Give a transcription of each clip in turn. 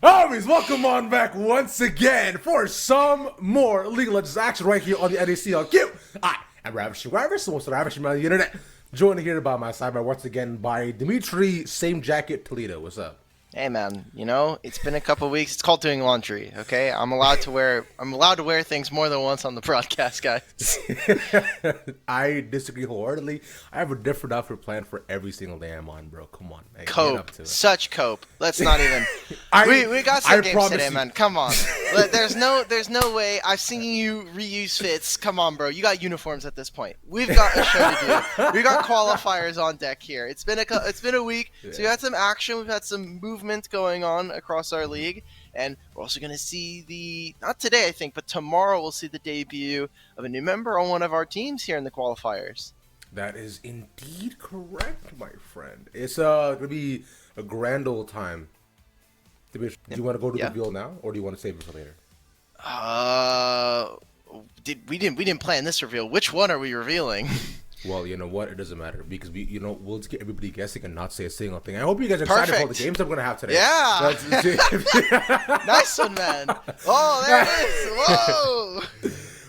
Homies, welcome on back once again for some more League of Legends action right here on the NACL. I am Ravishing Ravishing, most Ravishing on the internet. Joined here by my side once again by Dimitri, same jacket Toledo. What's up? Hey man, you know, it's been a couple weeks. It's called doing laundry, okay? I'm allowed to wear things more than once on the broadcast, guys. I disagree wholeheartedly. I have a different outfit planned for every single day I'm on, bro. Come on, man. Cope. Such cope. Let's not even. We got some games today, man. Come on. There's no way. I've seen you reuse fits. Come on, bro. You got uniforms at this point. We've got a show to do. We got qualifiers on deck here. It's been a week, so we had some action. We've had some movement going on across our league, and we're also gonna see not today, I think, but tomorrow we'll see the debut of a new member on one of our teams here in the qualifiers. That is indeed correct, my friend. It's gonna be a grand old time. Do you want to go to the reveal now, or do you want to save it for later? We didn't plan this reveal. Which one are we revealing? Well, you know what? It doesn't matter because we'll just get everybody guessing and not say a single thing. I hope you guys are excited for all the games I'm gonna have today. Yeah. Nice one, man. Oh, there it is. Whoa.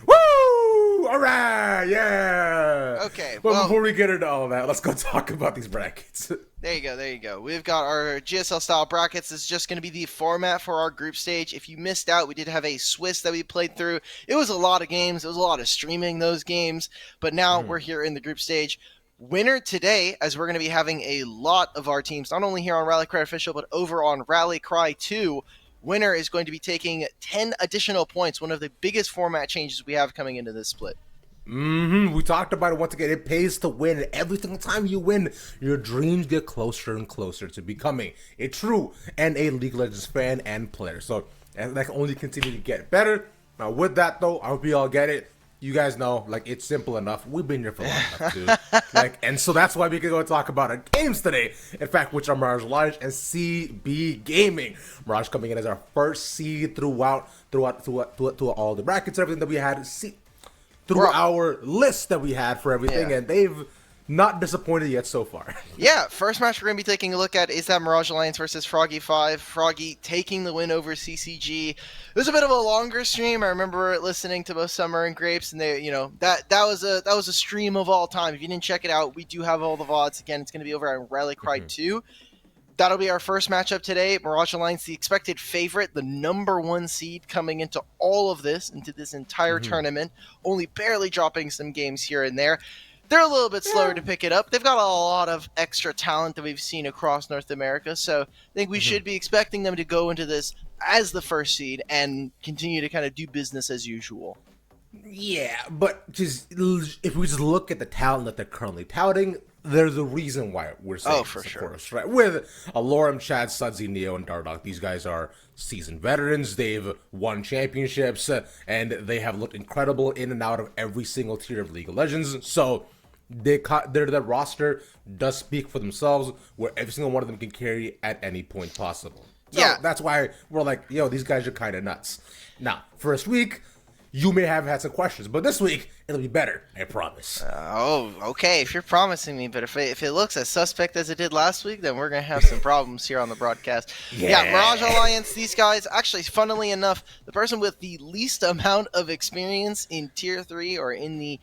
Woo! All right, yeah. Okay. But before we get into all of that, let's go talk about these brackets. There you go. We've got our GSL style brackets. This is just going to be the format for our group stage. If you missed out, we did have a Swiss that we played through. It was a lot of games. It was a lot of streaming those games. But now we're here in the group stage. Winner today, as we're going to be having a lot of our teams, not only here on Rally Cry Official, but over on Rally Cry 2. Winner is going to be taking 10 additional points, one of the biggest format changes we have coming into this split. We talked about it once again. It pays to win. Every single time you win, your dreams get closer and closer to becoming a true NA League of Legends fan and player. So that can only continue to get better. Now, with that, though, I hope you all get it. You guys know, it's simple enough. We've been here for long enough, too. And so that's why we can go talk about our games today. In fact, which are Mirage Large and CB Gaming. Mirage coming in as our first seed throughout all the brackets, everything that we had through our list that we had for everything, and they've not disappointed yet so far. Yeah, first match we're going to be taking a look at is that Mirage Alliance versus Froggy 5. Froggy taking the win over CCG. It was a bit of a longer stream. I remember listening to both Summer and Grapes, and they, that was a stream of all time. If you didn't check it out, we do have all the VODs. Again, it's going to be over on Rally Cry 2. That'll be our first matchup today. Mirage Alliance, the expected favorite, the number 1 seed coming into all of this, into this entire tournament, only barely dropping some games here and there. They're a little bit slower to pick it up. They've got a lot of extra talent that we've seen across North America, so I think we should be expecting them to go into this as the first seed and continue to kind of do business as usual. Yeah, but just if we just look at the talent that they're currently touting, there's a reason why we're saying for this, sure. Of course, right? With Alorum, Chad, Sudsy, Neo, and Dardock, these guys are seasoned veterans. They've won championships, and they have looked incredible in and out of every single tier of League of Legends. So their roster does speak for themselves, where every single one of them can carry at any point possible. So that's why we're like, these guys are kind of nuts. Now, first week, you may have had some questions, but this week it'll be better, I promise. Okay. If you're promising me, but if it looks as suspect as it did last week, then we're gonna have some problems here on the broadcast. Yeah, Mirage Alliance. These guys, actually, funnily enough, the person with the least amount of experience in Tier 3 or in the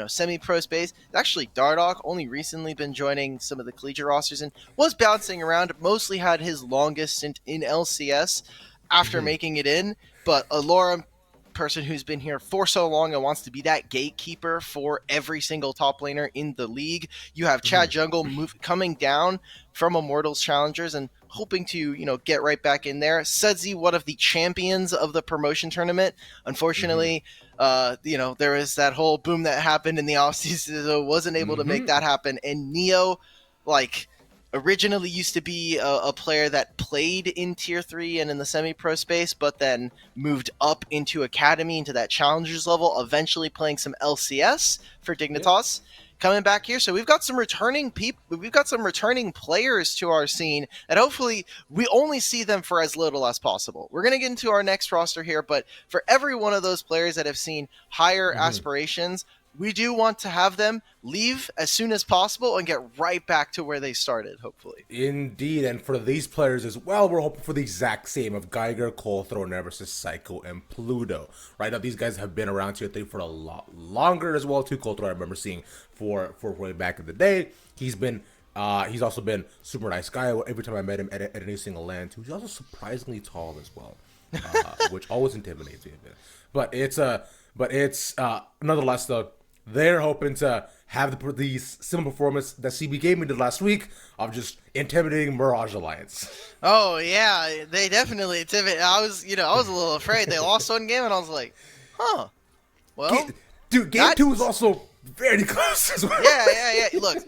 semi-pro space is actually Dardock. Only recently been joining some of the collegiate rosters and was bouncing around. Mostly had his longest stint in LCS after making it in, but Alorum, person who's been here for so long and wants to be that gatekeeper for every single top laner in the league. You have Chad Jungle coming down from Immortals Challengers and hoping to, get right back in there. Sudsy, one of the champions of the promotion tournament. Unfortunately, there was that whole boom that happened in the offseason, so wasn't able to make that happen. And Neo, originally used to be a player that played in Tier 3 and in the semi-pro space, but then moved up into Academy, into that Challengers level, eventually playing some LCS for Dignitas. Coming back here, so we've got some returning players to our scene, and hopefully we only see them for as little as possible. We're going to get into our next roster here, but for every one of those players that have seen higher aspirations, we do want to have them leave as soon as possible and get right back to where they started, hopefully. Indeed, and for these players as well, we're hoping for the exact same of Geiger, Colthrow, Neversus, Psycho, and Pluto. Right now, these guys have been around Tier 3 for a lot longer as well, too. Colthrow, I remember seeing for way back in the day. He's also been super nice guy. Every time I met him at any single LAN, too. He's also surprisingly tall as well, which always intimidates me a bit. But it's nonetheless, though, they're hoping to have the similar performance that CB Gaming did last week of just intimidating Mirage Alliance. Oh yeah, they definitely intimidated. I was a little afraid. They lost one game, and I was like, huh. Well, Game 2 was also very close as well. Yeah. Look.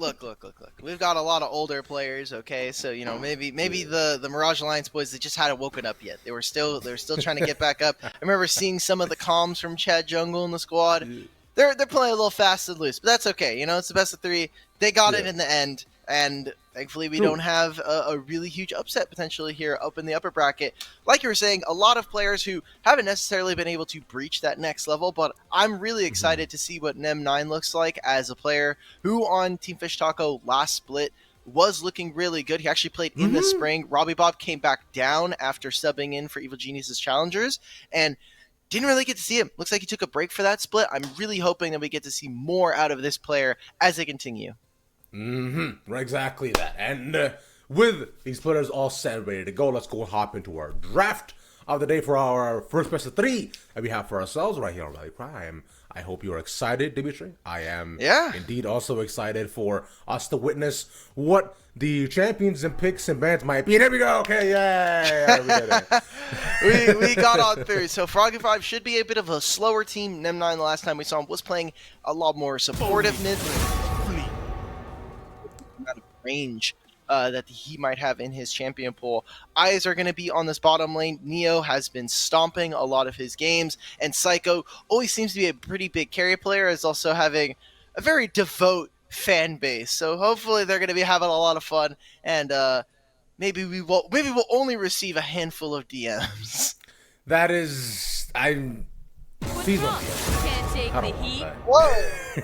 We've got a lot of older players, okay? So, maybe the Mirage Alliance boys, they just hadn't woken up yet. They were still trying to get back up. I remember seeing some of the comms from Chad Jungle in the squad. They're playing a little fast and loose, but that's okay. It's the best of 3. They got it in the end, and thankfully we don't have a really huge upset potentially here up in the upper bracket. Like you were saying, a lot of players who haven't necessarily been able to breach that next level, but I'm really excited to see what Nem9 looks like as a player who on Team Fish Taco last split was looking really good. He actually played in the spring. Robbie Bob came back down after subbing in for Evil Genius's Challengers, and didn't really get to see him. Looks like he took a break for that split. I'm really hoping that we get to see more out of this player as they continue. Exactly that. And with these players all set and ready to go, let's go hop into our draft of the day for our first best of 3 that we have for ourselves right here on Rally Cry. I hope you are excited, Dimitri. I am indeed also excited for us to witness what the champions and picks and bans might be. There we go. Okay, yay. We did it. we got on through. So Froggy 5 should be a bit of a slower team. Nem9 the last time we saw him was playing a lot more supportive mid. Amount of range that he might have in his champion pool. Eyes are going to be on this bottom lane. Neo has been stomping a lot of his games, and Psycho always seems to be a pretty big carry player, is also having a very devout fan base. So hopefully they're going to be having a lot of fun, and maybe we'll only receive a handful of DMs. That is, I'm feasible. Can't take the heat. Whoa,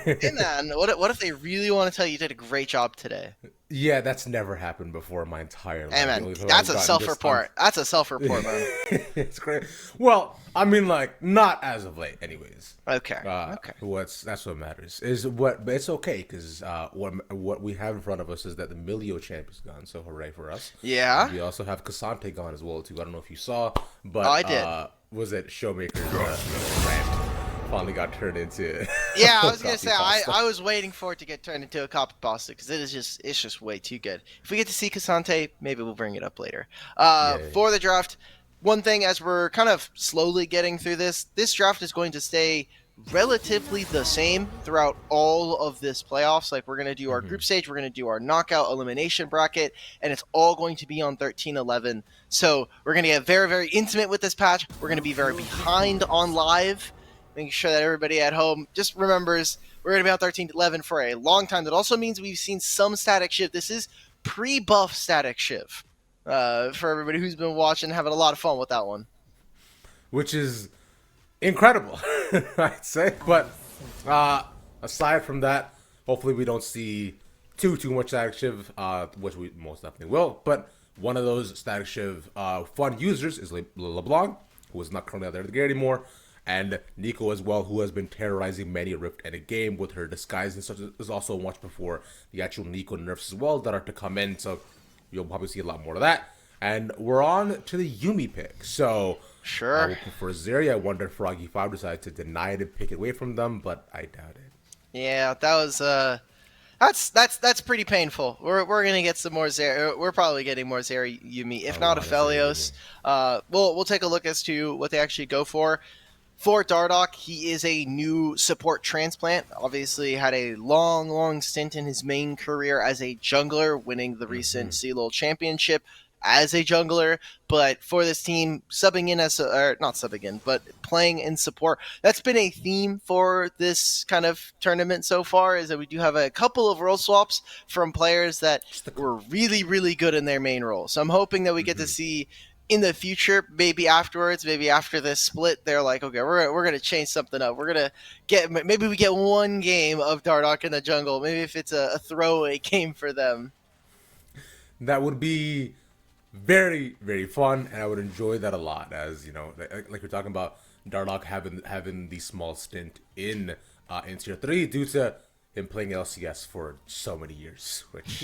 hey man, what if they really want to tell you did a great job today? Yeah, that's never happened before in my entire life. Hey man, that's a self-report. That's a self-report, man. It's great. Well, I mean, like, not as of late, anyways. Okay. That's what matters. But it's okay because what we have in front of us is that the Milio champ is gone. So hooray for us. Yeah. And we also have Cassante gone as well too. I don't know if you saw, but I did. Was it Showmaker's rant finally got turned into? Yeah, I was gonna say I was waiting for it to get turned into a copy pasta because it's just way too good. If we get to see Cassante, maybe we'll bring it up later. For the draft, one thing as we're kind of slowly getting through this draft is going to stay relatively the same throughout all of this playoffs. Like, we're going to do our group stage, we're going to do our knockout elimination bracket, and it's all going to be on 13-11. So we're going to get very, very intimate with this patch. We're going to be very behind on live, making sure that everybody at home just remembers we're going to be on 13-11 for a long time. That also means we've seen some static shift. This is pre-buff static shift for everybody who's been watching, having a lot of fun with that one. Which is incredible, I'd say. But aside from that, hopefully we don't see too much static shiv, which we most definitely will. But one of those static shiv fun users is LeBlanc, who is not currently out there in the game anymore, and Nico as well, who has been terrorizing many a Rift and a game with her disguise and such. Is also much before the actual Nico nerfs as well that are to come in. So you'll probably see a lot more of that. And we're on to the Yuumi pick. So sure, I would prefer Zeri. I wonder if Froggy 5 decided to deny it and pick it away from them, but I doubt it. Yeah, that was that's pretty painful. We're gonna get some more Zeri. We're probably getting more Zeri Yuumi, if not Aphelios. We'll take a look as to what they actually go for. For Dardoch, he is a new support transplant. Obviously, had a long stint in his main career as a jungler, winning the recent NACL championship as a jungler. But for this team, subbing in as not subbing in, but playing in support, that's been a theme for this kind of tournament so far. Is that we do have a couple of role swaps from players that were really good in their main role. So I'm hoping that we get to see in the future, maybe afterwards, maybe after this split, they're like, okay, we're gonna change something up. We're gonna maybe we get one game of Dardoch in the jungle. Maybe if it's a throwaway game for them. That would be very, very fun, and I would enjoy that a lot. As you know, like we're talking about Dardoch having the small stint in Tier 3 due to him playing LCS for so many years, which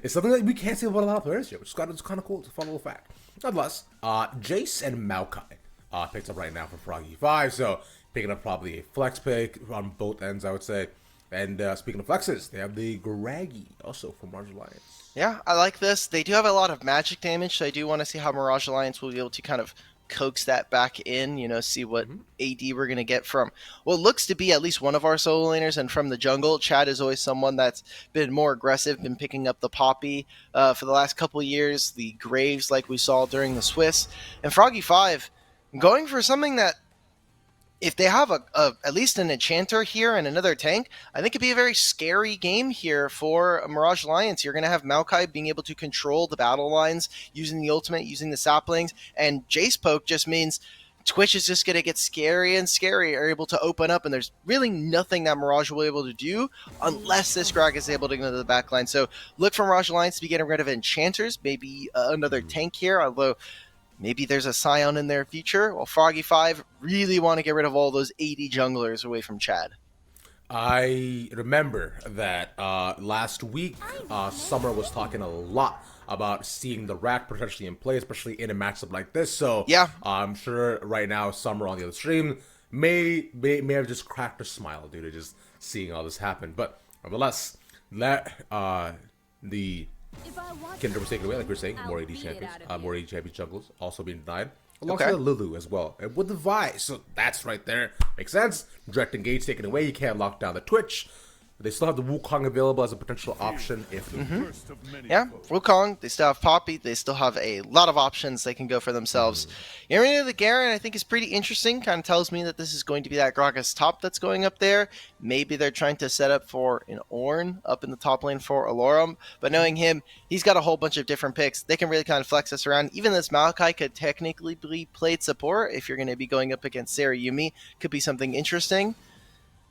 is something that we can't say about a lot of players here, which is kind of cool. It's a fun little fact. Nonetheless, Jace and Maokai picked up right now for Froggy 5. So picking up probably a flex pick on both ends, I would say. And speaking of flexes, they have the Froggy also from Mirage Alliance. Yeah, I like this. They do have a lot of magic damage, so I do want to see how Mirage Alliance will be able to kind of coax that back in, see what AD we're going to get from what looks to be at least one of our solo laners. And from the jungle, Chad is always someone that's been more aggressive, been picking up the Poppy for the last couple of years, the Graves like we saw during the Swiss. And Froggy 5 going for something that, if they have at least an enchanter here and another tank, I think it'd be a very scary game here for Mirage Alliance. You're going to have Maokai being able to control the battle lines, using the ultimate, using the saplings, and Jace poke just means Twitch is just going to get scary and scary, are able to open up, and there's really nothing that Mirage will be able to do unless this Greg is able to go to the backline. So look for Mirage Alliance to be getting rid of enchanters, maybe another tank here, although maybe there's a Scion in their future. Well, Froggy 5 really want to get rid of all those 80 junglers away from Chad. I remember that last week, Summer was talking a lot about seeing the rack potentially in play, especially in a matchup like this. So yeah, I'm sure right now Summer on the other stream may have just cracked a smile due to just seeing all this happen. But nevertheless, the Kindred was taken away, like we are saying, more AD champions, more AD champion junglers also being denied. Alongside Lulu as well, and with the Vi, so that's right there. Makes sense. Direct engage taken away, you can't lock down the Twitch. They still have the Wukong available as a potential option if yeah, Wukong, they still have Poppy, they still have a lot of options they can go for themselves. Area the Garen, I think, is pretty interesting. Kind of tells me that this is going to be that Gragas top that's going up there. Maybe they're trying to set up for an Ornn up in the top lane for Alorum, but knowing him, he's got a whole bunch of different picks. They can really kind of flex us around. Even this Maokai could technically be played support if you're going to be going up against Sarah Yumi. Could be something interesting.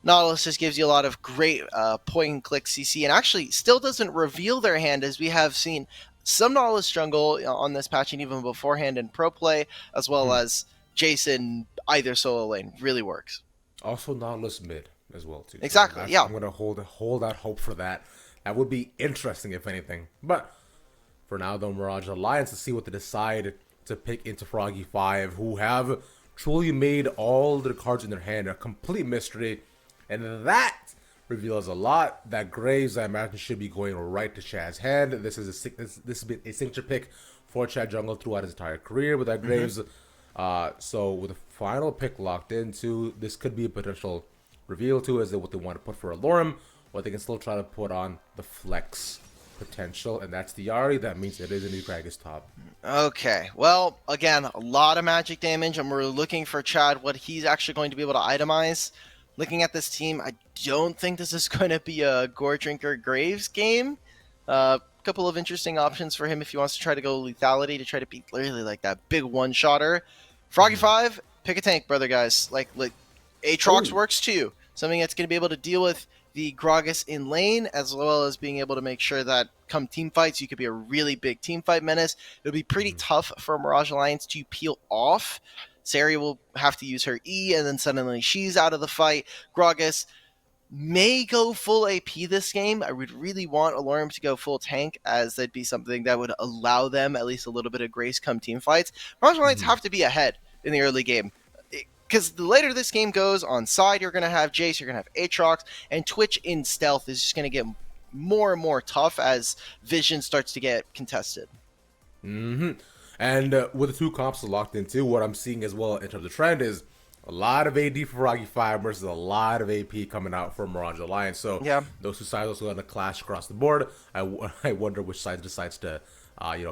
Nautilus just gives you a lot of great point-and-click CC, and actually still doesn't reveal their hand, as we have seen some Nautilus jungle on this patch and even beforehand in pro play, as well as Jason either solo lane. Really works. Also Nautilus mid as well too. Exactly, So yeah. I'm gonna hold out hope for that. That would be interesting if anything. But for now, though, Mirage Alliance, to see what they decide to pick into Froggy 5, who have truly made all the cards in their hand a complete mystery. And that reveals a lot. That Graves, I imagine, should be going right to Chad's hand. This has been a signature pick for Chad Jungle throughout his entire career with that Graves. So with the final pick locked into, this could be a potential reveal too, as what they want to put for Alorum, or they can still try to put on the flex potential, and that's the Yari. That means it is a new Gragas top. Okay, well, again, a lot of magic damage, and we're looking for Chad, what he's actually going to be able to itemize. Looking at this team, I don't think this is going to be a Gore Drinker Graves game. A couple of interesting options for him if he wants to try to go lethality to try to be literally like that big one-shotter. Froggy 5, pick a tank, brother, guys. Like Aatrox works too. Something that's going to be able to deal with the Gragas in lane, as well as being able to make sure that come team fights, you could be a really big team fight menace. It'll be pretty tough for Mirage Alliance to peel off. Sari will have to use her E, and then suddenly she's out of the fight. Gragas may go full AP this game. I would really want Alorum to go full tank, as that'd be something that would allow them at least a little bit of grace come team fights. Mirage Alliance have to be ahead in the early game. Because the later this game goes, on side, you're going to have Jace, you're going to have Aatrox, and Twitch in stealth is just going to get more and more tough as Vision starts to get contested. And with the two comps locked in too, what I'm seeing as well in terms of trend is a lot of AD for Froggy 5 versus a lot of AP coming out for Mirage Alliance. So yeah, those two sides also going to clash across the board. I wonder which side decides to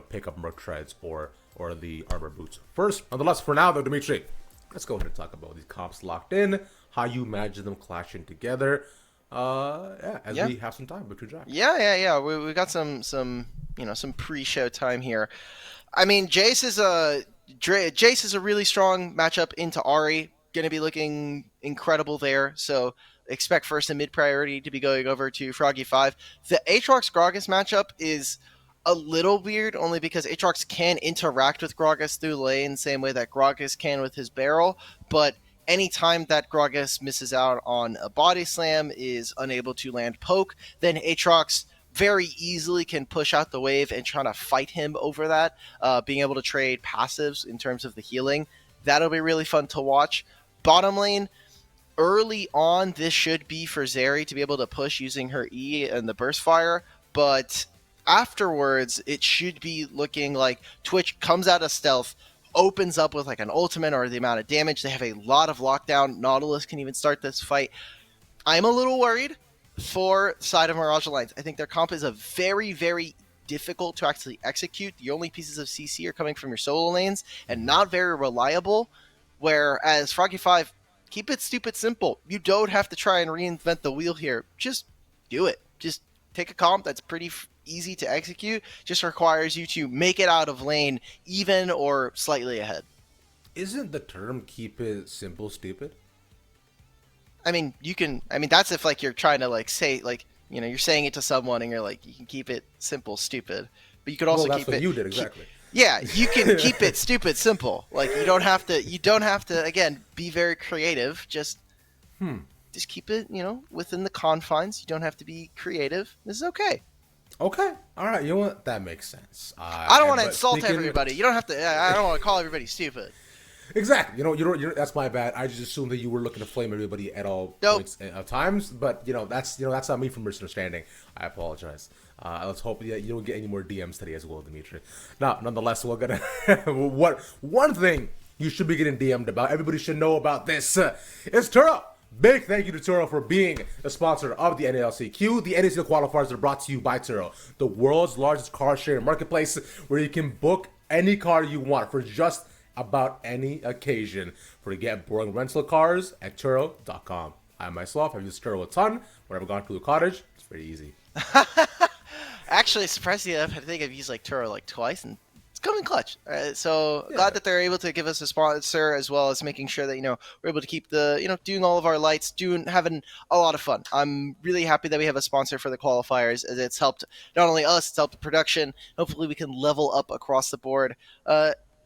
pick up Merc Treads or the Armor Boots first. Nonetheless, for now though, Dimitri, let's go ahead and talk about these comps locked in, how you imagine them clashing together. We have some time between drafts. Yeah. We got some pre-show time here. I mean, Jace is a really strong matchup into Ahri. Going to be looking incredible there. So expect first and mid priority to be going over to Froggy 5. The Aatrox Gragas matchup is a little weird, only because Aatrox can interact with Gragas through lane, same way that Gragas can with his barrel. But anytime that Gragas misses out on a body slam, is unable to land poke, then Aatrox very easily can push out the wave and try to fight him over that, being able to trade passives in terms of the healing. That'll be really fun to watch. Bottom lane, early on, this should be for Zeri to be able to push using her E and the burst fire, but afterwards, it should be looking like Twitch comes out of stealth, opens up with like an ultimate or the amount of damage. They have a lot of lockdown. Nautilus can even start this fight. I'm a little worried for the side of Mirage Alliance. I think their comp is a very, very difficult to actually execute. The only pieces of CC are coming from your solo lanes and not very reliable. Whereas Froggy 5, keep it stupid simple. You don't have to try and reinvent the wheel here. Just do it. Just take a comp that's pretty easy to execute. Just requires you to make it out of lane even or slightly ahead. Isn't the term "keep it simple" stupid? I mean, that's if like you're trying to like say like, you're saying it to someone and you're like, you can keep it simple, stupid, but you could also Well, that's keep what it. you did exactly. Yeah, you can keep it stupid, simple. Like you don't have to again be very creative. Just keep it, within the confines. You don't have to be creative. This is okay. Okay, all right. You know what? That makes sense. I don't want to insult everybody. You don't have to. I don't want to call everybody stupid. Exactly. That's my bad. I just assumed that you were looking to flame everybody at all points of times. But that's not me from misunderstanding. I apologize. Let's hope you don't get any more DMs today as well, Dimitri. Now, nonetheless, we're gonna one thing you should be getting DM'd about. Everybody should know about this. It's Turo. Big thank you to Turo for being the sponsor of the NACL. The NACL qualifiers are brought to you by Turo, the world's largest car sharing marketplace, where you can book any car you want for just about any occasion. For to get boring rental cars at Turo.com. I myself have used Turo a ton. Whenever I've gone to a cottage, it's pretty easy. Actually, surprisingly enough, I think I've used like Turo like twice, and it's coming clutch. So glad that they're able to give us a sponsor, as well as making sure that we're able to keep the doing all of our lights, having a lot of fun. I'm really happy that we have a sponsor for the qualifiers, as it's helped not only us, it's helped the production. Hopefully, we can level up across the board.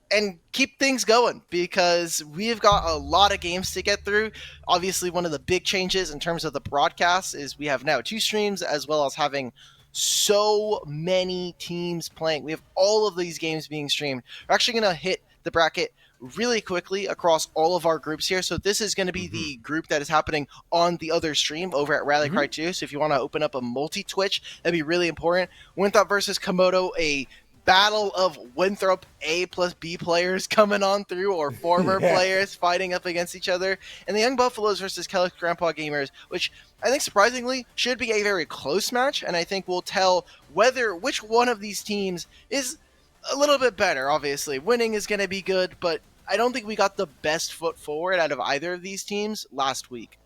And keep things going, because we've got a lot of games to get through. Obviously, one of the big changes in terms of the broadcast is we have now 2 streams, as well as having so many teams playing. We have all of these games being streamed. We're actually going to hit the bracket really quickly across all of our groups here. So this is going to be the group that is happening on the other stream over at Rally Cry 2. So if you want to open up a multi-Twitch, that'd be really important. Winthrop versus Komodo, a battle of Winthrop A plus B players coming on through, or former players fighting up against each other, and the Young Buffaloes versus Kellick's Grandpa Gamers, which I think surprisingly should be a very close match, and I think we'll tell which one of these teams is a little bit better. Obviously, winning is going to be good, but I don't think we got the best foot forward out of either of these teams last week.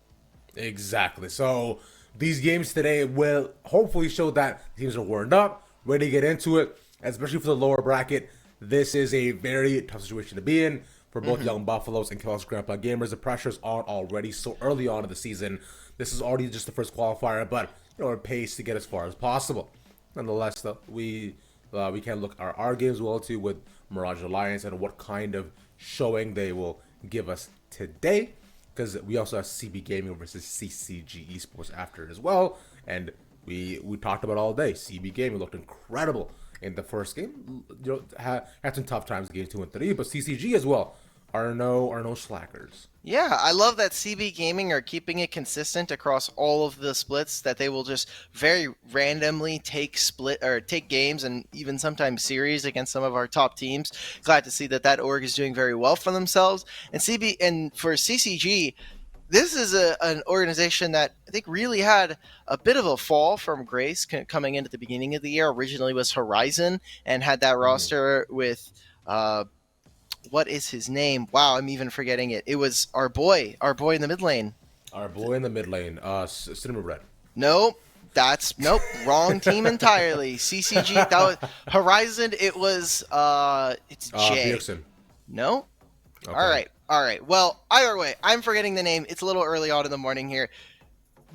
Exactly. So these games today will hopefully show that teams are warmed up, ready to get into it. Especially for the lower bracket, this is a very tough situation to be in for both Young Buffaloes and Kellick's Grandpa Gamers. The pressure's on already so early on in the season. This is already just the first qualifier, but we're paced to get as far as possible. Nonetheless, though, we can look at our games well too with Mirage Alliance and what kind of showing they will give us today, because we also have CB Gaming versus CCG Esports after it as well. And we talked about all day. CB Gaming looked incredible in the first game. Had some tough times in games 2 and 3, but CCG as well are no slackers. Yeah, I love that CB Gaming are keeping it consistent across all of the splits, that they will just very randomly take games and even sometimes series against some of our top teams. Glad to see that org is doing very well for themselves. And for CCG, this is an organization that I think really had a bit of a fall from grace coming in at the beginning of the year. Originally was Horizon, and had that roster with, what is his name? Wow, I'm even forgetting it. It was our boy in the mid lane. Our boy in the mid lane, Cinema Red. Nope. Wrong team entirely. CCG, that was Horizon. It was, it's Jay. Pearson. No? Okay. All right. Well, either way, I'm forgetting the name. It's a little early on in the morning here.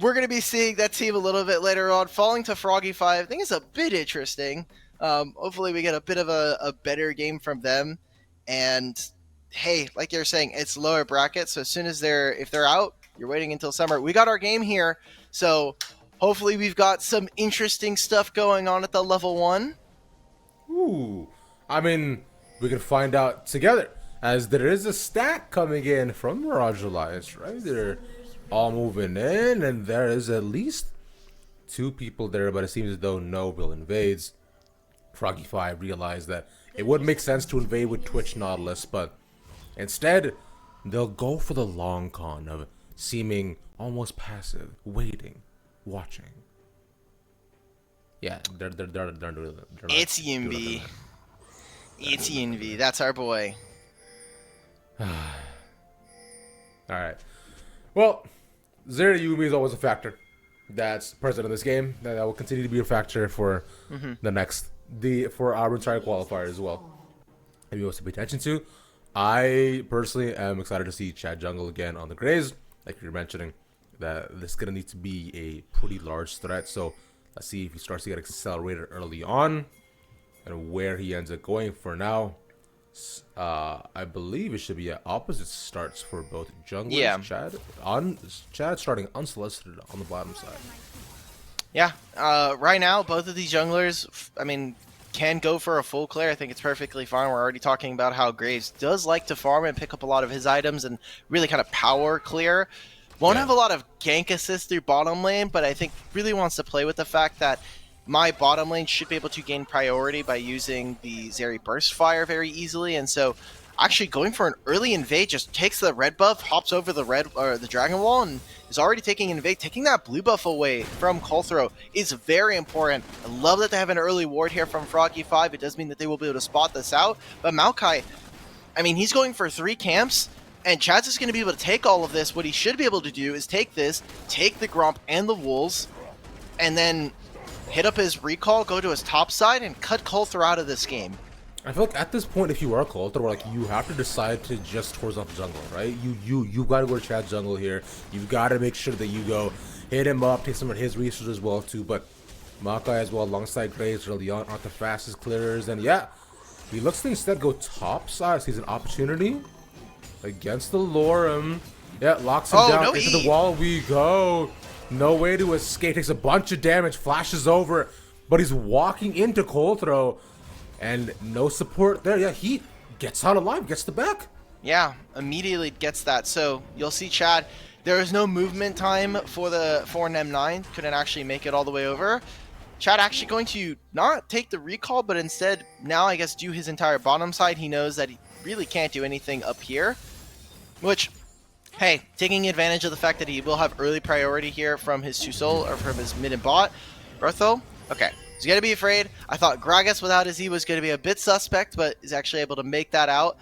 We're going to be seeing that team a little bit later on. Falling to Froggy 5, I think it's a bit interesting. Hopefully we get a bit of a better game from them. And, hey, like you're saying, it's lower bracket. So as soon as if they're out, you're waiting until summer. We got our game here. So hopefully we've got some interesting stuff going on at the level 1. Ooh. I mean, we can find out together, as there is a stat coming in from Mirage Alliance, right? all moving in, and there is at least 2 people there, but it seems as though no will invades. Froggy 5 realized that it would make sense to invade with Twitch Nautilus, but instead, they'll go for the long con of seeming almost passive, waiting, watching. Yeah, they're It's Yinvi. It's Yinvi. That's our boy. Alright. Well, Zero Yumi is always a factor that's present in this game. That will continue to be a factor for for our entire qualifier as well. Maybe also pay attention to. I personally am excited to see Chad Jungle again on the Grays. Like you're mentioning, that this is gonna need to be a pretty large threat. So let's see if he starts to get accelerated early on, and where he ends up going. For now, I believe it should be at opposite starts for both junglers. Yeah. Chad starting unsolicited on the bottom side. Yeah. Right now, both of these junglers, I mean, can go for a full clear. I think it's perfectly fine. We're already talking about how Graves does like to farm and pick up a lot of his items and really kind of power clear. Won't have a lot of gank assist through bottom lane, but I think really wants to play with the fact that my bottom lane should be able to gain priority by using the Zeri Burst Fire very easily, and so actually going for an early invade just takes the red buff, hops over the red or the dragon wall, and is already taking invade. Taking that blue buff away from Colthrow is very important. I love that they have an early ward here from Froggy 5. It does mean that they will be able to spot this out, but Maokai, I mean, he's going for 3 camps, and Chad's just going to be able to take all of this. What he should be able to do is take this, take the Gromp and the Wolves, and then hit up his recall, go to his top side, and cut Colthrow out of this game. I feel like at this point, if you are Colthrow, like you have to decide to just towards off jungle, right? You got to go to Chad jungle here. You've got to make sure that you go hit him up, take some of his resources as well too. But Maokai as well, alongside Graves, really aren't the fastest clearers, and yeah, he looks to instead go top side. Sees an opportunity against the Lorem. Yeah, locks him down into the wall. We go. No way to escape. Takes a bunch of damage. Flashes over, but he's walking into Colthrow. And no support there. Yeah, he gets out alive, gets the back. Yeah, immediately gets that. So you'll see Chad. There is no movement time for Nem9. Couldn't actually make it all the way over. Chad actually going to not take the recall, but instead now I guess do his entire bottom side. He knows that he really can't do anything up here. Which, hey, taking advantage of the fact that he will have early priority here from his 2 soul or from his mid and bot. Bertho, okay. He's going to be afraid. I thought Gragas without his E was going to be a bit suspect, but is actually able to make that out.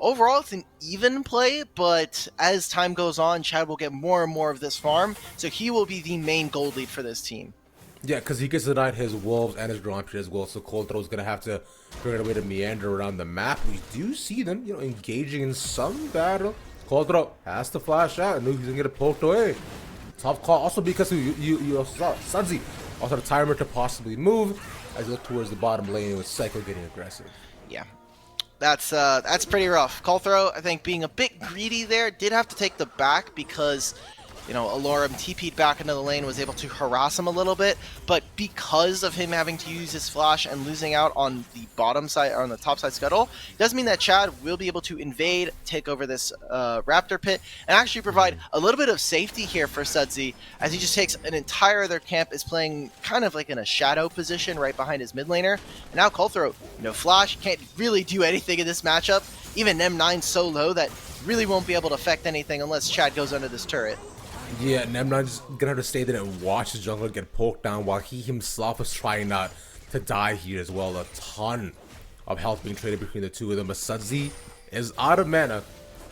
Overall, it's an even play, but as time goes on, Chad will get more and more of this farm, so he will be the main gold lead for this team. Yeah, because he gets denied his Wolves and his Gromp as well, so Colthrow's going to have to figure out a way to meander around the map. We do see them, engaging in some battle. Colthrow has to flash out, and he's going to get it poked away. Tough call, also because you also saw Sudsy. Also the timer to possibly move as you look towards the bottom lane with Psycho getting aggressive. Yeah, that's pretty rough. Colthrow, I think, being a bit greedy there, did have to take the back because, Alorum TP'd back into the lane, was able to harass him a little bit, but because of him having to use his flash and losing out on the bottom side, or on the top side scuttle, does mean that Chad will be able to invade, take over this Raptor pit, and actually provide a little bit of safety here for Sudsy, as he just takes an entire other camp, is playing kind of like in a shadow position right behind his mid laner, and now Colthrow, flash, can't really do anything in this matchup, even Nem9's so low that really won't be able to affect anything unless Chad goes under this turret. Yeah, Nem9's gonna have to stay there and watch his jungler get poked down while he himself is trying not to die here as well. A ton of health being traded between the two of them, but Sudsy is out of mana,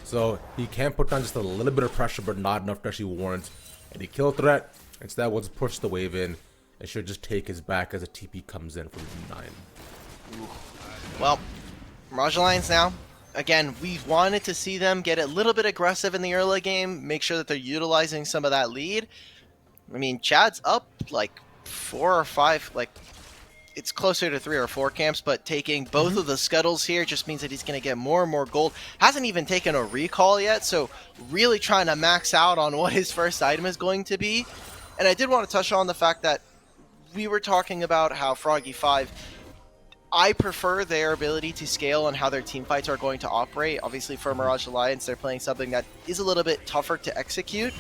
so he can put down just a little bit of pressure, but not enough to actually warrant any kill threat. Instead, once push the wave in, it should just take his back as a TP comes in from 9. Well, Mirage Alliance now. Again, we wanted to see them get a little bit aggressive in the early game, make sure that they're utilizing some of that lead. I mean, Chad's up like 4 or 5, like it's closer to 3 or 4 camps, but taking both of the scuttles here just means that he's going to get more and more gold. Hasn't even taken a recall yet, so really trying to max out on what his first item is going to be. And I did want to touch on the fact that we were talking about how Froggy 5, I prefer their ability to scale and how their team fights are going to operate. Obviously for Mirage Alliance, they're playing something that is a little bit tougher to execute.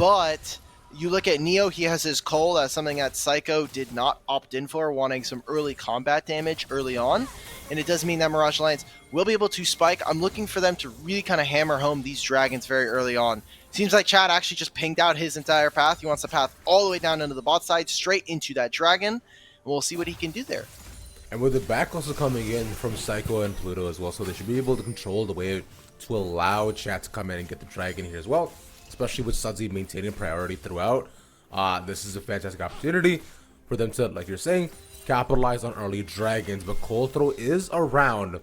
but you look at Neo, he has his Cole. That's something that Psycho did not opt in for, wanting some early combat damage early on. And it does mean that Mirage Alliance will be able to spike. I'm looking for them to really kind of hammer home these dragons very early on. Seems like Chad actually just pinged out his entire path. He wants the path all the way down into the bot side, straight into that dragon. We'll see what he can do there. And with the back also coming in from Psycho and Pluto as well, so they should be able to control the way to allow Chad to come in and get the dragon here as well, especially with Sudsy maintaining priority throughout. This is a fantastic opportunity for them to, like you're saying, capitalize on early dragons, but Cold Throw is around.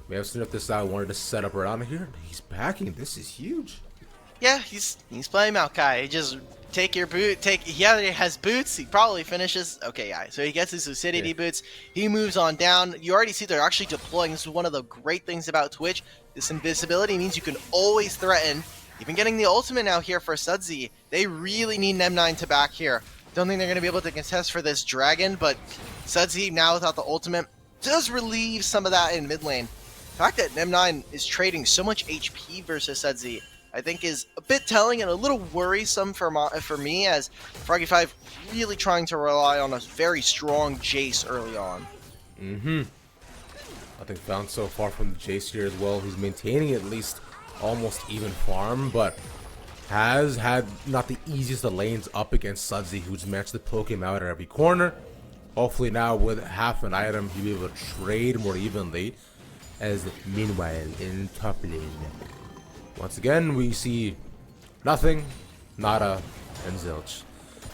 We have seen if this guy wanted to set up around here. He's backing. This is huge. Yeah, he's playing Maokai. Just take your boot. He already has boots. He probably finishes. Okay, yeah. So he gets his Lucidity boots. He moves on down. You already see they're actually deploying. This is one of the great things about Twitch. This invisibility means you can always threaten. Even getting the ultimate now here for Sudsy. They really need Nem9 to back here. Don't think they're going to be able to contest for this dragon, but Sudsy now without the ultimate does relieve some of that in mid lane. The fact that Nem9 is trading so much HP versus Sudsy, I think is a bit telling and a little worrisome for me, as Froggy 5 really trying to rely on a very strong Jace early on. I think found so far from the Jace here as well. He's maintaining at least almost even farm, but has had not the easiest of lanes up against Sudsy, who's managed to poke him out at every corner. Hopefully now with half an item, he'll be able to trade more evenly. As meanwhile in top lane, once again we see nothing, nada, and zilch.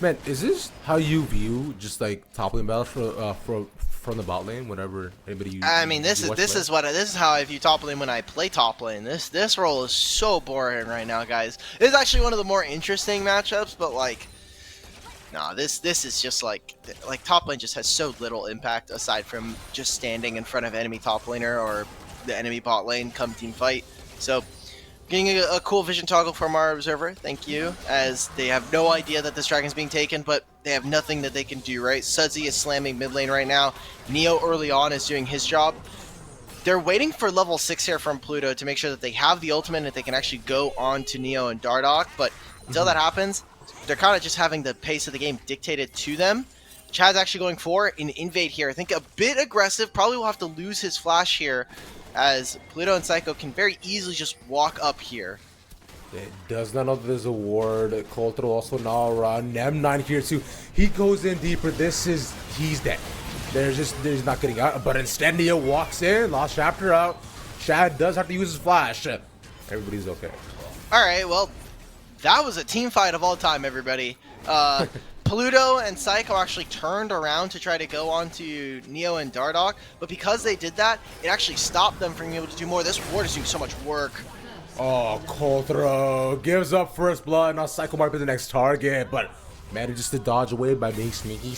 Man, is this how you view just like top lane battles from the bot lane? Whenever anybody, I mean, this is how I view top lane when I play top lane. This role is so boring right now, guys. This is actually one of the more interesting matchups, but like, nah, this is just like top lane just has so little impact aside from just standing in front of enemy top laner or the enemy bot lane come team fight. So getting a cool vision toggle from our observer, thank you, as they have no idea that this dragon's being taken, but they have nothing that they can do, right? Sudsy is slamming mid lane right now. Neo early on is doing his job. They're waiting for level 6 here from Pluto to make sure that they have the ultimate and that they can actually go on to Neo and Dardoch, but until that happens, they're kind of just having the pace of the game dictated to them. Chad's actually going for an invade here. I think a bit aggressive. Probably will have to lose his flash here, as Pluto and Psycho can very easily just walk up here. It does not know that there's a ward. Coulter also now around. Nem9 here too. He goes in deeper. He's dead. There's not getting out. But instead Neo walks in. Lost chapter out. Chad does have to use his flash. Everybody's okay. Alright, well, that was a team fight of all time, everybody. Pluto and Psycho actually turned around to try to go on to Neo and Dardoch, but because they did that, it actually stopped them from being able to do more. This ward is doing so much work. Oh, Coulter gives up first blood. Now Psycho might be the next target, but manages to dodge away by being sneaky.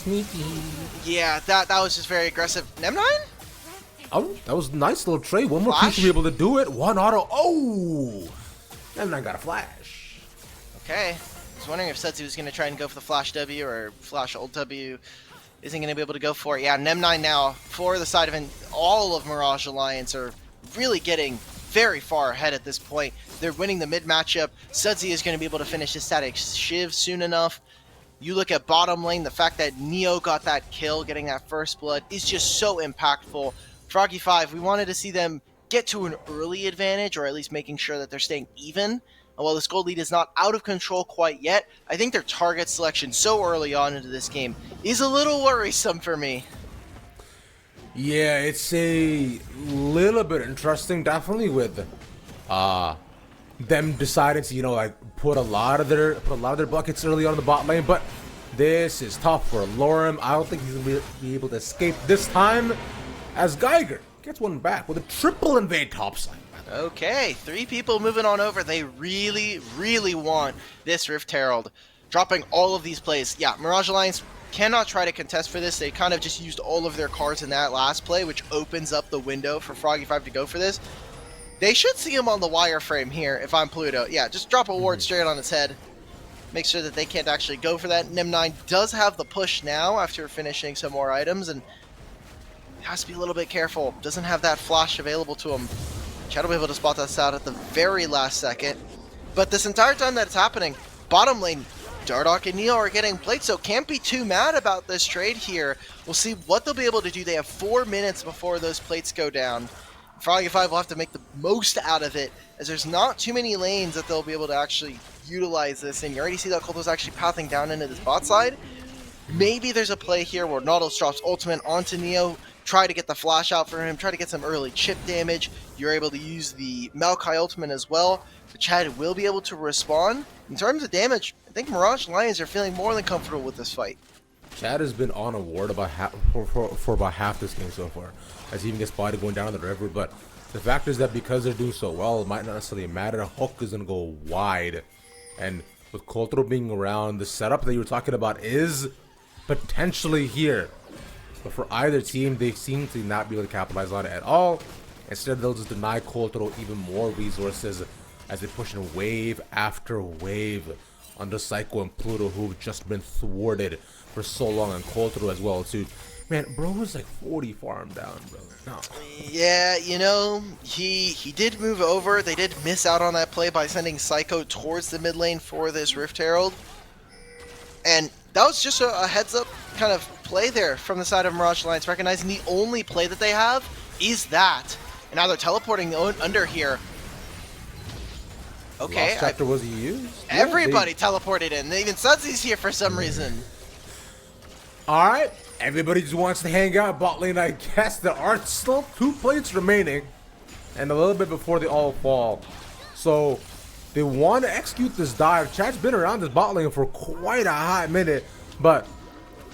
Yeah, that was just very aggressive. Nem9? Oh, that was a nice little trade. One more piece to be able to do it. One auto. Oh! Nem9 got a flash. Okay. I was wondering if Sudsy was going to try and go for the Flash W or Flash Ult W. Isn't going to be able to go for it. Yeah, Nem9 now, for the side of all of Mirage Alliance are really getting very far ahead at this point. They're winning the mid matchup. Sudsy is going to be able to finish his static Shiv soon enough. You look at bottom lane, the fact that Neo got that kill, getting that first blood, is just so impactful. Froggy 5, we wanted to see them get to an early advantage, or at least making sure that they're staying even. While this gold lead is not out of control quite yet, I think their target selection so early on into this game is a little worrisome for me. Yeah, it's a little bit interesting, definitely, with them deciding to, like put a lot of their buckets early on in the bot lane. But this is tough for Lorem. I don't think he's gonna be able to escape this time, as Geiger gets one back with a triple invade topside. Okay, 3 people moving on over. They really, really want this Rift Herald. Dropping all of these plays. Yeah, Mirage Alliance cannot try to contest for this. They kind of just used all of their cards in that last play, which opens up the window for Froggy 5 to go for this. They should see him on the wireframe here if I'm Pluto. Yeah, just drop a ward straight on his head. Make sure that they can't actually go for that. Nem9 does have the push now after finishing some more items, and has to be a little bit careful. Doesn't have that flash available to him. Chad will be able to spot this out at the very last second. But this entire time that it's happening, bottom lane, Dardoch and Neo are getting played, so can't be too mad about this trade here. We'll see what they'll be able to do. They have 4 minutes before those plates go down. Froggy 5 will have to make the most out of it, as there's not too many lanes that they'll be able to actually utilize this, and you already see that Colto's actually pathing down into this bot side. Maybe there's a play here where Nautilus drops ultimate onto Neo, try to get the flash out for him, try to get some early chip damage. You're able to use the Maokai ultimate as well. But Chad will be able to respond. In terms of damage, I think Mirage Lions are feeling more than comfortable with this fight. Chad has been on a ward about for about half this game so far, as he even gets spotted going down the river. But the fact is that because they're doing so well, it might not necessarily matter. Hook is going to go wide. And with Coltro being around, the setup that you were talking about is potentially here. But for either team, they seem to not be able to capitalize on it at all. Instead, they'll just deny Coltro even more resources as they push in wave after wave under Psycho and Pluto, who've just been thwarted for so long, and Coltro as well too. Man, bro was like 40 farm down, bro. No. Yeah, you know, he did move over. They did miss out on that play by sending Psycho towards the mid lane for this Rift Herald. And that was just a heads up kind of play there from the side of Mirage Alliance, recognizing the only play that they have is that. And now they're teleporting under here. Okay. Lost chapter was used? Everybody teleported in. Even Sudsy's here for some reason. Alright. Everybody just wants to hang out bot lane, I guess. There are still 2 plates remaining. And a little bit before they all fall. So they want to execute this dive. Chad's been around this bot lane for quite a hot minute. But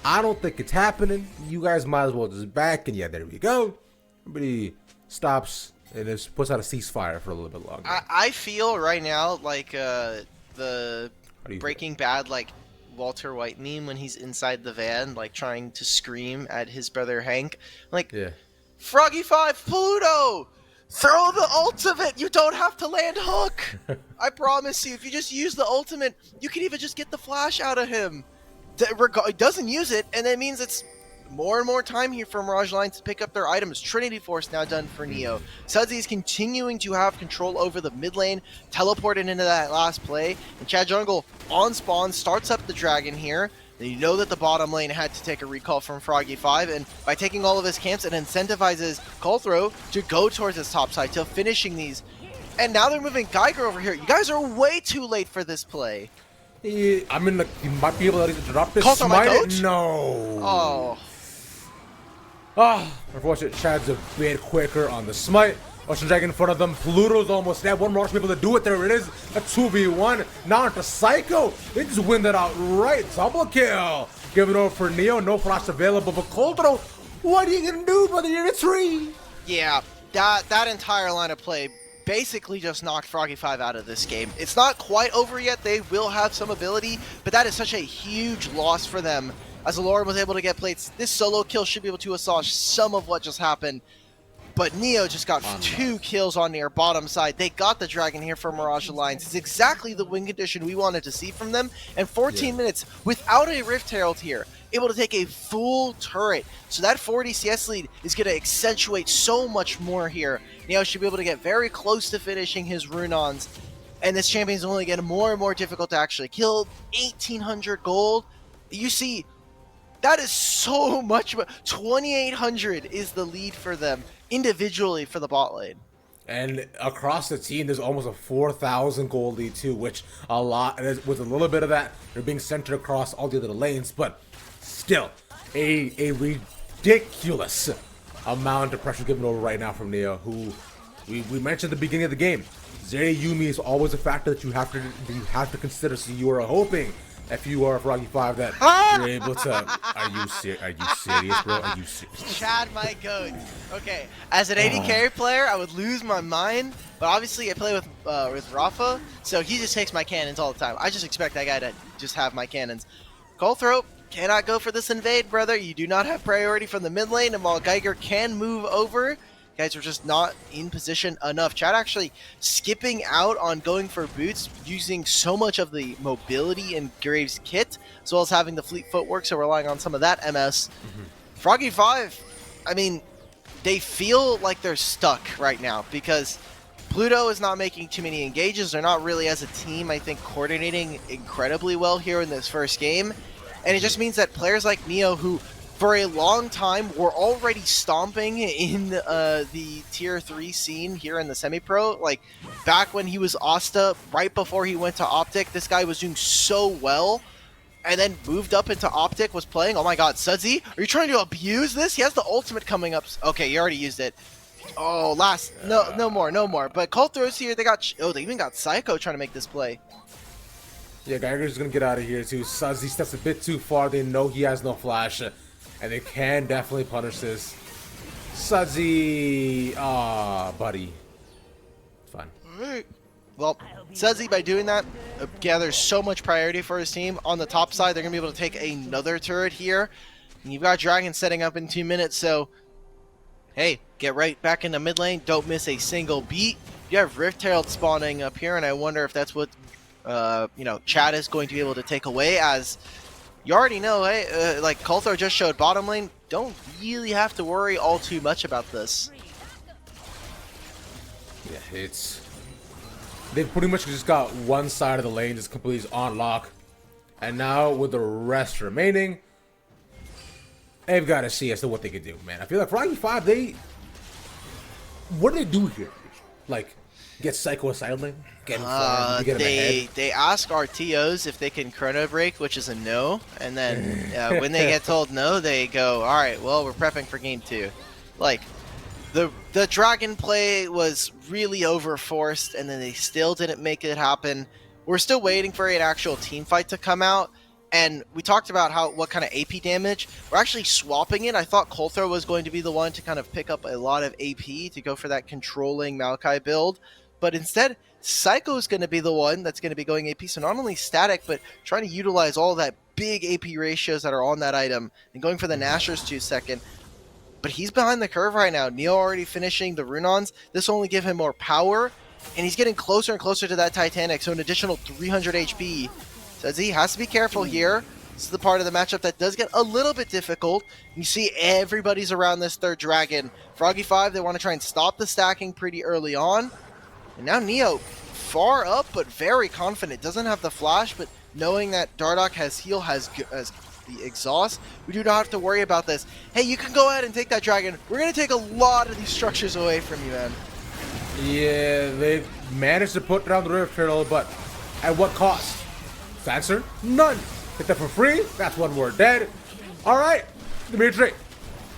I don't think it's happening. You guys might as well just back. And yeah, there we go. Everybody stops and just puts out a ceasefire for a little bit longer. I feel right now like the Breaking Bad, like Walter White meme when he's inside the van, like trying to scream at his brother Hank. Like, yeah. Froggy 5, Pluto! Throw the ultimate! You don't have to land hook! I promise you, if you just use the ultimate, you can even just get the flash out of him. It doesn't use it, and that means it's more and more time here for Mirage Lions to pick up their items. Trinity Force now done for Neo. Sudsy is continuing to have control over the mid lane, teleported into that last play, and Chad Jungle on spawn starts up the dragon here. Then you know that the bottom lane had to take a recall from Froggy 5, and by taking all of his camps, it incentivizes Colthrow to go towards his top side, to finishing these. And now they're moving Geiger over here. You guys are way too late for this play. I mean, like, you might be able to drop this. Colthrow, my coach? No. Oh. Unfortunately, Chad's a bit quicker on the smite. Ocean Dragon in front of them. Pluto's almost dead. One more to be able to do it. There it is. A 2v1. Now into Psycho. They just win that outright. Double kill. Give it over for Neo. No flash available. But Coltro, what are you going to do, brother? You're in a tree. Yeah, that entire line of play basically just knocked Froggy 5 out of this game. It's not quite over yet. They will have some ability, but that is such a huge loss for them. As Aloran was able to get plates, this solo kill should be able to assuage some of what just happened. But Neo just got 2 kills on their bottom side. They got the dragon here for Mirage Alliance. It's exactly the win condition we wanted to see from them. And 14 minutes without a Rift Herald here, able to take a full turret. So that 40 CS lead is going to accentuate so much more here. Neo should be able to get very close to finishing his Runons. And this champion's only getting more and more difficult to actually kill. 1,800 gold. You see, that is so much. 2,800 is the lead for them individually for the bot lane. And across the team, there's almost a 4,000 gold lead too, which a lot, with a little bit of that, they're being centered across all the other lanes, but still, a ridiculous amount of pressure given over right now from Neo, who we mentioned at the beginning of the game. Zeri Yumi is always a factor that you have to consider. So you are hoping, if you are Froggy 5, that you're able to. Are you serious, bro? Are you serious? Chad, my goat. Okay, as an AD carry player, I would lose my mind. But obviously, I play with Rafa, so he just takes my cannons all the time. I just expect that guy to just have my cannons. Colthrow cannot go for this invade, brother. You do not have priority from the mid lane, and while Geiger can move over, guys are just not in position enough. Chad actually skipping out on going for boots, using so much of the mobility in Graves' kit, as well as having the fleet footwork, so relying on some of that MS. Froggy 5, I mean, they feel like they're stuck right now, because Pluto is not making too many engages. They're not really, as a team, I think, coordinating incredibly well here in this first game. And it just means that players like Neo, who for a long time were already stomping in the Tier 3 scene here in the semi-pro, like back when he was Asta, right before he went to Optic, this guy was doing so well, and then moved up into Optic, was playing. Oh my god, Sudsy, are you trying to abuse this? He has the ultimate coming up. Okay, you already used it. Oh, no more. But Coulter's here. They even got Psycho trying to make this play. Yeah, Geiger's gonna get out of here too. Sudsy steps a bit too far. They know he has no flash, and they can definitely punish this. Sudsy, buddy. It's fine. Alright. Well, Sudsy, by doing that, gathers so much priority for his team. On the top side, they're gonna be able to take another turret here. And you've got Dragon setting up in 2 minutes, so hey, get right back into mid lane. Don't miss a single beat. You have Rift Herald spawning up here, and I wonder if that's what Chad is going to be able to take away, as you already know, hey, like Coulter just showed bottom lane, don't really have to worry all too much about this. Yeah, they've pretty much just got one side of the lane just completely on lock, and now with the rest remaining, they've got to see as to what they can do, man. I feel like Froggy 5, what do they do here? Like, get Psycho Asylum? Get him farmed, get him ahead? They ask RTOs if they can chrono break, which is a no, and then when they get told no, they go, alright, well, we're prepping for game 2. Like, the Dragon play was really overforced, and then they still didn't make it happen. We're still waiting for an actual team fight to come out. And we talked about what kind of AP damage. We're actually swapping it. I thought Coulter was going to be the one to kind of pick up a lot of AP to go for that controlling Maokai build. But instead, Psycho is going to be the one that's going to be going AP. So not only static, but trying to utilize all that big AP ratios that are on that item and going for the Nashor's 2-second. But he's behind the curve right now. Neo already finishing the Runons. This will only give him more power. And he's getting closer and closer to that Titanic. So an additional 300 HP. Sudsy has to be careful here. This is the part of the matchup that does get a little bit difficult. You see everybody's around this third Dragon. Froggy 5, they want to try and stop the stacking pretty early on. And now Neo, far up, but very confident. Doesn't have the flash, but knowing that Dardoch has heal, has the exhaust, we do not have to worry about this. Hey, you can go ahead and take that Dragon. We're going to take a lot of these structures away from you, man. Yeah, they've managed to put down the Rift Herald, but at what cost? Answer? None. Get that for free? That's one word. Dead. Alright. Dimitri.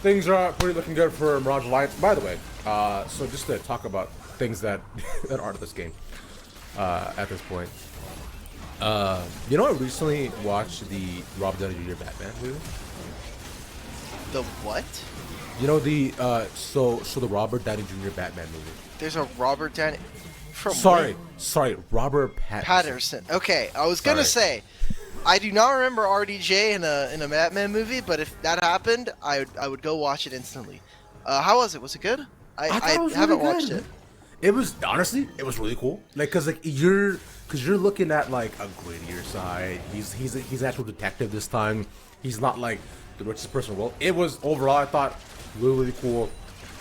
Things are pretty looking good for Mirage Alliance. By the way, so just to talk about things that aren't this game at this point. I recently watched the Robert Downey Jr. Batman movie. The what? The Robert Downey Jr. Batman movie. There's a Robert Downey... Sorry, Robert Patterson. Okay, I was gonna say, I do not remember RDJ in a Batman movie, but if that happened, I would go watch it instantly. How was it? Was it good? I haven't watched it. It was honestly, it was really cool. Like, cause you're looking at like a grittier side. He's an actual detective this time. He's not like the richest person in the world. It was overall, I thought, really cool.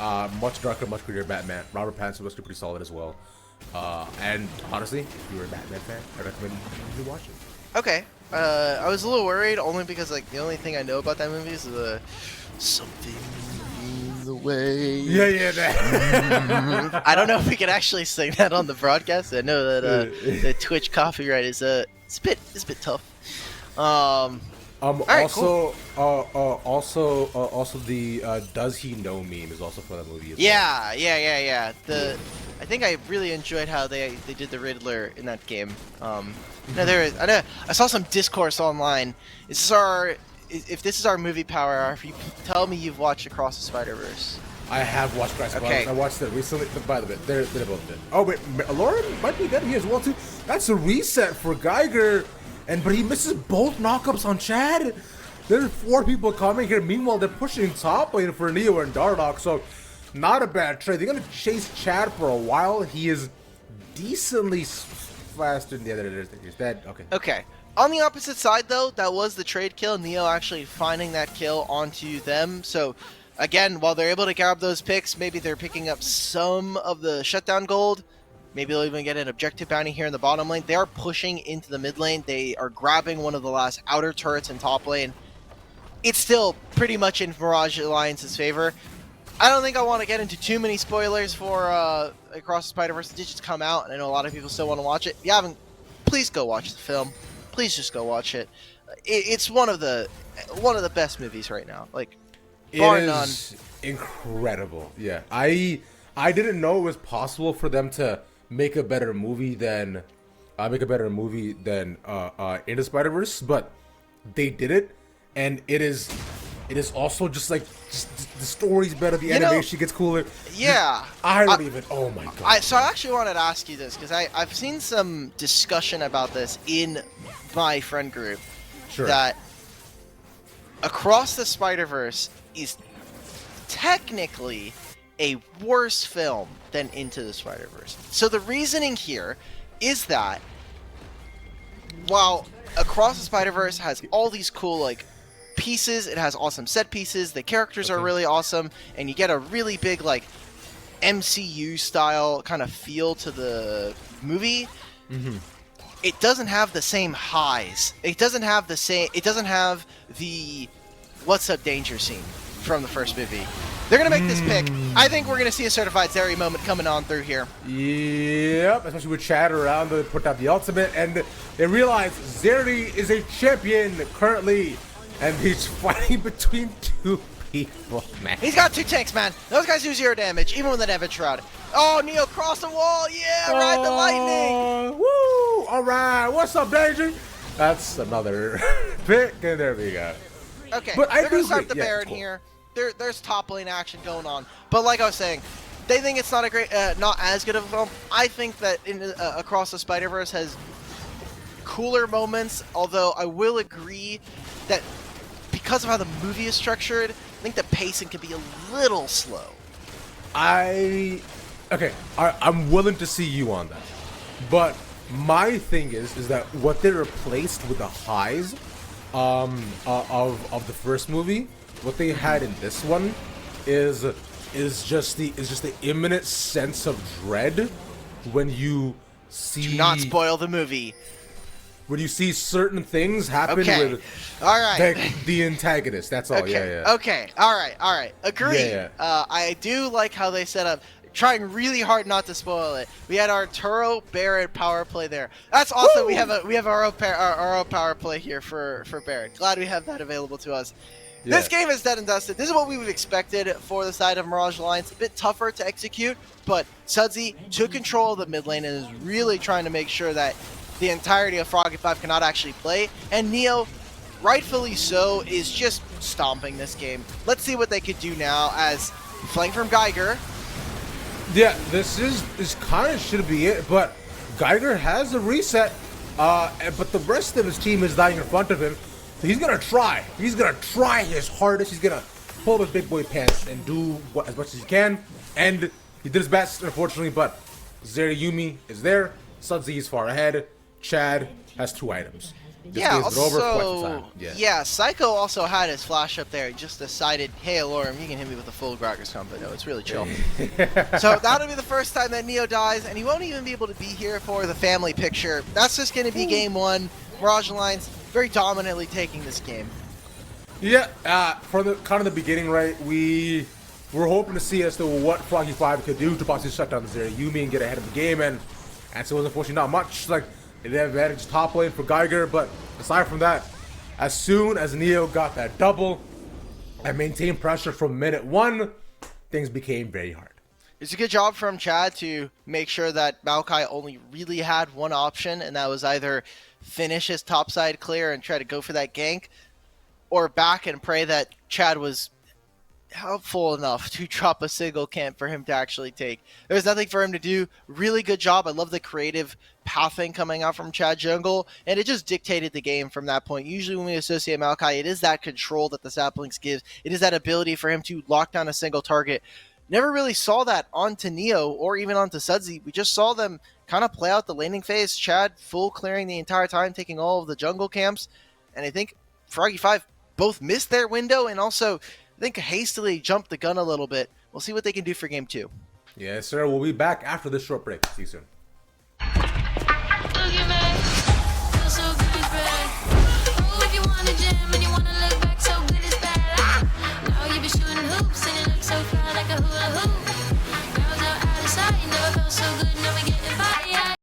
Much darker, much grittier Batman. Robert Pattinson was pretty solid as well. And honestly, if you're a Batman fan, I recommend you watch it. Okay. I was a little worried only because like the only thing I know about that movie is the something in the way. Yeah, that. I don't know if we can actually sing that on the broadcast. I know that the Twitch copyright is it's a bit tough. Right, cool. Also the does he know meme is also for that movie as well. Yeah. I think I really enjoyed how they did the Riddler in that game. I saw some discourse online. If this is our movie power hour, if you tell me you've watched Across the Spider-Verse. I have watched Across the Spider-Verse. Okay. I watched it recently. By the way, they're both dead. Oh wait, Lauren might be dead here as well too. That's a reset for Geiger, but he misses both knockups on Chad. There's 4 people coming here. Meanwhile, they're pushing top lane for Neo and Dardoch. So not a bad trade. They're gonna chase Chad for a while. He is decently faster than the other. He's dead. Okay. On the opposite side, though, that was the trade kill. Neo actually finding that kill onto them. So, again, while they're able to grab those picks, maybe they're picking up some of the shutdown gold. Maybe they'll even get an objective bounty here in the bottom lane. They are pushing into the mid lane. They are grabbing one of the last outer turrets in top lane. It's still pretty much in Mirage Alliance's favor. I don't think I want to get into too many spoilers for Across the Spider-Verse. It did just come out, and I know a lot of people still want to watch it. If you haven't, please go watch the film. Please just go watch it. It's one of the best movies right now. Like, bar none. It is incredible. Yeah, I didn't know it was possible for them to make a better movie than Into Spider-Verse, but they did it, and it is also just the story's better, the animation gets cooler. Yeah. I don't even. Oh my god. So I actually wanted to ask you this because I've seen some discussion about this in my friend group. Sure. That Across the Spider-Verse is technically a worse film than Into the Spider-Verse. So the reasoning here is that while Across the Spider-Verse has all these cool like pieces, it has awesome set pieces, the characters are really awesome, and you get a really big like MCU style kind of feel to the movie. It doesn't have the same highs. It doesn't have the what's up danger scene from the first movie. They're going to make this pick. I think we're going to see a certified Zeri moment coming on through here. Yep, especially with Chad around to put out the ultimate, and they realize Zeri is a champion currently, and he's fighting between two people, man. He's got 2 tanks, man. Those guys do 0 damage, even with an Evan Shroud. Oh, Neo crossed the wall. Yeah, ride the lightning. Woo! All right, what's up, Danger? That's another pick, and there we go. Okay, but they're going to start the Baron cool. here. There's top lane action going on. But like I was saying, they think it's not a great, not as good of a film. I think that Across the Spider-Verse has cooler moments, although I will agree that because of how the movie is structured, I think the pacing can be a little slow. I'm willing to see you on that. But my thing is that what they replaced with the highs of the first movie, what they had in this one is just the imminent sense of dread when you see. Do not spoil the movie. When you see certain things happen with all right. the antagonist. That's all. Okay. Yeah. Okay. All right. Agree. Yeah. I do like how they set up. Trying really hard not to spoil it. We had our Turo Baron power play there. That's awesome. Woo! We have our own power play here for Baron. Glad we have that available to us. Yeah. This game is dead and dusted. This is what we would have expected for the side of Mirage Alliance. A bit tougher to execute, but Sudsy took control of the mid lane and is really trying to make sure that the entirety of Froggy 5 cannot actually play. And Neo, rightfully so, is just stomping this game. Let's see what they could do now as flank from Geiger. Yeah, this kind of should be it, but Geiger has a reset, but the rest of his team is dying in front of him, so he's gonna try. He's gonna try his hardest. He's gonna pull his big boy pants and do as much as he can, and he did his best, unfortunately, but Zeri is there, Sudsy is far ahead, Chad has 2 items. This game's been over for quite some time. Yeah, Psycho also had his flash up there. He just decided, hey, Alorum, you can hit me with a full Gragas combo. No, it's really chill. So that'll be the first time that Neo dies, and he won't even be able to be here for the family picture. That's just going to be game 1. Mirage Alliance very dominantly taking this game. Yeah, from the kind of the beginning, right, we were hoping to see as to what Froggy 5 could do to possibly shut down the Zeri and get ahead of the game, and so it was unfortunately not much. Like, they have advantage top lane for Geiger, but aside from that, as soon as Neo got that double and maintained pressure from minute 1, things became very hard. It's a good job from Chad to make sure that Maokai only really had one option, and that was either finish his topside clear and try to go for that gank, or back and pray that Chad was helpful enough to drop a single camp for him to actually take. There's nothing for him to do. Really good job. I love the creative pathing coming out from Chad Jungle, and it just dictated the game from that point. Usually when we associate Maokai, it is that control that the Saplings gives. It is that ability for him to lock down a single target. Never really saw that onto Neo or even onto Sudsy. We just saw them kind of play out the laning phase. Chad full clearing the entire time, taking all of the jungle camps, and I think Froggy 5 both missed their window and also I think hastily jumped the gun a little bit. We'll see what they can do for game 2. Yes, sir. We'll be back after this short break. See you soon. look at me. Feel so good it's bad. Oh, if you wanna jam and you wanna look back, so good it's bad. Now you be shooting hoops and you look so fly like a hula hoop. Girls out of sight, never felt so good, now we getting fire.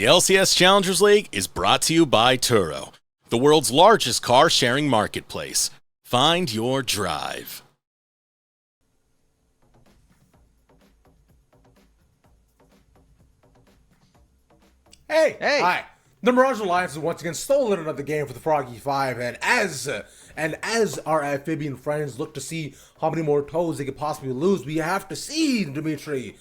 The LCS Challengers League is brought to you by Turo, the world's largest car-sharing marketplace. Find your drive. Hey! Hey. Hi. The Mirage Alliance has once again stolen another game for the Froggy 5, and as our amphibian friends look to see how many more toes they could possibly lose, we have to see, Dimitri,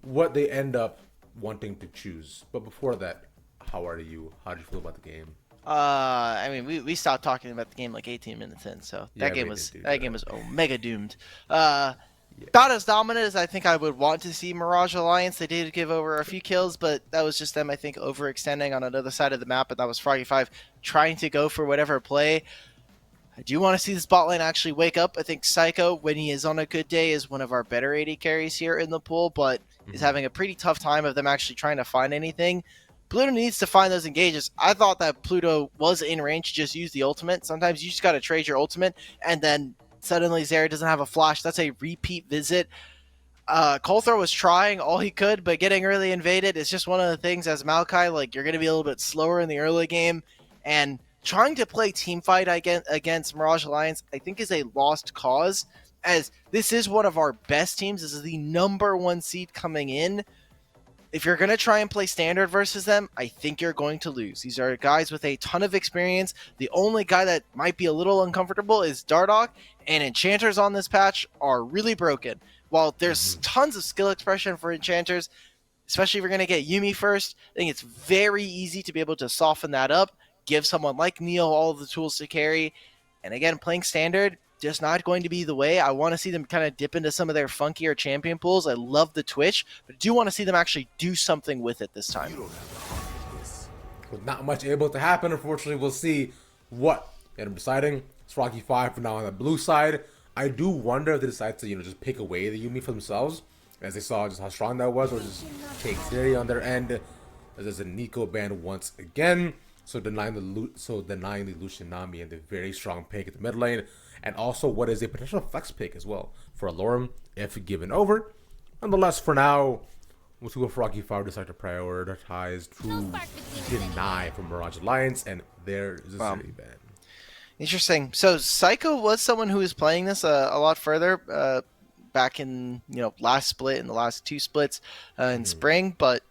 what they end up wanting to choose. But before that, how are you? How did you feel about the game? I mean, we stopped talking about the game like 18 minutes in, so Yeah, that game we was did do that that. game was omega doomed. Not as dominant as I think I would want to see Mirage Alliance. They did give over a few kills, but that was just them, I think, overextending on another side of the map, and that was Froggy 5 trying to go for whatever play. I do want to see this bot lane actually wake up. I think Psycho, when he is on a good day, is one of our better AD carries here in the pool, but is having a pretty tough time of them actually trying to find anything. Pluto needs to find those engages. I thought that Pluto was in range to just use the ultimate. Sometimes you just got to trade your ultimate, and then suddenly Zeri doesn't have a flash. That's a repeat visit. Coulthor was trying all he could, but getting really invaded is just one of the things as Maokai, like, you're going to be a little bit slower in the early game, and trying to play team fight against Mirage Alliance, I think, is a lost cause, as this is one of our best teams. This is the #1 seed coming in. If you're going to try and play standard versus them, I think you're going to lose. These are guys with a ton of experience. The only guy that might be a little uncomfortable is Dardoch, and Enchanters on this patch are really broken. While there's tons of skill expression for Enchanters, especially if you're going to get Yuumi first, I think it's very easy to be able to soften that up, give someone like Neo all of the tools to carry, and again, playing standard, just not going to be the way. I want to see them kind of dip into some of their funkier champion pools. I love the Twitch, but I do want to see them actually do something with it this time. With not much able to happen, unfortunately, we'll see what they end up deciding. It's Froggy 5 for now on the blue side. I do wonder if they decide to, just pick away the Yuumi for themselves, as they saw just how strong that was, or just take Zeri on their end, as there's a NACL ban once again. So denying the Lucian Nami and the very strong pick at the mid lane, and also what is a potential flex pick as well for Alorum if given over. Nonetheless, for now, we'll see what Froggy 5 decide to prioritize to deny from Mirage Alliance, and there is a Zeri ban. Interesting. So Psycho was someone who was playing this a lot further back in last split and the last two splits in spring, but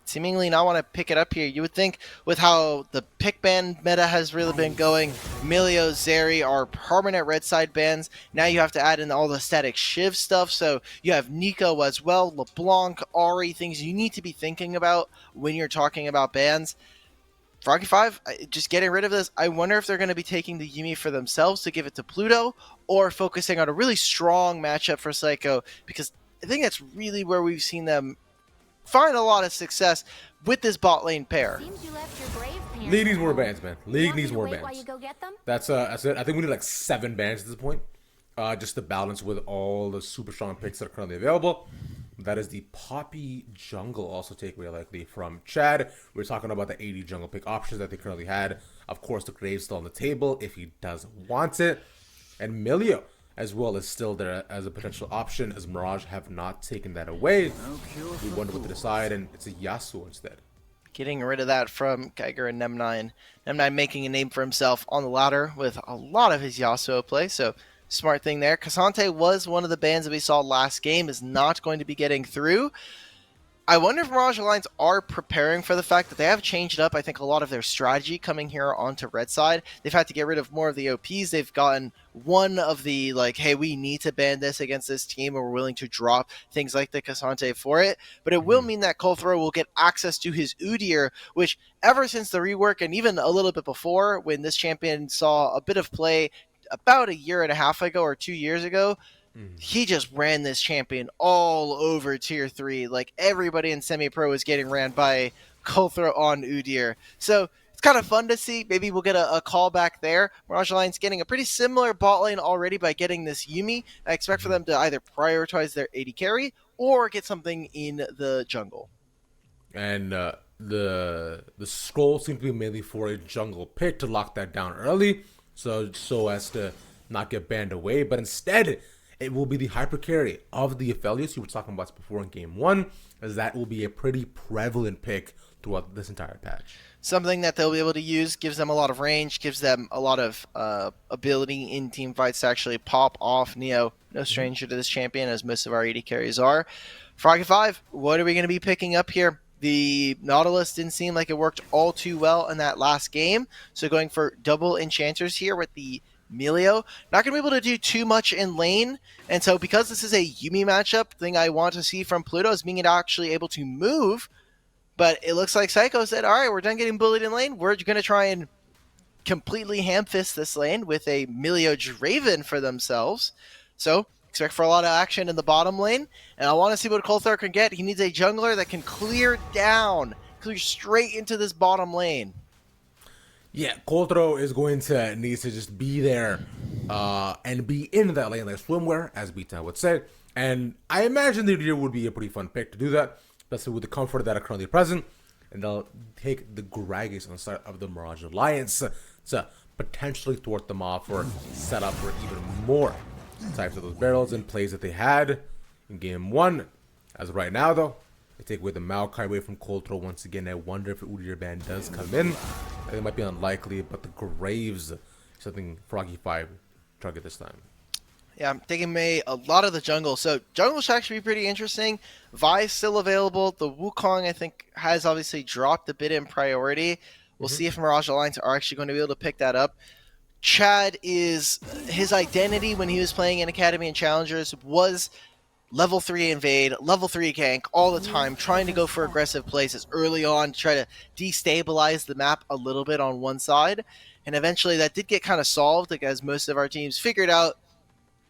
seemingly not want to pick it up here. You would think with how the pick ban meta has really been going, Milio, Zeri are permanent red side bans. Now you have to add in all the static Shiv stuff, so you have Nico as well, LeBlanc, Ahri, things you need to be thinking about when you're talking about bans. Froggy 5, just getting rid of this. I wonder if they're going to be taking the Yuumi for themselves to give it to Pluto, or focusing on a really strong matchup for Psycho, because I think that's really where we've seen them find a lot of success with this bot lane pair. League needs more bans, man. League needs more bans. That's it. I think we need like 7 bans at this point, just to balance with all the super strong picks that are currently available. That is the Poppy jungle also takeaway likely from Chad. We're talking about the 80 jungle pick options that they currently had. Of course, the Grave's still on the table if he does want it. And Milio as well is still there as a potential option, as Mirage have not taken that away. We wonder what to decide, and it's a Yasuo instead. Getting rid of that from Geiger and Nem9. Nem9 making a name for himself on the ladder with a lot of his Yasuo play, so smart thing there. Cassante was one of the bans that we saw last game, is not going to be getting through. I wonder if Mirage Alliance are preparing for the fact that they have changed up, I think, a lot of their strategy coming here onto red side. They've had to get rid of more of the OPs. They've gotten one of the, like, hey, we need to ban this against this team, and we're willing to drop things like the Cassante for it. But it will mean that Coulthor will get access to his Udyr, which ever since the rework, and even a little bit before, when this champion saw a bit of play about a year and a half ago or 2 years ago, he just ran this champion all over tier 3. Like, everybody in semi-pro is getting ran by Coulthor on Udyr. So it's kind of fun to see. Maybe we'll get a call back there. Mirage Alliance getting a pretty similar bot lane already by getting this Yuumi. I expect for them to either prioritize their AD carry or get something in the jungle. And the scroll seems to be mainly for a jungle pick to lock that down early, so as to not get banned away. But instead, it will be the hyper carry of the affiliates you were talking about before in game 1, as that will be a pretty prevalent pick throughout this entire patch. Something that they'll be able to use, gives them a lot of range, gives them a lot of ability in team fights to actually pop off. Neo, no stranger to this champion, as most of our AD carries are. Froggy 5, what are we going to be picking up here? The Nautilus didn't seem like it worked all too well in that last game, so going for double enchanters here with the Melio. Not going to be able to do too much in lane, and so because this is a Yuumi matchup, thing I want to see from Pluto is being actually able to move, but it looks like Psycho said, all right, we're done getting bullied in lane, we're going to try and completely ham-fist this lane with a Melio Draven for themselves. So expect for a lot of action in the bottom lane, and I want to see what Coulthar can get. He needs a jungler that can clear straight into this bottom lane. Yeah, Coulthar is going to need to just be there and be in that lane like swimwear, as Beaton would say. And I imagine the Udyr would be a pretty fun pick to do that, especially with the comfort that are currently present. And they'll take the Gragas on the side of the Mirage Alliance to potentially thwart them off or set up for even more types of those barrels and plays that they had in game 1. As of right now, though, they take away the Maokai away from Coulthar once again. I wonder if the Udyr ban does come in. I think it might be unlikely, but the Graves, something Froggy 5 target this time. Yeah, I'm taking Mei a lot of the jungle. So jungle should actually be pretty interesting. Vi's still available. The Wukong, I think, has obviously dropped a bit in priority. We'll see if Mirage Alliance are actually going to be able to pick that up. Chad is, his identity when he was playing in Academy and Challengers was level 3 invade, level 3 gank all the time, trying to go for aggressive plays early on to try to destabilize the map a little bit on one side. And eventually that did get kind of solved, as most of our teams figured out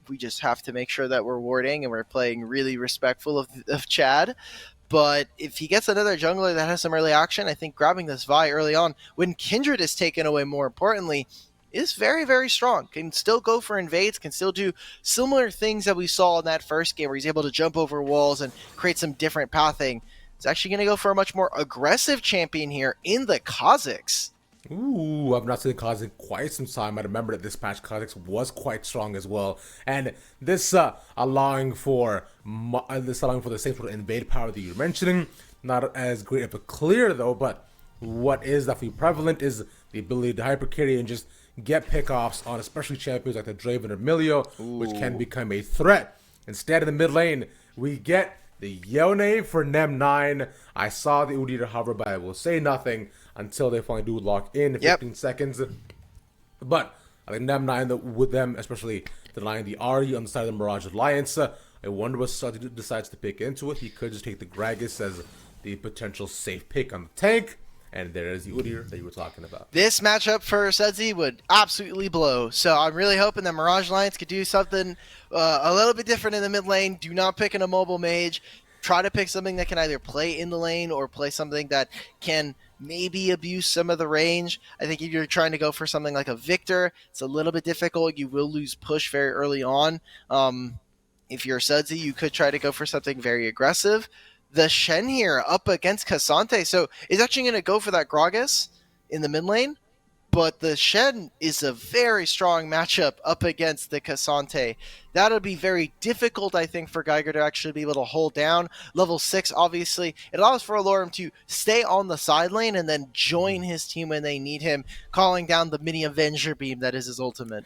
we just have to make sure that we're warding and we're playing really respectful of Chad. But if he gets another jungler that has some early action, I think grabbing this Vi early on, when Kindred is taken away, more importantly, is very, very strong. Can still go for invades, can still do similar things that we saw in that first game where he's able to jump over walls and create some different pathing. He's actually going to go for a much more aggressive champion here in the Kha'Zix. Ooh, I've not seen Kha'Zix in quite some time. I remember that this patch Kha'Zix was quite strong as well. And this allowing for the same sort of invade power that you're mentioning. Not as great of a clear though, but what is definitely prevalent is the ability to hyper carry and just get pickoffs on especially champions like the Draven or Melio, which can become a threat. Instead, in the mid lane, we get the Yone for Nem9. I saw the Udyr hover, but I will say nothing until they finally do lock in 15 seconds. But I think Nem9, with them, especially denying the Ahri on the side of the Mirage Alliance, I wonder what Suddy decides to pick into it. He could just take the Gragas as the potential safe pick on the tank. And there is the Udyr that you were talking about. This matchup for Sudsy would absolutely blow. So I'm really hoping that Mirage Alliance could do something a little bit different in the mid lane. Do not pick in a mobile mage. Try to pick something that can either play in the lane or play something that can maybe abuse some of the range. I think if you're trying to go for something like a Victor, it's a little bit difficult. You will lose push very early on. If you're Sudsy, you could try to go for something very aggressive. The Shen here up against Cassante. So it's actually going to go for that Gragas in the mid lane. But the Shen is a very strong matchup up against the Cassante. That'll be very difficult, I think, for Geiger to actually be able to hold down. Level 6, obviously. It allows for Alorum to stay on the side lane and then join his team when they need him, calling down the mini Avenger beam that is his ultimate.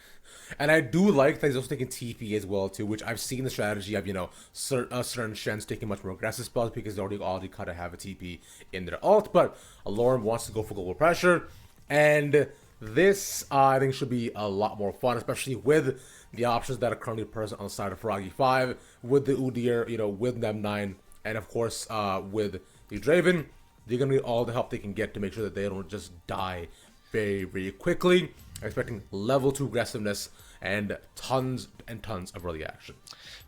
And I do like that he's also taking TP as well too, which I've seen the strategy of, certain Shens taking much more aggressive spells because they already kind of have a TP in their ult, but Alorum wants to go for global pressure, and this I think should be a lot more fun, especially with the options that are currently present on the side of Froggy 5, with the Udyr, with Nem9, and of course with the Draven. They're going to need all the help they can get to make sure that they don't just die very, very quickly. I'm expecting level 2 aggressiveness and tons of early action.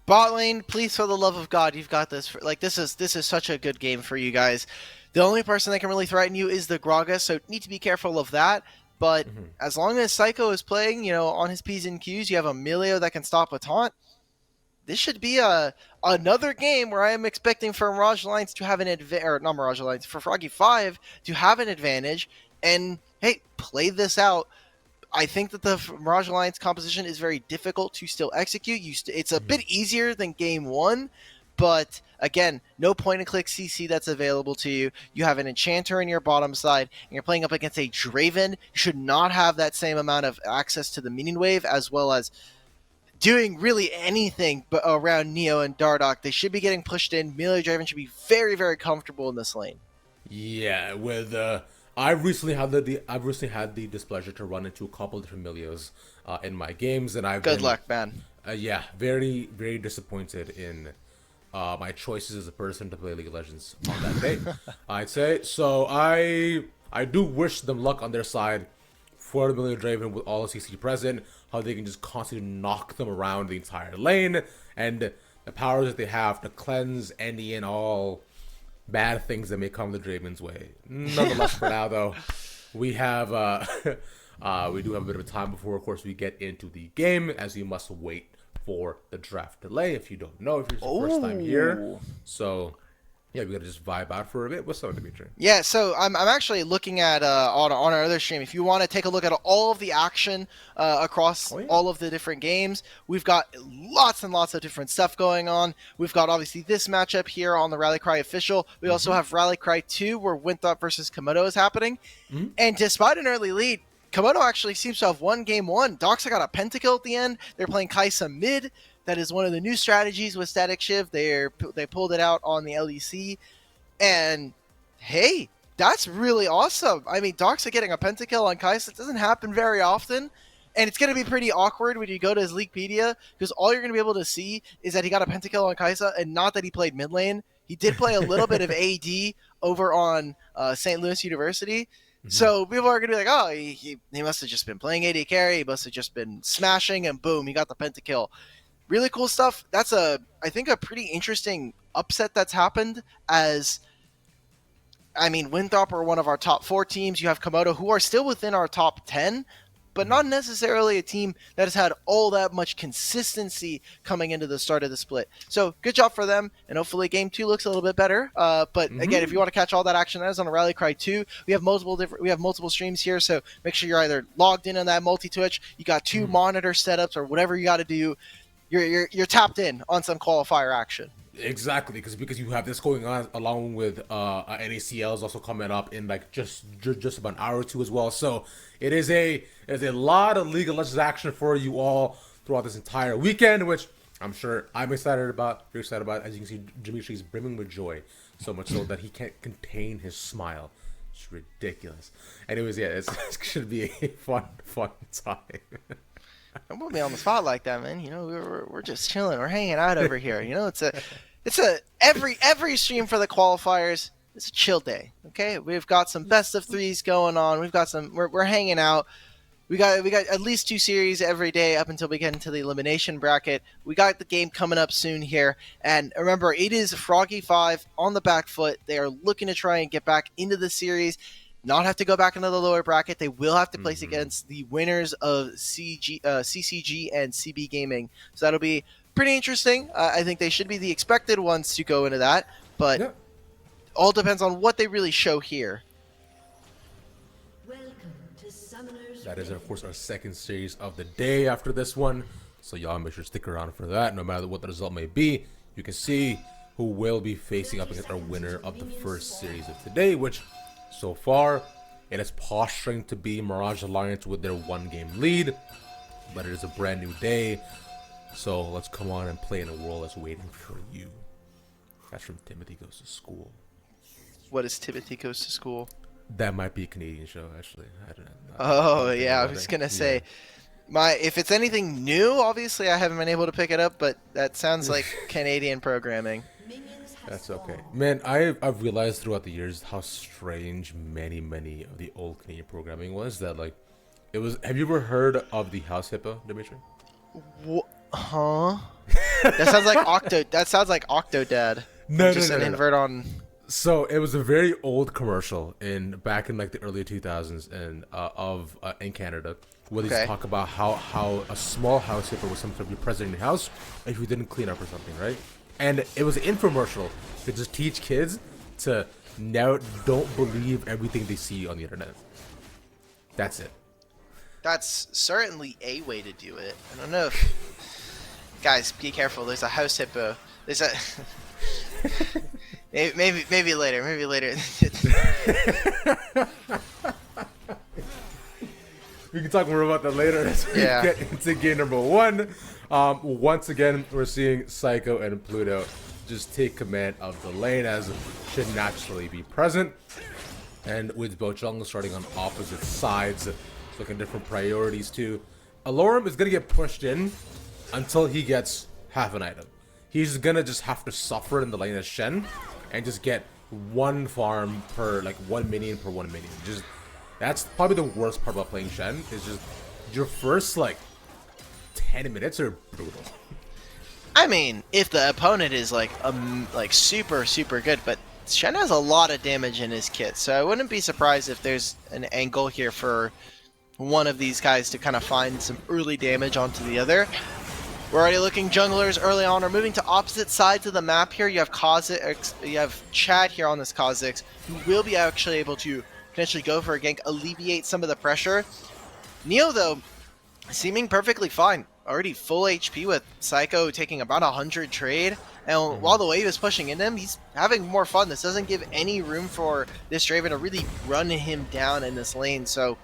Bot lane, please, for the love of God, you've got this. This is such a good game for you guys. The only person that can really threaten you is the Gragas, so need to be careful of that. But as long as Psycho is playing, on his P's and Q's, you have a Melio that can stop a taunt. This should be another game where I am expecting for Mirage Alliance to have an advantage, or not Mirage Alliance, for Froggy 5 to have an advantage, and hey, play this out. I think that the Mirage Alliance composition is very difficult to still execute. It's a bit easier than game one, but again, no point-and-click CC that's available to you. You have an Enchanter in your bottom side, and you're playing up against a Draven. You should not have that same amount of access to the minion wave, as well as doing really anything but around Neo and Dardoch. They should be getting pushed in. Melee Draven should be very, very comfortable in this lane. Yeah, with I've recently had the displeasure to run into a couple different Milios in my games, and I've Good luck, man. Yeah, very, very disappointed in my choices as a person to play League of Legends on that day, I'd say. So I do wish them luck on their side for the Melee Draven with all the CC present, how they can just constantly knock them around the entire lane, and the powers that they have to cleanse any and all bad things that may come the Draven's way. Nonetheless, for now though, we have we do have a bit of time before, of course, we get into the game, as you must wait for the draft delay. If you don't know, if it's your first time here, so yeah, we gotta just vibe out for a bit. What's up, Dimitri? Yeah, so I'm actually looking at on our other stream. If you want to take a look at all of the action across all of the different games, we've got lots and lots of different stuff going on. We've got obviously this matchup here on the Rally Cry official. We also have Rally Cry 2, where Winthrop versus Komodo is happening. And despite an early lead, Komodo actually seems to have won game one. Doxa got a pentakill at the end. They're playing Kai'Sa mid. That is one of the new strategies with Static Shiv. They pulled it out on the LEC. And, hey, that's really awesome. I mean, Doxa getting a pentakill on Kai'Sa doesn't happen very often. And it's going to be pretty awkward when you go to his Leaguepedia, because all you're going to be able to see is that he got a pentakill on Kai'Sa, and not that he played mid lane. He did play a little bit of AD over on St. Louis University. So people are going to be like, oh, he must have just been playing AD carry. He must have just been smashing, and boom, he got the pentakill. Really cool stuff. That's I think a pretty interesting upset that's happened, as, I mean, Winthrop are one of our top 4 teams. You have Komodo, who are still within our top 10, but not necessarily a team that has had all that much consistency coming into the start of the split. So good job for them, and hopefully game 2 looks a little bit better. But again, if you want to catch all that action, that is on a Rally Cry 2. We have multiple streams here, so make sure you're either logged in on that multi-Twitch, you got 2 monitor setups, or whatever you got to do. You're tapped in on some qualifier action. Exactly, because you have this going on along with NACL is also coming up in like just about an hour or two as well. So it is a lot of League of Legends action for you all throughout this entire weekend, which I'm sure I'm excited about. You're excited about. As you can see, Dimitri's brimming with joy, so much so that he can't contain his smile. It's ridiculous. Anyways, yeah, it's gonna be a fun time. Don't put me on the spot like that, man. You know, we're just chilling. We're hanging out over here. You know, it's every stream for the qualifiers. It's a chill day. Okay, we've got some best of 3s going on. We've got we're hanging out. We got at least 2 series every day up until we get into the elimination bracket. We got the game coming up soon here, and remember, it is Froggy 5 on the back foot. They are looking to try and get back into the series. Not have to go back into the lower bracket. They will have to place against the winners of CCG and CB Gaming. So that'll be pretty interesting. I think they should be the expected ones to go into that, but all depends on what they really show here. That is, of course, our second series of the day after this one. So y'all make sure to stick around for that. No matter what the result may be, you can see who will be facing up against our winner of the first series of today, which so far, it is posturing to be Mirage Alliance with their 1-game lead, but it is a brand new day, so let's come on and play in a world that's waiting for you. That's from Timothy Goes to School. What is Timothy Goes to School? That might be a Canadian show, actually. I don't know. Oh, yeah, I was going to say, if it's anything new, obviously I haven't been able to pick it up, but that sounds like Canadian programming. That's okay. Man, I've realized throughout the years how strange many of the old Canadian programming was. That, like, it was... Have you ever heard of the House Hippo, Dimitri? Huh? That sounds like Octodad. No, just an invert on... So it was a very old commercial back in like the early 2000s in Canada, where they talk about how a small house hippo was sometimes be present in the house if you didn't clean up or something, right? And it was an infomercial to just teach kids to now don't believe everything they see on the internet. That's it. That's certainly a way to do it. I don't know if... Guys, be careful. There's a house hippo. There's a... maybe later. Maybe later. We can talk more about that later as we get into game number 1. Once again, we're seeing Psycho and Pluto just take command of the lane, as should naturally be present. And with both junglers starting on opposite sides, looking different priorities too. Alorum is going to get pushed in until he gets half an item. He's going to just have to suffer in the lane as Shen and just get one farm per, like, 1 minion per 1 minion. Just, that's probably the worst part about playing Shen, is just your first, like, 10 minutes are brutal. I mean, if the opponent is like super good, but Shen has a lot of damage in his kit, so I wouldn't be surprised if there's an angle here for one of these guys to kind of find some early damage onto the other. We're already looking junglers early on. We're moving to opposite sides of the map here. You have Kha'Zix, you have Chad here on this Kha'Zix, who will be actually able to potentially go for a gank, alleviate some of the pressure. Neo, though, seeming perfectly fine. Already full HP with Psycho taking about 100 trade. And while the wave is pushing in him, he's having more fun. This doesn't give any room for this Draven to really run him down in this lane. So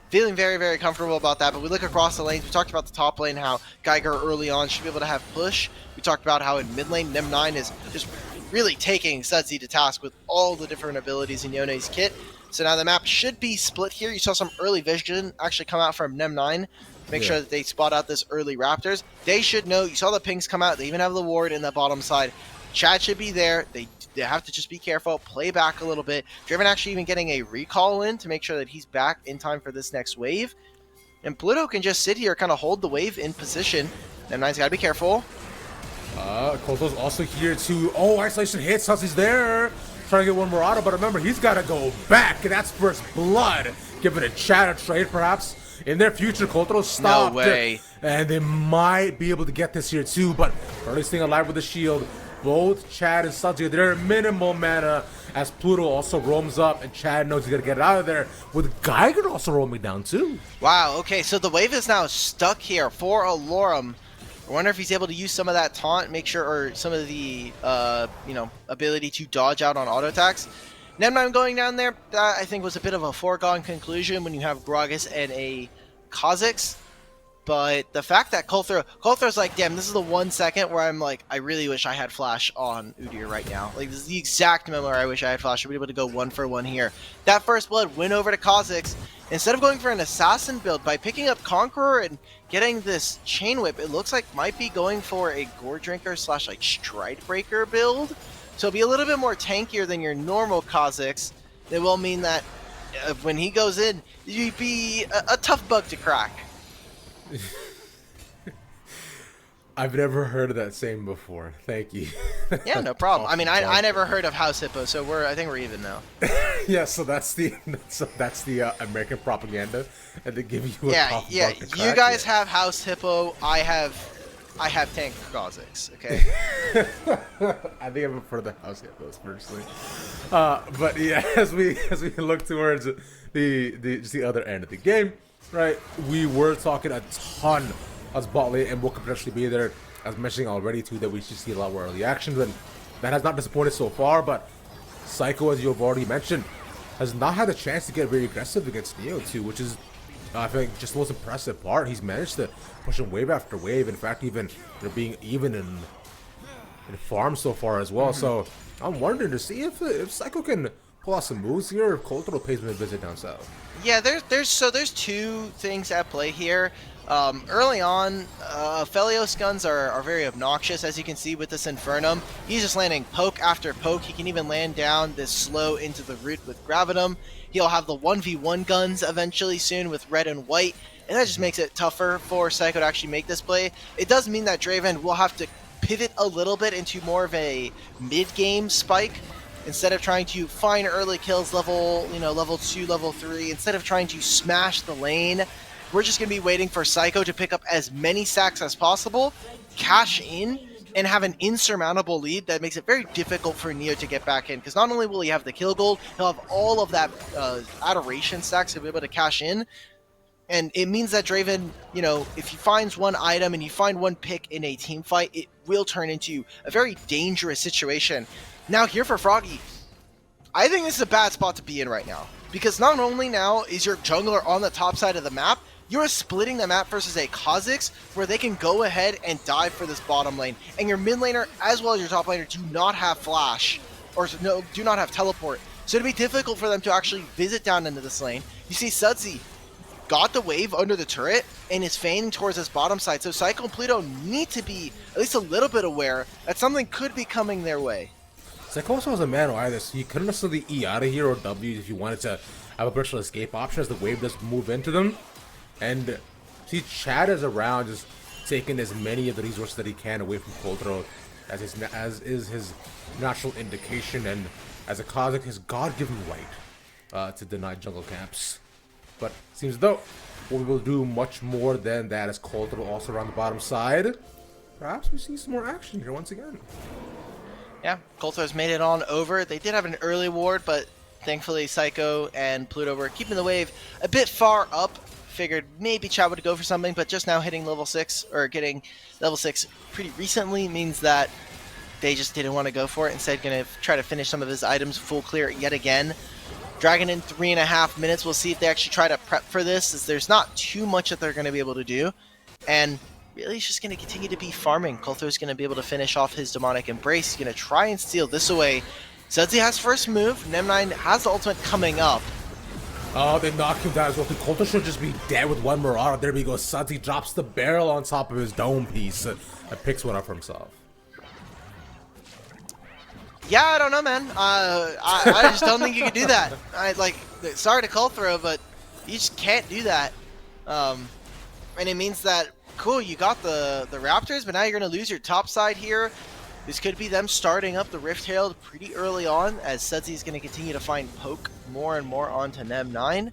feeling very, very comfortable about that. But we look across the lanes. We talked about the top lane, how Geiger early on should be able to have push. We talked about how in mid lane, Nem9 is just really taking Sudsy to task with all the different abilities in Yone's kit. So now the map should be split here. You saw some early vision actually come out from Nem9. Make sure that they spot out this early Raptors. They should know. You saw the pings come out. They even have the ward in the bottom side. Chad should be there. They have to just be careful. Play back a little bit. Draven actually even getting a recall in to make sure that he's back in time for this next wave. And Pluto can just sit here, kind of hold the wave in position. Nem9's got to be careful. Koto's also here too. Oh, isolation hits. Sudsy's there. Trying to get one more auto, but remember, he's got to go back. And that's first blood. Give it a Chad a trade, perhaps. In their future, Kotaro stopped. No way. And they might be able to get this here too, but early staying alive with the shield. Both Chad and Sudsy, they're minimal mana as Pluto also roams up, and Chad knows he's gonna get out of there, with Geiger also roaming down too. Wow, okay, so the wave is now stuck here for Alorum. I wonder if he's able to use some of that taunt, make sure, or some of the, ability to dodge out on auto attacks. Nem9 going down there, that I think was a bit of a foregone conclusion when you have Gragas and a Kha'Zix. But the fact that Coulter's like, damn, this is the 1 second where I'm like, I really wish I had Flash on Udyr right now. Like, this is the exact moment where I wish I had Flash. I'd be able to go 1 for 1 here. That first blood went over to Kha'Zix. Instead of going for an assassin build, by picking up Conqueror and getting this Chain Whip, it looks like might be going for a Gore Drinker / like Stridebreaker build. So it'll be a little bit more tankier than your normal Kha'Zix. It will mean that when he goes in, you'd be a tough bug to crack. I've never heard of that saying before. Thank you. Yeah, no problem. I mean, I never heard of House Hippo, so I think we're even now. Yeah, so that's the American propaganda, and they give you a tough yeah. bug to crack. You guys have House Hippo. I have Tank Kha'Zix. Okay. I think I prefer the House Hippos personally. But yeah, as we look towards the other end of the game, right? We were talking a ton as bot lane, and what could potentially be there. As mentioning already too, that we should see a lot more early actions, and that has not disappointed so far. But Psycho, as you've already mentioned, has not had a chance to get very aggressive against Neo too, which is I think just the most impressive part. He's managed to push him wave after wave. In fact, even they're being even in farm so far as well. So I'm wondering to see if Psycho can pull out some moves here, or if Coulter pays him a visit down south. Yeah, there's two things at play here. Early on, Felios guns are very obnoxious, as you can see with this Infernum. He's just landing poke after poke. He can even land down this slow into the root with Gravitum. He'll have the 1v1 guns eventually soon with red and white, and that just makes it tougher for Psycho to actually make this play. It does mean that Draven will have to pivot a little bit into more of a mid-game spike. Instead of trying to find early kills level 2, level 3, instead of trying to smash the lane, we're just going to be waiting for Psycho to pick up as many stacks as possible, cash in, and have an insurmountable lead that makes it very difficult for Neo to get back in. Because not only will he have the kill gold, he'll have all of that adoration stacks to be able to cash in. And it means that Draven, you know, if he finds one item and you find one pick in a team fight, it will turn into a very dangerous situation. Now here for Froggy, I think this is a bad spot to be in right now. Because not only now is your jungler on the top side of the map, you're splitting the map versus a Kha'Zix where they can go ahead and dive for this bottom lane. And your mid laner as well as your top laner do not have flash, or no, do not have teleport. So it'd be difficult for them to actually visit down into this lane. You see Sudsy got the wave under the turret and is feigning towards this bottom side. So Psycho and Pluto need to be at least a little bit aware that something could be coming their way. Psycho also has a man either, so you couldn't necessarily E out of here or W if you wanted to have a virtual escape option as the wave does move into them. And see, Chad is around just taking as many of the resources that he can away from Coldthrow as is his natural indication, and as a Kha'Zix, his God-given right to deny jungle camps. But seems as though we will do much more than that as Coldthrow also around the bottom side. Perhaps we see some more action here once again. Yeah, Coldthrow's made it on over. They did have an early ward, but thankfully Psycho and Pluto were keeping the wave a bit far up. Figured maybe Chad would go for something, but just now hitting level 6, or getting level 6 pretty recently, means that they just didn't want to go for it. Instead, going to try to finish some of his items full clear yet again. Dragon in 3.5 minutes. We'll see if they actually try to prep for this, as there's not too much that they're going to be able to do. And really, he's just going to continue to be farming. Coldthrow's going to be able to finish off his demonic embrace. He's going to try and steal this away. Sudsy has first move. Nem9 has the ultimate coming up. Oh, they knock him down as well. Coldthrow should just be dead with one Mirage. There we go. Sudsy drops the barrel on top of his dome piece and picks one up for himself. Yeah, I don't know, man. I just don't think you can do that. Sorry to Coldthrow, but you just can't do that. And it means that, cool, you got the Raptors, but now you're going to lose your top side here. This could be them starting up the Rift Herald pretty early on, as Sudsy is going to continue to find poke more and more onto Nem9.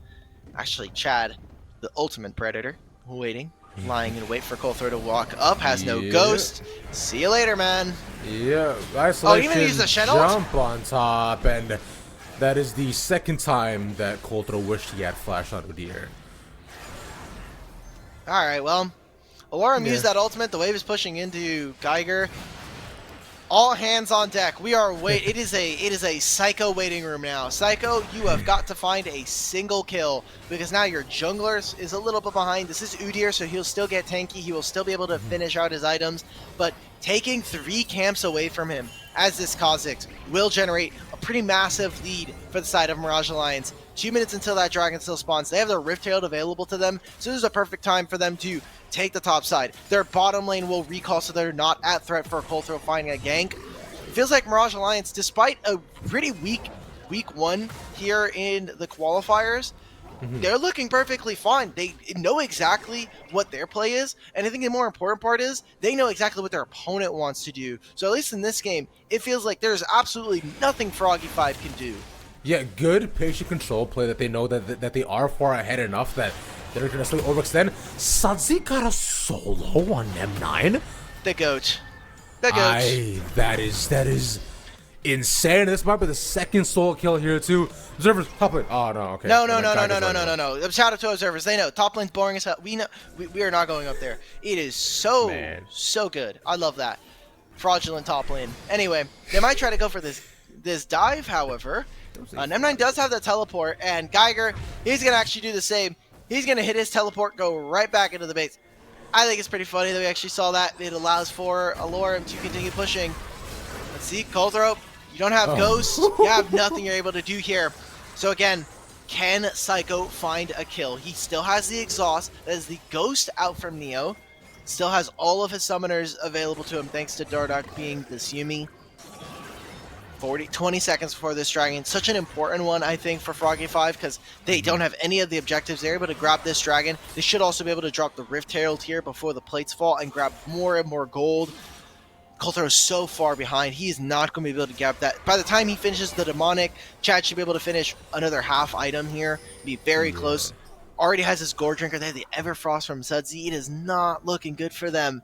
Actually, Chad, the ultimate predator, waiting, lying in wait for Coldthrow to walk up, has no ghost. See you later, man. Yeah, isolation, even use the Shen ult? jump on top, and that is the second time that Coldthrow wished he had flash on Udyr. Alright, well, Alarm used that ultimate. The wave is pushing into Geiger. All hands on deck. We are it is a Psycho waiting room now. Psycho, you have got to find a single kill, because now your jungler is a little bit behind. This is Udyr, so he'll still get tanky. He will still be able to finish out his items, but taking 3 camps away from him as this Kha'Zix will generate a pretty massive lead for the side of Mirage Alliance. 2 minutes until that dragon still spawns. They have their Rift Herald available to them, so this is a perfect time for them to take the top side. Their bottom lane will recall, so they're not at threat for Coldthrow finding a gank. It feels like Mirage Alliance, despite a pretty weak week 1 here in the qualifiers, they're looking perfectly fine. They know exactly what their play is, and I think the more important part is they know exactly what their opponent wants to do. So at least in this game, it feels like there's absolutely nothing Froggy 5 can do. Yeah, good patient control play that they know that they are far ahead enough that they're going to necessarily overextend. Sudsy got a solo on Nem9. The goat. The goat. That is insane. This might be the second solo kill here too. Observers, top lane. Oh no, okay. No. Shout out to observers. They know top lane's boring as hell. We know we are not going up there. It is so good. I love that. Fraudulent top lane. Anyway, they might try to go for this dive, however. Nem9 does have the teleport, and Geiger, he's going to actually do the same. He's going to hit his teleport, go right back into the base. I think it's pretty funny that we actually saw that. It allows for Alorum to continue pushing. Let's see, Coldthrow, you don't have ghosts. You have nothing you're able to do here. So again, can Psycho find a kill? He still has the exhaust. That is the ghost out from Neo. Still has all of his summoners available to him, thanks to Dardoch being this Yumi. 20 seconds before this dragon. Such an important one, I think, for Froggy 5, because they don't have any of the objectives. They're able to grab this dragon. They should also be able to drop the Rift Herald here before the plates fall and grab more and more gold. Coldthrow is so far behind. He is not going to be able to grab that. By the time he finishes the demonic, Chad should be able to finish another half item here. Be very close. Already has his Gore Drinker. They have the Everfrost from Sudsy. It is not looking good for them.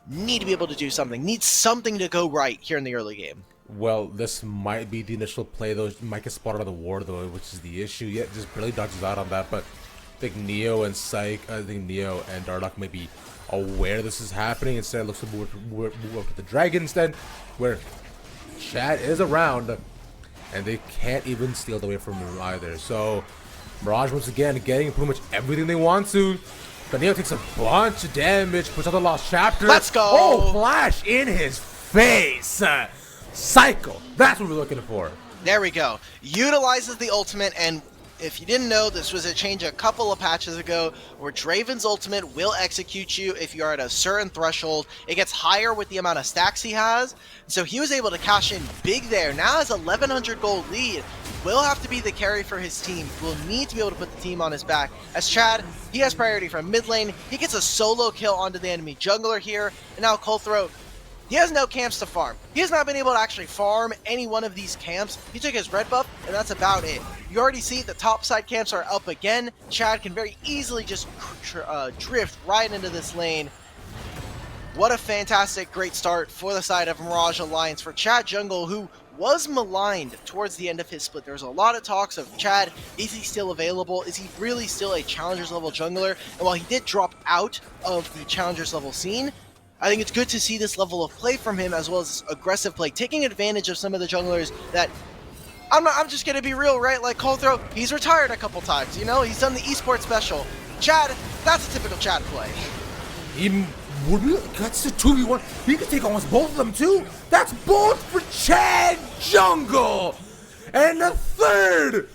Need to be able to do something. Need something to go right here in the early game. Well, this might be the initial play, though. Might get spotted on the ward, though, which is the issue. Yeah, just barely dodges out on that, but think Neo and Dardoch may be aware this is happening. Instead, it looks to move up to the Dragon instead, where Chad is around, and they can't even steal it away from him either. So Mirage once again getting pretty much everything they want to. But Neo takes a bunch of damage, puts out the Lost Chapter. Let's go! Oh, flash in his face! Cycle. That's what we're looking for. There we go. Utilizes the ultimate, and if you didn't know, this was a change a couple of patches ago where Draven's ultimate will execute you if you are at a certain threshold. It gets higher with the amount of stacks he has, so he was able to cash in big there. Now has 1,100 gold lead. Will have to be the carry for his team. Will need to be able to put the team on his back. As Chad, he has priority from mid lane. He gets a solo kill onto the enemy jungler here, and now Colthrow, he has no camps to farm. He has not been able to actually farm any one of these camps. He took his red buff, and that's about it. You already see the top side camps are up again. Chad can very easily just drift right into this lane. What a fantastic, great start for the side of Mirage Alliance for Chad Jungle, who was maligned towards the end of his split. There's a lot of talks of Chad, is he still available? Is he really still a Challengers level jungler? And while he did drop out of the Challengers level scene, I think it's good to see this level of play from him, as well as aggressive play, taking advantage of some of the junglers that, I'm just going to be real, right? Like Colthrow, he's retired a couple times, you know? He's done the esports special. Chad, that's a typical Chad play. That's a 2v1. He could take almost both of them too. That's both for Chad Jungle. And the third,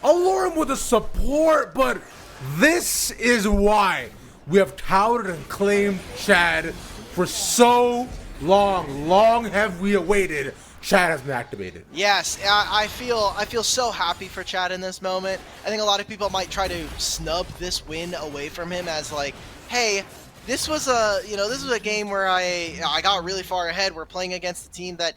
Alorum with the support, but this is why we have touted and claimed Chad for so long. Long have we awaited. Chad has been activated. Yes, I feel so happy for Chad in this moment. I think a lot of people might try to snub this win away from him as like, hey, this was a game where I got really far ahead. We're playing against a team that,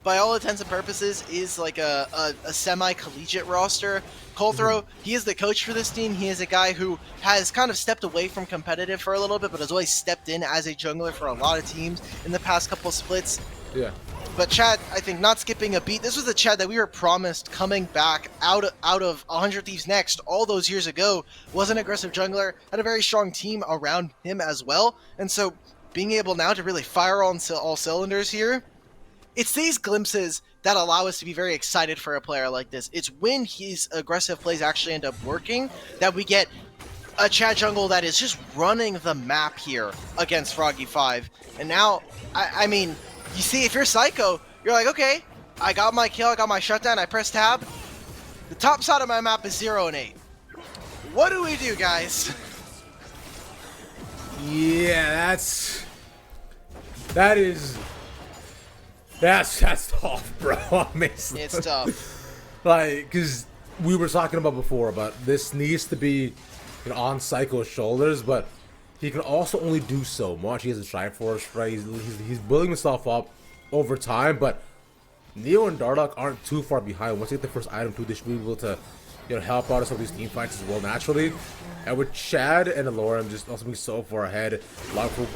by all intents and purposes, is like a semi-collegiate roster. Colthrow, he is the coach for this team. He is a guy who has kind of stepped away from competitive for a little bit, but has always stepped in as a jungler for a lot of teams in the past couple splits. Yeah. But Chad, I think, not skipping a beat. This was the Chad that we were promised coming back out of 100 Thieves Next all those years ago. Was an aggressive jungler, had a very strong team around him as well. And so being able now to really fire on all cylinders here, it's these glimpses that allow us to be very excited for a player like this. It's when his aggressive plays actually end up working that we get a Chad Jungle that is just running the map here against Froggy 5. And now, I mean, you see, if you're Psycho, you're like, okay, I got my kill, I got my shutdown, I press tab. The top side of my map is 0 and 8. What do we do, guys? Yeah, that's tough, bro. Honestly. It's tough. Like, because we were talking about before, but this needs to be on Psycho's shoulders, but he can also only do so much. He has a Triforce, right? He's building himself up over time, but Neo and Dardoch aren't too far behind. Once they get the first item too, they should be able to help out in some of these team fights as well naturally. And with Chad and Alorum just also being so far ahead,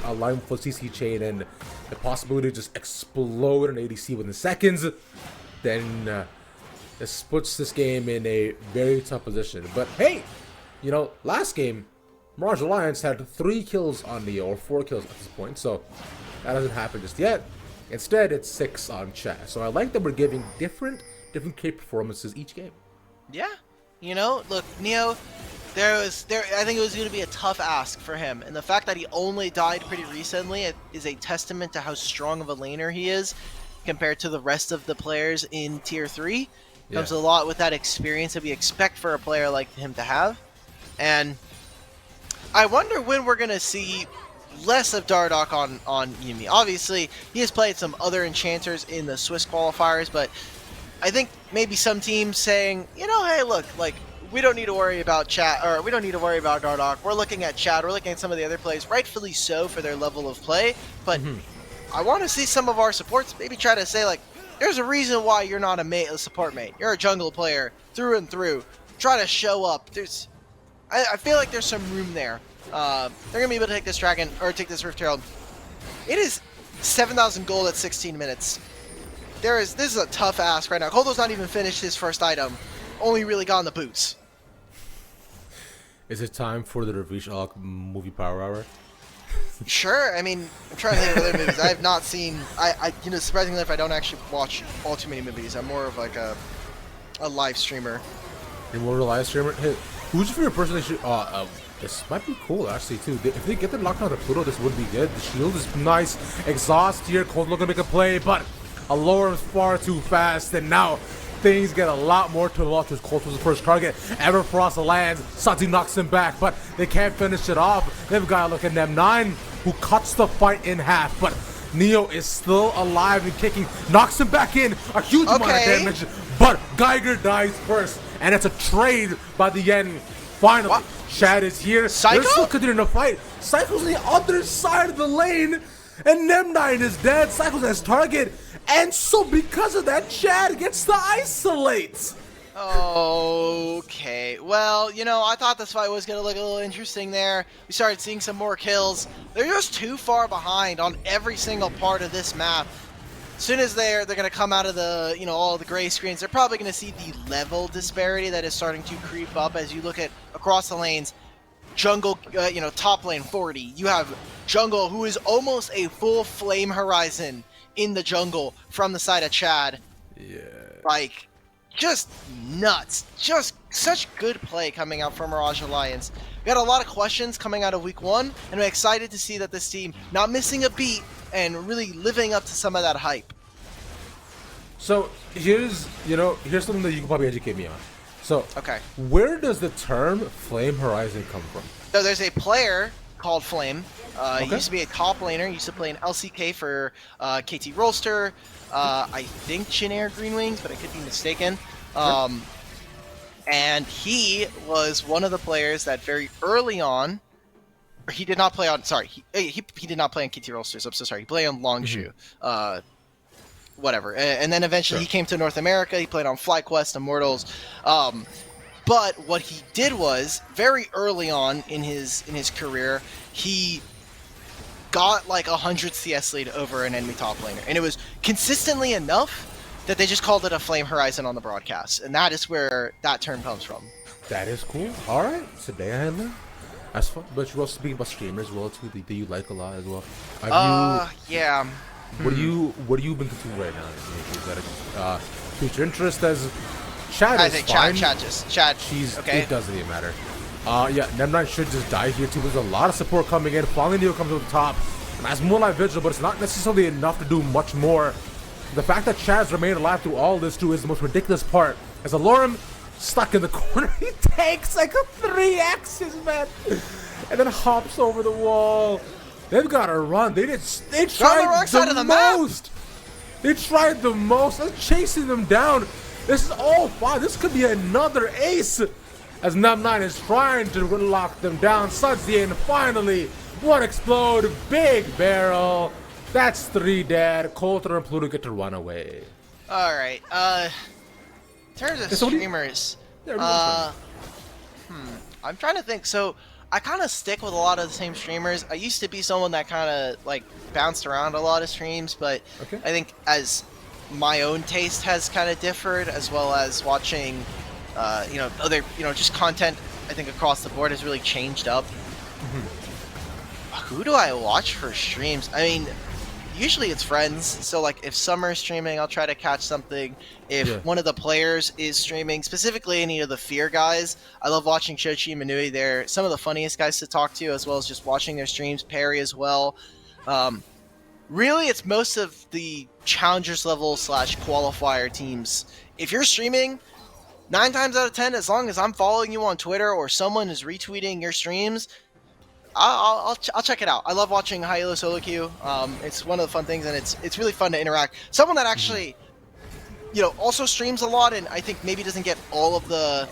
allowing for CC chain and the possibility to just explode an ADC within seconds, then this puts this game in a very tough position. But hey, last game, Mirage Alliance had 3 kills on Neo, or 4 kills at this point, so that hasn't happened just yet. Instead, it's 6 on Chad. So I like that we're giving different K performances each game. Yeah. Look, Neo, I think it was going to be a tough ask for him. And the fact that he only died pretty recently is a testament to how strong of a laner he is compared to the rest of the players in Tier 3. Comes a lot with that experience that we expect for a player like him to have. And I wonder when we're going to see less of Dardoch on Yuumi. Obviously, he has played some other enchanters in the Swiss qualifiers, but I think maybe some teams saying, hey, look, like, we don't need to worry about Chad, or we don't need to worry about Dardoch. We're looking at Chad, we're looking at some of the other plays, rightfully so for their level of play, but I want to see some of our supports maybe try to say, like, there's a reason why you're not a support mate. You're a jungle player through and through. Try to show up. I feel like there's some room there. They're gonna be able to take this dragon, or take this Rift Herald. It is 7,000 gold at 16 minutes. This is a tough ask right now. Koldo's not even finished his first item. Only really gotten the boots. Is it time for the Ravish Alk movie Power Hour? Sure. I mean, I'm trying to think of other movies. I have not seen. Surprisingly enough, I don't actually watch all too many movies. I'm more of like a live streamer. You're more of a live streamer? Hey, who's your favorite person they should... this might be cool, actually, too. If they get them locked down to Pluto, this would be good. The shield is nice. Exhaust here. Cold looking to make a play, but Alorum's far too fast, and now things get a lot more to watch as Colt was the first target. Everfrost lands, Sudsy knocks him back, but they can't finish it off. They've got to look at M9, who cuts the fight in half, but Neo is still alive and kicking, knocks him back in, a huge amount of damage, but Geiger dies first, and it's a trade by the end. Finally, what? Shad is here. Psycho? They're still continuing to fight. Psycho's on the other side of the lane, and Nem9 is dead. Psycho's his target. And so because of that, Chad gets to isolate. Okay. Well, I thought this fight was going to look a little interesting there. We started seeing some more kills. They're just too far behind on every single part of this map. As soon as they're going to come out of the, all the gray screens, they're probably going to see the level disparity that is starting to creep up as you look at across the lanes. Jungle, top lane 40. You have Jungle, who is almost a full Flame Horizon in the jungle from the side of Chad. Yeah. Like, just nuts. Just such good play coming out from Mirage Alliance. We got a lot of questions coming out of week 1, and I'm excited to see that this team not missing a beat and really living up to some of that hype. So here's something that you can probably educate me on. So Okay. Where does the term Flame Horizon come from? So there's a player called Flame. He Okay. used to be a top laner. He used to play in LCK for KT Rolster. I think Chinair Green Wings, but I could be mistaken. And he was one of the players that very early on, or he did not play on. Sorry, he did not play on KT Rolsters. I'm so sorry. He played on Longshu. Whatever. And then eventually he came to North America. He played on FlyQuest, Immortals. But what he did was very early on in his career, he got like 100 CS lead over an enemy top laner, and it was consistently enough that they just called it a Flame Horizon on the broadcast, and that is where that term comes from. That is cool. All right, today I learned. That's fun. But you're also speaking about streamers, well, too, that you like a lot as well. Yeah. What do you been consuming right now? Is that a future interest as Chad I is think fine. Chad. She's okay. It doesn't even matter. Yeah, Nem9 should just die here too. There's a lot of support coming in. Finally, Neo comes to the top. And that's Moonlight Vigil, but it's not necessarily enough to do much more. The fact that Chad's remained alive through all this too is the most ridiculous part. As Alorum stuck in the corner, he takes like a 3X's, man, and then hops over the wall. They've got to run. They tried the most. They tried the most. They're chasing them down. This is all fine. This could be another ace. As Nem9 is trying to lock them down. Sudsy, and finally, one explode. Big barrel. That's 3 dead. Coulter and Pluto get to run away. All right. In terms of streamers, I'm trying to think. So I kind of stick with a lot of the same streamers. I used to be someone that kind of like bounced around a lot of streams, but I think as my own taste has kind of differed, as well as watching, other, just content, I think across the board has really changed up. Who do I watch for streams? I mean, usually it's friends. So like if Summer's streaming, I'll try to catch something. If one of the players is streaming, specifically any of the Fear guys, I love watching Shochi and Manui. They're some of the funniest guys to talk to, as well as just watching their streams. Perry as well. Really, it's most of the challengers level / qualifier teams. If you're streaming, 9 times out of 10, as long as I'm following you on Twitter or someone is retweeting your streams, I'll check it out. I love watching High Elo Solo Queue. It's one of the fun things, and it's really fun to interact. Someone that actually, also streams a lot, and I think maybe doesn't get all of the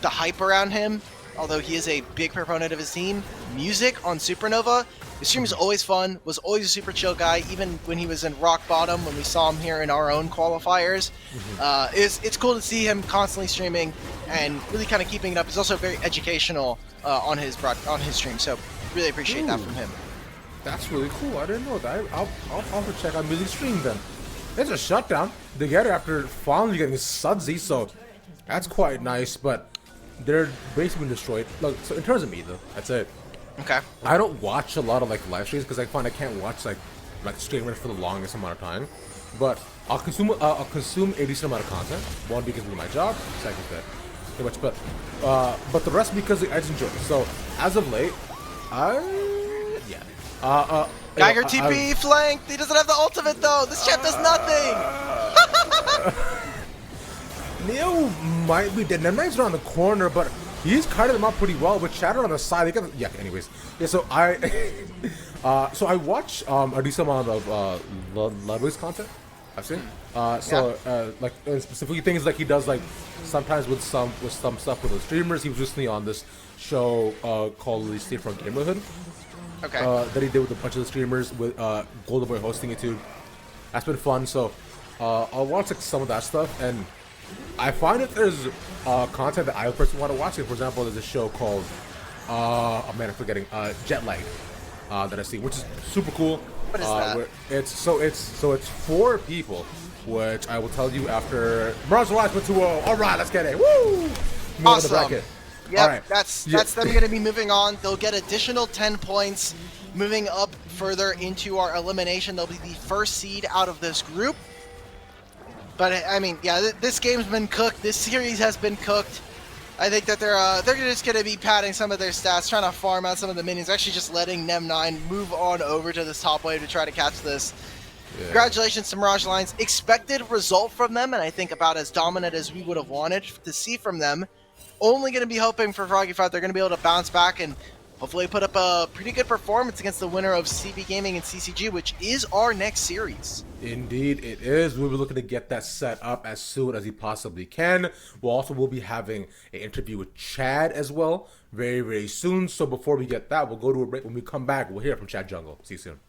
hype around him, although he is a big proponent of his team. Music on Supernova. His stream is always fun. Was always a super chill guy, even when he was in rock bottom. When we saw him here in our own qualifiers, it's cool to see him constantly streaming and really kind of keeping it up. He's also very educational on his stream, so really appreciate that from him. That's really cool. I didn't know that. I'll have to check out Millie's stream then. It's a shutdown together after finally getting Sudsy, so that's quite nice. But they're basically destroyed. Look, so in terms of me though, that's it. Okay. I don't watch a lot of like live streams because I find I can't watch like streamers for the longest amount of time. But I'll consume a decent amount of content. One, because of my job. Second, that pretty much. But the rest because I just enjoy it. So as of late, Geiger TP flanked. He doesn't have the ultimate though. This champ does nothing. Neo might be dead. Nemknife's around the corner, but he's cutting them up pretty well with Shatter on the side. They got anyways. Yeah. So I I watch a decent amount of Ludwig's content. I've seen. Like specifically things like he does like sometimes with some stuff with the streamers. He was recently on this show called the State from Gamerhood. Okay. That he did with a bunch of the streamers with Golden Boy hosting it too. That's been fun. So I'll watch like some of that stuff, and I find that there's content that I personally want to watch. Like, for example, there's a show called oh man, I'm forgetting Jet Lag that I see, which is super cool. What is that? It's 4 people, which I will tell you after Mirage Alliance went 2-0. All right, let's get it. Woo! Move on the Awesome. bracket. Yep, All right. that's them going to be moving on. They'll get additional 10 points, moving up further into our elimination. They'll be the first seed out of this group. But I mean, yeah, this game's been cooked. This series has been cooked. I think that they're just going to be padding some of their stats, trying to farm out some of the minions, actually just letting Nem9 move on over to this top wave to try to catch this. Yeah. Congratulations to Mirage Alliance. Expected result from them, and I think about as dominant as we would have wanted to see from them. Only going to be hoping for Froggy Fight they're going to be able to bounce back and hopefully put up a pretty good performance against the winner of CB Gaming and CCG, which is our next series. Indeed, it is. We'll be looking to get that set up as soon as we possibly can. We'll be having an interview with Chad as well very, very soon. So before we get that, we'll go to a break. When we come back, we'll hear from Chad Jungle. See you soon.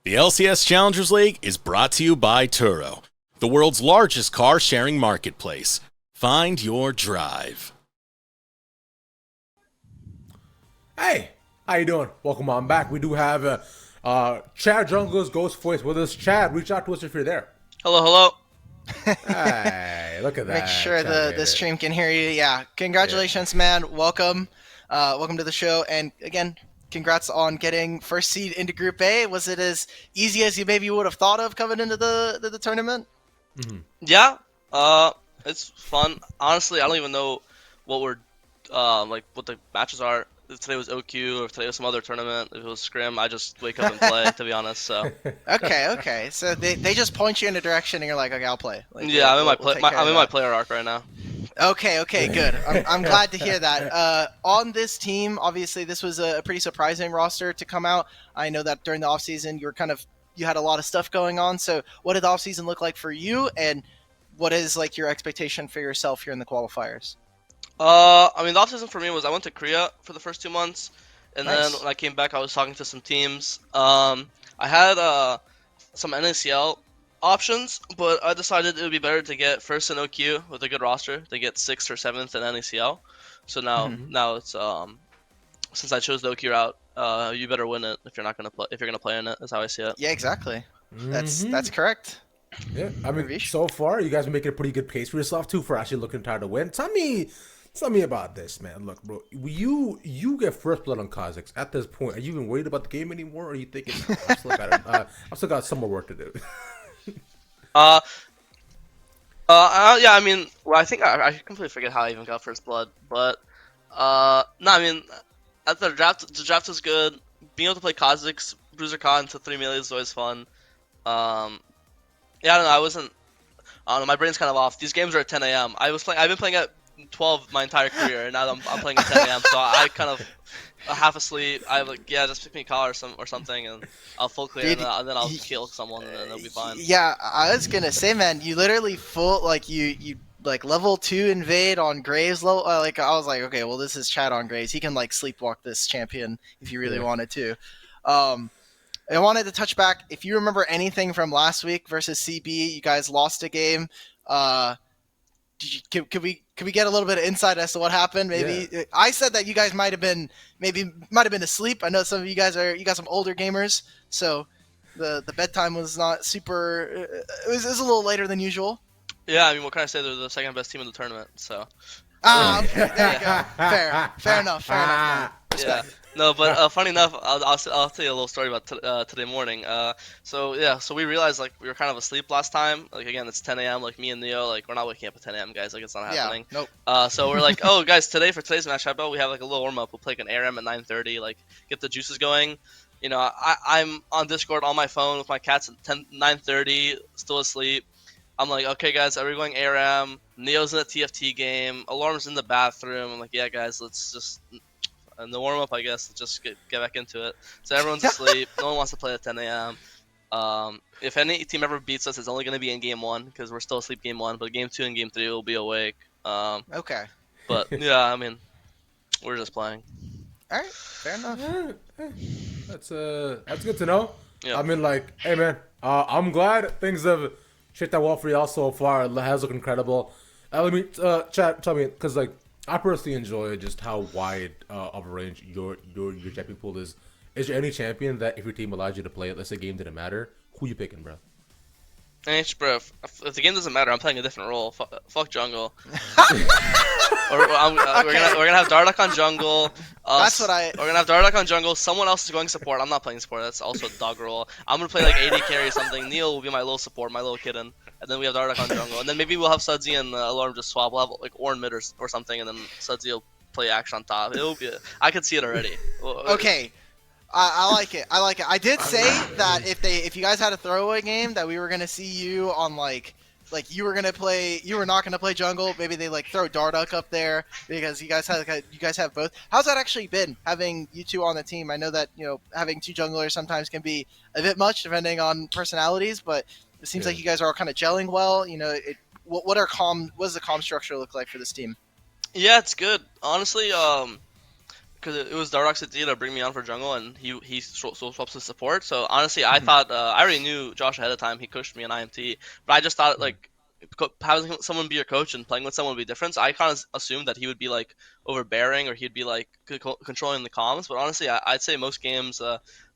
The LCS Challengers League is brought to you by Turo, the world's largest car sharing marketplace. Find your drive. Hey, how you doing? Welcome on back. We do have Chad Jungle's Ghost Voice with us. Chad, reach out to us if you're there. Hello. Hey, look at that. Make sure Chad the stream can hear you. Yeah, congratulations, man. Welcome to the show, and again, congrats on getting first seed into Group A. Was it as easy as you maybe would have thought of coming into the tournament? Mm-hmm. Yeah. It's fun. Honestly, I don't even know what we're what the matches are. If today was OQ or if today was some other tournament, if it was Scrim, I just wake up and play, to be honest. So Okay. So they just point you in a direction and you're like, okay, I'll play. Like, yeah, I'm in we'll my player arc right now. Okay, good. I'm glad to hear that. On this team, obviously, this was a pretty surprising roster to come out. I know that during the offseason, you had a lot of stuff going on. So what did the offseason look like for you, and what is like your expectation for yourself here in the qualifiers? I mean, the offseason for me was I went to Korea for the first 2 months, and Nice. then when I came back, I was talking to some teams. I had some NACL options, but I decided it would be better to get first in OQ with a good roster to get 6th or 7th in NACL. So now it's since I chose the OQ route, you better win it if you're gonna play in it. That's how I see it. Yeah, exactly. Mm-hmm. That's correct. Yeah, I mean, Ravish? so far you guys are making a pretty good pace for yourself too for actually looking tired to win. Tell me about this, man. Look, bro, you get first blood on Kazakhs. At this point, are you even worried about the game anymore, or are you thinking I still got some more work to do? Yeah, I mean, well, I think I completely forget how I even got first blood, but no, I mean, at the draft was good. Being able to play Kazakhs, Bruiser Khan to 3 melee is always fun. Yeah, I don't know. I don't know. My brain's kind of off. These games are at 10 a.m. I've been playing at 12 my entire career, and now I'm playing at 10 a.m. So I kind of half asleep. Just pick me a call or something, and I'll full clear, Dude, and then I'll kill someone, and then it'll be fine. Yeah, I was gonna say, man, you literally you like level 2 invade on Graves level. I was like, okay, well, this is Chad on Graves. He can like sleepwalk this champion if he really wanted to. I wanted to touch back. If you remember anything from last week versus CB, you guys lost a game. Could we get a little bit of insight as to what happened? Maybe I said that you guys might have been asleep. I know some of you guys got some older gamers, so the bedtime was not super. It was a little later than usual. Yeah, I mean, what can I say? They're the second best team in the tournament, so. Okay, there you go. Fair enough. Man. Yeah. No, but funny enough, I'll tell you a little story about today morning. So we realized like we were kind of asleep last time. Like again, it's 10 a.m. Like me and Neo, like we're not waking up at 10 a.m. guys. Like it's not happening. Nope. So we're like, oh guys, for today's match, how about we have like a little warm up? We'll play like an ARM at 9:30, like get the juices going. You know, I'm on Discord on my phone with my cats at 9:30, still asleep. I'm like, okay guys, are we going ARM? Neo's in a TFT game. Alarm's in the bathroom. I'm like, yeah guys, let's just. And the warm up, I guess, just get back into it. So everyone's asleep. No one wants to play at 10 a.m. If any team ever beats us, it's only going to be in game 1 because we're still asleep game 1. But game 2 and game 3 will be awake. Okay. But yeah, I mean, we're just playing. All right. Fair enough. That's good to know. Yeah. I mean, like, hey man, I'm glad things have shaped out well for y'all so far. It has looked incredible. Let me tell me, because like. I personally enjoy just how wide of a range your champion pool is. Is there any champion that if your team allows you to play it, let's say game didn't matter, who you picking, bro? Bro, if the game doesn't matter, I'm playing a different role. Fuck jungle. We're gonna have Dardak on jungle. That's what I. We're gonna have Dardak on jungle. Someone else is going support. I'm not playing support. That's also a dog role. I'm gonna play like 80 carry or something. Neil will be my little support, my little kitten. And then we have Dardak on jungle. And then maybe we'll have Sudsy and Alarm just swap. We'll have like Orn mid or something, and then Sudsy will play action on top. It'll be. I could see it already. Okay. I like it. I did say that if you guys had a throwaway game that we were gonna see you on like you were not gonna play jungle. Maybe they like throw Darduck up there because you guys have both. How's that actually been having you two on the team? I know that having two junglers sometimes can be a bit much depending on personalities, but it seems like you guys are all kind of gelling well. What does the comm structure look like for this team? Yeah, it's good. Honestly, because it was Dardock's idea to bring me on for jungle, and he swaps his support. So honestly, I thought I already knew Josh ahead of time. He coached me in IMT, but I just thought like having someone be your coach and playing with someone would be different. So I kind of assumed that he would be like overbearing or he'd be like controlling the comms. But honestly, I'd say most games,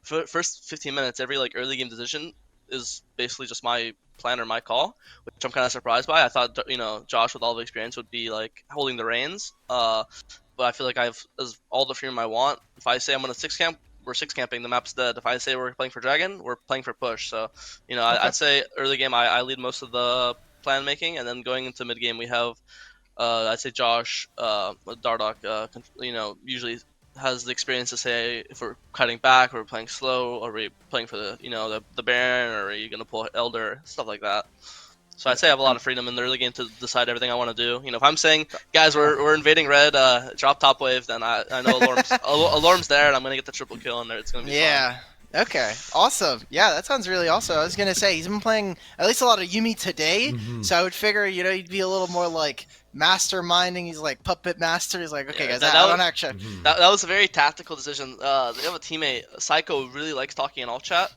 first 15 minutes, every like early game decision is basically just my plan or my call, which I'm kind of surprised by. I thought Josh with all the experience would be like holding the reins. But I feel like I have all the freedom I want. If I say I'm gonna 6-camp, we're 6-camping. The map's dead. If I say we're playing for Dragon, we're playing for push. So, I'd say early game I lead most of the plan making, and then going into mid game we have, I'd say Josh, Dardock, usually has the experience to say if we're cutting back, or we're playing slow, or we're playing for the Baron, or are you gonna pull Elder, stuff like that. So I'd say I have a lot of freedom in the early game to decide everything I want to do. If I'm saying, guys, we're invading red, drop top wave, then I know Alarm's there, and I'm gonna get the triple kill in there. It's gonna be fun. Okay, awesome. Yeah, that sounds really awesome. I was gonna say he's been playing at least a lot of Yuumi today, so I would figure he'd be a little more like masterminding. He's like puppet master. He's like, okay, guys, I don't actually. That was a very tactical decision. They have a teammate, Psycho, who really likes talking in alt chat.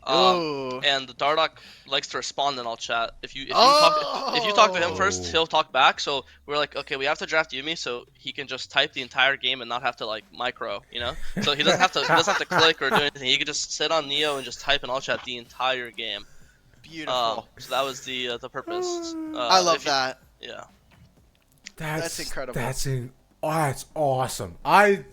And Dardock likes to respond in alt chat. If you talk to him first, he'll talk back. So we're like, okay, we have to draft Yuumi so he can just type the entire game and not have to like micro, So he doesn't have to click or do anything. He can just sit on Neo and just type in alt chat the entire game. Beautiful. So that was the purpose. I love that. Yeah. That's incredible. That's awesome. I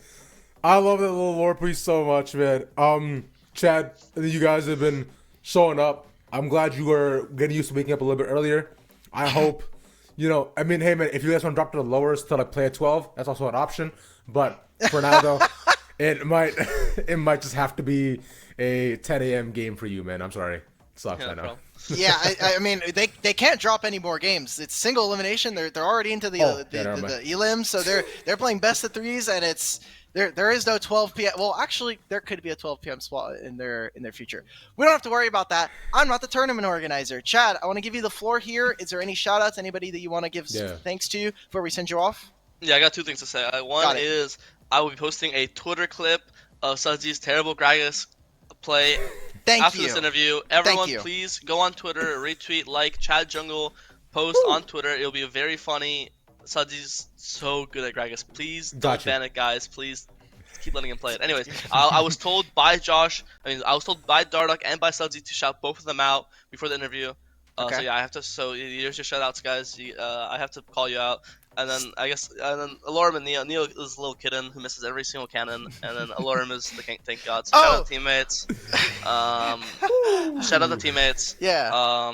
love that little lore piece so much, man. Chad, you guys have been showing up. I'm glad you were getting used to waking up a little bit earlier. I hope, hey man, if you guys want to drop to the lowers to like play at 12, that's also an option. But for now though, it might just have to be a 10 a.m. game for you, man. I'm sorry. It sucks, I know. Yeah, I mean, they can't drop any more games. It's single elimination. They're already into the elim, so they're playing best of threes, and it's. There is no 12 p.m. Well, actually, there could be a 12 p.m. spot in their future. We don't have to worry about that. I'm not the tournament organizer. Chad, I want to give you the floor here. Is there any shout-outs, anybody that you want to give thanks to before we send you off? Yeah, I got two things to say. One is I will be posting a Twitter clip of Sudzi's terrible Gragas play after this interview. Everyone, please go on Twitter, retweet, like Chad Jungle, post on Twitter. It'll be very funny. Sudzi's so good at Gragas. Please don't ban it, guys. Please keep letting him play it. Anyways, I was told by Dardock and by Sudzi to shout both of them out before the interview. So yeah, I have to. So here's your shout outs, guys. I have to call you out. And then Alorum and Neo is a little kitten who misses every single cannon. And then Alorum is the thank God. So shout out teammates. Shout out the teammates. Yeah.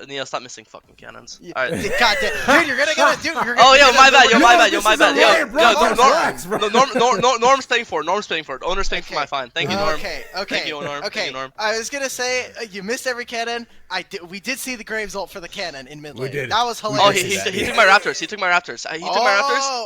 Neo, stop missing fucking cannons. Yeah. All right. God damn. Dude, you're gonna get it. My bad. Norm's paying for it. Owner's paying for my fine. Thank you, Norm. Okay. Thank you, Norm. Okay. Norm. I was gonna say you missed every cannon. We did see the Graves ult for the cannon in mid lane. We did. That was hilarious. He took my Raptors. He took my Raptors. All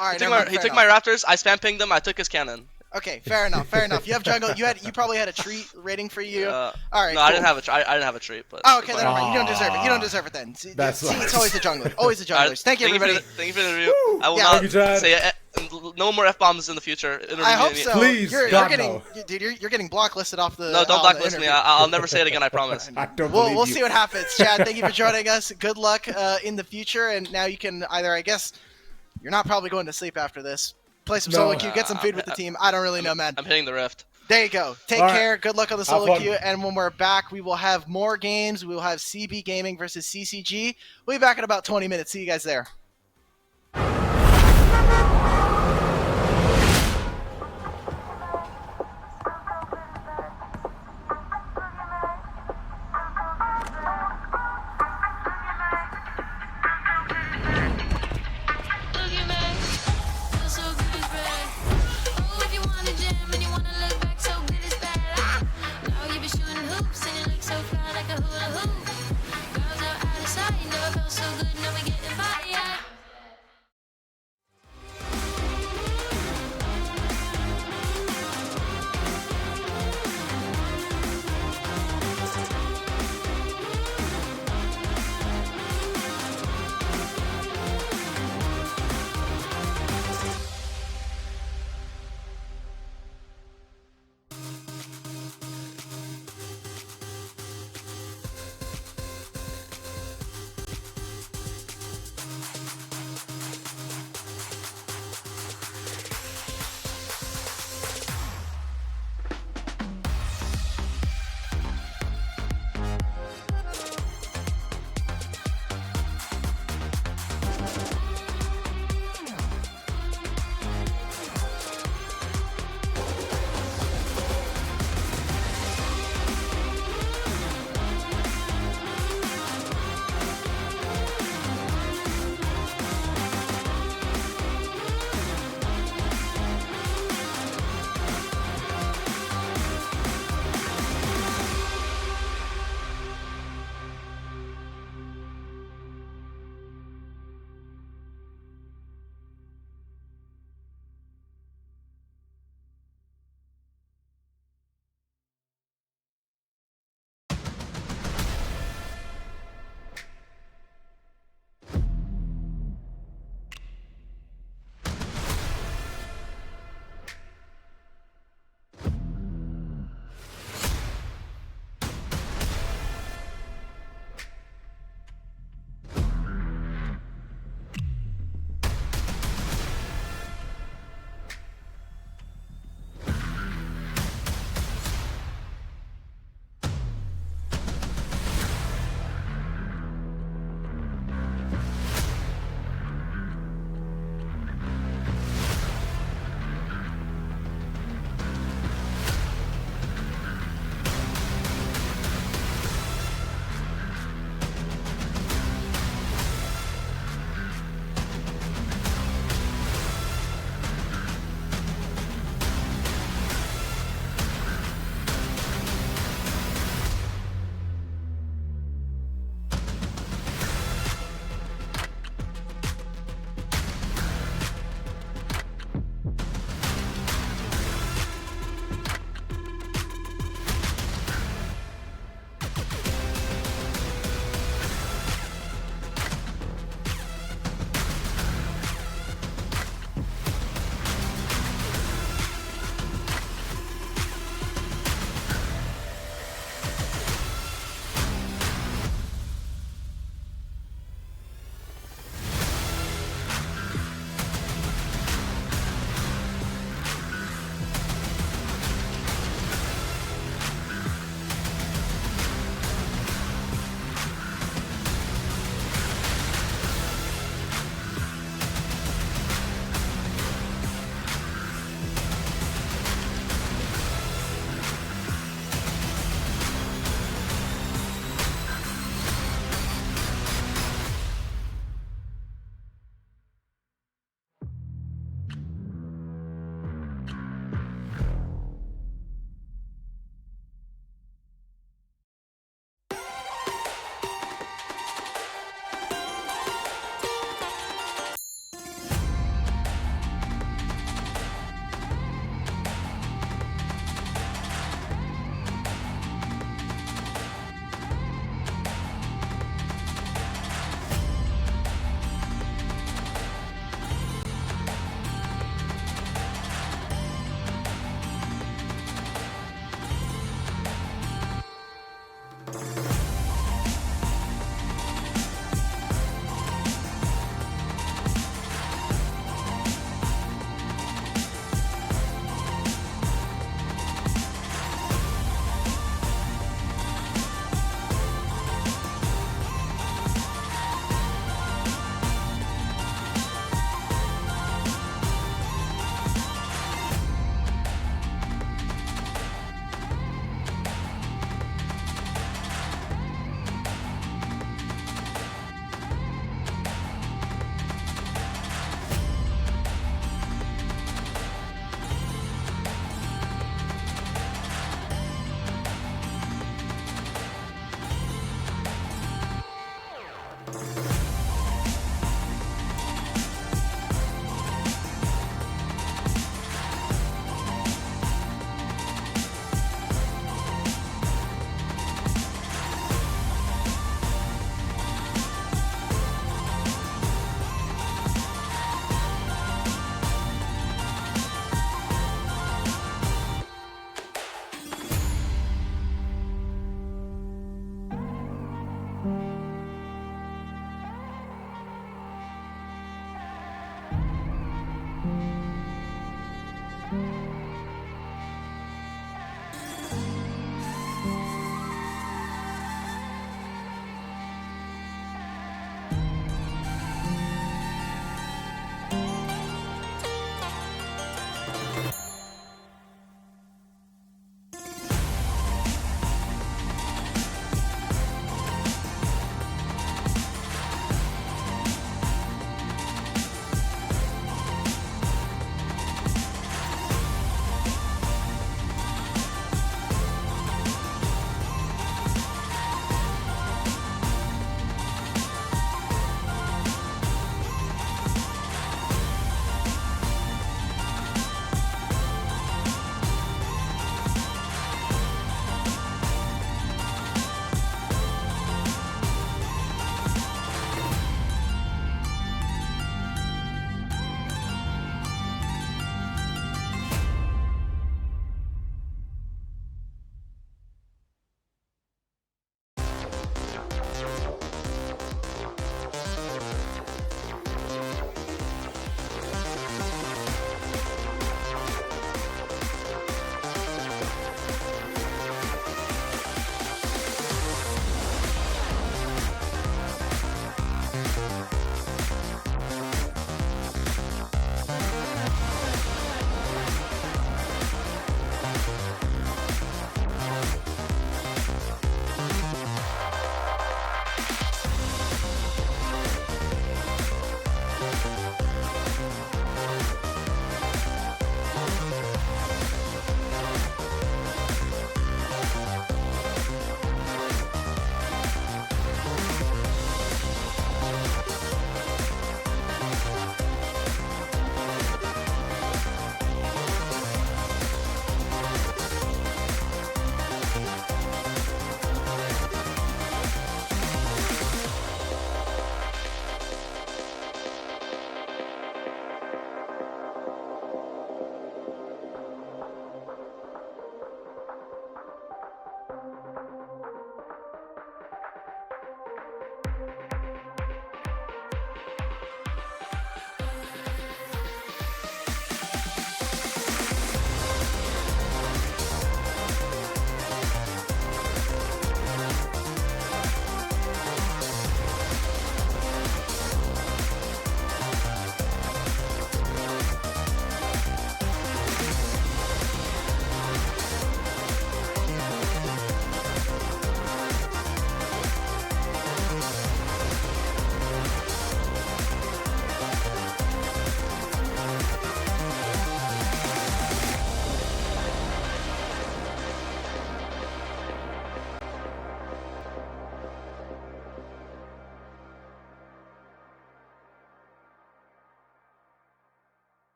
right. He took my Raptors. I spam pinged them. I took his cannon. Okay, fair enough. You have jungle. You probably had a treat rating for you. All right. No, cool. I didn't have a treat. But okay, then you don't deserve it. You don't deserve it then. See, it's always the jungler. Always the junglers. Right, thank you, everybody. Thank you for the interview. I will not say no more F-bombs in the future. I hope so. Please, you're getting blocklisted off the. No, don't blacklist me. I'll never say it again. I promise. We'll see what happens. Chad, thank you for joining us. Good luck in the future, and now you can either, I guess, you're not probably going to sleep after this. Play some solo queue, get some food with the team. I don't really know, man. I'm hitting the rift. There you go. Take care. Good luck on the solo queue. And when we're back, we will have more games. We will have CB Gaming versus CCG. We'll be back in about 20 minutes. See you guys there. Girls are out of sight, never felt so good, now we getting by, yeah.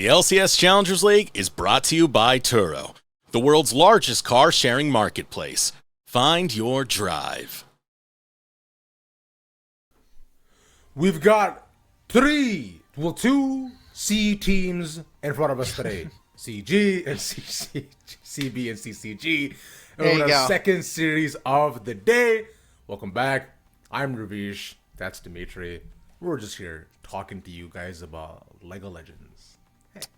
The LCS Challengers League is brought to you by Turo, the world's largest car sharing marketplace. Find your drive. We've got two C teams in front of us today. CG and CB and CCG. And There we're you in go. our second series of the day. Welcome back. I'm Ravish. That's Dimitri. We're just here talking to you guys about LEGO Legends.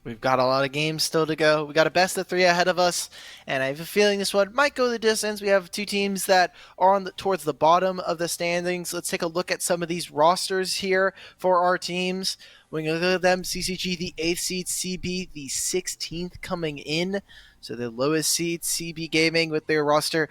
We've got a lot of games still to go. We got a best of 3 ahead of us, and I have a feeling this one might go the distance. We have 2 teams that are towards the bottom of the standings. Let's take a look at some of these rosters here for our teams. We're going to look at them. CCG, the 8th seed, CB, the 16th coming in. So the lowest seed, CB Gaming, with their roster.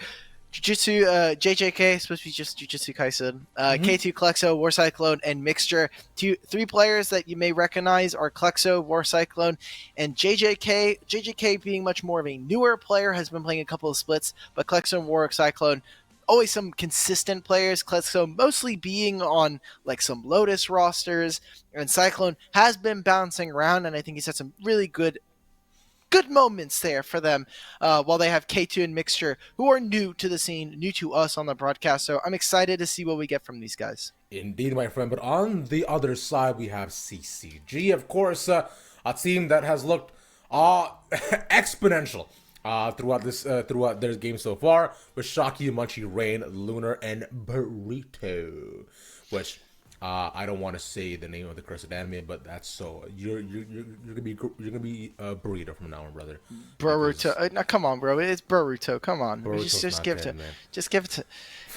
Jujutsu, JJK, supposed to be just Jujutsu Kaisen. K2, Klexo, War Cyclone, and Mixture. 3 players that you may recognize are Klexo, War Cyclone, and JJK. JJK being much more of a newer player, has been playing a couple of splits, but Klexo and War Cyclone, always some consistent players. Klexo mostly being on like some Lotus rosters, and Cyclone has been bouncing around, and I think he's had some really good moments there for them, while they have K2 and Mixture, who are new to the scene, new to us on the broadcast. So I'm excited to see what we get from these guys. Indeed, my friend. But on the other side, we have CCG, of course, a team that has looked exponential throughout their game so far, with Shocky, Munchie, Rain, Lunar, and Burrito, which I don't want to say the name of the cursed anime, but that's so you're gonna be Burrito from now on, brother. Boruto, no, come on, bro, it's Boruto. Come on, Boruto's just not give it dead, to, man. just give it to.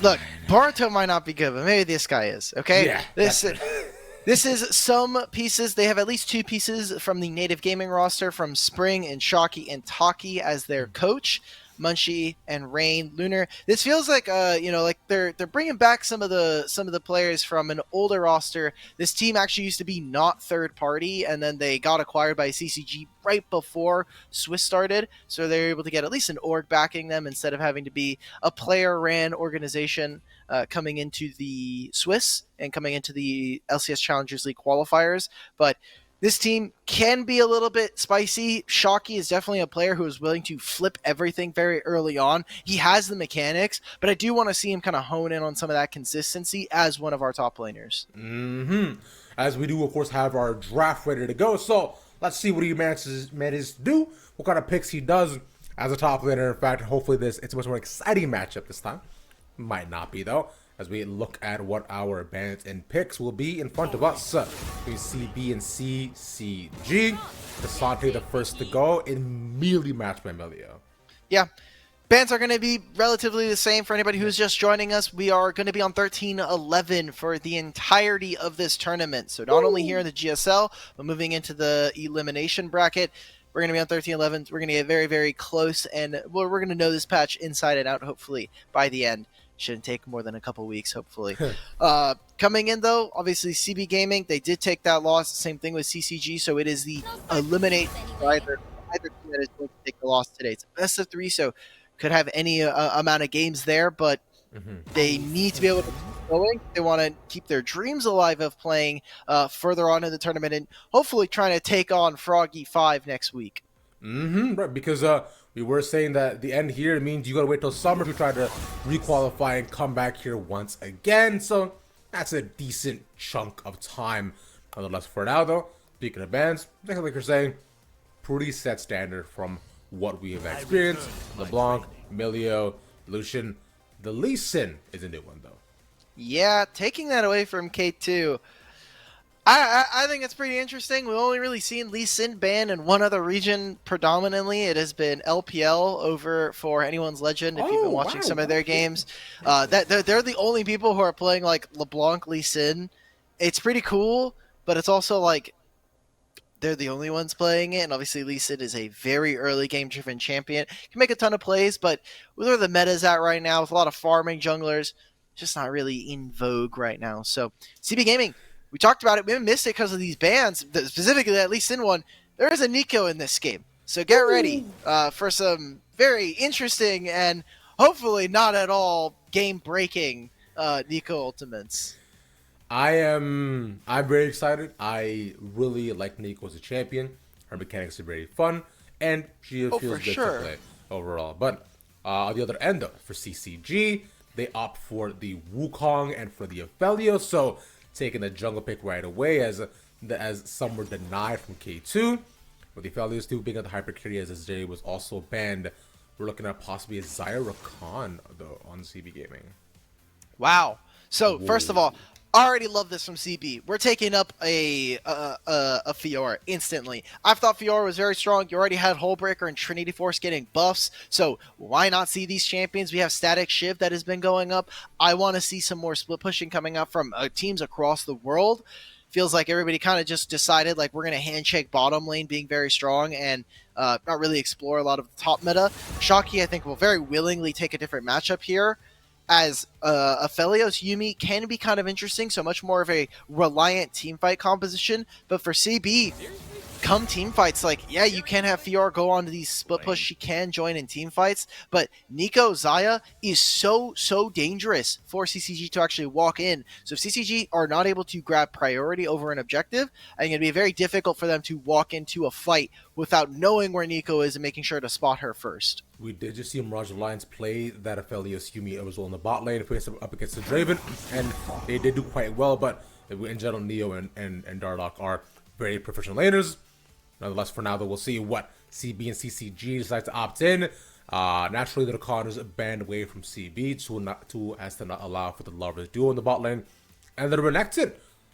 Look, Boruto might not be good, but maybe this guy is. Okay, Yeah, this is some pieces. They have at least 2 pieces from the native gaming roster, from Spring and Shocky and Taki as their coach. Munchie and Rain, Lunar. This feels like like they're bringing back some of the players from an older roster. This team actually used to be not third party, and then they got acquired by CCG right before Swiss started, so they're able to get at least an org backing them instead of having to be a player ran organization coming into the Swiss and coming into the LCS Challengers League qualifiers. But this team can be a little bit spicy. Shocky is definitely a player who is willing to flip everything very early on. He has the mechanics, but I do want to see him kind of hone in on some of that consistency as one of our top laners. As we do, of course, have our draft ready to go. So let's see what he manages to do, what kind of picks he does as a top laner. In fact, hopefully it's a much more exciting matchup this time. Might not be, though, as we look at what our bans and picks will be in front of us. We CB and CCG. Desante the first to go, immediately matched by Melio. Yeah. Bans are going to be relatively the same for anybody who's just joining us. We are going to be on 13-11 for the entirety of this tournament. So not only here in the GSL, but moving into the elimination bracket, we're going to be on 13-11. We're going to get very, very close, and we're going to know this patch inside and out, hopefully, by the end. Shouldn't take more than a couple weeks, hopefully. Coming in, though, obviously, CB Gaming, they did take that loss. Same thing with CCG, so it is the eliminate either team that is going to take the loss today. It's a best of 3, so could have any amount of games there, but they need to be able to keep going. They want to keep their dreams alive of playing further on in the tournament and hopefully trying to take on Froggy 5 next week. Right, because we were saying that the end here means you gotta wait till summer to try to requalify and come back here once again. So that's a decent chunk of time. Nonetheless, for now, though, speaking of bans, like you're saying, pretty set standard from what we have experienced. LeBlanc, Emilio, Lucian. The Lee Sin is a new one, though. Yeah, taking that away from K2. I think it's pretty interesting. We've only really seen Lee Sin banned in one other region predominantly. It has been LPL over for Anyone's Legend, if you've been watching some of their games. They're the only people who are playing like LeBlanc, Lee Sin. It's pretty cool, but it's also like they're the only ones playing it, and obviously Lee Sin is a very early game-driven champion. Can make a ton of plays, but where the meta's at right now with a lot of farming junglers, just not really in vogue right now. So CB Gaming, we talked about it. We missed it because of these bans, specifically at least in one. There is a NACL in this game, so get ready for some very interesting and hopefully not at all game-breaking NACL ultimates. I'm very excited. I really like NACL as a champion. Her mechanics are very fun, and she feels for good sure. to play overall. But on the other end, though, for CCG, they opt for the Wukong and for the Aphelios, so taking the jungle pick right away as some were denied from K2. With the Aphelios too being at the Hypercarry as Jay was also banned. We're looking at possibly a Zyra Rakan though on CB Gaming. Wow. So first of all, I already love this from CB. We're taking up a Fiora instantly. I thought Fiora was very strong. You already had Hullbreaker and Trinity Force getting buffs, so why not see these champions? We have Static Shiv that has been going up. I want to see some more split pushing coming out from teams across the world. Feels like everybody kind of just decided like we're going to handshake bottom lane being very strong and not really explore a lot of the top meta. Shocky, I think, will very willingly take a different matchup here, as Aphelios Yuumi can be kind of interesting, so much more of a reliant teamfight composition. But for CB, come team fights, like, yeah, you can have Fiora go on to these split push. She can join in team fights, but Nico Xayah is so dangerous for CCG to actually walk in. So if CCG are not able to grab priority over an objective, I think it'd be very difficult for them to walk into a fight without knowing where Nico is and making sure to spot her first. We did just see Mirage Alliance play that Aphelios Yuumi. It was on the bot lane, faced up against the Draven, and they did do quite well, but in general, Neo and Dardoch are very proficient laners. Nonetheless, for now, though, we'll see what CB and CCG decide to opt in. Naturally, the Rakan is banned away from CB as to not allow for the Lovers duo in the bot lane. And the Renekton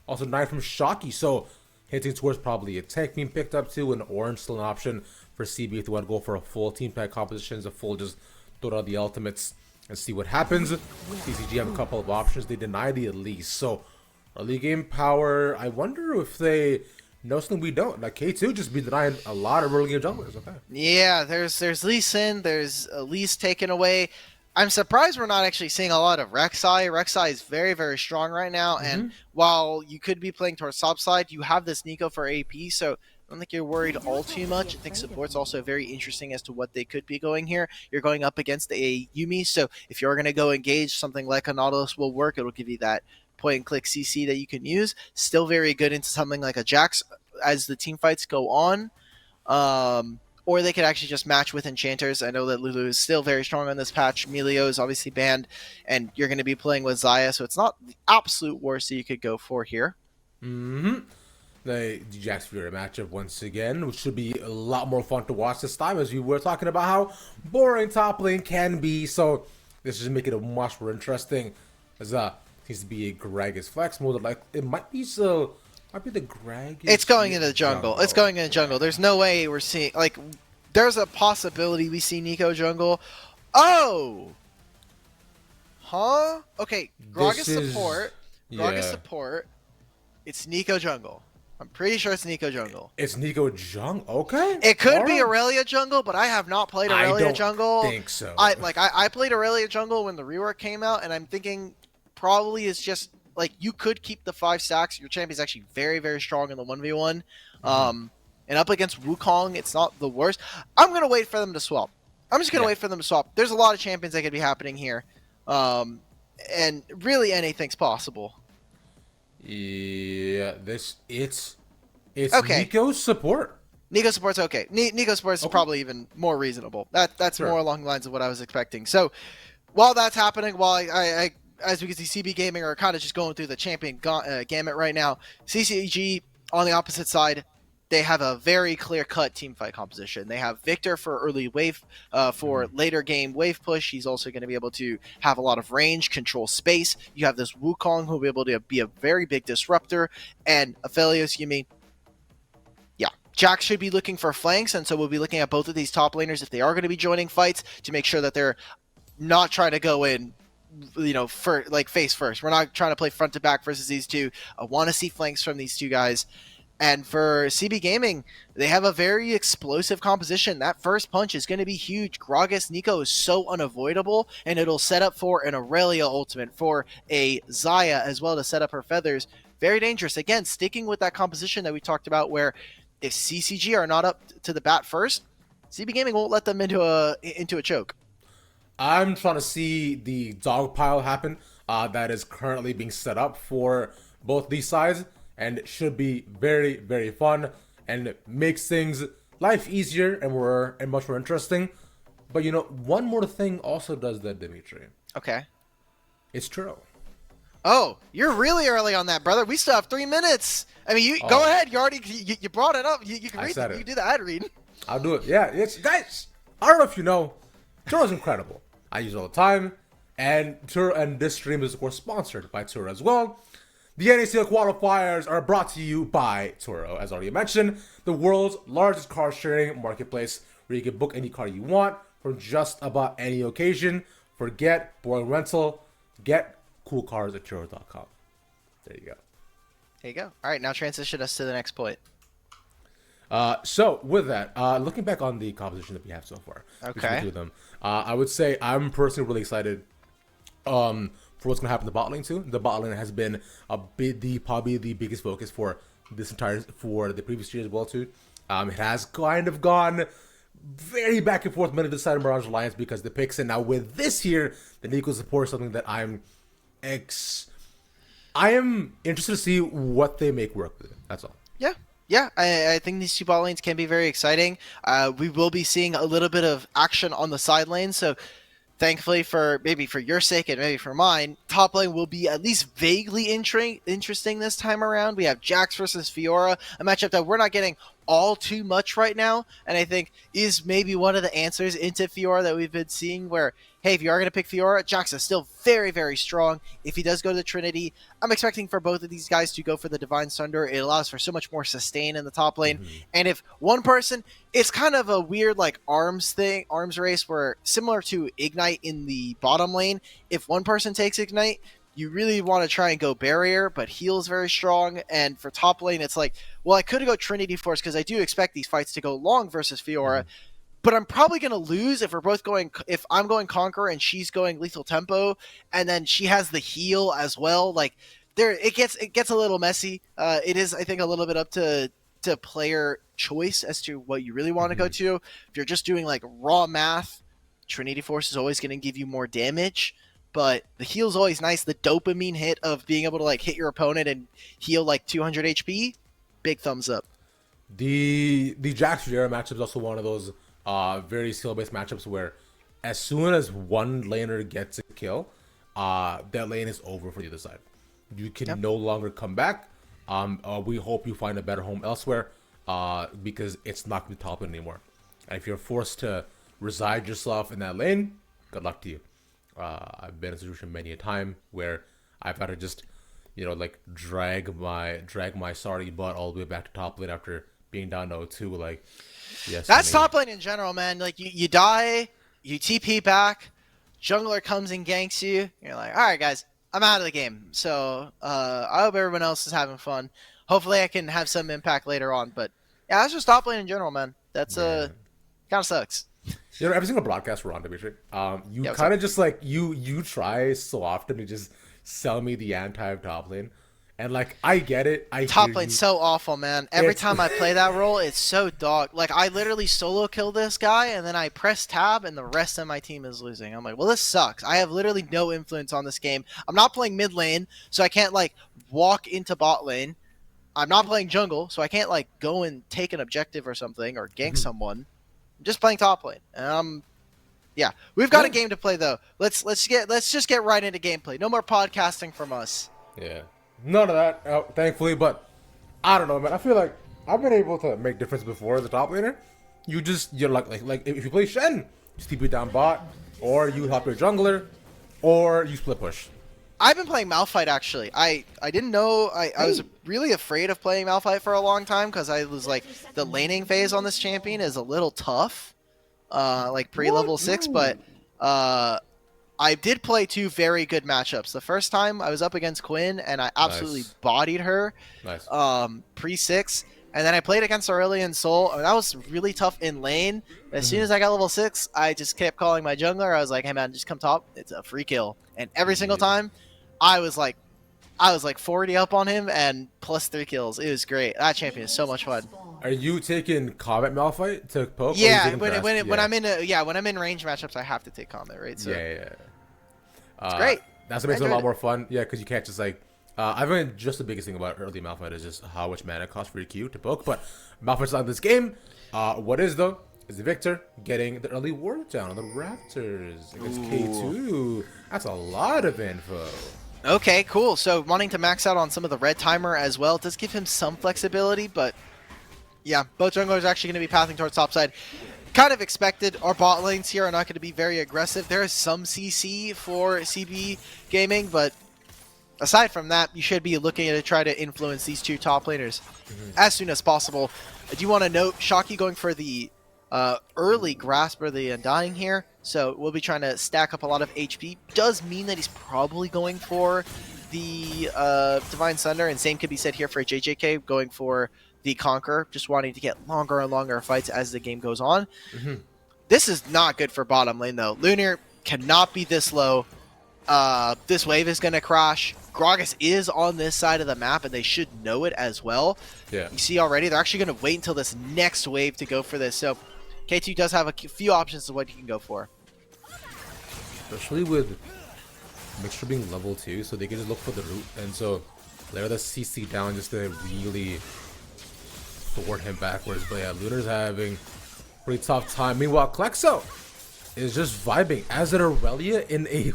also denied from Shocky, so hinting towards probably a tank being picked up too, and Orange still an option for CB if they want to go for a full team pack compositions, a full just throw out the ultimates and see what happens. CCG have a couple of options. They deny the Elise, so early game power, I wonder if they know something we don't. Like K2 just be denying a lot of early game junglers. Okay. Yeah, there's Lee Sin, there's Elise taken away. I'm surprised we're not actually seeing a lot of Rek'Sai. Rek'Sai is very, very strong right now, and while you could be playing towards top side, you have this Nico for AP, so I don't think you're worried all too much. I think support's also very interesting as to what they could be going here. You're going up against a Yuumi, so if you're going to go engage, something like a Nautilus will work. It'll give you that point-and-click CC that you can use. Still very good into something like a Jax as the team fights go on. Or they could actually just match with Enchanters. I know that Lulu is still very strong on this patch. Melio is obviously banned, and you're going to be playing with Xayah, so it's not the absolute worst that you could go for here. The Jax Fury matchup once again, which should be a lot more fun to watch this time, as we were talking about how boring top lane can be. So this is making it much more interesting. As seems to be a Gragas flex mode. Like it might be so. Might be the Gragas. It's going into the jungle. It's going into the jungle. There's no way we're seeing, like, there's a possibility we see Nico jungle. Oh! Huh? Okay, Gragas support. Gragas support. It's Nico jungle. I'm pretty sure it's Nico jungle. It's Nico jungle. Okay. It could be Aurelia jungle, but I have not played Aurelia jungle. I don't think so. I played Aurelia jungle when the rework came out, and I'm thinking probably it's just, like, you could keep the 5 stacks. Your champion's actually very, very strong in the 1v1. And up against Wukong, it's not the worst. I'm going to wait for them to swap. I'm just going to wait for them to swap. There's a lot of champions that could be happening here. And really anything's possible. Yeah, it's okay. Nico's support. Nico support's okay. Nico support's probably even more reasonable. That's more along the lines of what I was expecting. So while that's happening, while I as we can see, CB Gaming are kind of just going through the champion gamut right now. CCG on the opposite side, they have a very clear-cut teamfight composition. They have Victor for early wave, for later game wave push. He's also going to be able to have a lot of range, control space. You have this Wukong who will be able to be a very big disruptor, and Aphelios Yuumi. Yeah, Jax should be looking for flanks, and so we'll be looking at both of these top laners if they are going to be joining fights to make sure that they're not trying to go in, you know, for like face first. We're not trying to play front to back versus these two. I want to see flanks from these two guys. And for CB Gaming, they have a very explosive composition. That first punch is going to be huge. Gragas Nico is so unavoidable, and it'll set up for an Aurelia ultimate, for a Xayah as well to set up her feathers. Very dangerous. Again, sticking with that composition that we talked about, where if CCG are not up to the bat first, CB Gaming won't let them into a choke. I'm trying to see the dog pile happen that is currently being set up for both these sides, and it should be very, very fun. and it makes life easier and much more interesting. But one more thing also does that, Dimitri. Okay. It's Turo. Oh, you're really early on that, brother. We still have 3 minutes. I mean, go ahead. You brought it up. You can read it. You can do the ad read. I'll do it. Yeah, guys. I don't know if you know, Turo's incredible. I use it all the time, and this stream is of course sponsored by Turo as well. The NACL qualifiers are brought to you by Turo, as already mentioned, the world's largest car sharing marketplace, where you can book any car you want for just about any occasion. Forget boring rental. Get cool cars at Turo.com. There you go. There you go. All right, now transition us to the next point. So with that, looking back on the composition that we have so far, okay, them, I would say I'm personally really excited for what's gonna happen to the bot lane too. The bot lane has been probably the biggest focus for the previous year as well too. It has kind of gone very back and forth. Many decided Mirage Alliance because the picks, and now with this here, the NACL support is something that I am interested to see what they make work with it. That's all. Yeah, I think these two bot lanes can be very exciting. We will be seeing a little bit of action on the side lane, so thankfully for your sake and maybe for mine, top lane will be at least vaguely interesting this time around. We have Jax versus Fiora, a matchup that we're not getting all too much right now, and I think is maybe one of the answers into Fiora that we've been seeing where, hey, if you are going to pick Fiora, Jax is still very, very strong. If he does go to the Trinity, I'm expecting for both of these guys to go for the Divine Sunder. It allows for so much more sustain in the top lane. Mm-hmm. And if one person, it's kind of a weird like arms race where similar to Ignite in the bottom lane, if one person takes Ignite, you really want to try and go barrier, but heal is very strong. And for top lane, it's like, well, I could go Trinity Force because I do expect these fights to go long versus Fiora. Mm-hmm. But I'm probably going to lose if if I'm going Conquer and she's going Lethal Tempo, and then she has the heal as well. Like it gets a little messy. It is, I think, a little bit up to player choice as to what you really want to go to. If you're just doing like raw math, Trinity Force is always going to give you more damage, but the heal is always nice. The dopamine hit of being able to like hit your opponent and heal like 200 HP, big thumbs up. The Jax Fiora matchup is also one of those very skill-based matchups where as soon as one laner gets a kill, that lane is over for the other side. You can no longer come back. We hope you find a better home elsewhere because it's not going to be top lane anymore. And if you're forced to reside yourself in that lane, good luck to you. I've been in a situation many a time where I've had to just, like drag my sorry butt all the way back to top lane after being down to 0-2. Like, yes, that's top lane in general, man. Like you die, you TP back, jungler comes and ganks you. You're like, all right, guys, I'm out of the game. So I hope everyone else is having fun. Hopefully, I can have some impact later on. But yeah, that's just top lane in general, man. That's kind of sucks. Every single broadcast we're on, Dimitri, you kind of just like you try so often to just sell me the anti top lane. And like I get it, top lane's so awful, man. Every time I play that role, it's so dog. Like I literally solo kill this guy, and then I press tab, and the rest of my team is losing. I'm like, well, this sucks. I have literally no influence on this game. I'm not playing mid lane, so I can't like walk into bot lane. I'm not playing jungle, so I can't like go and take an objective or something or gank someone. I'm just playing top lane, and yeah, we've got a game to play though. Let's just get right into gameplay. No more podcasting from us. Yeah. None of that, thankfully, but I don't know, man. I feel like I've been able to make difference before as a top laner. You're like if you play Shen, you TP down bot, or you help your jungler, or you split push. I've been playing Malphite actually. I didn't know I was really afraid of playing Malphite for a long time because I was like the laning phase on this champion is a little tough, like pre-level 6, but I did play 2 very good matchups. The first time I was up against Quinn and I absolutely bodied her. Nice. Pre-6. And then I played against Aurelion Sol, and that was really tough in lane. As soon as I got level 6, I just kept calling my jungler. I was like, hey man, just come top. It's a free kill. And every single time, I was like 40 up on him and plus 3 kills. It was great. That champion is so much fun. Are you taking combat Malphite to poke? Yeah, when I'm in range matchups, I have to take combat, right? So yeah. it's great. That's what makes it a lot more fun. Yeah, because you can't just like I think just the biggest thing about early Malphite is just how much mana it costs for your Q to poke. But Malphite's not in this game. What is though is the Victor getting the early ward down on the Raptors against K2. That's a lot of info. Okay, cool. So wanting to max out on some of the red timer as well does give him some flexibility, but yeah, both junglers are actually going to be pathing towards topside. Kind of expected. Our bot lanes here are not going to be very aggressive. There is some CC for CB Gaming, but aside from that, you should be looking to try to influence these two top laners as soon as possible. I do want to note Shocky going for the early grasp or the Undying here, so we'll be trying to stack up a lot of HP. Does mean that he's probably going for the Divine Sunder, and same could be said here for JJK going for the Conqueror, just wanting to get longer and longer fights as the game goes on. This is not good for bottom lane though. Lunar cannot be this low. This wave is going to crash. Gragas is on this side of the map, and they should know it as well. Yeah. You see already, they're actually going to wait until this next wave to go for this. So K2 does have a few options of what you can go for. Especially with Mixture being level 2, so they can just look for the root. And so layer the CC down just to really thwart him backwards. But yeah, Lunar's having a pretty tough time. Meanwhile, Klexo is just vibing as an Aurelia in a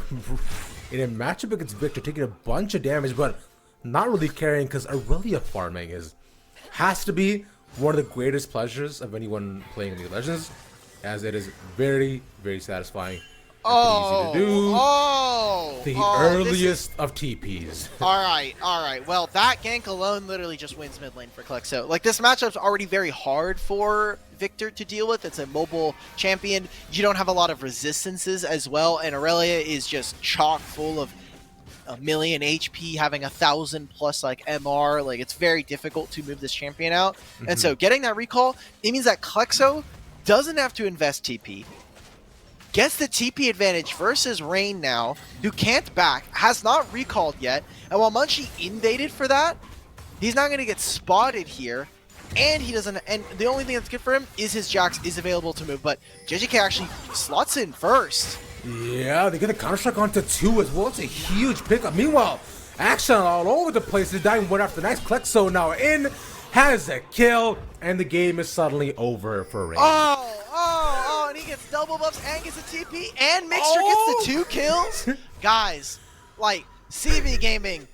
matchup against Victor, taking a bunch of damage, but not really caring because Aurelia farming has to be one of the greatest pleasures of anyone playing in League of Legends, as it is very, very satisfying. Easy to do. The earliest of TPs. Alright. Well, that gank alone literally just wins mid lane for Klexo. Like, this matchup's already very hard for Victor to deal with. It's a mobile champion. You don't have a lot of resistances as well, and Aurelia is just chock full of a million HP, having 1,000 plus like MR. Like, it's very difficult to move this champion out. And so getting that recall, it means that Klexo doesn't have to invest TP. Gets the TP advantage versus Rain now, who can't back, has not recalled yet, and while Munchie invaded for that, he's not going to get spotted here, and he doesn't. And the only thing that's good for him is his Jax is available to move, but JJK actually slots in first. Yeah, they get the Counter-Strike onto 2 as well. It's a huge pickup. Meanwhile, action all over the place. They're dying one after the next. Klexo now in, has a kill, and the game is suddenly over for Rain. And he gets double buffs and gets a TP, and Mixture gets the 2 kills. Guys, like, CB Gaming,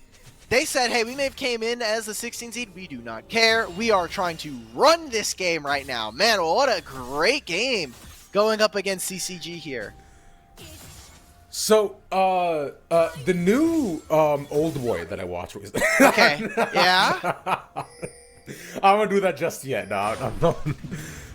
they said, hey, we may have came in as the 16 seed. We do not care. We are trying to run this game right now. Man, what a great game going up against CCG here. So, the new old boy that I watched was Okay, yeah? I'm gonna do that just yet. No,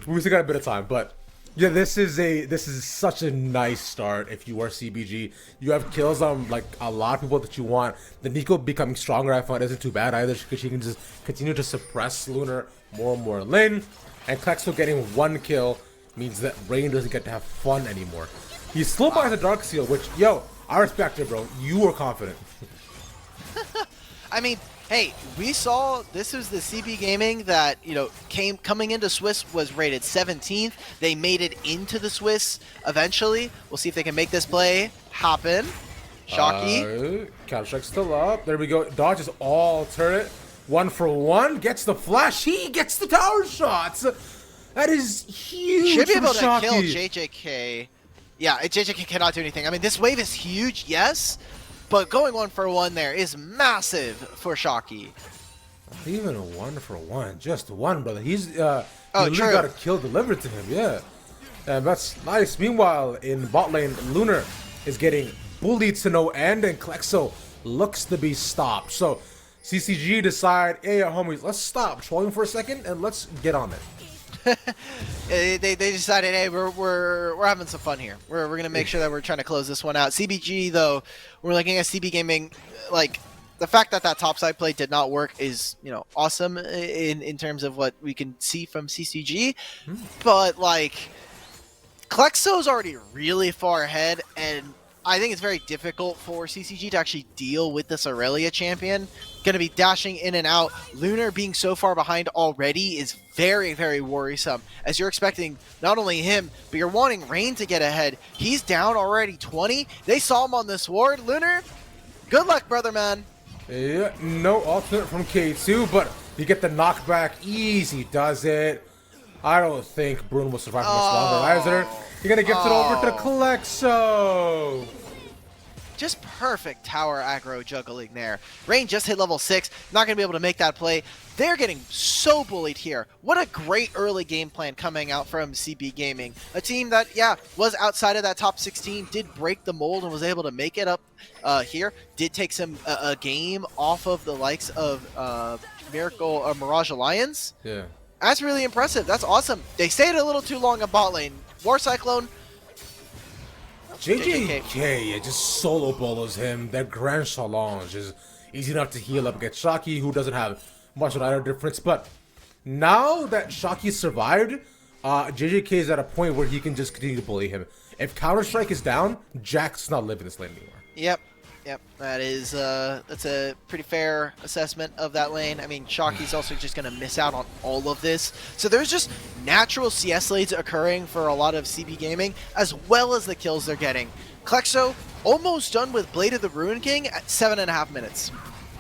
we still got a bit of time, but yeah, this is such a nice start. If you are CBG, you have kills on like a lot of people that you want. The NACL becoming stronger, I find, isn't too bad either, because she can just continue to suppress Lunar more and more in lane. And Klexo getting 1 kill means that Rain doesn't get to have fun anymore. He's still buys a Dark Seal, which, yo, I respect it, bro. You were confident. I mean, hey, we saw this was the CB Gaming that, you know, coming into Swiss was rated 17th. They made it into the Swiss eventually. We'll see if they can make this play happen. Shocky. Counter-Strike still up. There we go. Dodges all turret. 1 for 1. Gets the flash. He gets the tower shots. That is huge. Should be able to Shocky. kill JJK. Yeah, JJK cannot do anything. I mean, this wave is huge, yes. But going 1 for 1 there is massive for Shocky. Not even a 1 for 1, just 1, brother. He's he true. got a kill delivered to him, yeah. And that's nice. Meanwhile, in bot lane, Lunar is getting bullied to no end, and Klexo looks to be stopped. So CCG decide, hey, homies, let's stop trolling for a second and let's get on it. they decided, hey, we're having some fun here. We're gonna make sure that we're trying to close this one out. CBG though, we're looking at CB Gaming. Like, the fact that topside play did not work is, you know, awesome in terms of what we can see from CCG. But like, Klexo's already really far ahead, and I think it's very difficult for CCG to actually deal with this Aurelia champion. Going to be dashing in and out. Lunar being so far behind already is very, very worrisome, as you're expecting not only him, but you're wanting Rain to get ahead. He's down already 20. They saw him on this ward. Lunar, good luck, brother man. Yeah, no alternate from K2, but you get the knockback. Easy does it. I don't think Bruno will survive much longer either. You're gonna gift it over to Klexo. Just perfect tower aggro juggling there. Rain just hit level 6, not going to be able to make that play. They're getting so bullied here. What a great early game plan coming out from CB Gaming. A team that, yeah, was outside of that top 16, did break the mold and was able to make it up here. Did take some a game off of the likes of Miracle or Mirage Alliance. Yeah. That's really impressive. That's awesome. They stayed a little too long on bot lane. War Cyclone. JJK, yeah, just solo bolos him. That Grand Challenge is easy enough to heal up against Shocky, who doesn't have much of either difference. But now that Shocky survived, JJK is at a point where he can just continue to bully him. If Counter-Strike is down, Jack's not living this lane anymore. Yep, that is that's a pretty fair assessment of that lane. I mean, Shocky's also just going to miss out on all of this. So there's just natural CS leads occurring for a lot of CB Gaming, as well as the kills they're getting. Klexo almost done with Blade of the Ruin King at 7.5 minutes.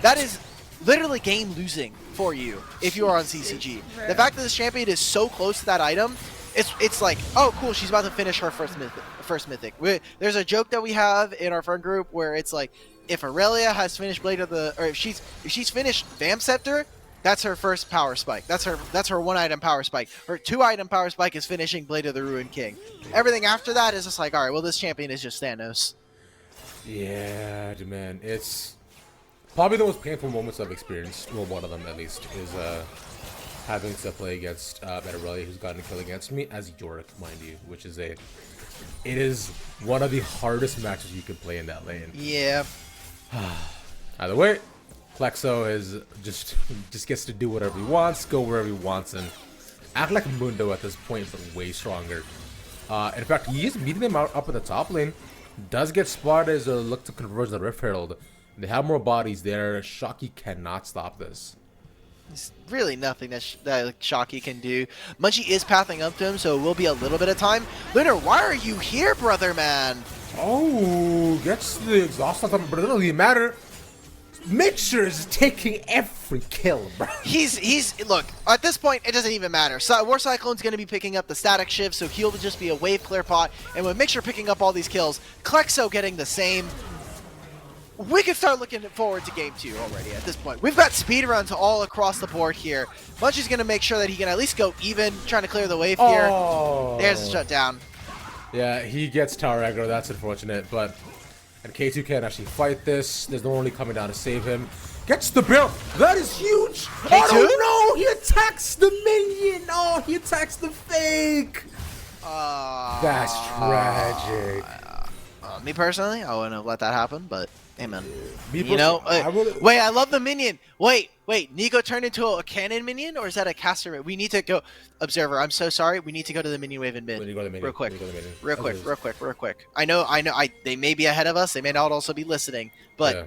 That is literally game losing for you if you are on CCG. The fact that this champion is so close to that item, it's like, oh cool, she's about to finish her first mythic. There's a joke that we have in our friend group where it's like, if Aurelia has finished Blade of the, or if she's finished Vamp Scepter, that's her first power spike. That's her 1 item power spike. Her 2 item power spike is finishing Blade of the Ruin King. Everything after that is just like, all right, well this champion is just Thanos. Yeah, man, it's probably the most painful moments I've experienced. Well, one of them at least is having to play against Aurelia, who's gotten a kill against me as Yorick, mind you, which is it is one of the hardest matches you can play in that lane. Yeah. Either way, Klexo is just gets to do whatever he wants, go wherever he wants, and act like Mundo at this point, but way stronger. In fact, he is meeting them out up at the top lane. Does get spotted as they look to converge the Rift Herald. They have more bodies there. Shocky cannot stop this. There's really nothing that Shocky can do. Munchie is pathing up to him, so it will be a little bit of time. Lunar, why are you here, brother man? Oh, gets the exhaust on him, but it doesn't really matter. Mixer is taking every kill, bro. Look, at this point, it doesn't even matter. So War Cyclone's going to be picking up the static shift, so he'll just be a wave clear pot. And with Mixer picking up all these kills, Klexo getting the same. We can start looking forward to game 2 already at this point. We've got speedruns all across the board here. Munchie's going to make sure that he can at least go even, trying to clear the wave here. Oh. There's a shutdown. Yeah, he gets tower aggro. That's unfortunate, but and K2 can't actually fight this. There's no one really coming down to save him. Gets the barrel. That is huge. K2? Oh no, he attacks the minion. Oh, he attacks the fake. That's tragic. Me personally, I wouldn't have let that happen, but hey man. I wait, I love the minion. Wait, Nico turned into a cannon minion, or is that a caster? We need to go. Observer, I'm so sorry. We need to go to the minion wave in mid. Real quick. I know. They may be ahead of us. They may not also be listening, but yeah.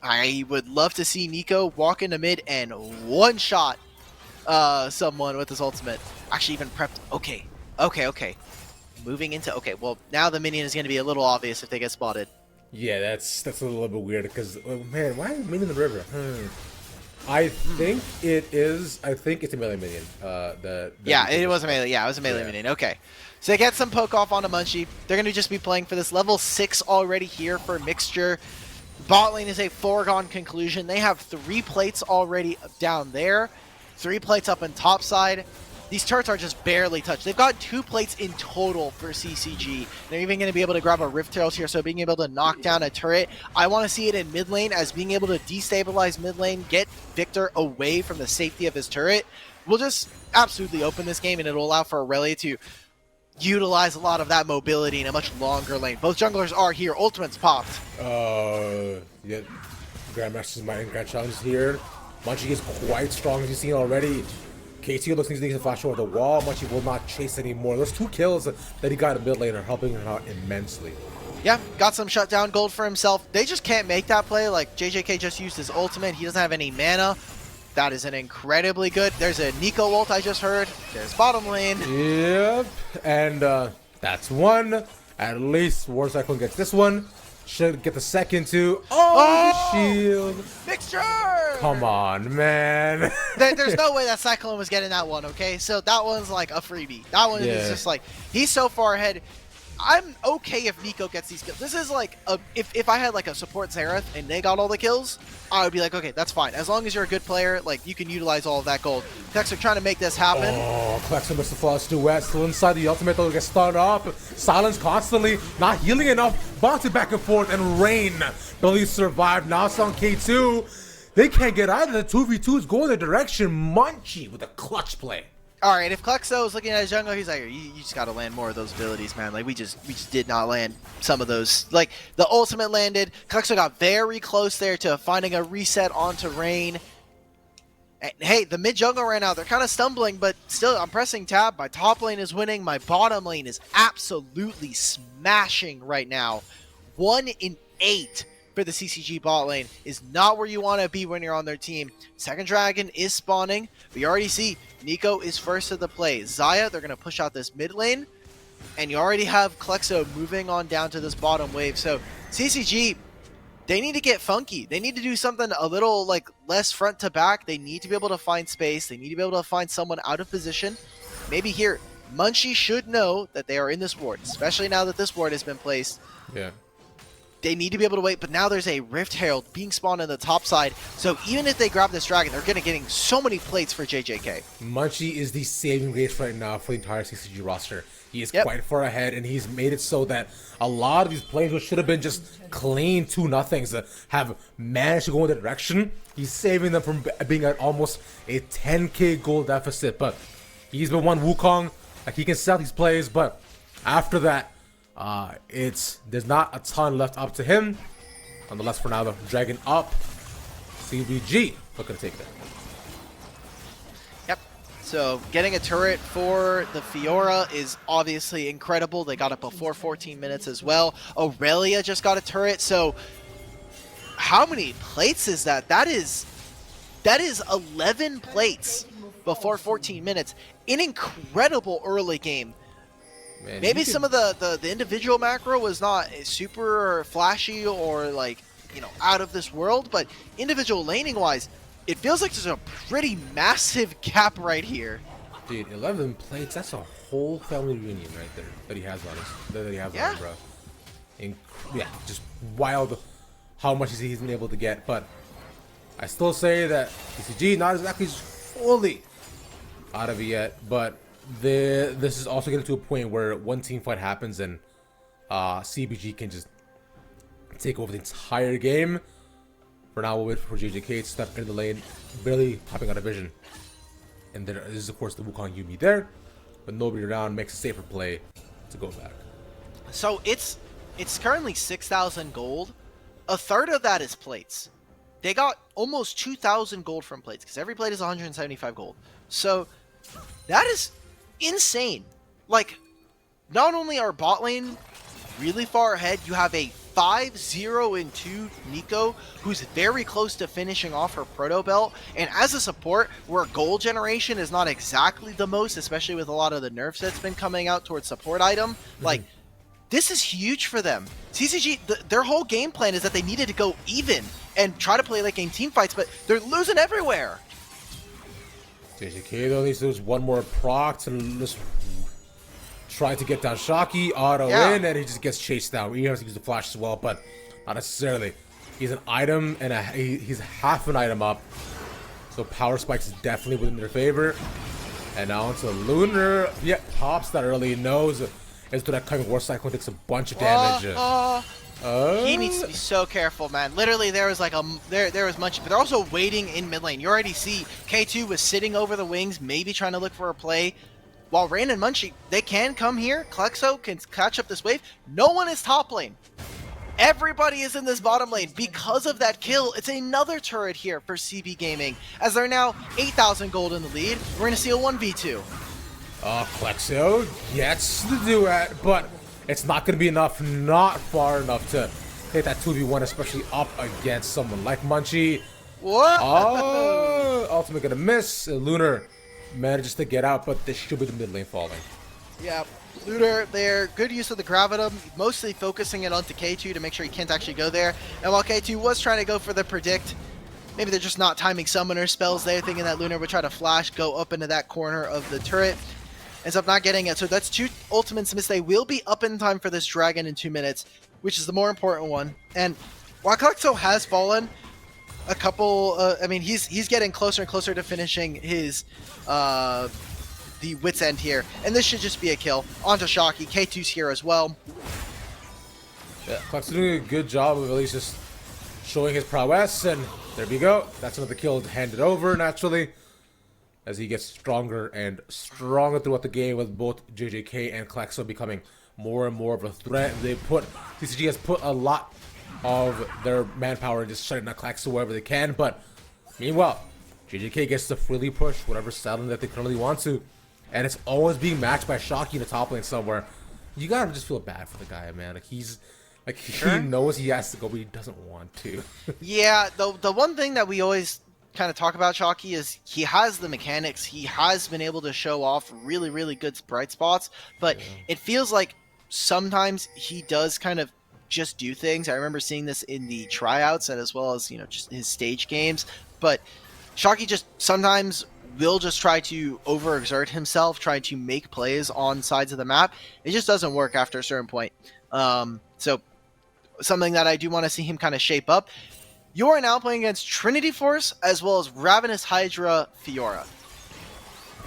I would love to see Nico walk into mid and one shot someone with his ultimate. Actually, even prepped. Okay. Moving into well, now the minion is going to be a little obvious if they get spotted. Yeah, that's a little bit weird because man, why is minion in the river? I think it is. I think it's a melee minion. It was a melee. Yeah, it was a melee minion. Okay, so they get some poke off onto Munchie. They're going to just be playing for this level 6 already here for Mixture. Bot lane is a foregone conclusion. They have 3 plates already down there, 3 plates up on top side. These turrets are just barely touched. They've got 2 plates in total for CCG. They're even going to be able to grab a Rift Herald here, so being able to knock down a turret. I want to see it in mid lane as being able to destabilize mid lane, get Victor away from the safety of his turret. We'll just absolutely open this game, and it'll allow for Aurelia to utilize a lot of that mobility in a much longer lane. Both junglers are here. Ultimates popped. Yeah. Grandmaster's Might and Grand Challenge here. Munchie is quite strong, as you've seen already. KT looks like he's flash over the wall. Munchie will not chase anymore. Those 2 kills that he got in mid lane are helping him out immensely. Yeah, got some shutdown gold for himself. They just can't make that play. Like, JJK just used his ultimate. He doesn't have any mana. That is an incredibly good. There's a Nico ult I just heard. There's bottom lane. Yep, and that's one. At least War Cyclone gets this one. Should get the second too. Oh, the shield. Mixture! Come on, man. There's no way that Cyclone was getting that one, okay? So that one's like a freebie. That one is just like, he's so far ahead. I'm okay if Nico gets these kills. This is like, if I had like a support Xerath and they got all the kills, I would be like, okay, that's fine. As long as you're a good player, like, you can utilize all of that gold. Tex are trying to make this happen. Oh, Klexa missed the flawless duet. Still inside the ultimate, though, gets started off. Silence constantly, not healing enough. Bouncing back and forth, and Rain barely survived. Now it's on K2. They can't get either. The 2v2 is going the direction. Munchie with a clutch play. All right, if Klexo is looking at his jungle, he's like, you just got to land more of those abilities, man. Like, we just did not land some of those. Like, the ultimate landed. Klexo got very close there to finding a reset onto Rain. And, hey, the mid jungle right now, they're kind of stumbling, but still, I'm pressing tab. My top lane is winning. My bottom lane is absolutely smashing right now. 1 in 8 for the CCG bot lane is not where you want to be when you're on their team. Second dragon is spawning. We already see Nico is first to the play. Xayah, they're going to push out this mid lane. And you already have Klexo moving on down to this bottom wave. So CCG, they need to get funky. They need to do something a little like less front to back. They need to be able to find space. They need to be able to find someone out of position. Maybe here, Munchie should know that they are in this ward, especially now that this ward has been placed. Yeah. They need to be able to wait, but now there's a Rift Herald being spawned on the top side. So even if they grab this dragon, they're going to getting so many plates for JJK. Munchie is the saving grace right now for the entire CCG roster. He is quite far ahead, and he's made it so that a lot of these plays, which should have been just clean 2-0s, have managed to go in the direction. He's saving them from being at almost a 10k gold deficit, but he's been one Wukong. Like, he can sell these plays, but after that, there's not a ton left up to him. Nonetheless, for now, the dragon up. CBG looking to take it. Yep. So getting a turret for the Fiora is obviously incredible. They got it before 14 minutes as well. Aurelia just got a turret. So how many plates is that? That is 11 plates before 14 minutes. An incredible early game. Man, maybe some of the individual macro was not super flashy or like, you know, out of this world, but individual laning wise, it feels like there's a pretty massive gap right here. Dude, 11 plates, that's a whole family reunion right there that he has on him, bro. Yeah, just wild how much he's been able to get, but I still say that CCG not exactly fully out of it yet, but this is also getting to a point where one team fight happens and CBG can just take over the entire game. For now, we'll wait for JJK to step into the lane, barely popping out of vision. And there is, of course, the Wukong Yuumi there, but nobody around makes a safer play to go back. So it's currently 6,000 gold. A third of that is plates. They got almost 2,000 gold from plates because every plate is 175 gold. So that is insane. Like, not only are bot lane really far ahead, you have a 5-0-2 Nico who's very close to finishing off her proto belt, and as a support where gold generation is not exactly the most, especially with a lot of the nerfs that's been coming out towards support item, like, this is huge for them. CCG, their whole game plan is that they needed to go even and try to play late game team fights, but they're losing everywhere. JJK though needs to do one more proc to just try to get down Shocky, auto in, and he just gets chased down. He has to use the flash as well, but not necessarily. He's an item, and he's half an item up. So power spikes is definitely within their favor. And now into Lunar. Yeah, pops that early, knows into that coming war cycle, takes a bunch of damage. He needs to be so careful, man. Literally, there was like there was much, but they're also waiting in mid lane. You already see K2 was sitting over the wings, maybe trying to look for a play. While Rain and Munchie, they can come here. Klexo can catch up this wave. No one is top lane. Everybody is in this bottom lane because of that kill. It's another turret here for CB Gaming, as they're now 8,000 gold in the lead. We're going to see a 1v2. Klexo gets the duet, but it's not going to be enough, not far enough to take that 2v1, especially up against someone like Munchie. What? Oh, ultimate going to miss. Lunar manages to get out, but this should be the mid lane falling. Yeah, Lunar there, good use of the Gravitum, mostly focusing it onto K2 to make sure he can't actually go there. And while K2 was trying to go for the Predict, maybe they're just not timing summoner spells there, thinking that Lunar would try to flash, go up into that corner of the turret. Ends up not getting it, so that's 2 ultimates missed. They will be up in time for this Dragon in 2 minutes, which is the more important one. And while Klexo has fallen a couple, I mean, he's getting closer and closer to finishing his the Wit's End here, and this should just be a kill. Onto Shocky, K2's here as well. Yeah, Klexo doing a good job of at least just showing his prowess, and there we go. That's another kill handed over naturally, as he gets stronger and stronger throughout the game, with both JJK and Klexo becoming more and more of a threat. TCG has put a lot of their manpower in just shutting down Klexo wherever they can, but meanwhile, JJK gets to freely push whatever styling that they currently want to, and it's always being matched by Shocky in the top lane somewhere. You gotta just feel bad for the guy, man. Like he knows he has to go, but he doesn't want to. Yeah, the one thing that we always kind of talk about Shocky is he has the mechanics. He has been able to show off really, really good bright spots, but it feels like sometimes he does kind of just do things. I remember seeing this in the tryouts and as well as, you know, just his stage games, but Shocky just sometimes will just try to overexert himself, try to make plays on sides of the map. It just doesn't work after a certain point. So something that I do want to see him kind of shape up. You are now playing against Trinity Force as well as Ravenous Hydra Fiora.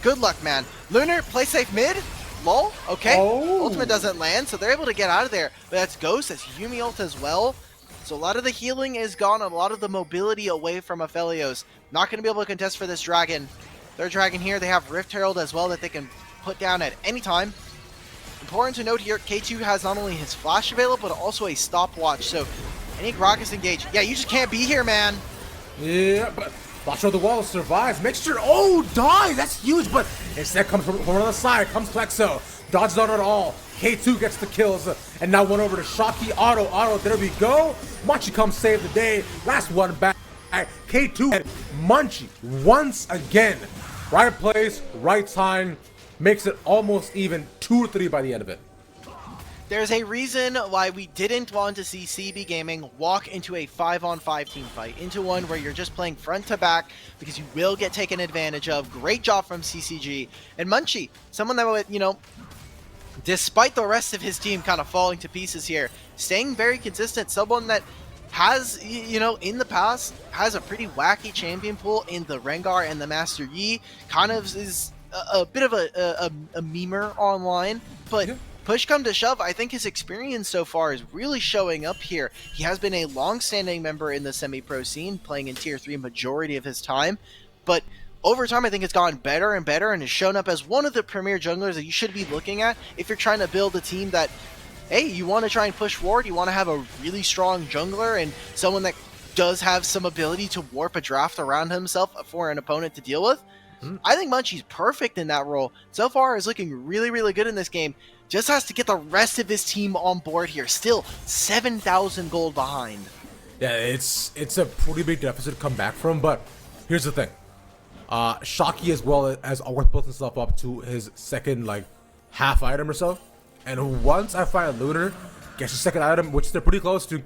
Good luck, man. Lunar, play safe mid. Lol. Okay. Oh. Ultimate doesn't land, so they're able to get out of there. But that's Ghost, that's Yumi ult as well. So a lot of the healing is gone, a lot of the mobility away from Aphelios. Not going to be able to contest for this Dragon. Their Dragon here, they have Rift Herald as well that they can put down at any time. Important to note here, K2 has not only his flash available, but also a stopwatch. So any Gragas engage. Yeah, you just can't be here, man. Yeah, but flash over the wall, survives. Makes sure, die! That's huge, but instead comes from the other side, comes Klexo. Dodges not at all. K2 gets the kills, and now one over to Shocky. Auto, there we go. Munchie comes save the day. Last one back. K2 and Munchie once again. Right place, right time. Makes it almost even 2-3 by the end of it. There's a reason why we didn't want to see CB Gaming walk into a 5-on-5 team fight, into one where you're just playing front to back, because you will get taken advantage of. Great job from CCG. And Munchie, someone that would, you know, despite the rest of his team kind of falling to pieces here, staying very consistent, someone that has, you know, in the past, has a pretty wacky champion pool in the Rengar and the Master Yi, kind of is a bit of a memer online, but yeah. Push come to shove, I think his experience so far is really showing up here. He has been a long-standing member in the semi-pro scene, playing in Tier 3 majority of his time, but over time I think it's gotten better and better and has shown up as one of the premier junglers that you should be looking at if you're trying to build a team that, hey, you want to try and push forward, you want to have a really strong jungler and someone that does have some ability to warp a draft around himself for an opponent to deal with. I think Munchie's perfect in that role. So far is looking really, really good in this game. Just has to get the rest of his team on board here. Still 7,000 gold behind. Yeah, it's a pretty big deficit to come back from, but here's the thing. Shocky as well as always built himself up to his second half item or so. And once I find Lunar gets his second item, which they're pretty close to,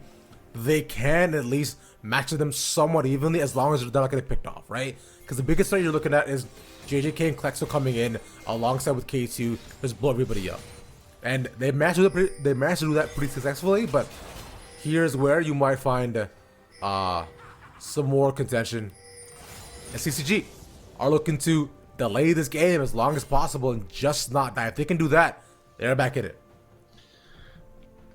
they can at least match them somewhat evenly as long as they're not getting picked off, right? Because the biggest threat you're looking at is JJK and Klexo coming in alongside with K2, just blow everybody up. And they managed to do that pretty successfully, but here's where you might find some more contention. And CCG are looking to delay this game as long as possible and just not die. If they can do that, they're back in it.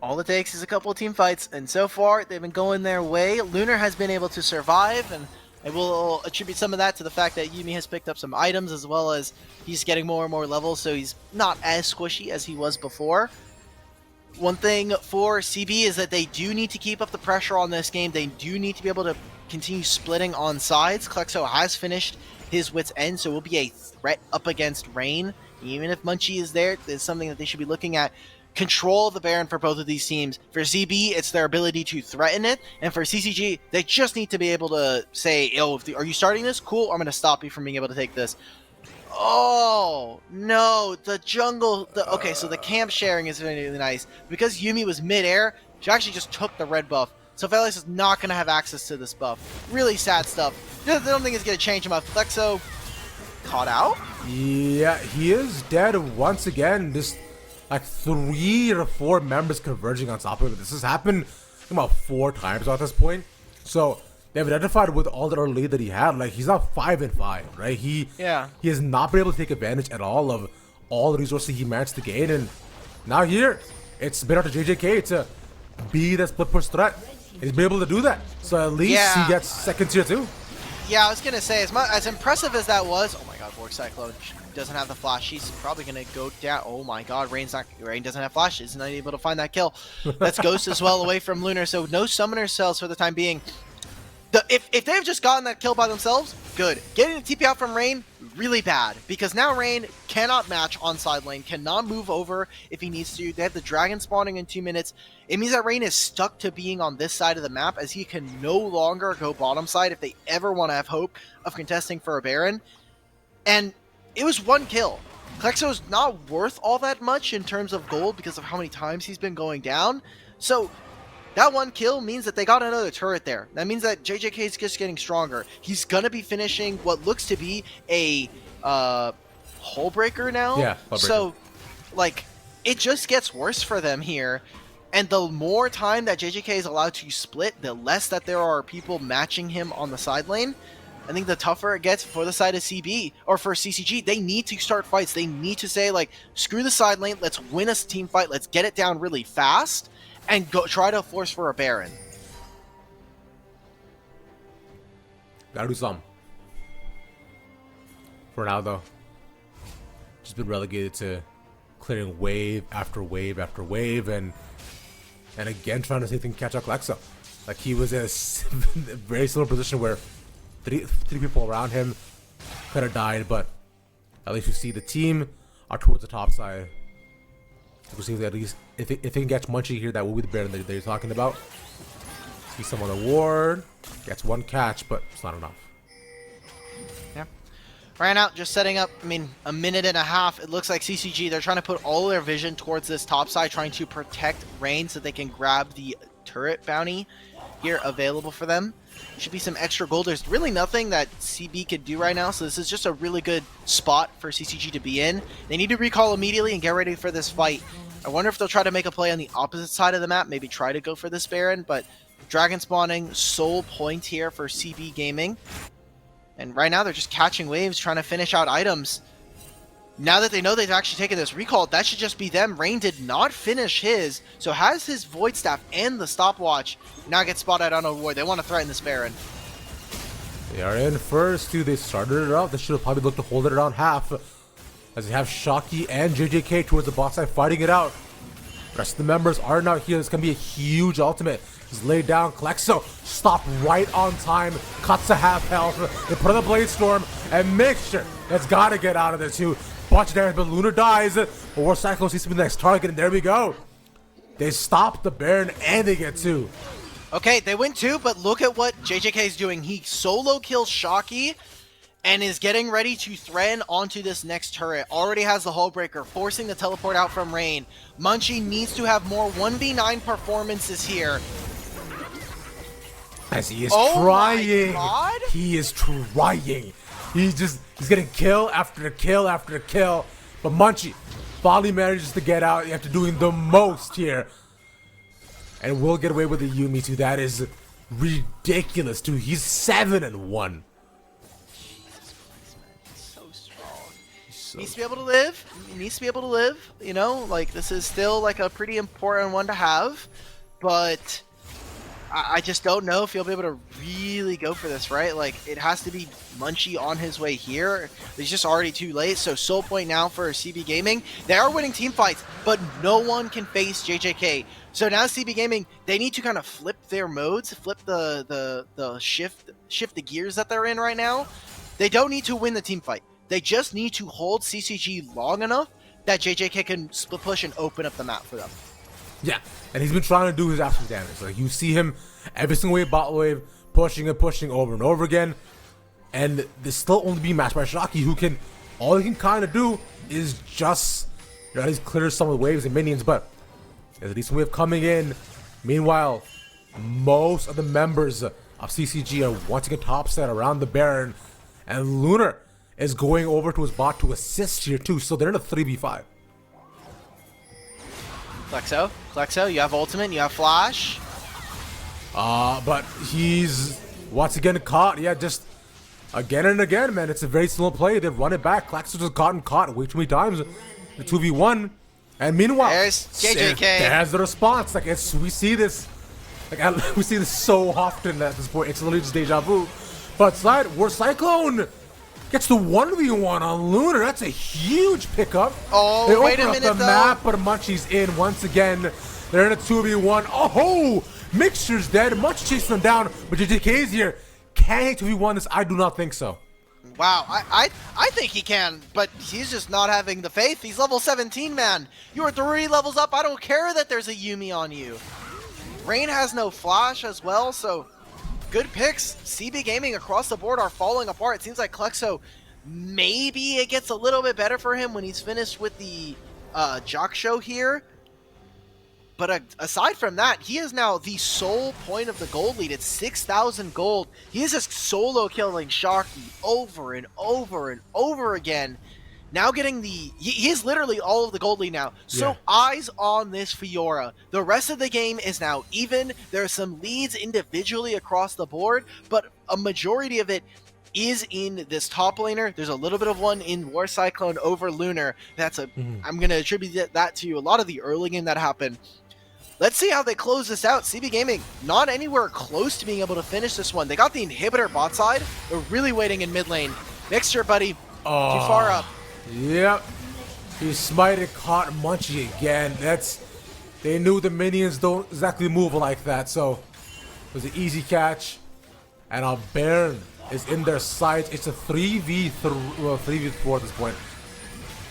All it takes is a couple of team fights, and so far they've been going their way. Lunar has been able to survive, and I will attribute some of that to the fact that Yumi has picked up some items, as well as he's getting more and more levels, so he's not as squishy as he was before. One thing for CB is that they do need to keep up the pressure on this game. They do need to be able to continue splitting on sides. Klexo has finished his Wit's End, so will be a threat up against Rain. Even if Munchie is there, it's something that they should be looking at. Control of the Baron for both of these teams. For ZB, it's their ability to threaten it, and for CCG, they just need to be able to say, "Oh, are you starting this? Cool, I'm going to stop you from being able to take this." Oh no, the jungle. Okay, so the camp sharing is really nice because Yumi was mid-air. She actually just took the red buff, so Felix is not gonna have access to this buff. Really sad stuff. I don't think it's gonna change him up. Flexo caught out. Yeah, he is dead once again. Just like 3 or 4 members converging on top of it. This has happened about 4 times at this point. So they've identified with all the early lead that he had. Like, he's not 5-5, right? He has not been able to take advantage at all of all the resources he managed to gain. And now here, it's been up to JJK to be the split push threat. He's been able to do that. So at least he gets second tier too. Yeah, I was gonna say, as impressive as that was. Oh my God, Vork Cyclone doesn't have the flash. She's probably gonna go down. Oh my God, Rain doesn't have flashes. Not able to find that kill. That's Ghost as well away from Lunar. So no summoner cells for the time being. If they've just gotten that kill by themselves, good. Getting the TP out from Rain, really bad. Because now Rain cannot match on side lane, cannot move over if he needs to. They have the dragon spawning in 2 minutes. It means that Rain is stuck to being on this side of the map as he can no longer go bottom side if they ever want to have hope of contesting for a Baron. And it was 1 kill. Klexo's not worth all that much in terms of gold because of how many times he's been going down. So that 1 kill means that they got another turret there. That means that JJK is just getting stronger. He's going to be finishing what looks to be a hull breaker now. Yeah, hull breaker. So, like, it just gets worse for them here. And the more time that JJK is allowed to split, the less that there are people matching him on the side lane. I think the tougher it gets for the side of CB or for CCG. They need to start fights. They need to say, like, screw the side lane. Let's win a team fight. Let's get it down really fast. And go try to force for a Baron. Gotta do something. For now, though, just been relegated to clearing wave after wave after wave, and again trying to see if he can catch up Klexo. Like, he was in a very similar position where three people around him could have died, but at least you see the team are towards the top side. We'll see if at least if they can catch Munchie here, that will be the Baron that they're talking about. See someone on the ward, gets 1 catch, but it's not enough. Yeah. Ran out, just setting up, I mean, a minute and a half. It looks like CCG, they're trying to put all their vision towards this top side, trying to protect Rain so they can grab the turret bounty here available for them. Should be some extra gold. There's really nothing that CB could do right now, so this is just a really good spot for CCG to be in. They need to recall immediately and get ready for this fight. I wonder if they'll try to make a play on the opposite side of the map, maybe try to go for this Baron, but dragon spawning, sole point here for CB Gaming. And right now they're just catching waves, trying to finish out items. Now that they know they've actually taken this recall, that should just be them. Rain did not finish his, so has his Void Staff and the stopwatch. Now gets spotted on a ward. They want to threaten this Baron. They are in first, too. They started it out. They should have probably looked to hold it around half, as they have Shocky and JJK towards the bot side fighting it out. The rest of the members are not here. This can be a huge ultimate. He's laid down. Klexo stop right on time. Cuts to half health. They put on the Blade Storm and Mixture. It's got to get out of there too. Bunch of damage, but Lunar dies. Or Cyclone seems to be the next target, and there we go. They stop the Baron and they get 2. Okay, they win 2, but look at what JJK is doing. He solo kills Shocky and is getting ready to threaten onto this next turret. Already has the Hull Breaker, forcing the teleport out from Rain. Munchie needs to have more 1v9 performances here. As he is trying. He is trying. He's getting kill after kill after kill. But Munchie finally manages to get out after doing the most here. And will get away with the Yumi too. That is ridiculous too. He's 7-1. So strong. Needs to be able to live. He needs to be able to live. You know, like, this is still like a pretty important one to have. But I just don't know if he'll be able to really go for this, right? Like, it has to be Munchie on his way here. He's just already too late, so soul point now for CB Gaming. They are winning team fights, but no one can face JJK. So now CB Gaming, they need to kind of flip their modes, flip the shift the gears that they're in right now. They don't need to win the team fight. They just need to hold CCG long enough that JJK can split push and open up the map for them. Yeah, and he's been trying to do his absolute damage. Like, you see him every single wave, bot wave, pushing and pushing over and over again. And this still only being matched by Shocky, who can all he can kind of do is just, at least clear some of the waves and minions, but there's a decent wave coming in. Meanwhile, most of the members of CCG are once again topset around the Baron, and Lunar is going over to his bot to assist here too, so they're in a 3v5. Klexo, you have ultimate, you have flash. But he's once again caught. Yeah, just again and again, man. It's a very slow play. They've run it back. Klexo's just gotten caught way too many times. The 2v1. And meanwhile, there's JJK. There's the response. Like we see this, we see this so often at this point. It's literally just deja vu. But Cyclone gets the 1v1 on Lunar. That's a huge pickup. Oh, they wait a open up minute the though. map, but Munchie's in once again. They're in a 2v1. Oh, Mixture's dead. Munchie chasing them down, but JJK's here. Can he 2v1 this? I do not think so. Wow, I think he can, but he's just not having the faith. He's level 17, man. You are 3 levels up. I don't care that there's a Yumi on you. Rain has no flash as well, so good picks. CB Gaming across the board are falling apart. It seems like Klexo, maybe it gets a little bit better for him when he's finished with the Jock Show here. But aside from that, he is now the sole point of the gold lead. It's 6,000 gold. He is just solo killing Shocky over and over and over again. Now getting the... He is literally all of the gold lead now. So eyes on this Fiora. The rest of the game is now even. There are some leads individually across the board, but a majority of it is in this top laner. There's a little bit of one in War Cyclone over Lunar. That's a... I'm going to attribute that to a lot of the early game that happened. Let's see how they close this out. CB Gaming not anywhere close to being able to finish this one. They got the inhibitor bot side. They're really waiting in mid lane. Mixture, buddy. Too far up. Yep. He smited, caught Munchie again. They knew the minions don't exactly move like that, so it was an easy catch. And our Baron is in their sights. It's a 3v4 at this point.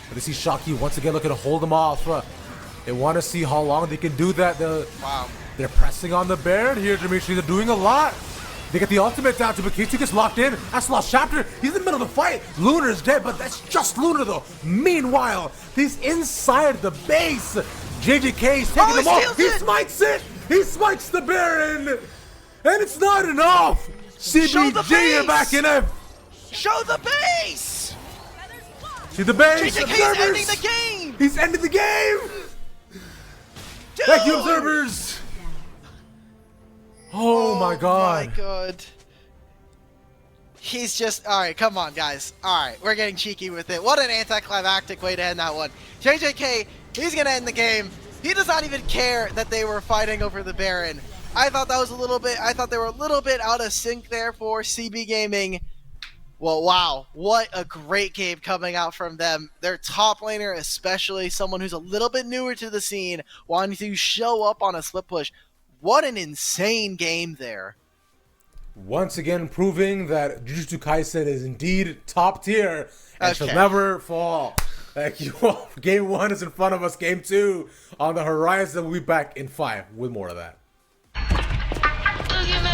But they see Shocky once again looking to hold them off. They want to see how long they can do that. They're pressing on the Baron here, Dimitri. They're doing a lot. They get the ultimate down to Bakitsu, gets locked in. That's Lost Chapter. He's in the middle of the fight. Lunar is dead, but that's just Lunar though. Meanwhile, he's inside the base. JJK is taking them off. He smites it. He smites the Baron. And it's not enough. CBG are back in it. Show the base. See the base. JJK is ending the game. He's ending the game. Dude. Thank you, observers. Oh my god. Oh my god. He's just... Alright, come on, guys. Alright, we're getting cheeky with it. What an anticlimactic way to end that one. JJK, he's gonna end the game. He does not even care that they were fighting over the Baron. I thought that was a little bit... I thought they were a little bit out of sync there for CB Gaming. Well, wow. What a great game coming out from them. Their top laner, especially someone who's a little bit newer to the scene, wanting to show up on a split push. What an insane game there. Once again proving that Jujutsu Kaisen is indeed top tier and shall never fall. Thank you all. Game 1 is in front of us. Game 2 on the horizon. We'll be back in 5 with more of that. Look at me,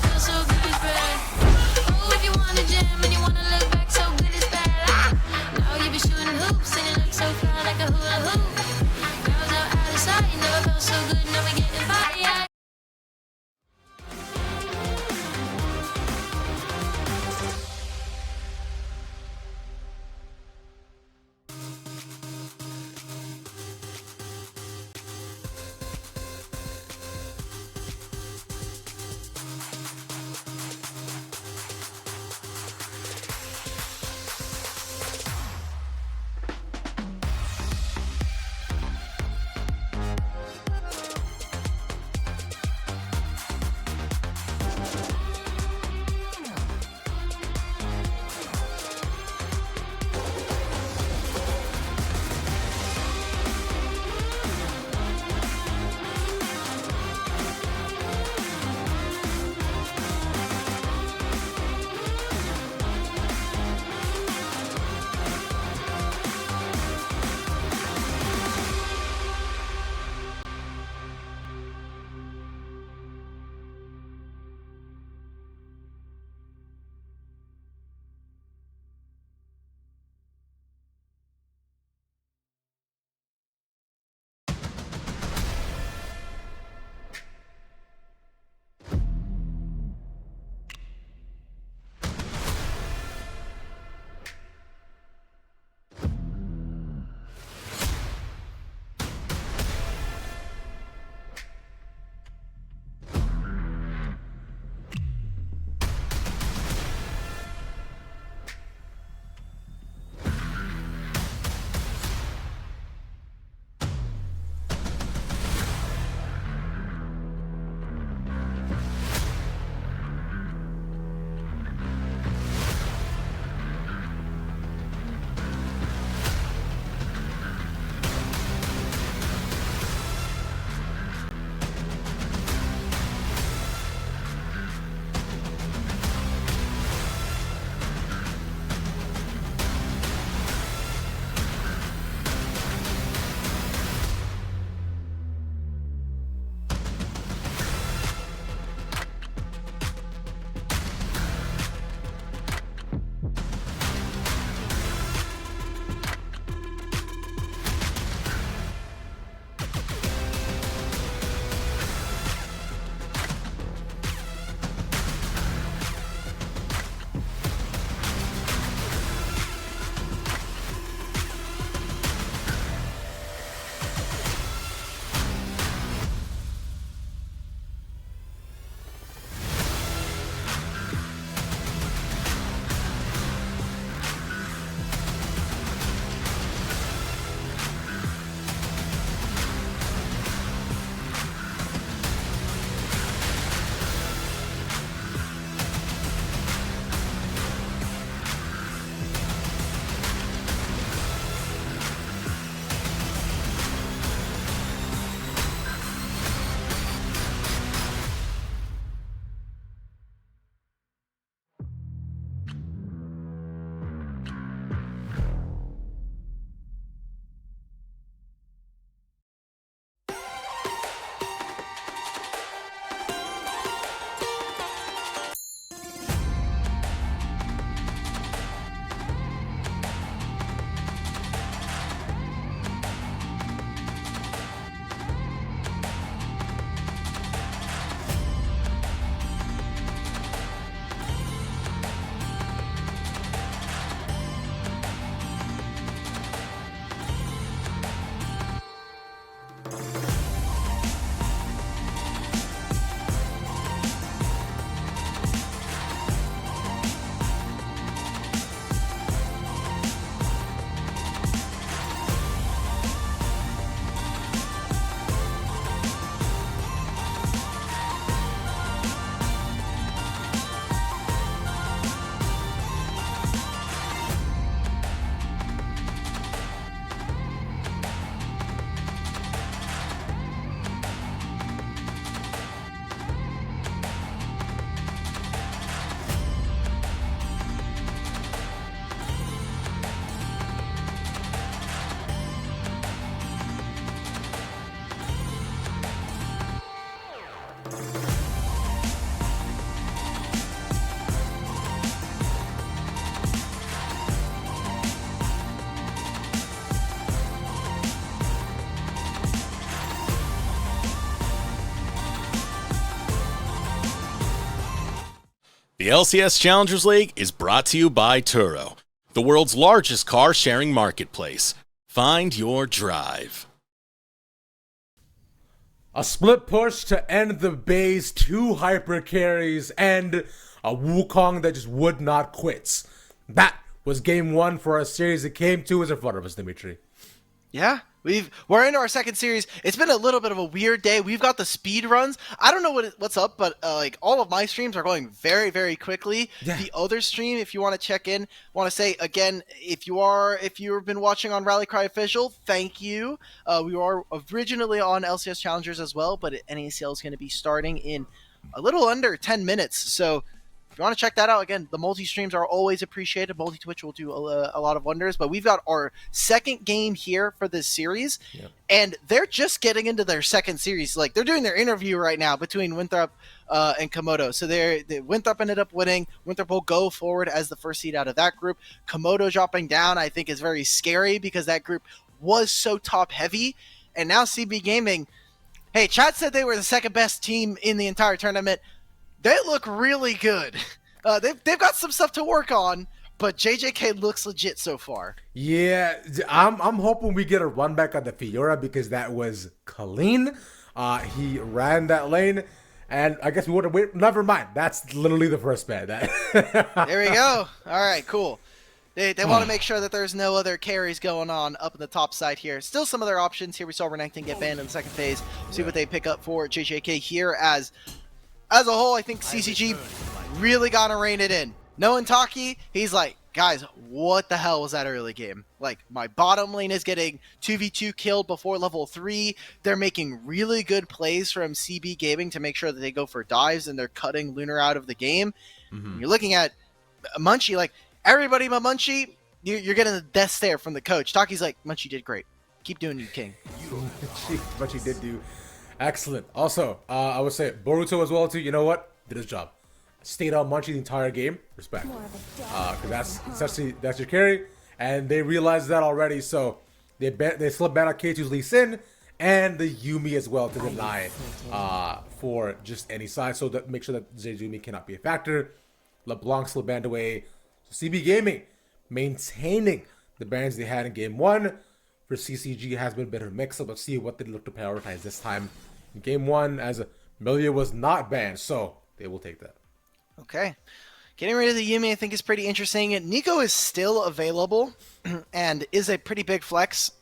feel so good it's bad. Oh, if you wanna jam and you wanna look back, so good it's bad. Now you be shooting hoops and you look so fly like a hula hoop. Girls out of sight, never felt so good, now we getting fire. The LCS Challengers League is brought to you by Turo, the world's largest car sharing marketplace. Find your drive. A split push to end the base, 2 hyper carries, and a Wukong that just would not quit. That was game 1 for our series. It came to is in front of us, Dimitri. Yeah, we're into our second series. It's been a little bit of a weird day. We've got the speed runs. I don't know what's up, but like all of my streams are going very, very quickly. Yeah. The other stream, if you want to check in, want to say again, if you've been watching on Rally Cry Official, thank you. We are originally on LCS Challengers as well, but NACL is going to be starting in a little under 10 minutes. So if you want to check that out, again, the multi-streams are always appreciated. Multi-Twitch will do a lot of wonders. But we've got our second game here for this series. Yep. And they're just getting into their second series. Like, they're doing their interview right now between Winthrop and Komodo. So Winthrop ended up winning. Winthrop will go forward as the first seed out of that group. Komodo dropping down, I think, is very scary because that group was so top-heavy. And now CB Gaming, hey, Chad said they were the second best team in the entire tournament. They look really good. They've got some stuff to work on, but JJK looks legit so far. Yeah, I'm hoping we get a run back on the Fiora because that was clean. He ran that lane, and I guess we would have waited. Never mind. That's literally the first ban. There we go. All right, cool. They want to make sure that there's no other carries going on up in the top side here. Still some other options here. We saw Renekton get banned in the second phase. See what they pick up for JJK here as a whole. I think CCG really got to rein it in. Knowing Taki, he's like, guys, what the hell was that early game? Like, my bottom lane is getting 2v2 killed before level 3. They're making really good plays from CB Gaming to make sure that they go for dives, and they're cutting Lunar out of the game. Mm-hmm. You're looking at Munchie, like, everybody but Munchie, you're getting the death stare from the coach. Taki's like, Munchie did great. Keep doing you, king. Munchie did do excellent. Also, I would say Boruto as well too. You know what? Did his job. Stayed on Munchie the entire game. Respect. Because that's your carry, and they realized that already. So they slipped ban on K2's Lee Sin and the Yumi as well to deny for just any side. So that make sure that Zezumi cannot be a factor. LeBlanc slipped banned away. So CB Gaming maintaining the bans they had in game 1. For CCG has been a bit of a mix-up. Let's see what they look to prioritize this time. In game 1, as Milia was not banned, so they will take that. Okay. Getting rid of the Yumi, I think, is pretty interesting. Nico is still available and is a pretty big flex.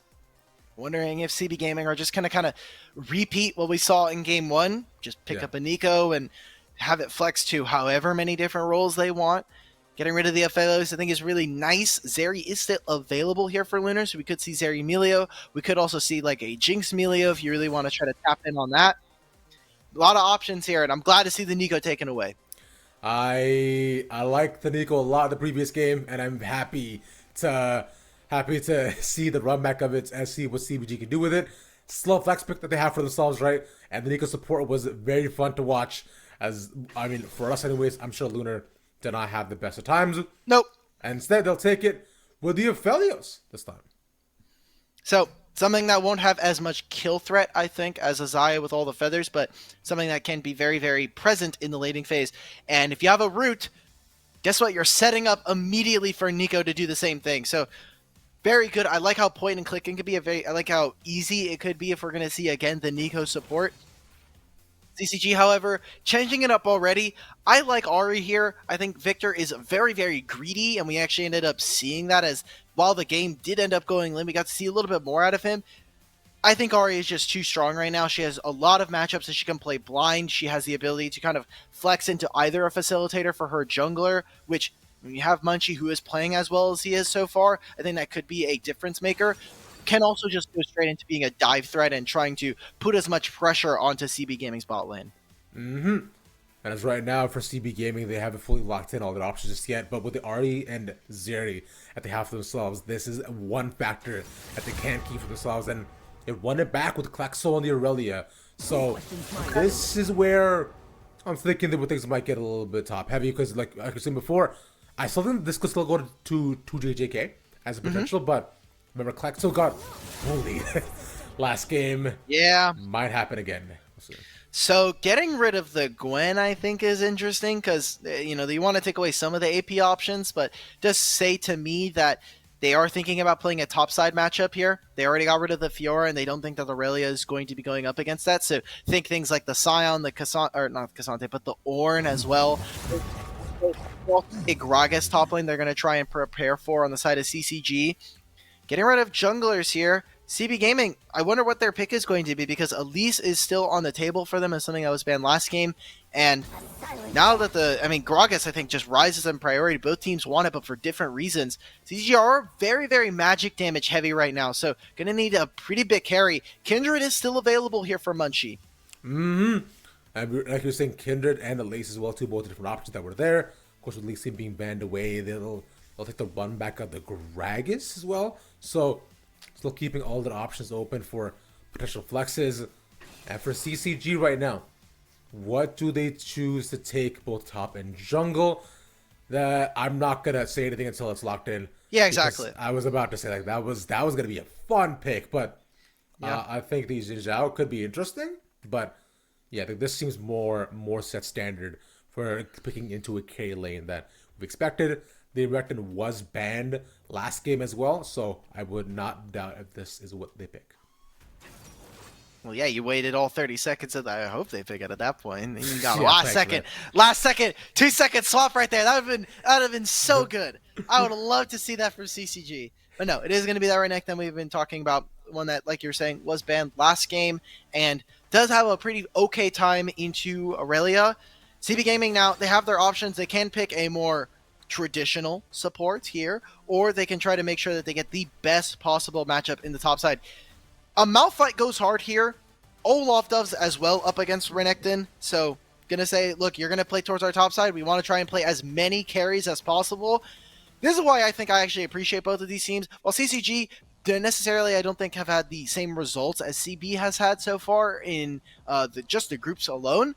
Wondering if CB Gaming are just going to kind of repeat what we saw in game 1. Just pick up a Nico and have it flex to however many different roles they want. Getting rid of the Ophelos, I think, is really nice. Zeri is still available here for Lunar, so we could see Zeri Melio. We could also see like a Jinx Melio if you really want to try to tap in on that. A lot of options here, and I'm glad to see the Nico taken away. I like the Nico a lot in the previous game, and I'm happy to see the run back of it and see what CBG can do with it. Slow flex pick that they have for themselves, right? And the Nico support was very fun to watch. As I mean, for us anyways, I'm sure Lunar did not have the best of times. Nope. And instead, they'll take it with the Ophelios this time. So, something that won't have as much kill threat, I think, as Azaya with all the feathers, but something that can be very, very present in the laning phase. And if you have a root, guess what? You're setting up immediately for Nico to do the same thing. So, very good. I like how point and clicking could be I like how easy it could be if we're going to see, again, the Nico support. CCG, however, changing it up already. I like Ari here. I think Victor is very, very greedy, and we actually ended up seeing that as while the game did end up going in, we got to see a little bit more out of him. I think Ari is just too strong right now. She has a lot of matchups that she can play blind. She has the ability to kind of flex into either a facilitator for her jungler, which when you have Munchie, who is playing as well as he is so far, I think that could be a difference maker. Can also just go straight into being a dive threat and trying to put as much pressure onto CB Gaming's bot lane. Mm-hmm. And as right now for CB Gaming, they haven't fully locked in all their options just yet. But with the Artie and Zeri at the half of themselves, this is one factor that they can't keep for themselves. And it won it back with Klexo and the Aurelia. So this is where I'm thinking that things might get a little bit top heavy. Because like I was saying before, I still think this could still go to JJK as a potential. But remember, Klexo got bullied last game. Yeah. Might happen again. We'll see. So getting rid of the Gwen, I think, is interesting because, they want to take away some of the AP options, but does say to me that they are thinking about playing a topside matchup here. They already got rid of the Fiora, and they don't think that Aurelia is going to be going up against that. So think things like the Scion, the Cassandre, or not Cassandre, but the Ornn as well. A Gragas top lane they're going to try and prepare for on the side of CCG. Getting rid of junglers here. CB Gaming, I wonder what their pick is going to be because Elise is still on the table for them as something that was banned last game. And now that Gragas, I think, just rises in priority. Both teams want it, but for different reasons. CCG are very, very magic damage heavy right now, so going to need a pretty big carry. Kindred is still available here for Munchie. And like you were saying, Kindred and Elise as well, too, both different options that were there. Of course, with Elise being banned away, they'll take the run back of the Gragas as well. So still keeping all the options open for potential flexes. And for CCG right now, what do they choose to take both top and jungle? That I'm not gonna say anything until it's locked in. Yeah, exactly. I was about to say like that was gonna be a fun pick, but I think these Zhao could be interesting. But yeah, I think this seems more set standard for picking into a K lane that we've expected. The Recton was banned last game as well, so I would not doubt if this is what they pick. Well, yeah, you waited all 30 seconds, and I hope they pick it at that point. You got Yeah, last second, 2 second swap right there. That would have been so good. I would love to see that from CCG. But no, it is going to be that Renekton we've been talking about, one that, like you were saying, was banned last game and does have a pretty okay time into Aurelia. CB Gaming now, they have their options. They can pick a more traditional support here, or they can try to make sure that they get the best possible matchup in the top side. A Malphite goes hard here. Olaf does as well up against Renekton. So, gonna say, look, you're gonna play towards our top side. We want to try and play as many carries as possible. This is why I think I actually appreciate both of these teams. While CCG necessarily, I don't think, have had the same results as CB has had so far in just the groups alone.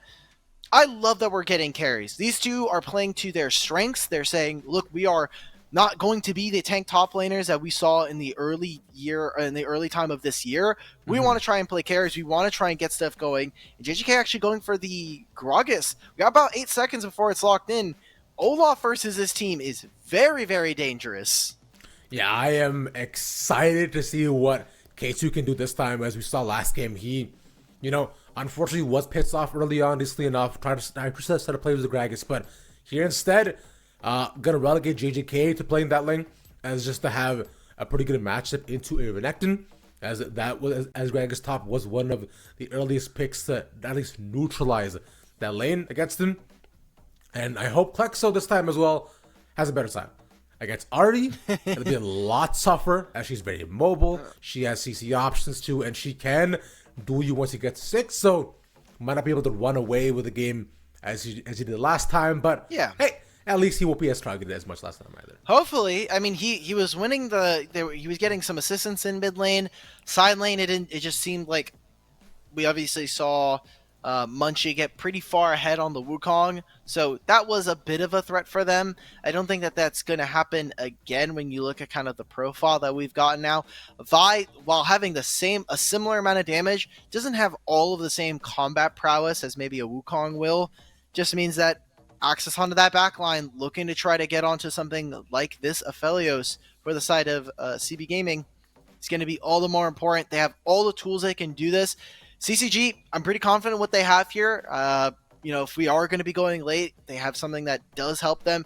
I love that we're getting carries. These two are playing to their strengths. They're saying, look, we are not going to be the tank top laners that we saw in the early time of this year. We want to try and play carries. We want to try and get stuff going. And JJK actually going for the Gragas. We got about 8 seconds before it's locked in. Olaf versus this team is very, very dangerous. Yeah, I am excited to see what K2 can do this time. As we saw last game, he, unfortunately was pissed off early on, decently enough, trying to set up plays with the Gragas, but here instead, gonna relegate JJK to playing that lane as just to have a pretty good matchup into a Renekton, as Gragas top was one of the earliest picks to at least neutralize that lane against him. And I hope Klexo this time as well has a better time. Against Artie, it'll be a lot tougher as she's very mobile. She has CC options too, and she can duel you once you get to 6. So might not be able to run away with the game as he did last time. But yeah, hey, at least he won't be as targeted as much last time either. Hopefully, I mean he was winning he was getting some assistance in mid lane, side lane. It just seemed like we obviously saw Munchie get pretty far ahead on the Wukong, so that was a bit of a threat for them. I don't think that that's going to happen again when you look at kind of the profile that we've gotten now. Vi, while having a similar amount of damage, doesn't have all of the same combat prowess as maybe a Wukong will. Just means that access onto that backline, looking to try to get onto something like this Aphelios for the side of CB Gaming, is going to be all the more important. They have all the tools they can do this. CCG, I'm pretty confident what they have here. If we are going to be going late, they have something that does help them.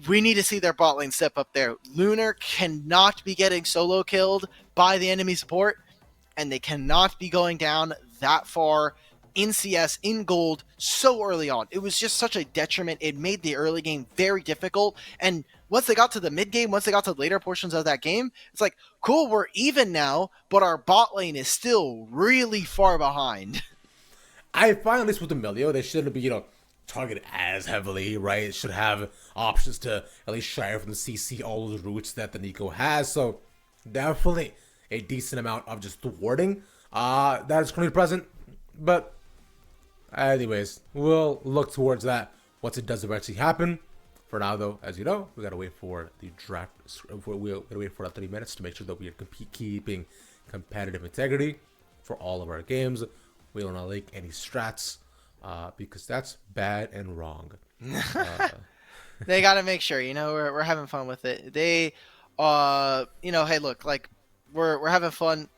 We need to see their bot lane step up there. Lunar cannot be getting solo killed by the enemy support, and they cannot be going down that far in CS, in gold, so early on. It was just such a detriment. It made the early game very difficult, and once they got to the mid game, once they got to later portions of that game, it's like, cool, we're even now, but our bot lane is still really far behind. I find at least with Emilio, they shouldn't be, targeted as heavily, right? It should have options to at least shy from the CC all those routes that the Nico has. So definitely a decent amount of just thwarting that is currently present. But anyways, we'll look towards that once it does eventually happen. For now, though, as you know, we gotta wait for the draft. We gotta wait for 30 minutes to make sure that we are keeping competitive integrity for all of our games. We don't like any strats because that's bad and wrong. They got to make sure, we're having fun with it. They, hey, look, like we're having fun.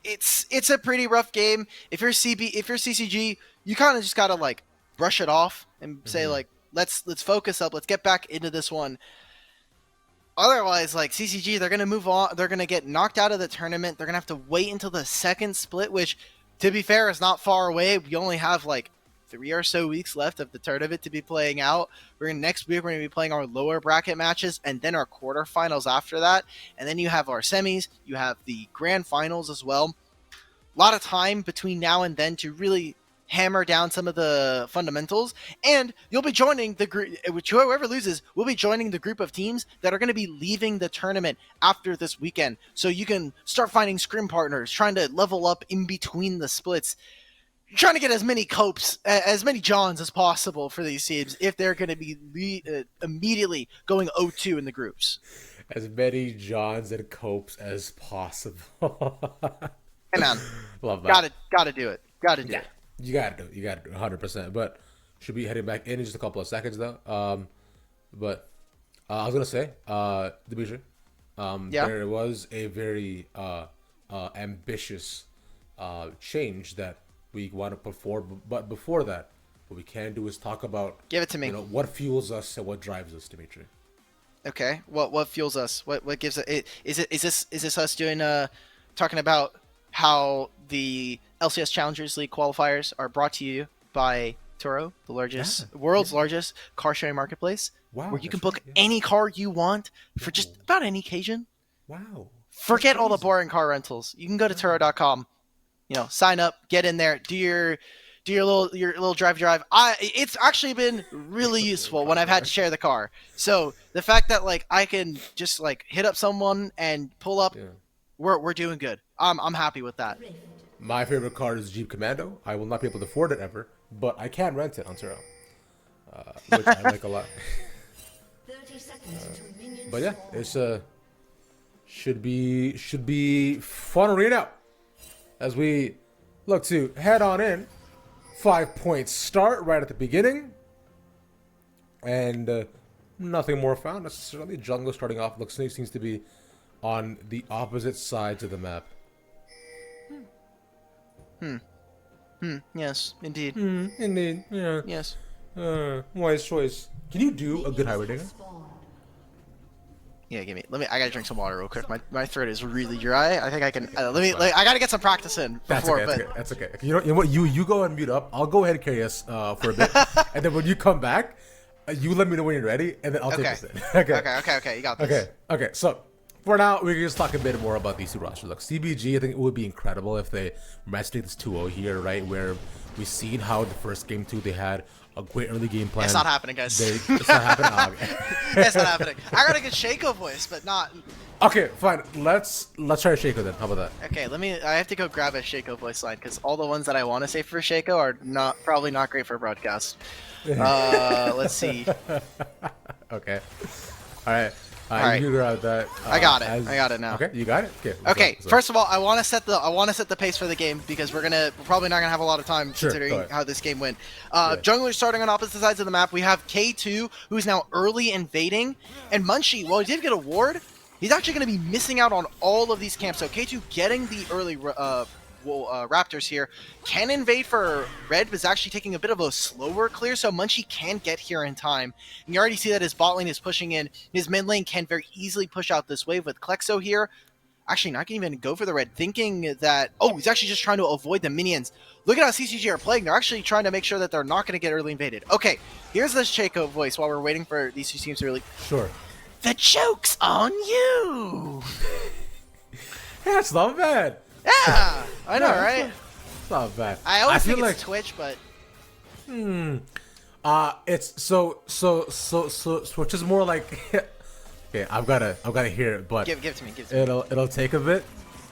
It's a pretty rough game. If you're CCG, you kind of just gotta like brush it off and say like, let's focus up. Let's get back into this one. Otherwise, like CCG, they're gonna move on. They're gonna get knocked out of the tournament. They're gonna have to wait until the second split, which, to be fair, is not far away. We only have like 3 or so weeks left of the tournament to be playing out. Next week we're gonna be playing our lower bracket matches and then our quarterfinals after that. And then you have our semis. You have the grand finals as well. A lot of time between now and then to really hammer down some of the fundamentals, and you'll be joining the group, which whoever loses will be joining the group of teams that are going to be leaving the tournament after this weekend, so you can start finding scrim partners, trying to level up in between the splits. You're trying to get as many Copes, as many Johns as possible for these teams if they're going to be immediately going 0-2 in the groups. As many Johns and Copes as possible. Hey man, love that. Gotta do it. Gotta do it. You gotta do it. You gotta do it 100%. But should be heading back in just a couple of seconds though. But I was gonna say, Dimitri, there was a very ambitious change that we want to put forward. But before that, what we can do is talk about, give it to me. What fuels us and what drives us, Dimitri. Okay. What fuels us? What gives it? Is this us doing talking about how the LCS Challengers League qualifiers are brought to you by Turo, the world's largest car sharing marketplace, where you can book any car you want for just about any occasion. Wow. Forget all the boring car rentals. You can go to Turo.com, sign up, get in there, do your little drive. It's actually been really useful when I've had to share the car. So the fact that like I can just like hit up someone and pull up, we're doing good. I'm happy with that. My favorite car is Jeep Commando. I will not be able to afford it ever, but I can rent it on Turo, which I like a lot. But yeah, it's should be fun arena as we look to head on in. 5-point start right at the beginning, and nothing more found necessarily. Jungle starting off seems to be on the opposite sides of the map. Yes, indeed. Indeed. Yeah. Yes. Wise choice. Can you do a good highway digger? Yeah, I gotta drink some water real quick. My throat is really dry. I think I can. I gotta get some practice in before. That's okay. You know what? You go and mute up. I'll go ahead and carry us for a bit, and then when you come back, you let me know when you're ready, and then I'll take us in. Okay. You got this. Okay. So for now, we can just talk a bit more about these two rosters. Look, CBG, I think it would be incredible if they match this 2-0 here, right? Where we've seen how the first game 2 they had a great early game plan. It's not happening, guys. It's not happening. It's not happening. I got a good Shaco voice, but not. Okay, fine. Let's try a Shaco then. How about that? Okay, I have to go grab a Shaco voice line because all the ones that I want to say for Shaco are probably not great for broadcast. Let's see. Okay. All right. You grab that. I got it. I got it now. Okay, you got it. Okay. First of all, I want to set the pace for the game because we're probably not gonna have a lot of time considering how this game went. Junglers starting on opposite sides of the map. We have K2 who's now early invading, and Munchie. While he did get a ward, he's actually gonna be missing out on all of these camps. So K2 getting the early Raptors here can invade for red, but is actually taking a bit of a slower clear, so Munchie can get here in time. And you already see that his bot lane is pushing in. His mid lane can very easily push out this wave with Klexo here. Actually, not going to even go for the red, thinking that... Oh, he's actually just trying to avoid the minions. Look at how CCG are playing. They're actually trying to make sure that they're not going to get early invaded. Okay, here's the Shaco voice while we're waiting for these two teams to really... Sure. The joke's on you! That's not bad. Yeah, I know, right? It's not bad. I always think it's Twitch, but it's so Twitch is more like okay. I've gotta hear it, but give it to me. It'll take a bit.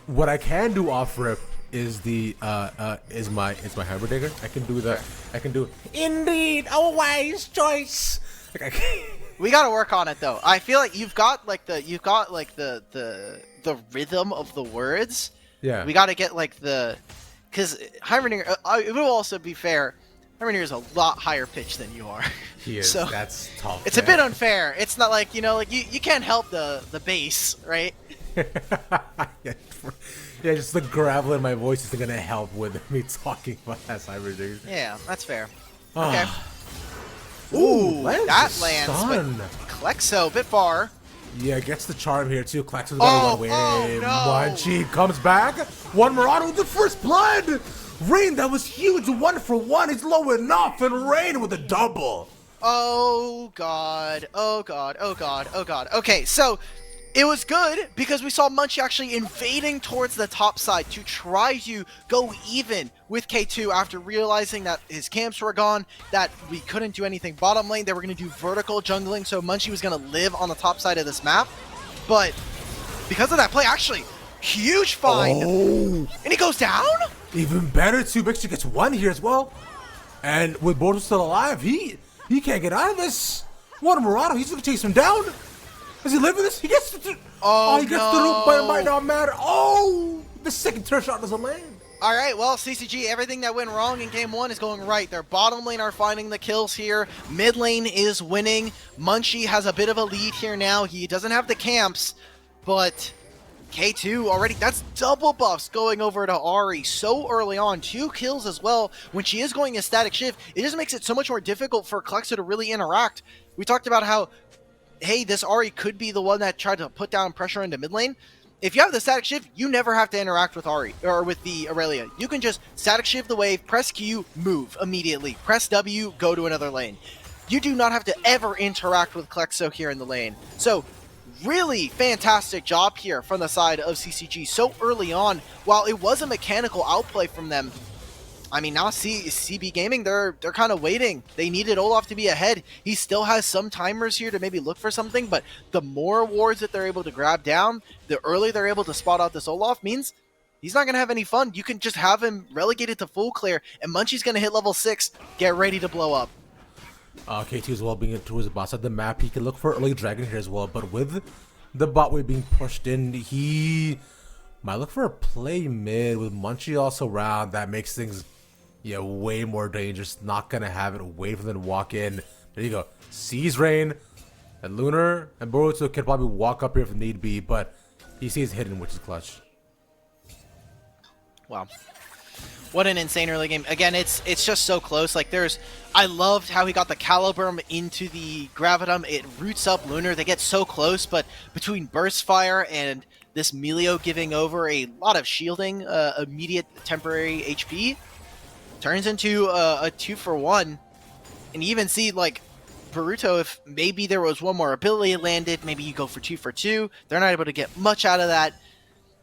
What I can do off rip is is my hybrid digger. I can do that. I can do indeed a wise choice. We gotta work on it though. I feel like you've got the rhythm of the words. Yeah. We gotta get like the because Heimerdinger, it will also be fair, Heimerdinger is a lot higher pitched than you are. He is. So That's tough. it's a bit unfair. It's not like, like you can't help the bass, right? yeah, just the gravel in my voice isn't gonna help with me talking about that Heimerdinger. Yeah, that's fair. Ah. Okay. Ooh, That lands, but Klexo, a bit far. Yeah, gets the charm here too. Klexo's Oh, got one way. oh, no. Munchie comes back. One Mirage with the first blood. Rain, that was huge. 1 for 1. He's low enough. And Rain with a double. Oh god. Oh god. Oh god. Oh god. Okay, so it was good because we saw Munchie actually invading towards the top side to try to go even with K2 after realizing that his camps were gone, that we couldn't do anything bottom lane. They were going to do vertical jungling, so Munchie was going to live on the top side of this map. But because of that play, actually, huge find. Oh. And he goes down? Even better too. Mixture gets 1 here as well. And with Bordo still alive, he can't get out of this. One Murado, he's going to chase him down. Does he live with this? He gets the he gets the root, but it might not matter. Oh, the second turn shot doesn't land. All right, well, CCG, everything that went wrong in game 1 is going right. Their bottom lane are finding the kills here. Mid lane is winning. Munchie has a bit of a lead here now. He doesn't have the camps, but K2 already, that's double buffs going over to Ahri so early on. 2 kills as well. When she is going a static shift, it just makes it so much more difficult for Klexo to really interact. We talked about how, hey, this Ahri could be the one that tried to put down pressure into mid lane. If you have the static shift, you never have to interact with Ahri, or with the Aurelia. You can just static shift the wave, press Q, move immediately. Press W, go to another lane. You do not have to ever interact with Klexo here in the lane. So, really fantastic job here from the side of CCG so early on. While it was a mechanical outplay from them, I mean, now CB Gaming, they're kind of waiting. They needed Olaf to be ahead. He still has some timers here to maybe look for something, but the more wards that they're able to grab down, the earlier they're able to spot out this Olaf means he's not going to have any fun. You can just have him relegated to full clear, and Munchie's going to hit level 6, get ready to blow up. K2 as well being towards the bot side of the map. He can look for early dragon here as well, but with the bot wave being pushed in, he might look for a play mid with Munchie also around. That makes things way more dangerous. Not gonna have it. Wait for them to walk in. There you go. Sees Rain and Lunar and Boruto can probably walk up here if need be, but he sees hidden, which is clutch. Wow. What an insane early game. Again, it's just so close. Like, I loved how he got the Caliburn into the Gravitum. It roots up Lunar. They get so close, but between Burst Fire and this Melio giving over a lot of shielding, immediate temporary HP, turns into a 2 for 1. And you even see, like, Boruto, if maybe there was one more ability landed, maybe you go for 2 for 2. They're not able to get much out of that.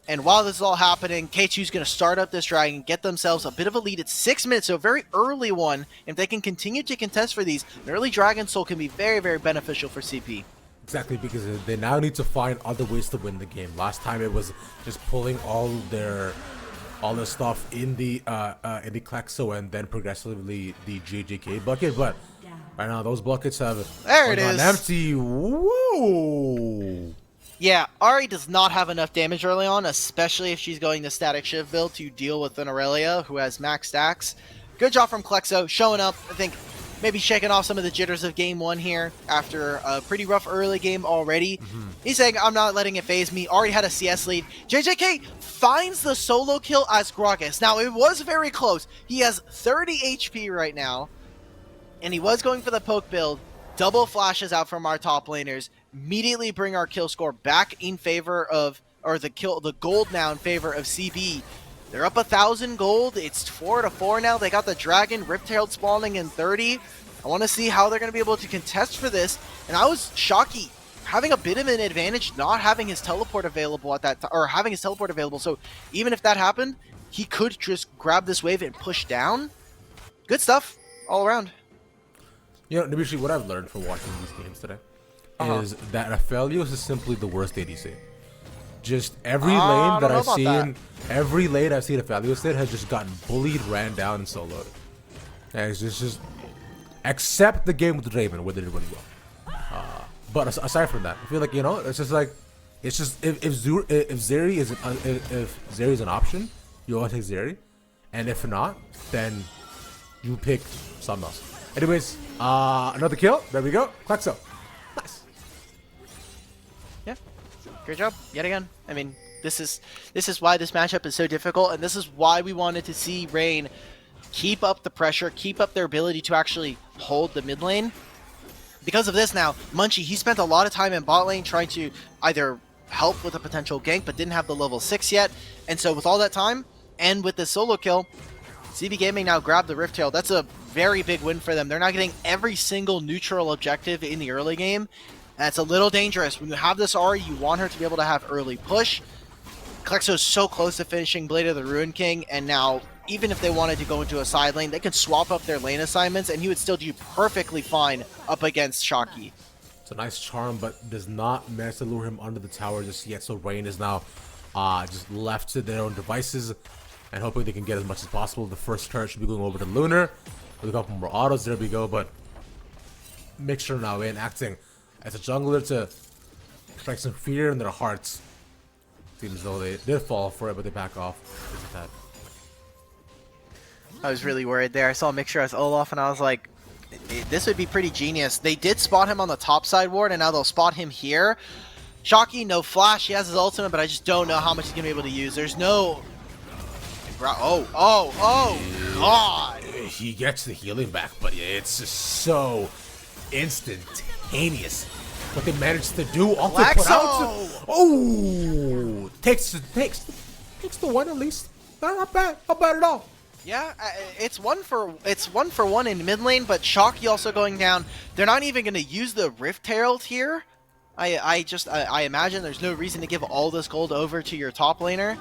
And while this is all happening, K2's going to start up this dragon, get themselves a bit of a lead. It's 6 minutes, so a very early one. If they can continue to contest for these, an early Dragon Soul can be very, very beneficial for CP. Exactly, because they now need to find other ways to win the game. Last time it was just pulling all their stuff in the Klexo and then progressively the JJK bucket, but right now those buckets have there it gone is empty. Whoa! Yeah, Ahri does not have enough damage early on, especially if she's going the static shift build to deal with an Aurelia who has max stacks. Good job from Klexo, showing up. I think maybe shaking off some of the jitters of game 1 here after a pretty rough early game already. He's saying, I'm not letting it phase me. Already had a CS lead. JJK finds the solo kill as Gragas. Now, it was very close. He has 30 HP right now, and he was going for the poke build. Double flashes out from our top laners. Immediately bring our kill score back in favor of, or the gold now in favor of CB. They're up 1,000 gold. It's 4-4 now. They got the dragon Riptailed spawning in 30. I want to see how they're going to be able to contest for this. And I was shocky having a bit of an advantage not having his teleport available at that time, or having his teleport available. So even if that happened, he could just grab this wave and push down. Good stuff all around. You know, Dimitri, what I've learned from watching these games today is that Aphelios is simply the worst ADC. Just every lane that I've seen, every lane I've seen Aphelios in has just gotten bullied, ran down, and soloed. And it's just except the game with Draven, where they did really well. But aside from that, I feel like, you know, it's just like, if Zeri is an option, you always take Zeri. And if not, then you pick something else. Anyways, another kill. There we go. Klexo. Nice. Yeah, great job yet again. I mean, this is why this matchup is so difficult, and this is why we wanted to see Rain keep up the pressure, keep up their ability to actually hold the mid lane. Because of this now, Munchie, he spent a lot of time in bot lane trying to either help with a potential gank, but didn't have the level 6 yet. And so with all that time, and with the solo kill, CB Gaming now grabbed the Rift Tail. That's a very big win for them. They're not getting every single neutral objective in the early game. That's a little dangerous. When you have this Ahri, you want her to be able to have early push. Klexo's so close to finishing Blade of the Ruin King, and now, even if they wanted to go into a side lane, they can swap up their lane assignments, and he would still do perfectly fine up against Shocky. It's a nice charm, but does not manage to lure him under the tower just yet, so Rain is now just left to their own devices, and hoping they can get as much as possible. The first turret should be going over to Lunar. With a couple more autos, there we go, but Mixture now in, acting as a jungler to strike some fear in their hearts. Seems as though they did fall for it, but they back off. I was really worried there. I saw Mixture as Olaf, and I was like, this would be pretty genius. They did spot him on the top side ward, and now they'll spot him here. Shocky, no flash. He has his ultimate, but I just don't know how much he's going to be able to use. There's no... Oh, God. He gets the healing back, but it's just so instantaneous what they managed to do. Off the put out. Oh, takes the one at least. Not bad at all. Yeah, it's one for one in mid lane, but Shocky also going down. They're not even going to use the Rift Herald here. I imagine there's no reason to give all this gold over to your top laner.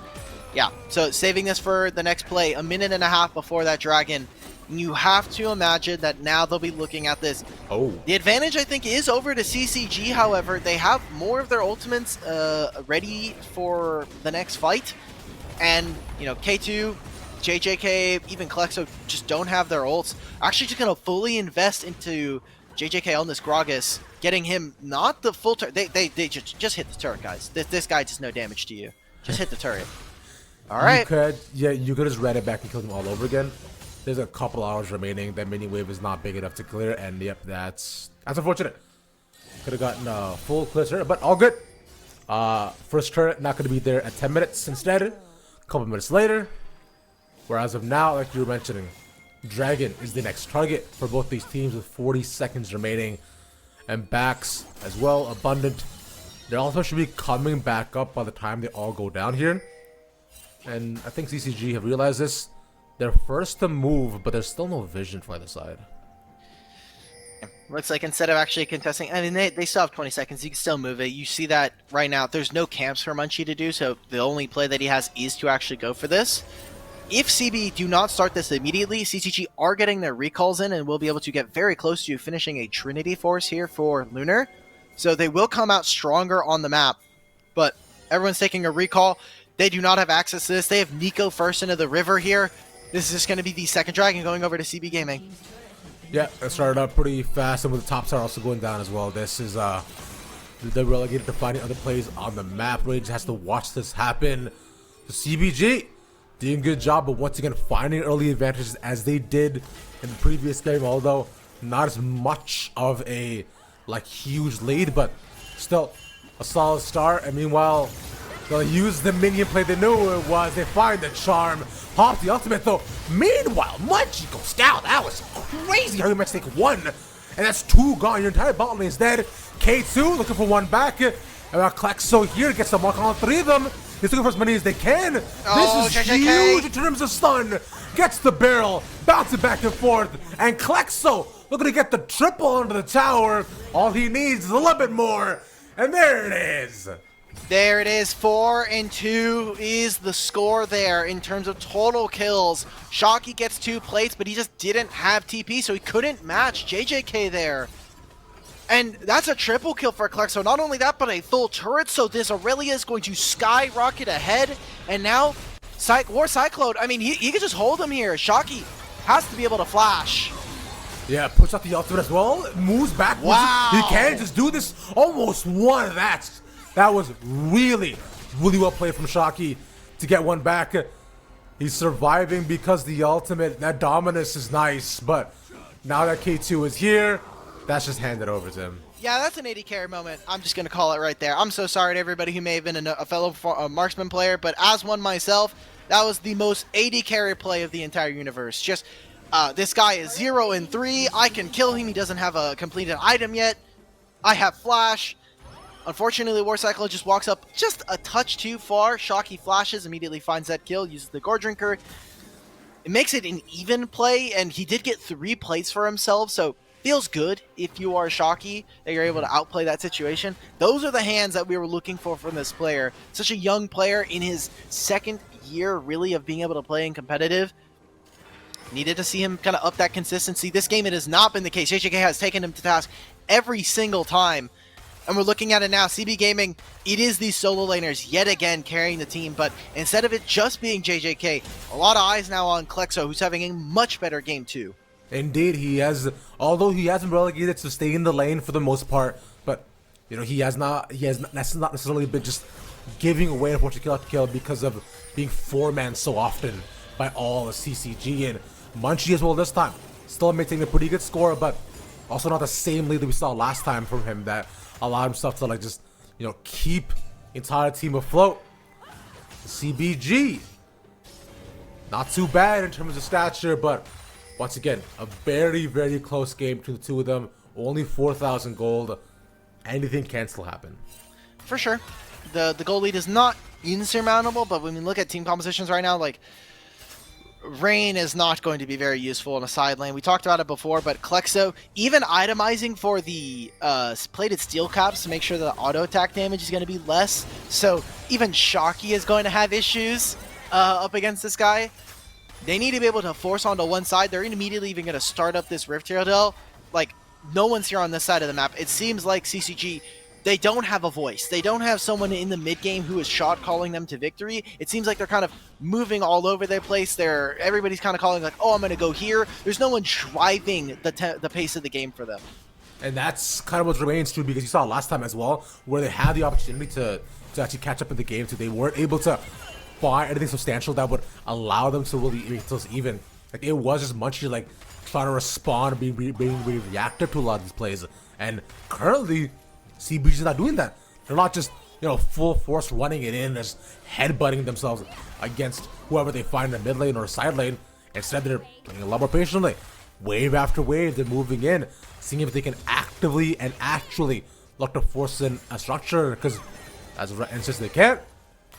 Yeah, so saving this for the next play, a minute and a half before that dragon. You have to imagine that now they'll be looking at this. Oh. The advantage, I think, is over to CCG, however. They have more of their ultimates ready for the next fight. And, you know, K2, JJK, even Klexo just don't have their ults. Actually just going to fully invest into JJK on this Gragas, getting him not the full turret. They just hit the turret, guys. This guy does no damage to you. Just hit the turret. All right. You could just read it back and kill them all over again. There's a couple hours remaining. That mini wave is not big enough to clear, and yep, that's unfortunate. Could have gotten a full clear, but all good. First turret not going to be there at 10 minutes instead. A couple minutes later. Whereas of now, like you were mentioning, Dragon is the next target for both these teams with 40 seconds remaining, and backs as well abundant. They also should be coming back up by the time they all go down here. And I think CCG have realized this. They're first to move, but there's still no vision for either side. Looks like instead of actually contesting, I mean, they still have 20 seconds. You can still move it. You see that right now. There's no camps for Munchie to do, so the only play that he has is to actually go for this. If CB do not start this immediately, CCG are getting their recalls in and will be able to get very close to finishing a Trinity Force here for Lunar. So they will come out stronger on the map, but everyone's taking a recall. They do not have access to this. They have Nico first into the river here. This is just going to be the second dragon going over to CB Gaming. Yeah, it started up pretty fast, and with the top star also going down as well. This is they're relegated to finding other plays on the map. Rage has to watch this happen. The CBG doing a good job, but once again finding early advantages as they did in the previous game, although not as much of a huge lead, but still a solid start. And meanwhile, they'll use the minion play they knew it was. They find the charm. Pop the ultimate though. Meanwhile, Munchie goes down. That was crazy how you might take one. And that's two gone. Your entire bottom lane is dead. K2 looking for one back. And Klexo here gets the mark on three of them. He's looking for as many as they can. This is huge in terms of stun. Gets the barrel. Bouncing back and forth. And Klexo looking to get the triple under the tower. All he needs is a little bit more. And there it is. There it is. 4-2 is the score there in terms of total kills. Shocky gets 2 plates, but he just didn't have TP, so he couldn't match JJK there. And that's a triple kill for Klexo. Not only that, but a full turret, so this Aurelia is going to skyrocket ahead. And now, War Cyclone, I mean, he could just hold him here. Shocky has to be able to flash. Yeah, puts out the ultimate as well. Moves back. Wow. He can just do this. Almost won that. That was really, really well played from Shocky to get one back. He's surviving because the ultimate, that dominance is nice, but now that K2 is here, that's just handed over to him. Yeah, that's an 80 carry moment. I'm just going to call it right there. I'm so sorry to everybody who may have been a fellow marksman player, but as one myself, that was the most 80 carry play of the entire universe. Just, this guy is 0 and 3. I can kill him. He doesn't have a completed item yet. I have flash. Unfortunately, War Cycler just walks up just a touch too far. Shocky flashes, immediately finds that kill, uses the Gore Drinker. It makes it an even play, and he did get 3 plays for himself, so feels good if you are Shocky that you're able to outplay that situation. Those are the hands that we were looking for from this player. Such a young player in his second year, really, of being able to play in competitive. Needed to see him kind of up that consistency. This game, it has not been the case. JJK has taken him to task every single time. And we're looking at it now. CB Gaming, it is these solo laners yet again carrying the team, but instead of it just being JJK, a lot of eyes now on Klexo, who's having a much better game too. Indeed, he has, although he hasn't relegated to stay in the lane for the most part, but, you know, that's not necessarily been just giving away unfortunately kill after kill because of being 4-man so often by all the CCG, and Munchie as well this time. Still maintaining a pretty good score, but also not the same lead that we saw last time from him that allowed himself to, like, just, you know, keep entire team afloat. CBG, not too bad in terms of stature, but once again, a very, very close game between the two of them. Only 4,000 gold. Anything can still happen. For sure. The goal lead is not insurmountable, but when we look at team compositions right now, like, Rain is not going to be very useful in a side lane. We talked about it before, but Klexo, even itemizing for the plated steel caps to make sure that the auto attack damage is going to be less. So even Shocky is going to have issues up against this guy. They need to be able to force onto one side. They're immediately even going to start up this Rift Hero. Like, no one's here on this side of the map. It seems like CCG, they don't have a voice. They don't have someone in the mid game who is shot calling them to victory. It seems like they're kind of moving all over their place. Everybody's kind of calling like, oh, I'm going to go here. There's no one driving the pace of the game for them. And that's kind of what remains true, because you saw last time as well, where they had the opportunity to actually catch up in the game, so they weren't able to find anything substantial that would allow them to really make those even. Like, it was just Munchie, like, trying to respond, being really reactive to a lot of these plays. And currently, CBG's not doing that. They're not just, you know, full force running it in, just headbutting themselves against whoever they find in the mid lane or side lane. Instead, they're playing a lot more patiently. Wave after wave, they're moving in, seeing if they can actively and actually look to force in a structure, because and since they can't,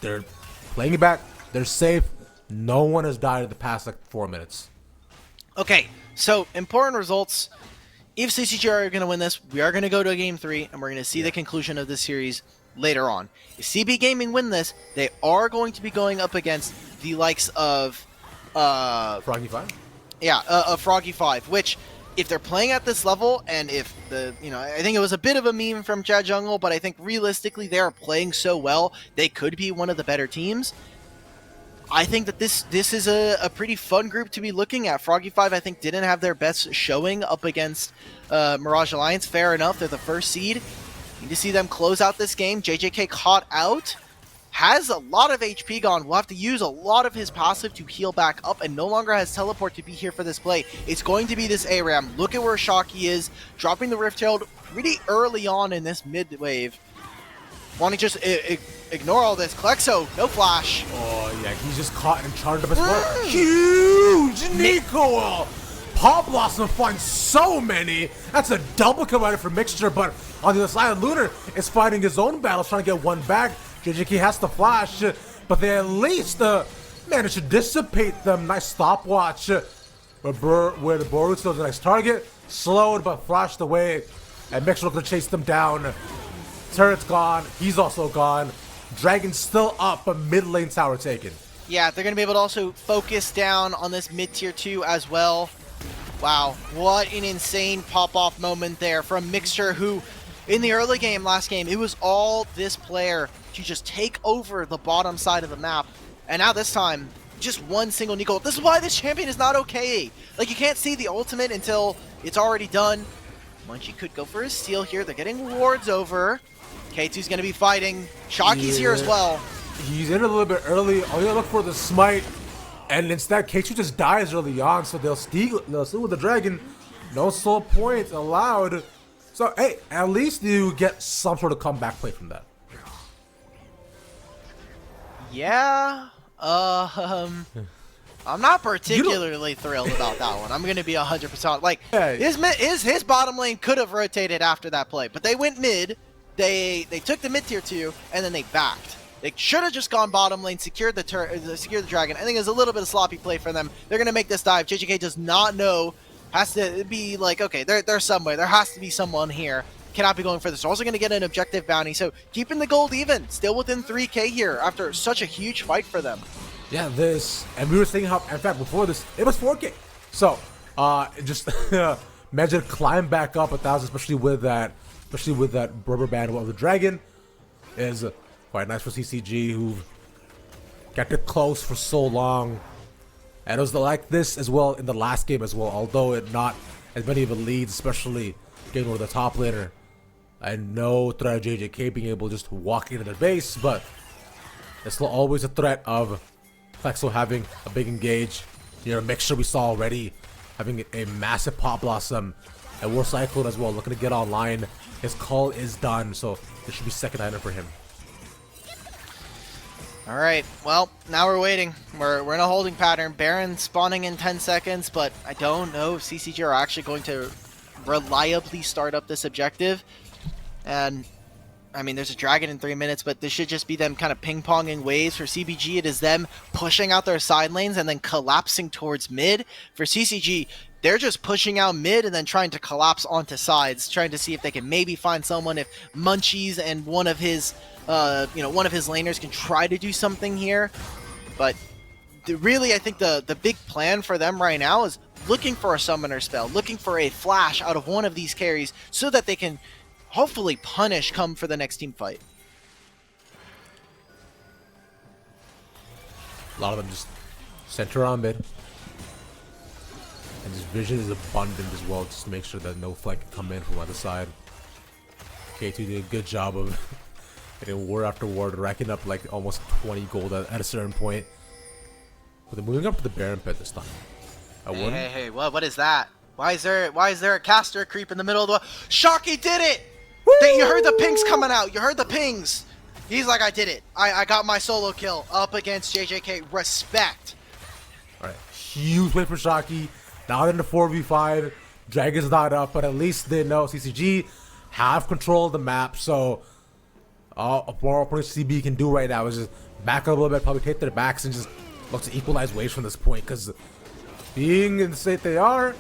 they're playing it back. They're safe. No one has died in the past, like, 4 minutes. Okay, so important results. If CCG are going to win this, we are going to go to Game 3, and we're going to see the conclusion of this series later on. If CB Gaming win this, they are going to be going up against the likes of Froggy 5? Yeah, Froggy 5, which, if they're playing at this level, and if I think it was a bit of a meme from Chad Jungle, but I think realistically they are playing so well, they could be one of the better teams. I think that this is a pretty fun group to be looking at. Froggy 5, I think, didn't have their best showing up against Mirage Alliance. Fair enough, they're the first seed. Need to see them close out this game. JJK caught out. Has a lot of HP gone. Will have to use a lot of his passive to heal back up, and no longer has teleport to be here for this play. It's going to be this ARAM. Look at where Shocky is, dropping the Rift Herald pretty early on in this mid wave. Want to just ignore all this. Klexo, no flash. Oh, yeah, he's just caught and charged up as well. Huge NACL! Pop Blossom finds so many. That's a double commander for Mixture, but on the other side, Lunar is fighting his own battles, trying to get one back. JJK has to flash, but they at least managed to dissipate them. Nice stopwatch. Where the Boruto is the next target. Slowed, but flashed away. And Mixture looking to chase them down. Turret's gone. He's also gone. Dragon's still up, but mid lane tower taken. Yeah, they're going to be able to also focus down on this mid tier 2 as well. Wow, what an insane pop-off moment there from Mixture, who in the early game, last game, it was all this player to just take over the bottom side of the map. And now this time, just one single NACL. This is why this champion is not okay. Like, you can't see the ultimate until it's already done. Munchie could go for his steal here. They're getting wards over. K2's going to be fighting. Shocky's here as well. He's in a little bit early. Oh, yeah, look for the smite. And instead, K2 just dies early on, so they'll steal with the dragon. No soul points allowed. So, hey, at least you get some sort of comeback play from that. Yeah. I'm not particularly thrilled about that one. I'm gonna be 100% like Yeah. his bottom lane could have rotated after that play, but they went mid. They took the mid tier 2 and then they backed. They should have just gone bottom lane, secured the dragon. I think it's a little bit of sloppy play for them. They're gonna make this dive. JJK does not know. Has to be like, okay, they're somewhere. There has to be someone here. Cannot be going for this. They're also gonna get an objective bounty. So keeping the gold even, still within 3K here after such a huge fight for them. Yeah, and we were saying how, in fact, before this, it was 4K. So, just imagine climb back up 1,000, especially with that rubber band of the dragon, is quite nice for CCG, who kept it close for so long. And it was like this as well in the last game as well, although it not as many of the leads, especially getting over the top laner. And no threat of JJK being able to just walk into their base, but it's still always a threat of Flexo having a big engage. You know, a mixture we saw already, having a massive Pop Blossom, and War Cyclone as well, looking to get online. His call is done, so this should be second item for him. All right, well, now we're waiting. We're in a holding pattern. Baron spawning in 10 seconds, but I don't know if CCG are actually going to reliably start up this objective. And I mean, there's a dragon in 3 minutes, but this should just be them kind of ping-ponging waves. For CBG, it is them pushing out their side lanes and then collapsing towards mid. For CCG, they're just pushing out mid and then trying to collapse onto sides, trying to see if they can maybe find someone, if Munchies and one of his laners can try to do something here. But really, I think the big plan for them right now is looking for a summoner spell, looking for a flash out of one of these carries so that they can hopefully punish come for the next team fight. A lot of them just center on mid. And his vision is abundant as well, just to make sure that no flank can come in from either side. K2 did a good job of getting ward after ward, racking up like almost 20 gold at a certain point. But they're moving up to the Baron pit this time. Hey, what is that? Why is there a caster creep in the middle of the... Shocky did it! You heard the pings coming out. You heard the pings. He's like, I did it. I got my solo kill up against JJK. Respect. Alright, huge win for Shocky. Now they're in the 4v5. Dragon's not up, but at least they know CCG have control of the map. So all CB can do right now is just back up a little bit, probably take their backs and just look to equalize waves from this point. Because being in the state they are,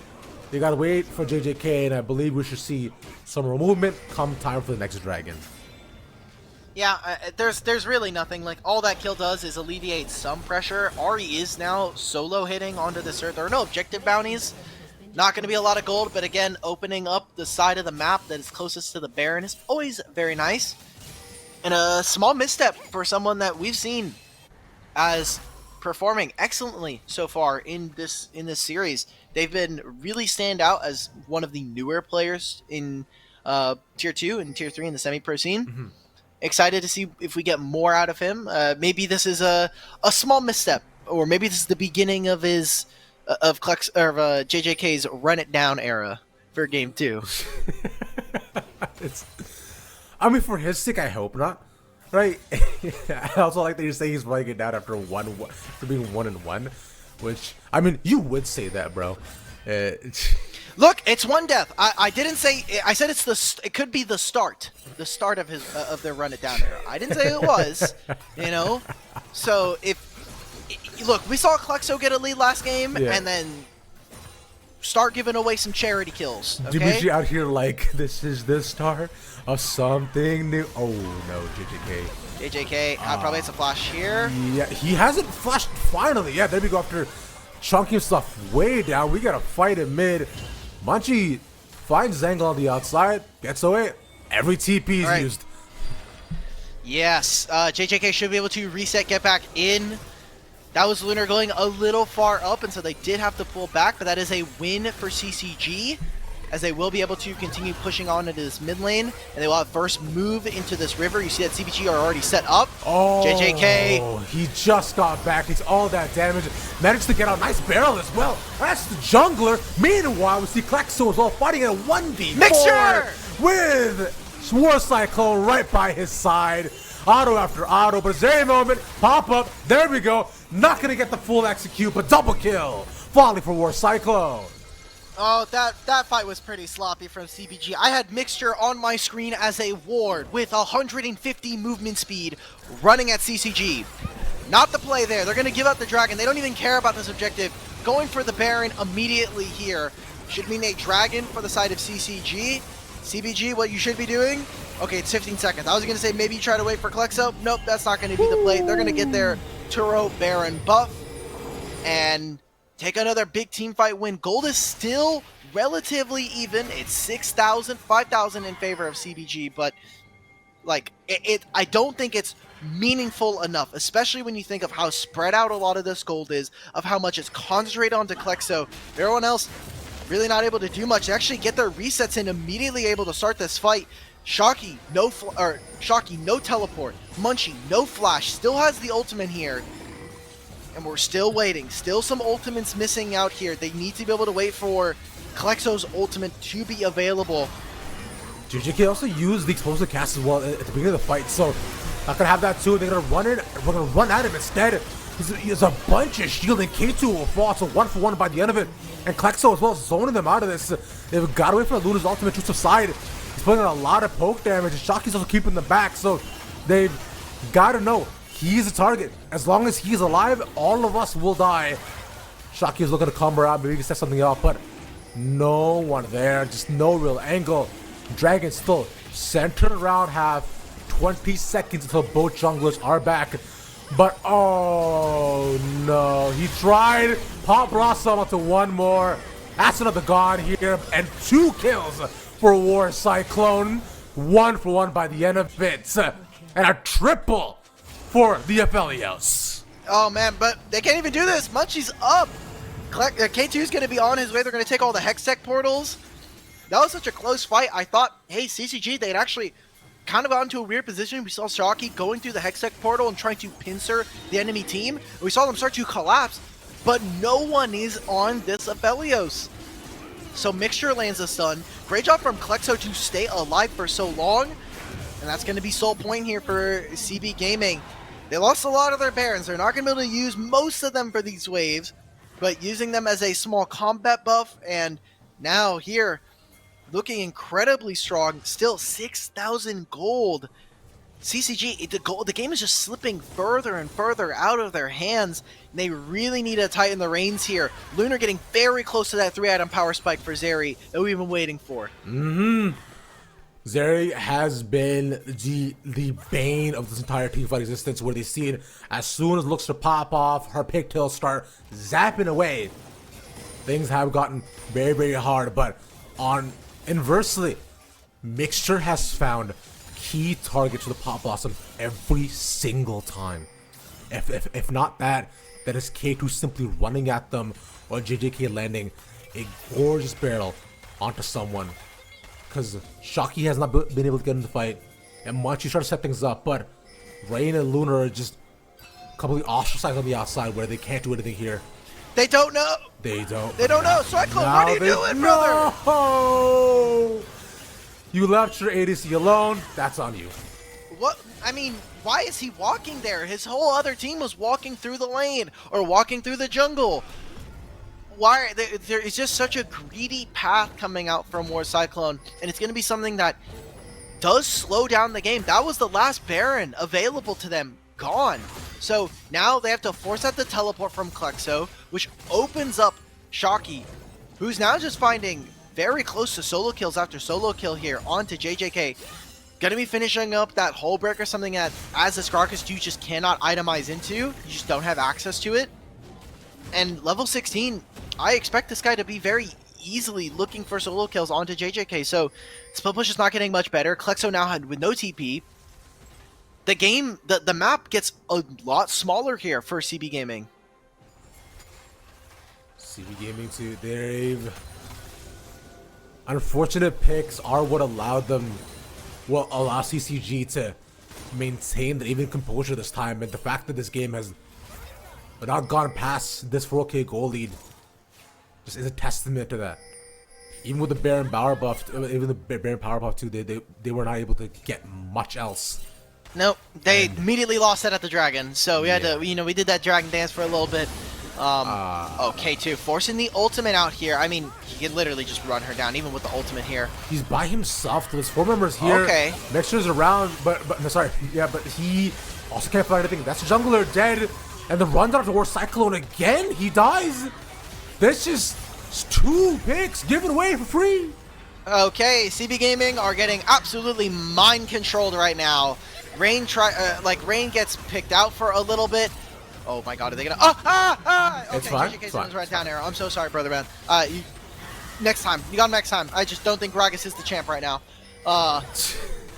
they gotta wait for JJK, and I believe we should see some more movement come time for the next dragon. Yeah, there's really nothing. Like, all that kill does is alleviate some pressure. Ari is now solo hitting onto this earth. There are no objective bounties. Not going to be a lot of gold, but again, opening up the side of the map that is closest to the Baron is always very nice. And a small misstep for someone that we've seen as performing excellently so far in this series. They've been really stand out as one of the newer players in Tier 2 and Tier 3 in the semi-pro scene. Mm-hmm. Excited to see if we get more out of him. Maybe this is a small misstep, or maybe this is the beginning of his JJK's run it down era for Game 2. I mean, for his sake, I hope not. Right? I also like that you're saying he's running it down after being 1-1, which, I mean, you would say that, bro. Look, it's one death. I didn't say. I said it could be the start of his of their run it down era. I didn't say it was, you know. So look, we saw Klexo get a lead last game, and then start giving away some charity kills. Okay? Dimitri out here like this is the start of something new. Oh no, JJK. Probably has a flash here. Yeah, he hasn't flashed finally. Yeah, there we go. After chunking stuff way down, we got a fight in mid. Munchie finds Zangle on the outside, gets away. Every TP is used. Yes, JJK should be able to reset, get back in. That was Lunar going a little far up, and so they did have to pull back, but that is a win for CCG. as they will be able to continue pushing on into this mid lane, and they will have first move into this river. You see that CBG are already set up. Oh, JJK. he just got back. He's all that damage. Managed to get out. Nice barrel as well. That's the jungler. Meanwhile, we see Klexo as well fighting in a 1v4 Mixture! with War Cyclone right by his side. Auto after auto, but Zeri moment, pop up, there we go. Not gonna get the full execute, but double kill. Falling for War Cyclone. Oh, that fight was pretty sloppy from CBG. I had Mixture on my screen as a ward with 150 movement speed running at CCG. Not the play there. They're going to give up the dragon. They don't even care about this objective. Going for the Baron immediately here should mean a dragon for the side of CCG. CBG, what you should be doing? Okay, it's 15 seconds. I was going to say maybe you try to wait for Klexo. Nope, that's not going to be the play. They're going to get their Turo Baron buff and take another big team fight win. Gold is still relatively even. It's 6,000, 5,000 in favor of CBG, but like I don't think it's meaningful enough, especially when you think of how spread out a lot of this gold is, of how much it's concentrated onto Klexo. Everyone else really not able to do much. They actually get their resets in, immediately able to start this fight. Shocky, no teleport. Munchie, no flash. Still has the ultimate here. And we're still waiting. Still some ultimates missing out here. They need to be able to wait for Klexo's ultimate to be available. JJK also used the explosive cast as well at the beginning of the fight, so not gonna have that too. They're gonna run it. We're gonna run at him instead. There's a bunch of shield, and K2 will fall, so 1-for-1 by the end of it. And Klexo as well, zoning them out of this. They've got to wait for Luna's ultimate to subside. He's putting on a lot of poke damage, and Shocky's also keeping them back, so they've got to know he's a target. As long as he's alive, all of us will die. Shocky is looking to combo out, maybe he can set something up, but no one there, just no real angle. Dragon still centered around half, 20 seconds until both junglers are back. But oh no, he tried. Pop Blossom onto one more. That's another god here, and 2 kills for War Cyclone. 1-for-1 by the end of it. And a triple for the Aphelios. Oh man, but they can't even do this. Munchie's up. K2 is going to be on his way. They're going to take all the Hextech portals. That was such a close fight. I thought, hey, CCG, they'd actually kind of got into a weird position. We saw Shocky going through the Hextech portal and trying to pincer the enemy team. We saw them start to collapse, but no one is on this Aphelios. So Mixture lands a stun. Great job from Klexo to stay alive for so long. And that's going to be sole point here for CB Gaming. They lost a lot of their Barons. They're not going to be able to use most of them for these waves, but using them as a small combat buff. And now here, looking incredibly strong. Still 6,000 gold. CCG, the game is just slipping further and further out of their hands. And they really need to tighten the reins here. Lunar getting very close to that 3-item power spike for Zeri that we've been waiting for. Zeri has been the bane of this entire teamfight existence, where they see it as soon as it looks to pop off, her pigtails start zapping away. Things have gotten very, very hard, but inversely, Mixture has found key targets for the Pop Blossom every single time. If not that, that is K2 simply running at them, or JJK landing a gorgeous barrel onto someone. Because Shocky has not been able to get in the fight, and Munchie trying to set things up, but Rain and Lunar are just completely ostracized on the outside, where they can't do anything here. They don't know. They don't. They don't know. Cyclone, what are you doing, brother? No! You left your ADC alone. That's on you. What? I mean, why is he walking there? His whole other team was walking through the lane or walking through the jungle. Why? There is just such a greedy path coming out from War Cyclone, and it's going to be something that does slow down the game. That was the last Baron available to them. Gone. So now they have to force out the teleport from Klexo, which opens up Shocky, who's now just finding very close to solo kills after solo kill here onto JJK. Gonna be finishing up that hull breaker, something that as a Skarkus you just cannot itemize into. You just don't have access to it. And level 16, I expect this guy to be very easily looking for solo kills onto JJK. So split push is not getting much better. Klexo now had with no TP. The game, the map gets a lot smaller here for CB Gaming. CB Gaming too, they've unfortunate picks are what allowed them, will allow CCG to maintain the even composure this time, and the fact that this game has not gone past this 4K goal lead just is a testament to that. Even with the Baron Power buff, even the Baron Power buff too, they were not able to get much else. Nope, they immediately lost that at the Dragon, so we had to, we did that Dragon dance for a little bit. K2 forcing the ultimate out here. I mean, he can literally just run her down, even with the ultimate here. He's by himself. There's 4 members here. Okay. Mixture's around, but he also can't find anything. That's jungler dead, and the rundown towards Cyclone again. He dies. This is 2 picks given away for free. Okay, CB Gaming are getting absolutely mind controlled right now. Rain Rain gets picked out for a little bit. Oh my god, are they gonna... Okay, It's fine. JJK It's fine. right down arrow. I'm so sorry, brother man. Next time. You got him next time. I just don't think Gragas is the champ right now.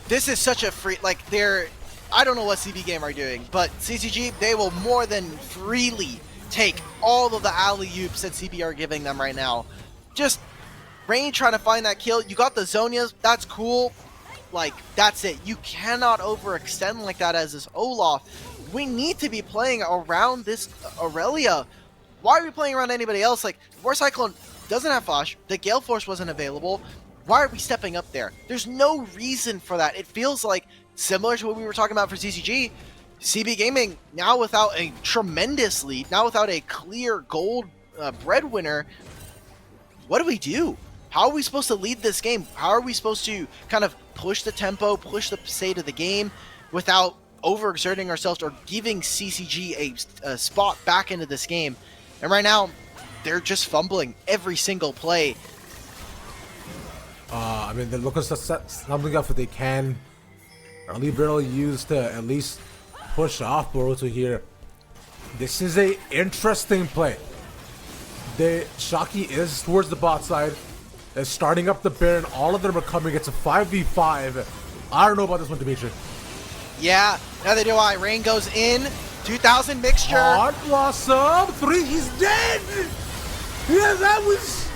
This is such a free... I don't know what CB Game are doing, but CCG, they will more than freely take all of the alley-oops that CB are giving them right now. Just Rain trying to find that kill. You got the Zonias. That's cool. That's it. You cannot overextend like that as this Olaf. We need to be playing around this Aurelia. Why are we playing around anybody else? War Cyclone doesn't have Flash. The Gale Force wasn't available. Why are we stepping up there? There's no reason for that. It feels like similar to what we were talking about for CCG. CB Gaming, now without a tremendous lead, now without a clear gold breadwinner, what do we do? How are we supposed to lead this game? How are we supposed to kind of push the tempo, push the state of the game without overexerting ourselves or giving CCG a spot back into this game? And right now, they're just fumbling every single play. I mean, they're looking to set something up if they can. Early barrel used to at least push off Boruto here. This is a interesting play. Shocky is towards the bot side. They're starting up the Baron. All of them are coming. It's a 5v5. I don't know about this one, Dimitri. Yeah, neither do I. Rain goes in. 2000 mixture. Hard Blossom. 3. He's dead. Yeah, that was...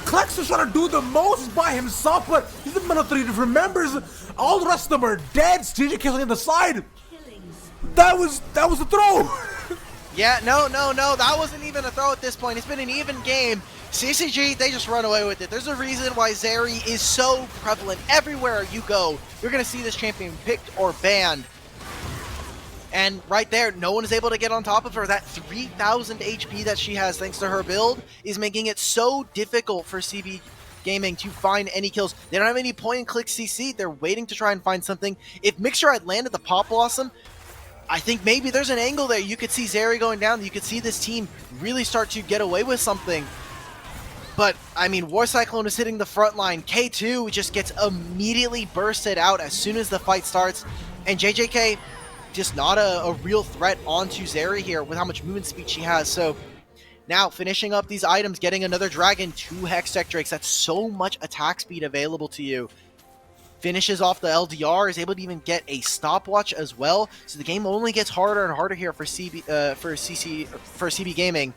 Klex was trying to do the most by himself, but he's in the middle of 3 different members. All the rest of them are dead. JJK on the side. That was a throw. Yeah, no. That wasn't even a throw at this point. It's been an even game. CCG, they just run away with it. There's a reason why Zeri is so prevalent. Everywhere you go, you're going to see this champion picked or banned. And right there, no one is able to get on top of her. That 3,000 HP that she has thanks to her build is making it so difficult for CB Gaming to find any kills. They don't have any point-and-click CC. They're waiting to try and find something. If Mixer had landed the Pop Blossom, I think maybe there's an angle there. You could see Zeri going down. You could see this team really start to get away with something. But, I mean, War Cyclone is hitting the front line. K2 just gets immediately bursted out as soon as the fight starts. And JJK, just not a real threat onto Zeri here with how much movement speed she has. So, now finishing up these items, getting another Dragon, 2 Hextech Drakes. That's so much attack speed available to you. Finishes off the LDR, is able to even get a stopwatch as well. So the game only gets harder and harder here for CB Gaming.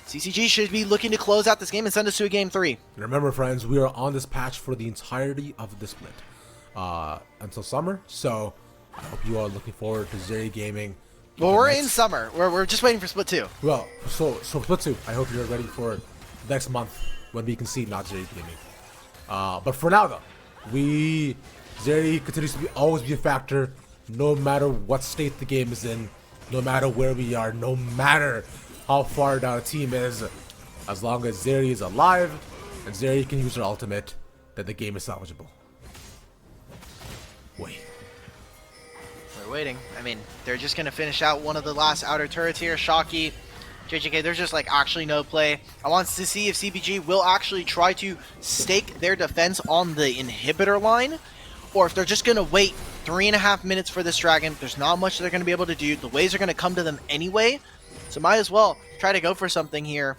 CCG should be looking to close out this game and send us to a game 3. And remember, friends, we are on this patch for the entirety of the split until summer. So I hope you are looking forward to Zeri Gaming. Well, we're in summer. We're just waiting for split 2. Well, so split 2. I hope you're ready for next month when we can see not Zeri Gaming. But for now, though, Zeri continues to always be a factor, no matter what state the game is in, no matter where we are, no matter how far down a team is. As long as Zeri is alive and Zeri can use her ultimate, then the game is salvageable. Wait. We're waiting. I mean, they're just going to finish out one of the last outer turrets here. Shocky, JJK, there's just actually no play. I want to see if CBG will actually try to stake their defense on the inhibitor line, or if they're just going to wait 3.5 minutes for this Dragon. There's not much they're going to be able to do. The waves are going to come to them anyway, so might as well try to go for something here.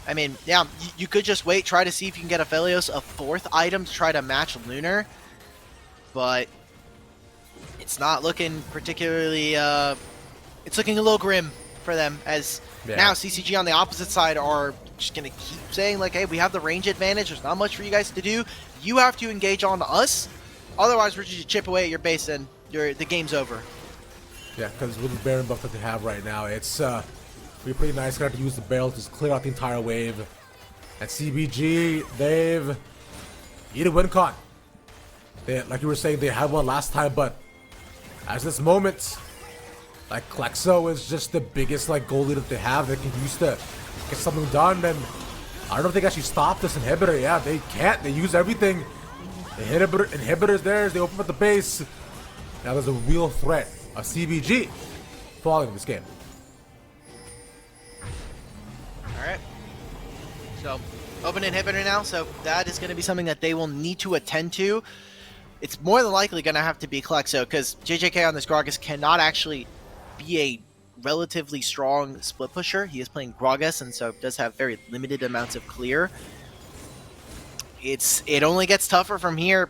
I mean, yeah, you could just wait, try to see if you can get a Aphelios, a 4th item to try to match Lunar, but it's not looking particularly, it's looking a little grim for them, as now CCG on the opposite side are just going to keep saying, like, hey, we have the range advantage. There's not much for you guys to do. You have to engage on us. Otherwise, we're just chip away at your base and the game's over. Yeah, because with the Baron buff that they have right now, it's pretty nice. Got to use the barrel to just clear out the entire wave. At CBG, they've need a win con. Like you were saying, they had one last time, but as this moment, like Klexo is just the biggest like goalie that they have. They can use to get something done, and I don't know if they can actually stop this inhibitor. Yeah, they can't. They use everything. The inhibitor's there. They open up the base. Now there's a real threat of CBG falling in this game. All right. So, open inhibitor now, so that is going to be something that they will need to attend to. It's more than likely going to have to be Klexo, because JJK on this Gragas cannot actually be a relatively strong split pusher. He is playing Gragas, and so does have very limited amounts of clear. It only gets tougher from here.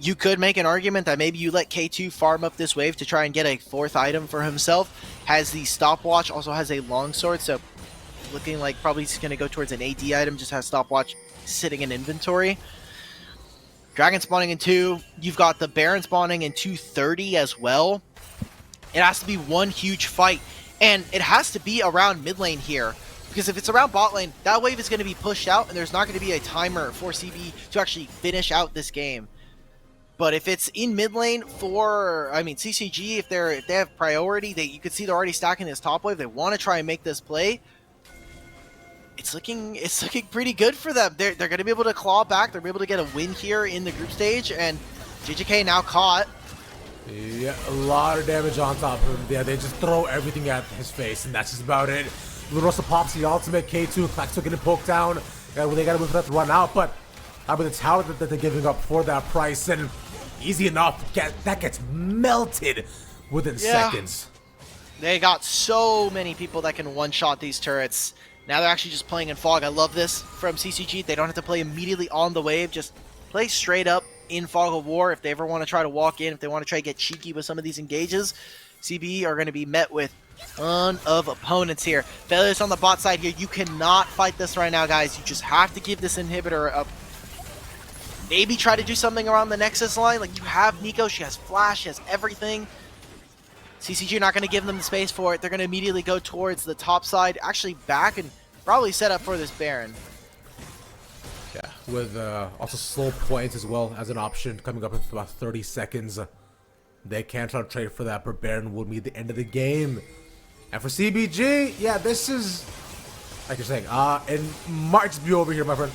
You could make an argument that maybe you let K2 farm up this wave to try and get a 4th item for himself. Has the stopwatch, also has a longsword, so looking like probably he's going to go towards an AD item, just has stopwatch sitting in inventory. Dragon spawning in 2. You've got the Baron spawning in 230 as well. It has to be one huge fight, and it has to be around mid lane here, because if it's around bot lane, that wave is going to be pushed out, and there's not going to be a timer for CB to actually finish out this game. But if it's in mid lane for, I mean, CCG, if they have priority, you could see they're already stacking this top wave. They want to try and make this play. It's looking pretty good for them. They're going to be able to claw back. They're able to get a win here in the group stage, and JJK now caught. Yeah, a lot of damage on top of him. Yeah, they just throw everything at his face, and that's just about it. Little pops the ultimate. K2, Klexo getting poked down. Yeah, they got to move that to run out, but I mean, the tower that they're giving up for that price, and easy enough. That gets melted within seconds. They got so many people that can one-shot these turrets. Now they're actually just playing in fog. I love this from CCG. They don't have to play immediately on the wave. Just play straight up in Fog of War. If they ever want to try to walk in, if they want to try to get cheeky with some of these engages, CB are going to be met with a ton of opponents here. Failures on the bot side here. You cannot fight this right now, guys. You just have to give this inhibitor up. Maybe try to do something around the Nexus line. Like, you have Nico. She has flash. She has everything. CCG are not going to give them the space for it. They're going to immediately go towards the top side, actually back, and probably set up for this Baron. Yeah, with also slow points as well as an option coming up in about 30 seconds. They can't try to trade for that, but Baron will be the end of the game. And for CBG, yeah, this is, like you're saying, and might just be over here, my friend.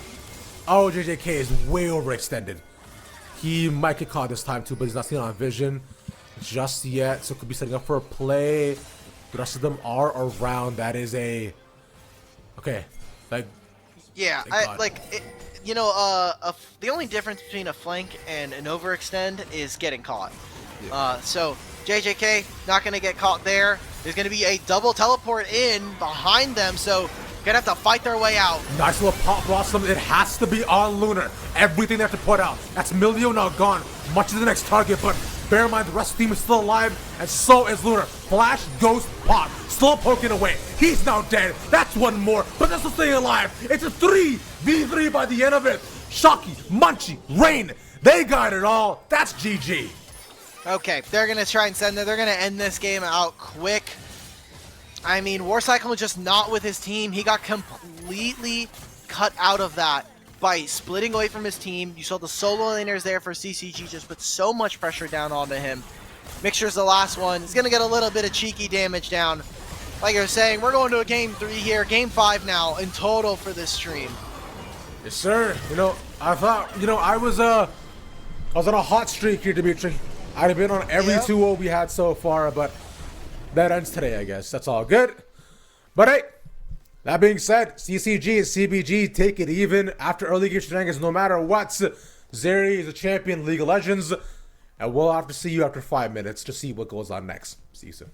Oh, JJK is way overextended. He might get caught this time too, but he's not seen on vision just yet, so could be setting up for a play. The rest of them are around. That is a okay. Like, yeah, the only difference between a flank and an overextend is getting caught. Yeah. So JJK not gonna get caught there. There's gonna be a double teleport in behind them, so gonna have to fight their way out. Nice little pop blossom. It has to be on Lunar. Everything they have to put out. That's Milio now gone. Much of the next target, but bear in mind the rest of the team is still alive, and so is Lunar. Flash, Ghost, Pop. Still poking away. He's now dead. That's one more, but that's still staying alive. It's a 3v3 by the end of it. Shocky, Munchie, Rain. They got it all. That's GG. Okay, they're gonna try and send it. They're gonna end this game out quick. I mean, Warcycle was just not with his team. He got completely cut out of that by splitting away from his team. You saw the solo laners there for CCG just put so much pressure down onto him. Mixture's the last one. He's going to get a little bit of cheeky damage down. Like I was saying, we're going to a game 3 here. Game 5 now in total for this stream. Yes, sir. You know, I thought, I was on a hot streak here, Dimitri. I'd have been on every 2-0 we had so far, but that ends today, I guess. That's all good. But hey, that being said, CCG and CBG take it even after early game shenanigans no matter what. Zeri is a champion, League of Legends, and we'll have to see you after 5 minutes to see what goes on next. See you soon.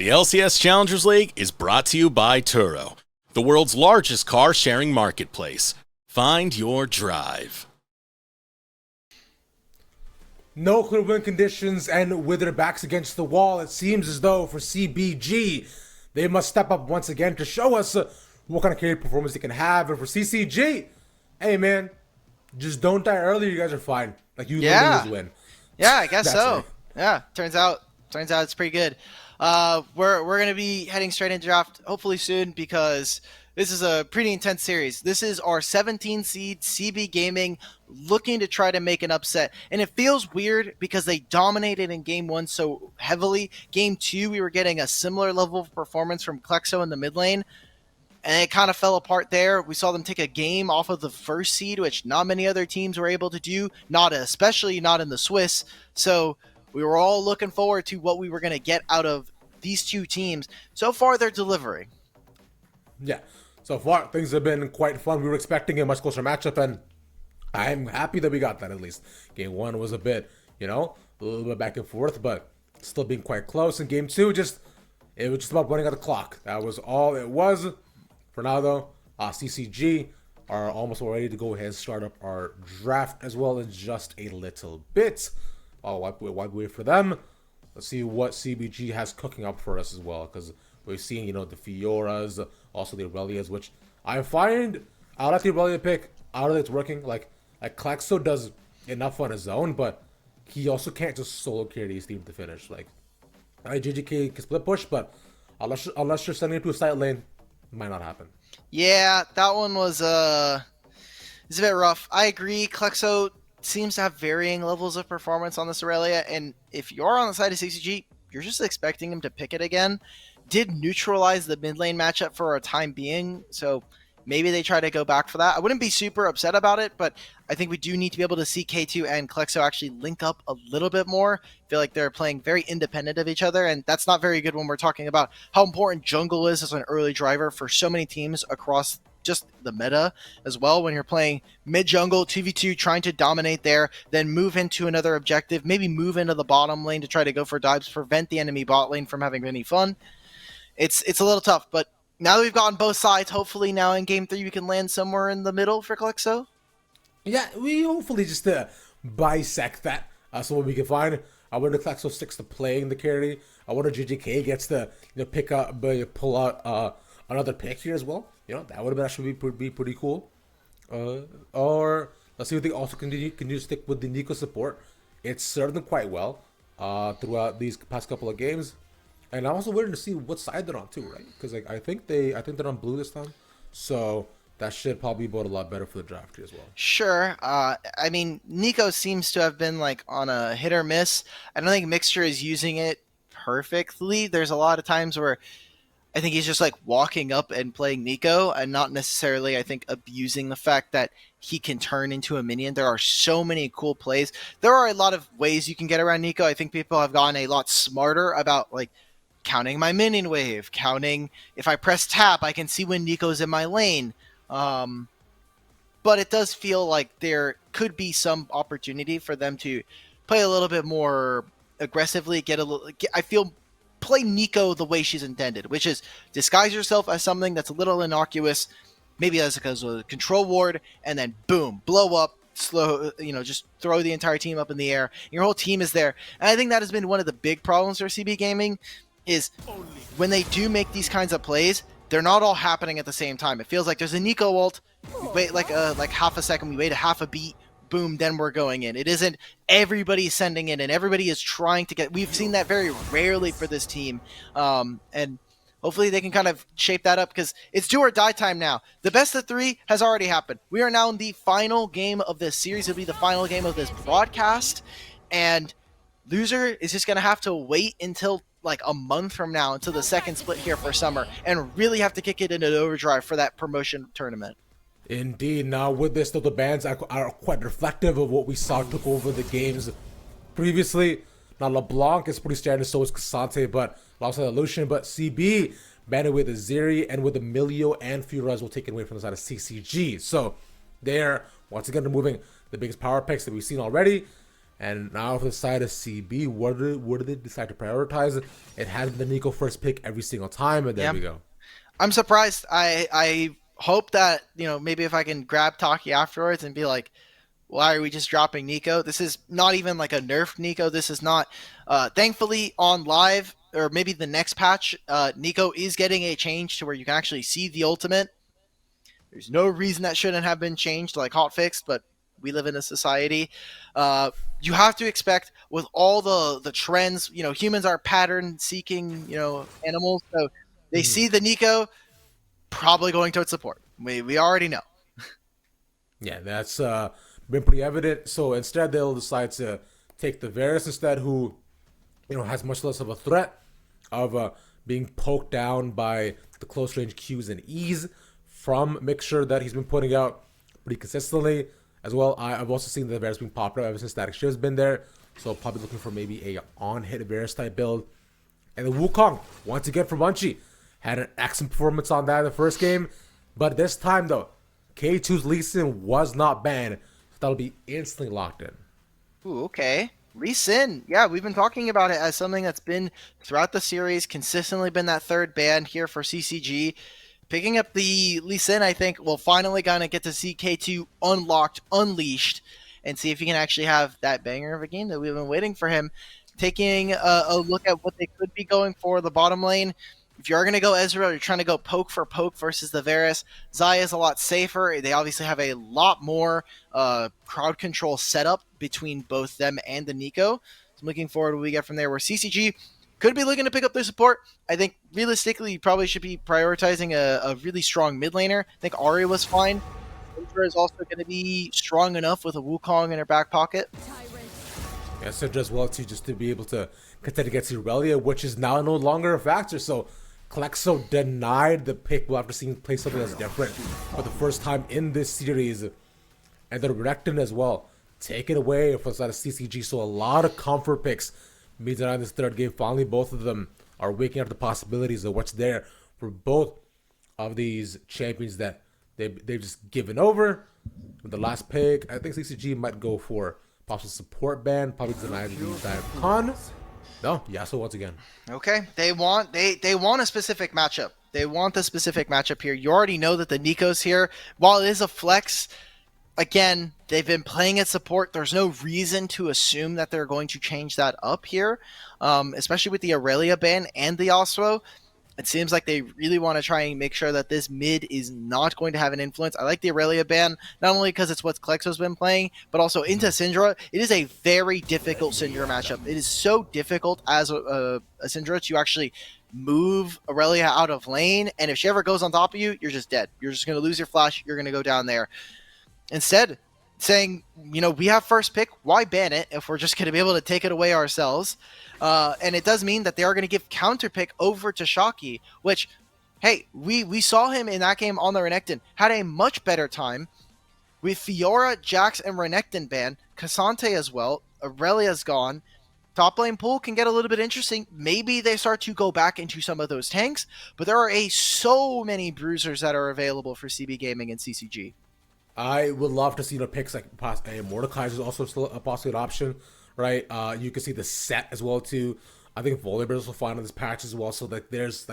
The LCS Challengers League is brought to you by Turo, the world's largest car sharing marketplace. Find your drive. No clear win conditions, and with their backs against the wall, it seems as though for CBG, they must step up once again to show us what kind of carry performance they can have. And for CCG, hey man, just don't die early. You guys are fine. Like you literally win. Yeah, I guess so. Right. Yeah, turns out it's pretty good. We're gonna be heading straight into draft hopefully soon because this is a pretty intense series. This is our 17 seed CB Gaming looking to try to make an upset. And it feels weird because they dominated in game 1 so heavily. Game 2, we were getting a similar level of performance from Klexo in the mid lane. And it kind of fell apart there. We saw them take a game off of the first seed, which not many other teams were able to do, especially not in the Swiss. So we were all looking forward to what we were going to get out of these two teams. So far, they're delivering. Yeah, so far things have been quite fun. We were expecting a much closer matchup, and I'm happy that we got that at least. Game 1 was a bit, a little bit back and forth, but still being quite close. And game 2, it was just about running out the clock. That was all it was. For now, though, CCG are almost ready to go ahead and start up our draft as well in just a little bit. I'll wait for them. Let's see what CBG has cooking up for us as well, because we've seen, the Fioras, also the Aurelias, which I like the Aurelia pick. I don't think it's working. Like Klexo does enough on his own, but he also can't just solo carry his team to finish. Like, GGK can split push, but unless you're sending him to a side lane, it might not happen. Yeah, that one was it's a bit rough. I agree. Klexo seems to have varying levels of performance on this Aurelia, and if you're on the side of CCG, you're just expecting him to pick it again. Did neutralize the mid lane matchup for a time being, so maybe they try to go back for that. I wouldn't be super upset about it, but I think we do need to be able to see K2 and Klexo actually link up a little bit more. I feel like they're playing very independent of each other, and that's not very good when we're talking about how important jungle is as an early driver for so many teams across just the meta as well. When you're playing mid jungle 2v2, trying to dominate there, then move into another objective, maybe move into the bottom lane to try to go for dives, prevent the enemy bot lane from having any fun. It's a little tough, but now that we've gotten both sides, hopefully now in game 3 we can land somewhere in the middle for Klexo. Yeah, we hopefully just bisect that. So what we can find. I wonder if Klexo sticks to playing the carry. I wonder if GGK gets to pick up, pull out another pick here as well. That would have actually be pretty cool. Or let's see if they also continue to stick with the NACL support. It's served them quite well throughout these past couple of games. And I'm also waiting to see what side they're on too, right? Because I think they're on blue this time, so that should probably bode a lot better for the draft here as well. Sure. I mean, Nico seems to have been on a hit or miss. I don't think Mixture is using it perfectly. There's a lot of times where I think he's just walking up and playing Nico and not necessarily, I think, abusing the fact that he can turn into a minion. There are so many cool plays. There are a lot of ways you can get around Nico. I think people have gotten a lot smarter about counting my minion wave, counting if I press tap, I can see when Nico's in my lane. But it does feel like there could be some opportunity for them to play a little bit more aggressively, play Nico the way she's intended, which is disguise yourself as something that's a little innocuous, maybe as a control ward, and then boom, blow up, just throw the entire team up in the air. Your whole team is there. And I think that has been one of the big problems for CB Gaming is when they do make these kinds of plays, they're not all happening at the same time. It feels like there's a Nico ult, we wait like half a second, we wait a half a beat, boom, then we're going in. It isn't everybody sending in and everybody is trying to get. We've seen that very rarely for this team, and hopefully they can kind of shape that up because it's do or die time now. The best of 3 has already happened. We are now in the final game of this series. It'll be the final game of this broadcast, and loser is just gonna have to wait until a month from now until the second split here for summer and really have to kick it into overdrive for that promotion tournament. Indeed. Now with this, though, the bans are quite reflective of what we saw took over the games previously. Now LeBlanc is pretty standard, so is Cassante, but alongside Lucian, but CB banned with Aziri and with Emilio and Fioras will take it away from the side of CCG. So they're once again removing the biggest power picks that we've seen already. And now for the side of CB, what did they decide to prioritize? It has been the NACL first pick every single time, and there we go. I'm surprised. I hope that, maybe if I can grab Taki afterwards and be like, why are we just dropping Nico? This is not even like a nerfed Nico. This is not. Thankfully, on live, or maybe the next patch, Nico is getting a change to where you can actually see the ultimate. There's no reason that shouldn't have been changed, like hotfixed, but we live in a society. You have to expect with all the trends, humans are pattern-seeking, animals. So they see the Nico, probably going towards support. We already know. Yeah, that's been pretty evident. So instead, they'll decide to take the Varus instead, who, has much less of a threat of being poked down by the close range Qs and Es from Mixture that he's been putting out pretty consistently. As well, I've also seen the Varus being popular ever since Static Shift's been there. So probably looking for maybe a on-hit Varus type build. And the Wukong, once again from Munchie, had an excellent performance on that in the first game. But this time though, K2's Lee Sin was not banned. So that'll be instantly locked in. Ooh, okay. Lee Sin. Yeah, we've been talking about it as something that's been throughout the series, consistently been that third ban here for CCG. Picking up the Lee Sin, I think we'll finally gonna get to see K2 unlocked, unleashed, and see if he can actually have that banger of a game that we've been waiting for him. Taking a look at what they could be going for the bottom lane. If you are going to go Ezreal, you're trying to go poke for poke versus the Varus. Xayah is a lot safer. They obviously have a lot more crowd control setup between both them and the Nico. So I'm looking forward to what we get from there, where CCG could be looking to pick up their support. I think realistically, you probably should be prioritizing a really strong mid laner. I think Ahri was fine. Syndra is also going to be strong enough with a Wukong in her back pocket. Yeah, Syndra as well too, just to be able to contend against Irelia, which is now no longer a factor. So Klexo denied the pick after seeing play something that's different for the first time in this series. And then Renekton as well, taken away from the side of CCG. So a lot of comfort picks means that in this third game, finally both of them are waking up the possibilities of what's there for both of these champions that they've just given over. With the last pick, I think CCG might go for possible support ban, probably deny the Dive Con. No, Yasuo once again. Okay, they want a specific matchup. They want the specific matchup here. You already know that the Nico's here. While it is a flex, again, they've been playing at support. There's no reason to assume that they're going to change that up here, especially with the Aurelia ban and the Yasuo. It seems like they really want to try and make sure that this mid is not going to have an influence. I like the Aurelia ban, not only because it's what Klexo's been playing, but also into Syndra. It is a very difficult Syndra matchup. It is so difficult as a Syndra to actually move Aurelia out of lane, and if she ever goes on top of you, you're just dead. You're just going to lose your flash. You're going to go down there. Instead, saying, we have first pick, why ban it if we're just going to be able to take it away ourselves? And it does mean that they are going to give counter pick over to Shocky, which, hey, we saw him in that game on the Renekton, had a much better time with Fiora, Jax, and Renekton ban, Cassante as well, Aurelia's gone. Top lane pool can get a little bit interesting. Maybe they start to go back into some of those tanks, but there are so many bruisers that are available for CB Gaming and CCG. I would love to see picks like Mordecai is also still a possible option, right? You can see the set as well too. I think Volibear's will find on this patch as well, so there's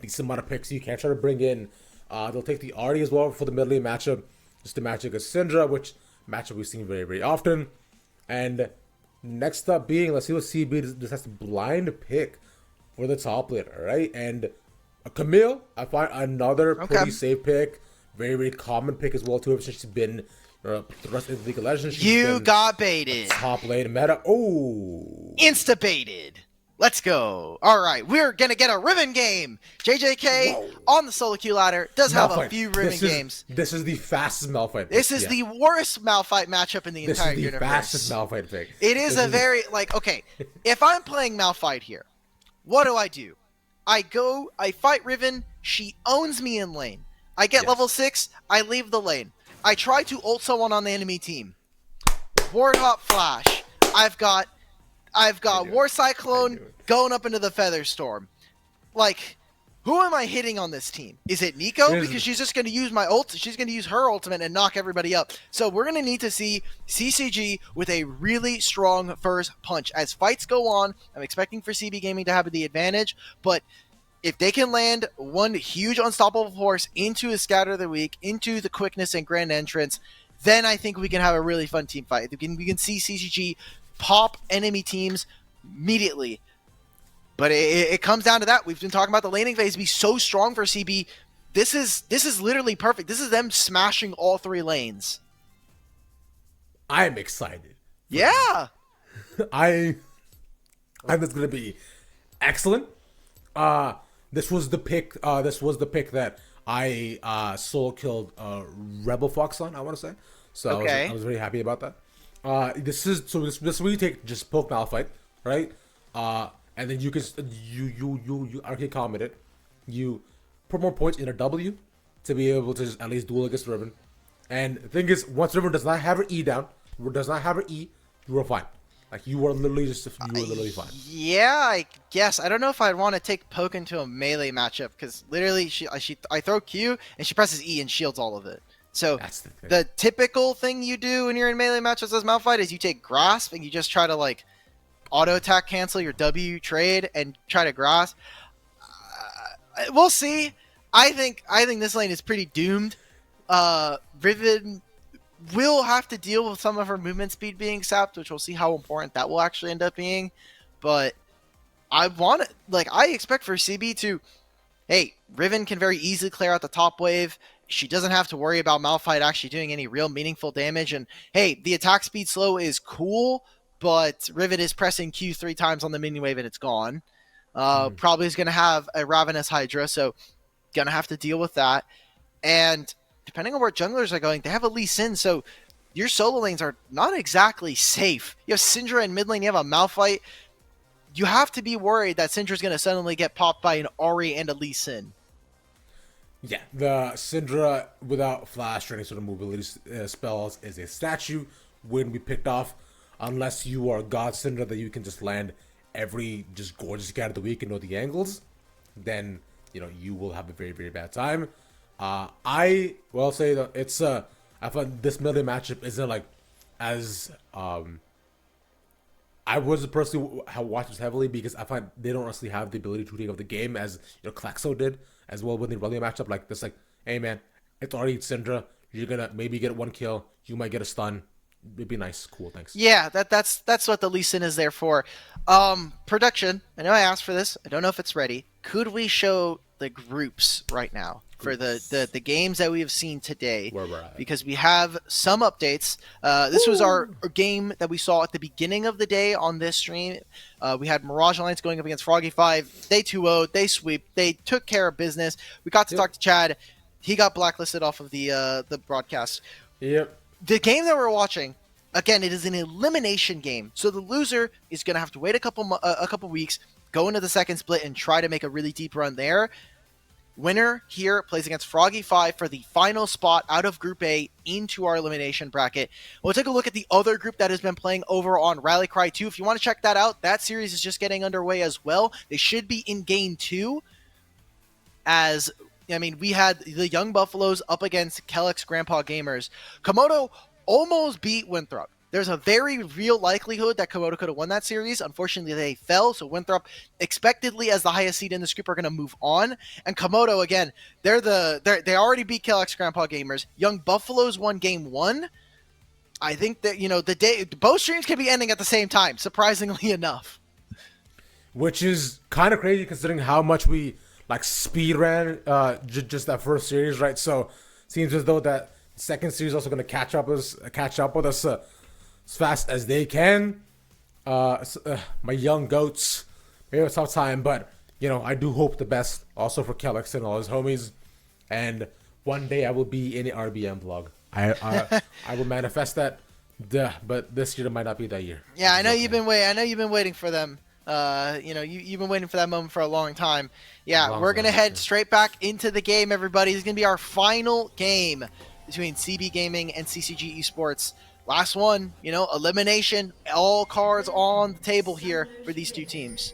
decent amount of picks you can try to bring in. They'll take the Artie as well for the mid lane matchup, just to match against Syndra, which matchup we've seen very, very often. And next up being, let's see what CB decides to blind pick for the top laner, right? And Camille, I find another pretty safe pick. Very, very common pick as well, too. She's been thrust into League of Legends. You got baited. Top lane meta. Oh. Insta-baited. Let's go. All right, we're going to get a Riven game. JJK on the solo queue ladder does have a few Riven games. This is the fastest Malphite pick. This is the worst Malphite matchup in the entire universe. This is the fastest Malphite pick. It is okay, if I'm playing Malphite here, what do? I fight Riven, she owns me in lane. I get level 6, I leave the lane. I try to ult someone on the enemy team. Warhawk Flash. I've got War Cyclone going up into the Feather Storm. who am I hitting on this team? Is it Nico? Here's- Because she's just going to use my ult. She's going to use her ultimate and knock everybody up. So we're going to need to see CCG with a really strong first punch. As fights go on, I'm expecting for CB Gaming to have the advantage, but if they can land one huge unstoppable force into a scatter of the week, into the quickness and grand entrance, then I think we can have a really fun team fight. We can see CCG pop enemy teams immediately. But it comes down to that. We've been talking about the laning phase be so strong for CB. This is literally perfect. This is them smashing all 3 lanes. I'm excited. Yeah. I think it's gonna be excellent. This was the pick. This was the pick that I solo killed Rebel Fox on. I want to say. So Okay. I was very happy about that. This we take just poke Malphite, right? And then you can you arcade comment it. You put more points in a W to be able to just at least duel against Riven. And the thing is, once Riven does not have her E down, does not have her E, you are fine. Like you are literally fine. Yeah, I guess. I don't know if I'd want to take poke into a melee matchup because literally I throw Q and she presses E and shields all of it. So That's the thing. the typical thing you do when you're in melee matchups as Malphite is you take grasp and you just try to like auto attack cancel your W trade and try to grasp. We'll see. I think this lane is pretty doomed. Riven will have to deal with some of her movement speed being sapped, which we'll see how important that will actually end up being. But I expect for CB to, hey, Riven can very easily clear out the top wave. She doesn't have to worry about Malphite actually doing any real meaningful damage. And hey, the attack speed slow is cool, but Riven is pressing Q 3 times on the minion wave and it's gone. Probably is going to have a Ravenous Hydra, so going to have to deal with that. And depending on where junglers are going, they have a Lee Sin, so your solo lanes are not exactly safe. You have Syndra in mid lane, you have a Malphite. You have to be worried that Syndra's going to suddenly get popped by an Ahri and a Lee Sin. Yeah, the Syndra without flash or any sort of mobility spells is a statue. Wouldn't be picked off unless you are God Syndra that you can just land every just gorgeous guy of the week and know the angles. Then you will have a very, very bad time. I will say that it's I find this melee matchup isn't like as I was personally watched this heavily because I find they don't honestly have the ability to take over the game as Klaxo did as well with the rally matchup. Like this, like, hey man, it's already Syndra. You're gonna maybe get 1 kill. You might get a stun. It'd be nice. Cool, thanks. Yeah, that's what the Lee Sin is there for. Production, I know I asked for this. I don't know if it's ready. Could we show the groups right now for the games that we have seen today? Where we're at. Because we have some updates. This was our game that we saw at the beginning of the day on this stream. We had Mirage Alliance going up against Froggy 5. They 2-0'd. They sweep. They took care of business. We got to talk to Chad. He got blacklisted off of the broadcast. Yep. The game that we're watching, again, it is an elimination game. So the loser is going to have to wait a couple weeks, go into the second split, and try to make a really deep run there. Winner here plays against Froggy 5 for the final spot out of Group A into our elimination bracket. We'll take a look at the other group that has been playing over on Rally Cry 2. If you want to check that out, that series is just getting underway as well. They should be in Game 2 as... we had the Young Buffaloes up against Kellex Grandpa Gamers. Komodo almost beat Winthrop. There's a very real likelihood that Komodo could have won that series. Unfortunately, they fell, so Winthrop, expectedly as the highest seed in this group, are going to move on. And Komodo, again, they already beat Kellex Grandpa Gamers. Young Buffaloes won Game 1. I think that, both streams can be ending at the same time, surprisingly enough. Which is kind of crazy considering how much we speed ran just that first series, right? So seems as though that second series also going to catch up with us as fast as they can. My young goats, maybe a tough time, but I do hope the best also for Kellex and all his homies. And one day I will be in the RBM vlog. I will manifest that. But this year might not be that year. Yeah, I know you've been waiting for them. You've been waiting for that moment for a long time. Yeah, we're going to head straight back into the game, everybody. This is going to be our final game between CB Gaming and CCG Esports. Last one, elimination, all cards on the table here for these two teams.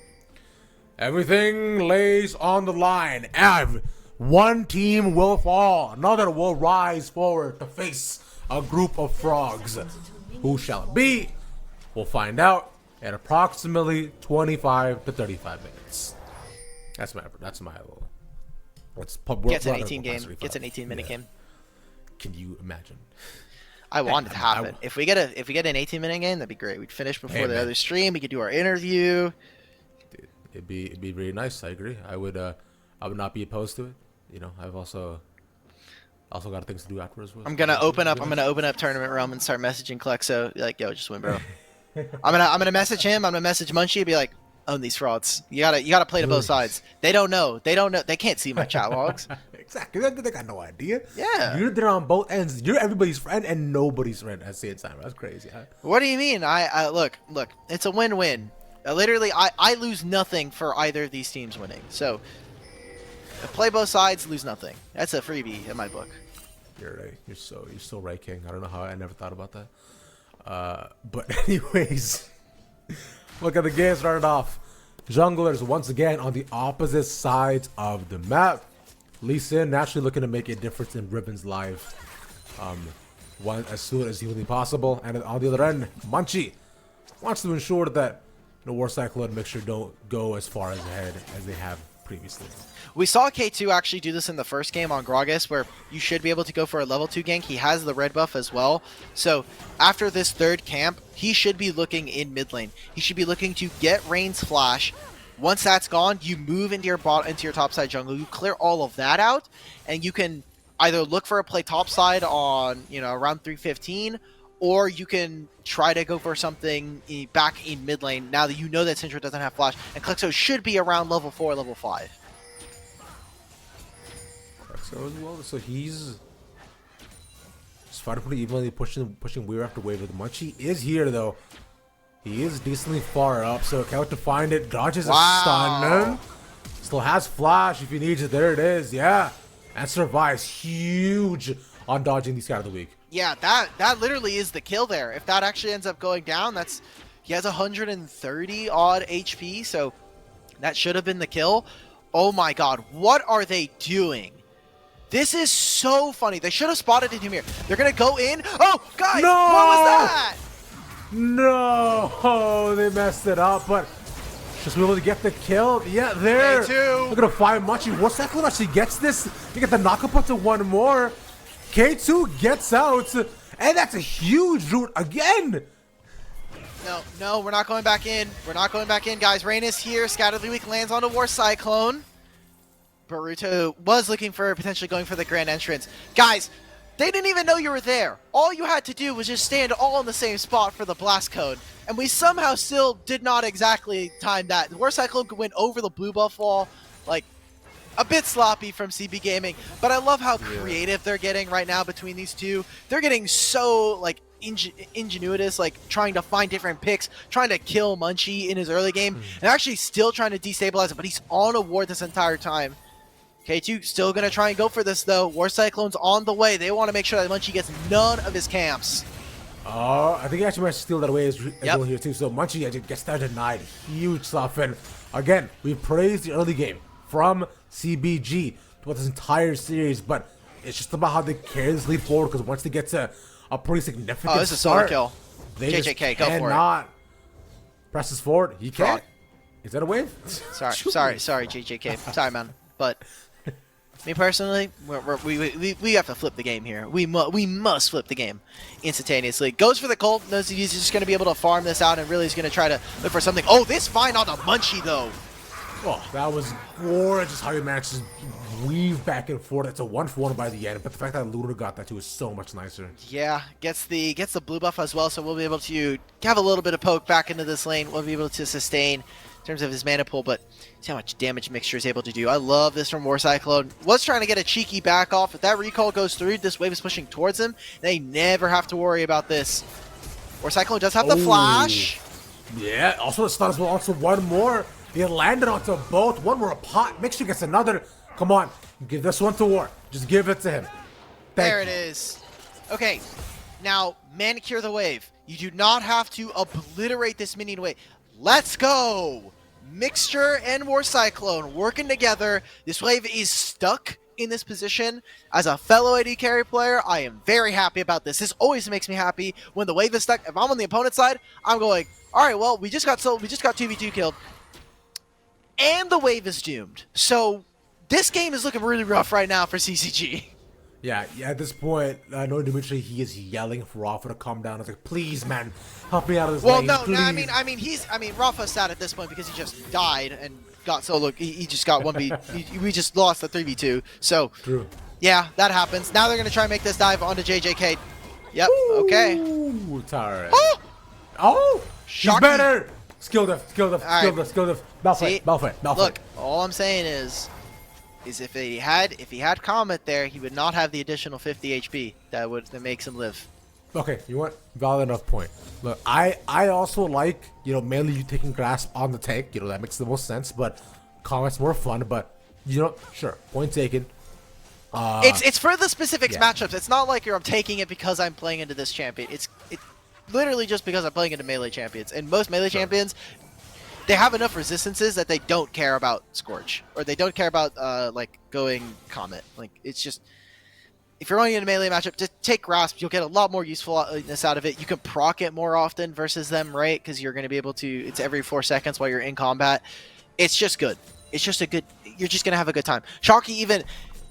Everything lays on the line. And one team will fall. Another will rise forward to face a group of frogs. Who shall it be? We'll find out in approximately 25 to 35 minutes. That's my little. Gets an 18 game. Gets an 18-minute game. Can you imagine? I want it to happen. If we get an 18-minute game, that'd be great. We'd finish before the other stream. We could do our interview. Dude, it'd be really nice. I agree. I would not be opposed to it. You know, I've also got things to do afterwards. I'm gonna open up Tournament Realm and start messaging Klexo like, yo, just win, bro. I'm gonna message him. I'm gonna message Munchie and be like, own these frauds. You gotta play to both sides. They don't know. They can't see my chat logs. Exactly. They got no idea. Yeah. You're there on both ends. You're everybody's friend and nobody's friend at the same time. That's crazy. Huh? What do you mean? I look. It's a win-win. Literally, I lose nothing for either of these teams winning. So, play both sides, lose nothing. That's a freebie in my book. You're right. You're so right, King. I don't know how I never thought about that. But anyways, look at the game started off. Junglers once again on the opposite sides of the map. Lee Sin naturally looking to make a difference in Ribbon's life. One as soon as humanly possible. And on the other end, Munchie wants to ensure that the War Cyclone mixture don't go as far ahead as they have previously. We saw K2 actually do this in the first game on Gragas, where you should be able to go for a level 2 gank. He has the red buff as well. So after this third camp, he should be looking in mid lane. He should be looking to get Rain's flash. Once that's gone, you move into your topside jungle. You clear all of that out, and you can either look for a play topside on around 315, or you can try to go for something back in mid lane now that you know that Syndra doesn't have flash, and Klexo should be around level 4, level 5. Klexo as well, so he's fighting pretty evenly, pushing wave after wave. With Munchie is here though. He is decently far up, so can't wait to find it. Dodges a stun. Still has flash if he needs it. There it is, yeah. And survives. Huge on dodging these guys of the week. Yeah, that literally is the kill there. If that actually ends up going down, he has 130 odd HP, so that should have been the kill. Oh my god, what are they doing? This is so funny. They should have spotted him here. They're gonna go in. Oh, guys, no! What was that? No, they messed it up, but just be able to get the kill. Yeah, there. K2. Look at the find Munchie. What's that one actually gets this? You get the knockup up to one more. K2 gets out, and that's a huge root again. No, we're not going back in. We're not going back in, guys. Rain is here. Scattered Weak lands on a War Cyclone. Boruto was looking for potentially going for the grand entrance. Guys, they didn't even know you were there. All you had to do was just stand all in the same spot for the blast code. And we somehow still did not exactly time that. The War Cyclone went over the blue buff wall, like a bit sloppy from CB Gaming. But I love how creative they're getting right now between these two. They're getting so like ingenuitous, like trying to find different picks, trying to kill Munchie in his early game, and actually still trying to destabilize him. But he's on a ward this entire time. K2 still going to try and go for this, though. War Cyclone's on the way. They want to make sure that Munchie gets none of his camps. Oh, I think he actually might steal that away as well here, too. So Munchie actually gets that denied. Huge stuff. And again, we praised the early game from CBG throughout this entire series, but it's just about how they carry this lead forward, because once they get to a pretty significant this is a solo kill. They JJK, go for it. cannot presses forward. He can't. Is that a wave? Sorry, JJK. Sorry, man. But me personally, we have to flip the game here. We must flip the game instantaneously. Goes for the Colt. Knows he's just going to be able to farm this out, and really is going to try to look for something. Oh, this find on the Munchie, though. Oh, that was gorgeous how he managed to weave back and forth. It's a 1-for-1 by the end, but the fact that Lunar got that too is so much nicer. Yeah, gets the blue buff as well, so we'll be able to have a little bit of poke back into this lane. We'll be able to sustain in terms of his mana pool, but see how much damage Mixture is able to do. I love this from War Cyclone. Was trying to get a cheeky back off. If that recall goes through, this wave is pushing towards him. They never have to worry about this. War Cyclone does have the flash. Yeah, also the stun as well. Also one more. They landed onto both. One more a pot. Mixture gets another. Come on, give this one to War. Just give it to him. There it is. Okay, now manicure the wave. You do not have to obliterate this minion wave. Let's go. Mixture and War Cyclone working together. This wave is stuck in this position. As a fellow AD carry player, I am very happy about this. This always makes me happy when the wave is stuck. If I'm on the opponent's side, I'm going, all right, well, we just got 2v2 killed, and the wave is doomed. So this game is looking really rough right now for CCG. Yeah, at this point, I know Dimitri, he is yelling for Rafa to calm down. I was like, please, man, help me out of this lane, please. I mean, Rafa's sad at this point because he just died and got solo. He just got 1v. We just lost the 3v2. So, True. Yeah, that happens. Now they're going to try and make this dive onto JJK. Yep, okay. Ooh, Tara. Oh! Oh! She's Shocky. better! Skill diff. Right. Malphite. Look, all I'm saying is if he had Comet there, he would not have the additional 50 HP that makes him live. Okay, you want valid enough point. Look, I also like, mainly you taking grasp on the tank. That makes the most sense, but Comet's more fun, but, sure, point taken. It's for the specific yeah. matchups. It's not like I'm taking it because I'm playing into this champion. It's literally just because I'm playing into melee champions. And most melee champions, they have enough resistances that they don't care about Scorch. Or they don't care about, going Comet. Like, it's just... If you're going into a melee matchup, just take Grasp. You'll get a lot more usefulness out of it. You can proc it more often versus them, right? Because you're going to be able to... It's every 4 seconds while you're in combat. It's just good. It's just a good... You're just going to have a good time. Shocky even...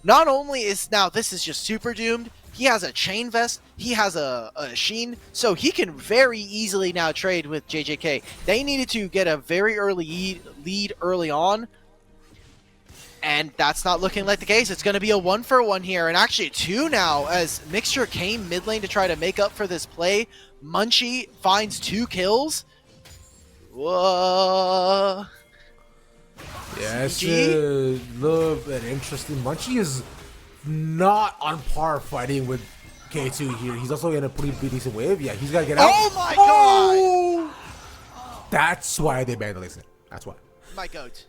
Not only is... Now, this is just super doomed. He has a Chain Vest. He has a Sheen. So he can very easily now trade with JJK. They needed to get a very early lead early on. And that's not looking like the case. It's going to be a 1-for-1 here. And actually 2 now as Mixture came mid lane to try to make up for this play. Munchie finds 2 kills. Whoa. Yeah, it's a little bit interesting. Munchie is not on par fighting with K2 here. He's also in a pretty decent wave. Yeah, he's got to get out. Oh my god! That's why they banned the Lee Sin. That's why. My goat.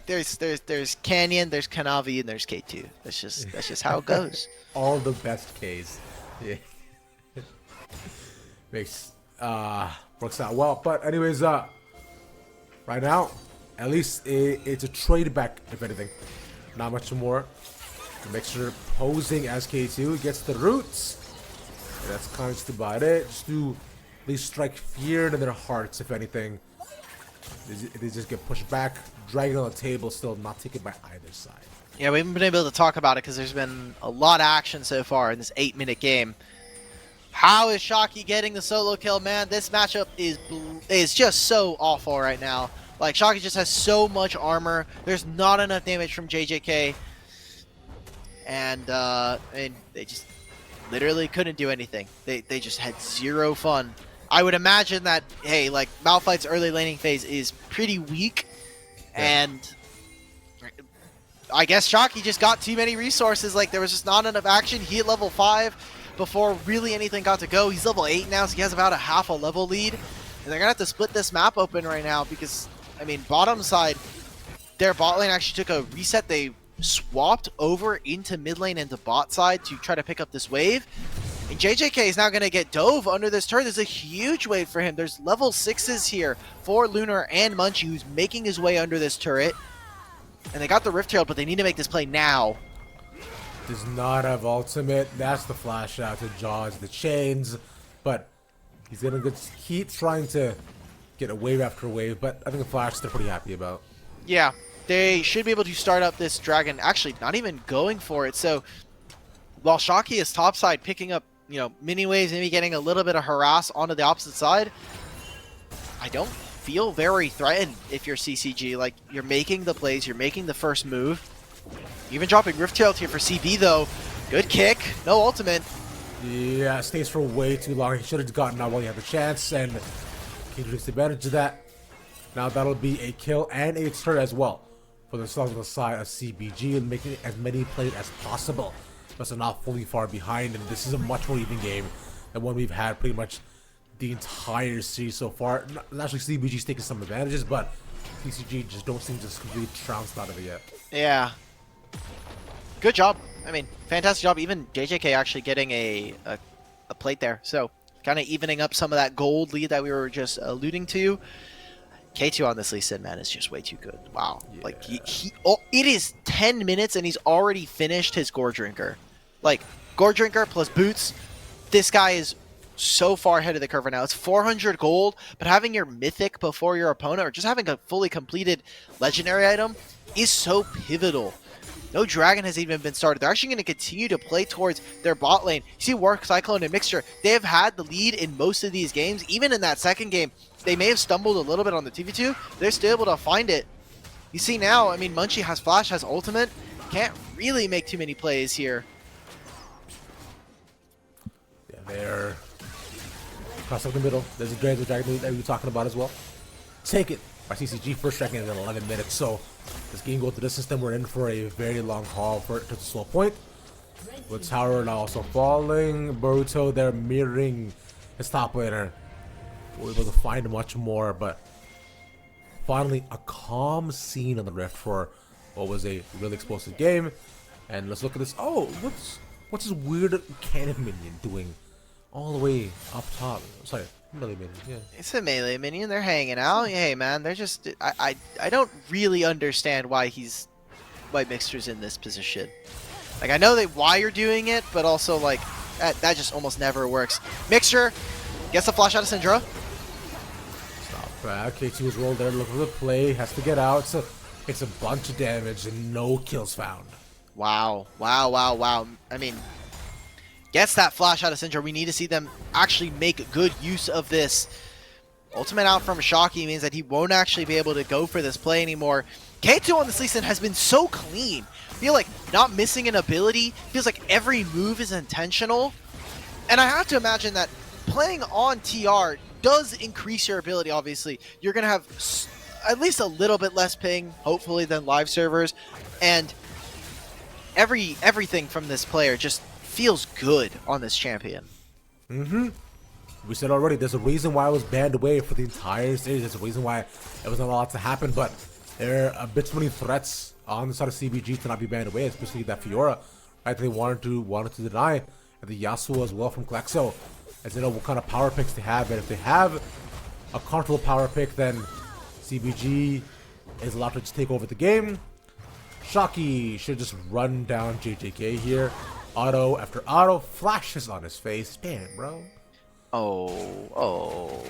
There's Canyon, there's Kanavi, and there's K2. That's just how it goes. All the best Ks. Yeah. Works out well. But anyways, right now, at least it's a trade back, if anything. Not much more. Mixture posing as K2 gets the roots. And that's kind of just about it. Just to at least strike fear into their hearts, if anything. They just get pushed back. Dragon on the table, still not taken by either side. Yeah, we haven't been able to talk about it because there's been a lot of action so far in this 8-minute game. How is Shocky getting the solo kill? Man, this matchup is just so awful right now. Like, Shocky just has so much armor. There's not enough damage from JJK. And they just literally couldn't do anything. They just had zero fun. I would imagine that, hey, like, Malphite's early laning phase is pretty weak. Yeah. And I guess Shocky just got too many resources. Like, there was just not enough action. He hit level 5 before really anything got to go. He's level 8 now, so he has about a half a level lead. And they're going to have to split this map open right now because, I mean, bottom side, their bot lane actually took a reset. They swapped over into mid lane and to bot side to try to pick up this wave. And JJK is now going to get dove under this turret. There's a huge wave for him. There's level 6s here for Lunar and Munchie, who's making his way under this turret. And they got the Rift Herald, but they need to make this play now. Does not have ultimate. That's the flash out to Jaws, the chains. But he's going to keep trying to get a wave after wave. But I think the flash they're pretty happy about. Yeah, they should be able to start up this dragon. Actually, not even going for it. So while Shocky is topside picking up, mini waves, maybe getting a little bit of harass onto the opposite side, I don't feel very threatened if you're CCG. Like, you're making the plays, you're making the first move. Even dropping Rift Herald here for CB, though. Good kick, no ultimate. Yeah, stays for way too long. He should have gotten out while he had the chance, and he takes advantage of that. Now that'll be a kill and a turret as well for themselves on the side of CBG, and making as many plays as possible. But they're not fully far behind, and this is a much more even game than one we've had pretty much the entire series so far. Actually, CBG's taking some advantages, but TCG just don't seem to just completely trounced out of it yet. Yeah. Good job. I mean, fantastic job. Even JJK actually getting a plate there. So, kind of evening up some of that gold lead that we were just alluding to. K2 on this Lee Sin, man, is just way too good. Wow. Like, it is 10 minutes and he's already finished his Gore Drinker. Like, Gore Drinker plus boots, this guy is so far ahead of the curve right now. It's 400 gold, but having your mythic before your opponent or just having a fully completed legendary item is so pivotal. No dragon has even been started. They're actually going to continue to play towards their bot lane. You see War Cyclone and Mixture, they have had the lead in most of these games. Even in that second game, they may have stumbled a little bit on the TV2. They're still able to find it. You see now, I mean, Munchie has Flash, has Ultimate. Can't really make too many plays here. Yeah, they're cross up the middle. There's a Dragon that we were talking about as well. Take it by CCG, first striking in 11 minutes. So this game goes to this system. We're in for a very long haul for it to the slow point. With Tower now also falling. Boruto there mirroring his top laner. We're able to find much more, but finally a calm scene on the Rift for what was a really explosive game. And let's look at this. Oh, what's this weird cannon minion doing all the way up top? Sorry, melee minion. Yeah, it's a melee minion. They're hanging out. Hey, man, they're just. I don't really understand why Mixer's in this position. Like, I know why you're doing it, but also like that just almost never works. Mixture gets the flash out of Syndra. Stop back. K2 is rolled there, looking for the play, has to get out. So it's a bunch of damage and no kills found. Wow. I mean, gets that flash out of Syndra. We need to see them actually make good use of this. Ultimate out from Shocky means that he won't actually be able to go for this play anymore. K2 on this Lee Sin has been so clean. I feel like not missing an ability. Feels like every move is intentional. And I have to imagine that playing on TR does increase your ability, obviously. You're going to have at least a little bit less ping, hopefully, than live servers. And everything from this player just feels good on this champion. We said already, there's a reason why I was banned away for the entire series. There's a reason why it wasn't allowed to happen, but there are a bit too many threats on the side of CBG to not be banned away, especially that Fiora, right? They wanted to deny, and the Yasuo as well from Klexo, as they know what kind of power picks they have. And if they have a comfortable power pick, then CBG is allowed to just take over the game. Shocky should just run down JJK here. Auto after auto, flashes on his face. Damn, bro. Oh.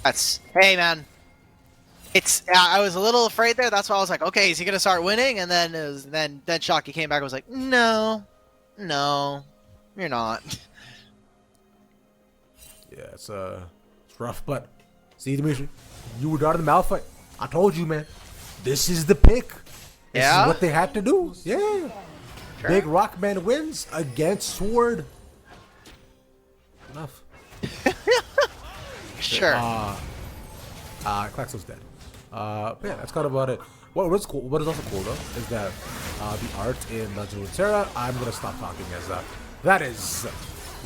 That's, hey, man. I was a little afraid there. That's why I was like, okay, is he gonna start winning? And then then Shocky came back and was like, no, you're not. Yeah, it's rough, but see, Dimitri, you were down in the Malphite. I told you, man. This is the pick. This is what they had to do. Yeah. Sure. Big Rockman wins against Sword. Enough. Sure. Klexo's dead. But yeah, that's kind of about it. What is cool? What is also cool though is that the art in Dungeon of Terra. I'm gonna stop talking as that is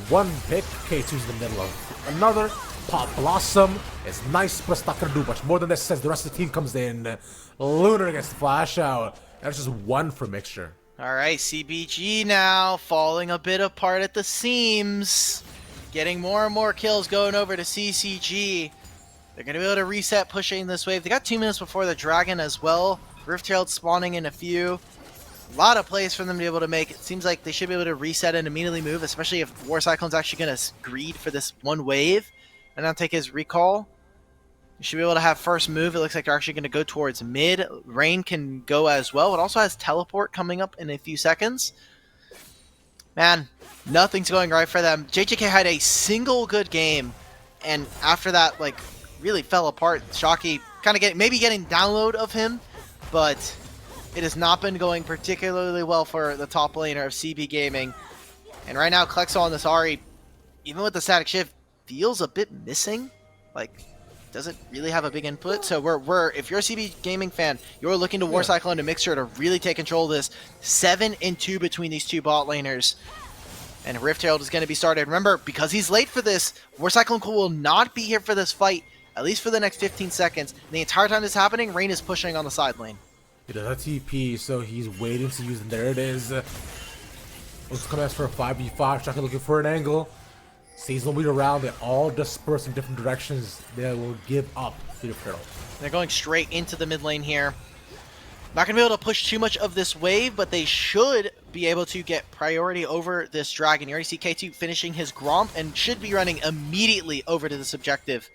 one pick. K2's in the middle of another. Pop Blossom is nice, but it's not gonna do much more than this. As the rest of the team comes in, Lunar gets the flash out. That's just one for Mixture. All right, CBG now falling a bit apart at the seams, getting more and more kills going over to CCG. They're going to be able to reset pushing this wave. They got 2 minutes before the Dragon as well. Rift-Herald spawning in a few. A lot of plays for them to be able to make. It seems like they should be able to reset and immediately move, especially if War Cyclone's actually going to greed for this one wave and not take his recall. You should be able to have first move. It looks like they're actually going to go towards mid. Rain can go as well. It also has teleport coming up in a few seconds. Man, nothing's going right for them. JJK had a single good game, and after that, like, really fell apart. Shocky kind of getting download of him, but it has not been going particularly well for the top laner of CB Gaming. And right now, Klexo on this Ahri, even with the static shift, feels a bit missing. Like, doesn't really have a big input. So if you're a CB Gaming fan, you're looking to War Cyclone and Mixture to really take control of this. 7-2 between these two bot laners. And Rift Herald is going to be started. Remember, because he's late for this, War Cyclone will not be here for this fight, at least for the next 15 seconds. And the entire time this is happening, Rain is pushing on the side lane. He does a TP, so he's waiting to use it. There it is. Looks to come as for a 5v5. Shocky looking for an angle. Seasonal lead around, they all disperse in different directions. They will give up to the turtle. They're going straight into the mid lane here. Not going to be able to push too much of this wave, but they should be able to get priority over this dragon. You already see K2 finishing his Gromp and should be running immediately over to this objective.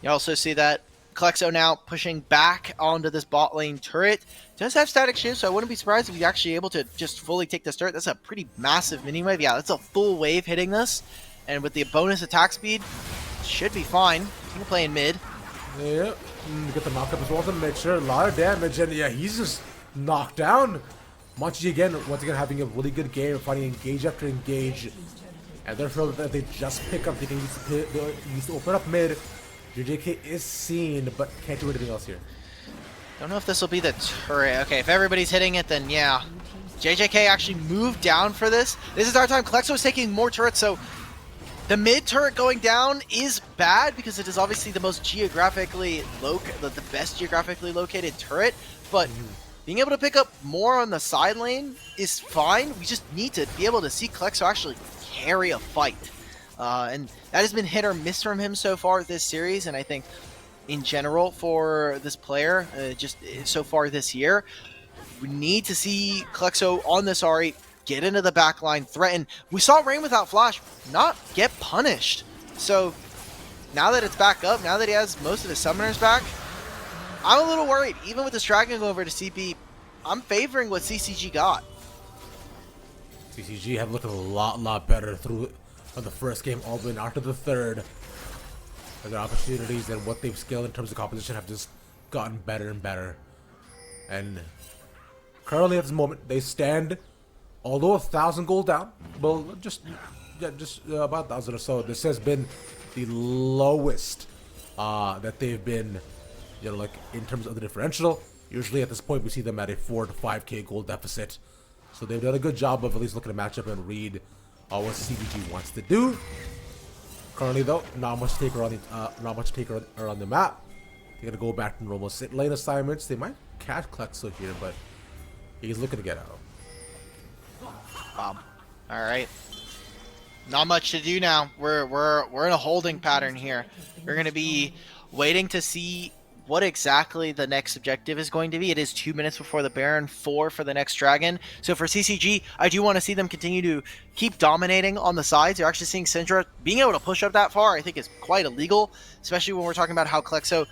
You also see that Klexo now pushing back onto this bot lane turret. Does have static shift, so I wouldn't be surprised if he's actually able to just fully take this turret. That's a pretty massive mini wave. Yeah, that's a full wave hitting this. And with the bonus attack speed, should be fine. He can play in mid. Yeah, get the knockup as well to make sure. A lot of damage, and yeah, he's just knocked down. Munchie again, once again having a really good game, finding engage after engage. And therefore, that they just pick up, they can use to open up mid. JJK is seen, but can't do anything else here. Don't know if this will be the turret. Okay, if everybody's hitting it, then yeah. JJK actually moved down for this. This is our time. Klexo is taking more turrets, so the mid turret going down is bad because it is obviously the most geographically the best geographically located turret, but being able to pick up more on the side lane is fine. We just need to be able to see Klexo actually carry a fight. And that has been hit or miss from him so far this series, and I think in general for this player, just so far this year, we need to see Klexo on this Ahri get into the back line, threaten. We saw Rain without Flash not get punished. So now that it's back up, now that he has most of his summoners back, I'm a little worried. Even with this dragon going over to CP, I'm favoring what CCG got. CCG have looked a lot better through on the first game, all the way after the third. And their opportunities and what they've scaled in terms of composition have just gotten better and better. And currently at this moment, they stand, although 1,000 gold down, well, just about 1,000 or so. This has been the lowest that they've been, you know, like in terms of the differential. Usually at this point, we see them at a 4 to 5k gold deficit. So they've done a good job of at least looking at matchup and read what CBG wants to do. Currently, though, not much taker on the map. They're gonna go back to normal sit lane assignments. They might catch Klexo here, but he's looking to get out. All right. Not much to do now. We're in a holding pattern here. We're gonna be waiting to see what exactly the next objective is going to be. It is 2 minutes before the Baron, 4 for the next Dragon. So for CCG, I do want to see them continue to keep dominating on the sides. You're actually seeing Syndra being able to push up that far, I think is quite illegal, especially when we're talking about how Klexo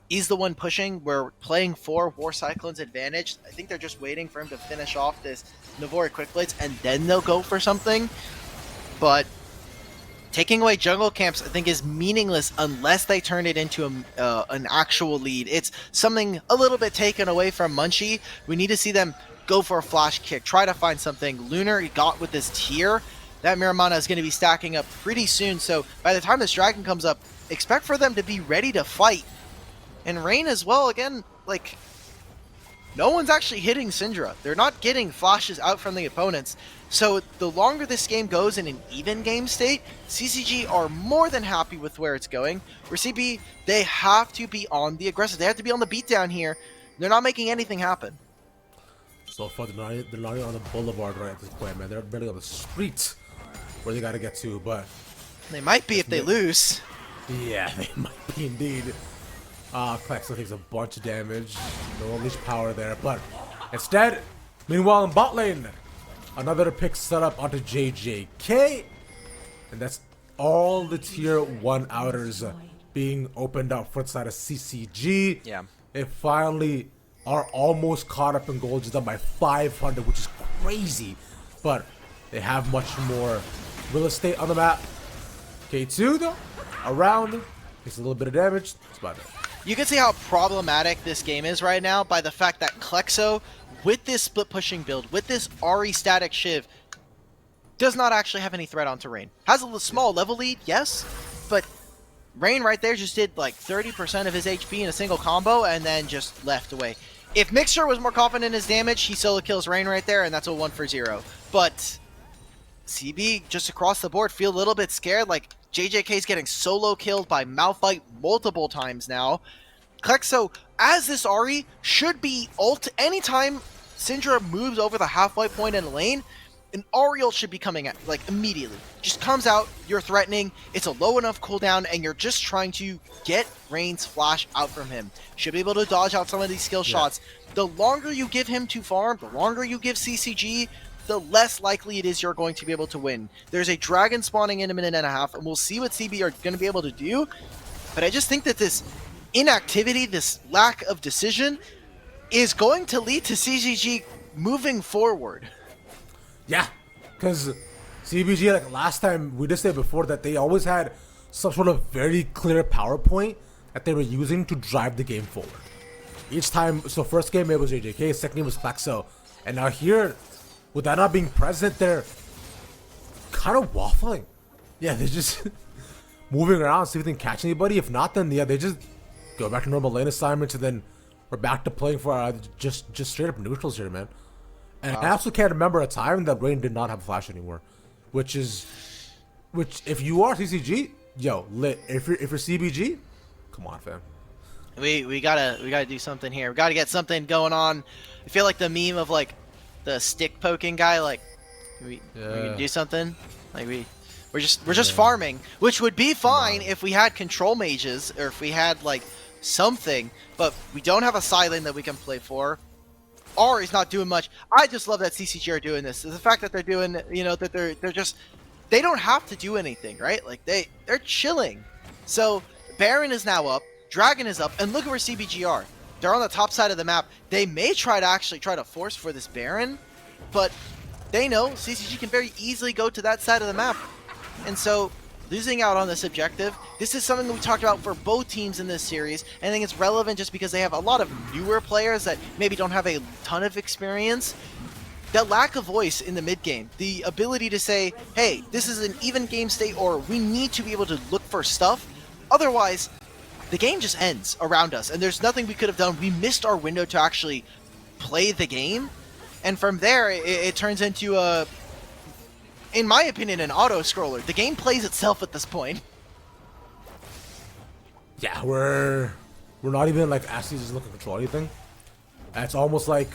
is the one pushing. We're playing for War Cyclone's advantage. I think they're just waiting for him to finish off this Navori Quick Blades, and then they'll go for something. But taking away jungle camps, I think, is meaningless unless they turn it into an actual lead. It's something a little bit taken away from Munchie. We need to see them go for a flash kick, try to find something. Lunar got with this tier. That Miramana is going to be stacking up pretty soon, so by the time this dragon comes up, expect for them to be ready to fight. And Rain as well, again, like, no one's actually hitting Syndra. They're not getting flashes out from the opponents. So the longer this game goes in an even game state, CCG are more than happy with where it's going. For CB, they have to be on the aggressive. They have to be on the beatdown here. They're not making anything happen. So far, they're not on the boulevard right at this point, man. They're barely on the streets where they got to get to, but They might be if they lose. yeah, they might be indeed. Klexo takes a bunch of damage. No unleash power there, but instead, meanwhile in bot lane, another pick set up onto JJK, and that's all the tier 1 outers being opened up front side of CCG. Yeah. They finally are almost caught up in gold, just up by 500, which is crazy, but they have much more real estate on the map. K2 though, around, takes a little bit of damage. That's about it. You can see how problematic this game is right now by the fact that Klexo, with this split pushing build, with this Ahri static Shiv, does not actually have any threat onto Rain. Has a small level lead, yes, but Rain right there just did like 30% of his HP in a single combo and then just left away. If Mixture was more confident in his damage, he solo kills Rain right there, and that's a 1 for 0. But CB, just across the board, feel a little bit scared, like JJK's getting solo killed by Malphite multiple times now. Klexo, as this Ahri, should be ult anytime Syndra moves over the halfway point in the lane. an Ariel should be coming out, like, immediately. Just comes out, you're threatening, it's a low enough cooldown, and you're just trying to get Rain's flash out from him. Should be able to dodge out some of these skill shots. The longer you give him to farm, the longer you give CCG, the less likely it is you're going to be able to win. There's a dragon spawning in a minute and a half, and we'll see what CB are going to be able to do. But I just think that this inactivity, this lack of decision, is going to lead to CCG moving forward. Yeah, because CBG, like last time, we did say before that they always had some sort of very clear PowerPoint that they were using to drive the game forward. Each time, so first game it was JJK, second game was Klaxo, and now here, with that not being present, they're kind of waffling. Yeah, they're just moving around, see if they can catch anybody. If not, then yeah, they just go back to normal lane assignments, and then we're back to playing for just straight up neutrals here, man. And I also can't remember a time that Rain did not have flash anymore, which if you are CCG, yo, lit. If you're CBG, come on, fam. We gotta do something here. We gotta get something going on. I feel like the meme of like the stick poking guy. Like, we can do something. Like we're just farming, which would be fine if we had control mages or if we had like something. But we don't have a side lane that we can play for. Ari's not doing much. I just love that CCG are doing this. The fact that they're doing, you know, that they're just, they don't have to do anything, right? Like they're chilling. So Baron is now up. Dragon is up, and look at where CBG are. They're on the top side of the map. They may try to force for this Baron, but they know CCG can very easily go to that side of the map. And so, losing out on this objective, this is something that we talked about for both teams in this series. And I think it's relevant just because they have a lot of newer players that maybe don't have a ton of experience. The lack of voice in the mid game, the ability to say, hey, this is an even game state, or we need to be able to look for stuff. Otherwise, the game just ends around us, and there's nothing we could have done. We missed our window to actually play the game, and from there, it turns into a, in my opinion, an auto-scroller. The game plays itself at this point. Yeah, we're not even like actually just looking to control anything. It's almost like,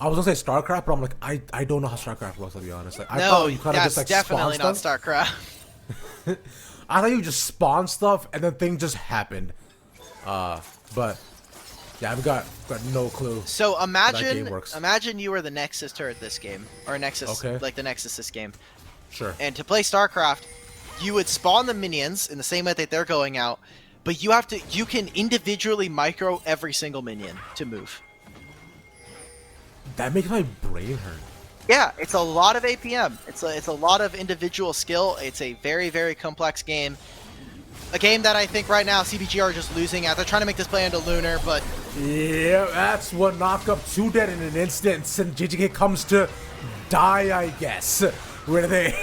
I was gonna say StarCraft, but I'm like, I don't know how StarCraft works, to be honest. Like, I thought you kind of just like definitely spawn not stuff. StarCraft. I thought you just spawn stuff and then things just happened. But yeah, I've got no clue. So how that game imagine works. you were the Nexus turret this game, or Nexus, like the Nexus this game. Sure. And to play StarCraft, you would spawn the minions in the same way that they're going out, but you can individually micro every single minion to move. That makes my brain hurt. Yeah, it's a lot of APM. It's a lot of individual skill. It's a very, very complex game. A game that I think right now CBG are just losing at. They're trying to make this play into Lunar, but Yeah, that's what knocked up 2 dead in an instant. And JJK comes to die, I guess. Where they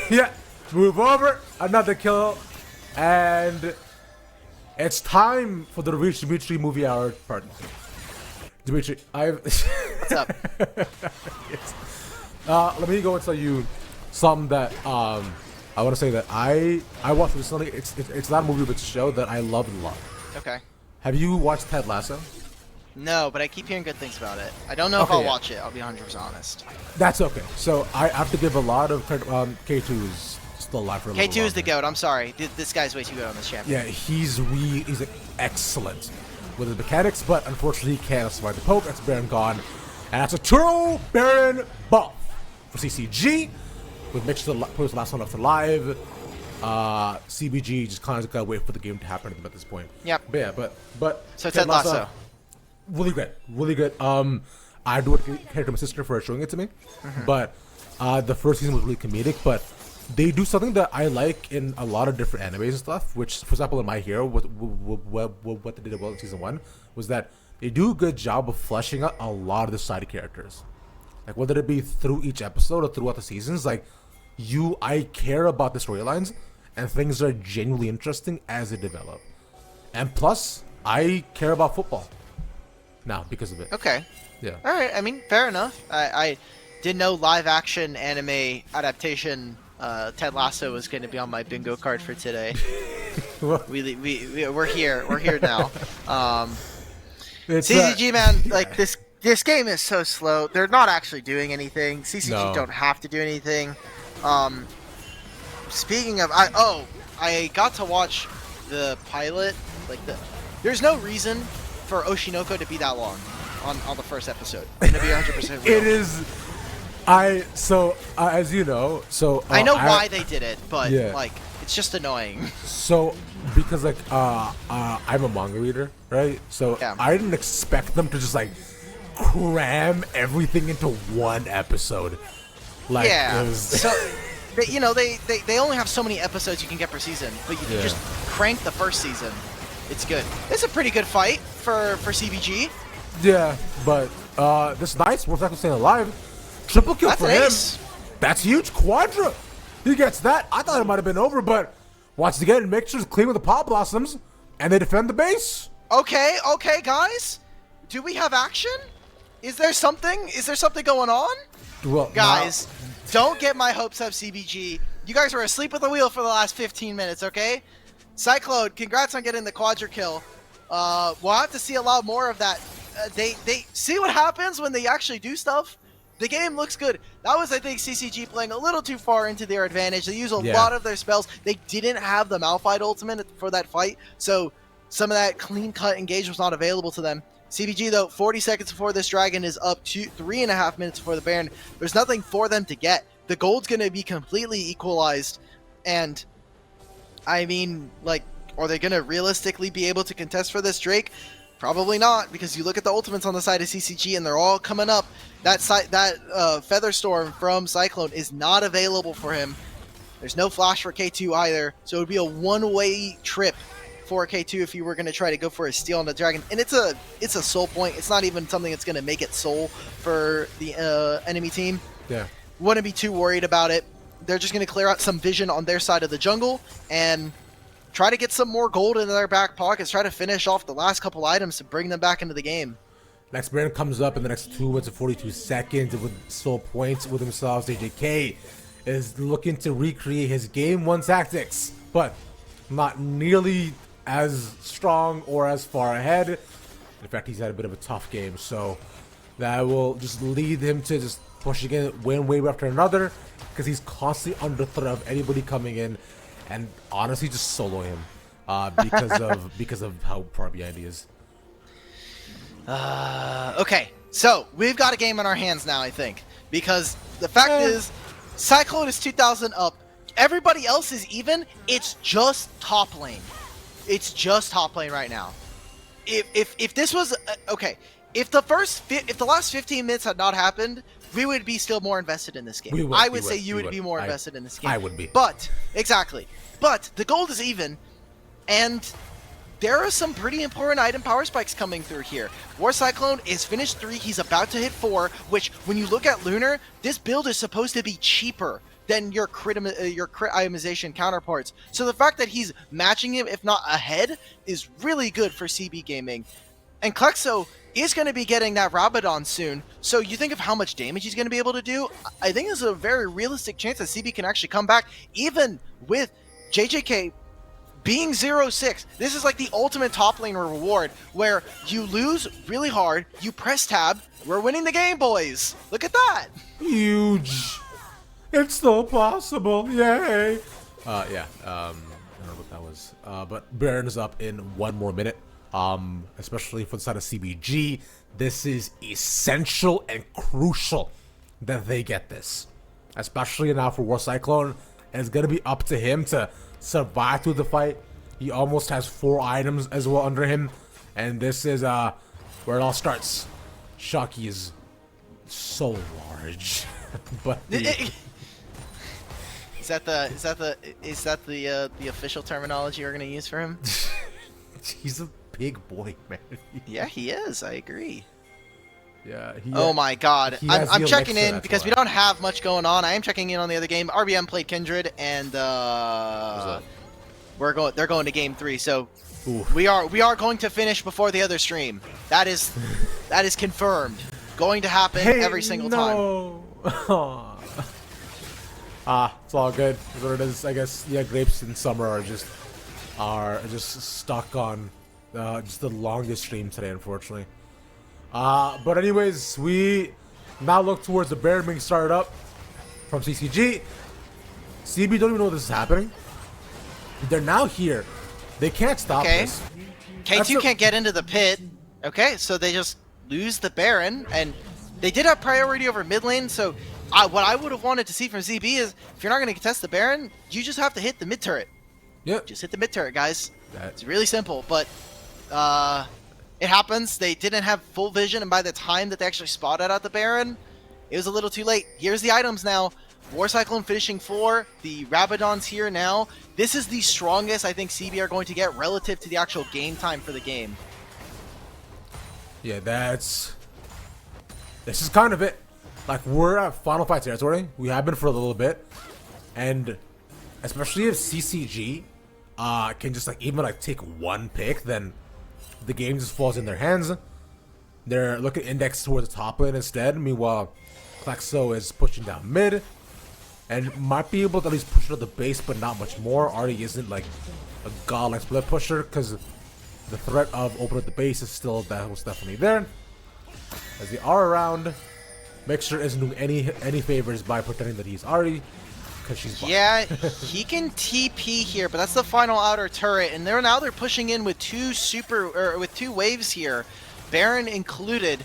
move over, another kill, and it's time for the Reach Dimitri movie hour. Pardon. Dimitri, what's up? Let me go and tell you something that I want to say that I watched recently. It's not a movie, but it's a show that I love a lot. Okay. Have you watched Ted Lasso? No, but I keep hearing good things about it. I don't know if I'll watch it. I'll be 100% honest. That's okay. So I have to give a lot of credit. K2 is still alive for a little K2 is the longer. GOAT. I'm sorry. This guy's way too good on this champion. Yeah, he's excellent with his mechanics, but unfortunately he can't survive the poke. That's Baron gone, and that's a Turo Baron buff for CCG, with Mitch the last one left alive. CBG just kind of gotta wait for the game to happen at this point. Yep. But yeah, but So Ted Lasso. really good. I do credit to my sister for showing it to me, but the first season was really comedic. But they do something that I like in a lot of different animes and stuff. Which, for example, in My Hero, what they did well in season 1 was that they do a good job of fleshing out a lot of the side characters. Like, whether it be through each episode or throughout the seasons, like, I care about the storylines, and things are genuinely interesting as they develop. And plus, I care about football now because of it. Okay. Yeah. All right. I mean, fair enough. I didn't know live action anime adaptation Ted Lasso was going to be on my bingo card for today. we're here. We're here now. It's, CCG man, like this This game is so slow. They're not actually doing anything. CCG No. don't have to do anything. Speaking of, I got to watch the pilot. There's no reason for Oshinoko to be that long on the first episode. I'm gonna be 100% real. It is. As you know, I know why they did it, but Yeah. like it's just annoying. So because like I'm a manga reader, right? So Yeah. I didn't expect them to just like cram everything into one episode. Like Yeah. it was, So they only have so many episodes you can get per season, but you Yeah. just crank the first season. It's good. It's a pretty good fight for CBG. yeah, but this nice. We're not staying alive. Triple kill That's for an him. ace. That's huge. Quadra. He gets that. I thought it might have been over, but once again, make sure to clean with the pot blossoms, and they defend the base. Okay, guys. Do we have action? Is there something? Is there something going on? Well, Guys, don't get my hopes up, CBG. You guys were asleep at the wheel for the last 15 minutes, okay? Cyclone, congrats on getting the quadra kill. We'll have to see a lot more of that. They see what happens when they actually do stuff. The game looks good. That was, I think, CCG playing a little too far into their advantage. They use a lot of their spells. They didn't have the Malphite ultimate for that fight, so some of that clean-cut engage was not available to them. CBG, though, 40 seconds before this dragon is up to 3.5 minutes before the Baron. There's nothing for them to get. The gold's going to be completely equalized, and I mean, like, are they going to realistically be able to contest for this Drake? Probably not, because you look at the ultimates on the side of CCG and they're all coming up. That Featherstorm from Cyclone is not available for him. There's no flash for K2 either, so it would be a one-way trip for K2 if you were going to try to go for a steal on the dragon. And it's a soul point. It's not even something that's going to make it soul for the enemy team. Yeah. Wouldn't be too worried about it. They're just going to clear out some vision on their side of the jungle and try to get some more gold in their back pockets, try to finish off the last couple items to bring them back into the game. Next Baron comes up in the next 2 minutes and 42 seconds with soul points with himself. JJK is looking to recreate his game 1 tactics, but not nearly as strong or as far ahead. In fact, he's had a bit of a tough game, so that will just lead him to just pushing in one wave after another, because he's constantly under threat of anybody coming in, and honestly just solo him because of how far behind he is. Okay, so we've got a game in our hands now, I think, because the fact is, Cyclone is 2,000 up. Everybody else is even. It's just top lane. It's just top lane right now. If this was okay, if the last 15 minutes had not happened, we would be still more invested in this game. I would say you would be more invested in this game. I would be. But exactly. But the gold is even, and there are some pretty important item power spikes coming through here. War Cyclone is finished 3. He's about to hit 4, which when you look at Lunar, this build is supposed to be cheaper than your crit itemization counterparts. So the fact that he's matching him, if not ahead, is really good for CB Gaming. And Klexo is going to be getting that Rabadon soon. So you think of how much damage he's going to be able to do. I think there's a very realistic chance that CB can actually come back, even with JJK being 0-6. This is like the ultimate top lane reward, where you lose really hard, you press tab, we're winning the game, boys. Look at that. Huge. It's still possible. Yay. I don't know what that was. But Baron is up in 1 more minute. Especially for the side of CBG. This is essential and crucial that they get this. Especially now for War Cyclone. And it's going to be up to him to survive through the fight. He almost has 4 items as well under him. And this is where it all starts. Shocky is so large. But Is that the official terminology we're gonna use for him? he's a big boy, man. Yeah, he is. I agree. Yeah. Oh my God! he has I'm the checking elixir, in that's because why. we don't have much going on. I am checking in on the other game. RBM played Kindred, and they're going to game 3. So Ooh. we are going to finish before the other stream. That is confirmed. Going to happen every single time. It's all good. It's what it is. I guess grapes in summer are just stuck on just the longest stream today, unfortunately. But anyways, we now look towards the Baron being started up from CCG. CB don't even know this is happening. They're now here. They can't stop this. K2 can't get into the pit. Okay, so they just lose the Baron, and they did have priority over mid lane, so what I would have wanted to see from ZB is, if you're not going to contest the Baron, you just have to hit the mid turret. Yep. Just hit the mid turret, guys. It's really simple, but it happens. They didn't have full vision, and by the time that they actually spotted out the Baron, it was a little too late. Here's the items now. War Cyclone finishing 4, the Rabadon's here now. This is the strongest I think CB are going to get relative to the actual game time for the game. Yeah, this is kind of it. Like, we're at final fight territory. We have been for a little bit. And especially if CCG can just like even like take one pick, then the game just falls in their hands. They're looking index towards the top lane instead. Meanwhile, Klexo is pushing down mid. And might be able to at least push it to the base, but not much more. Already isn't like a godlike split pusher, because the threat of opening up the base is still definitely there. As they are around, Mixer isn't doing any favors by pretending that he's Ahri, because she's blind. Yeah, he can TP here, but that's the final outer turret, and they're pushing in with two waves here, Baron included.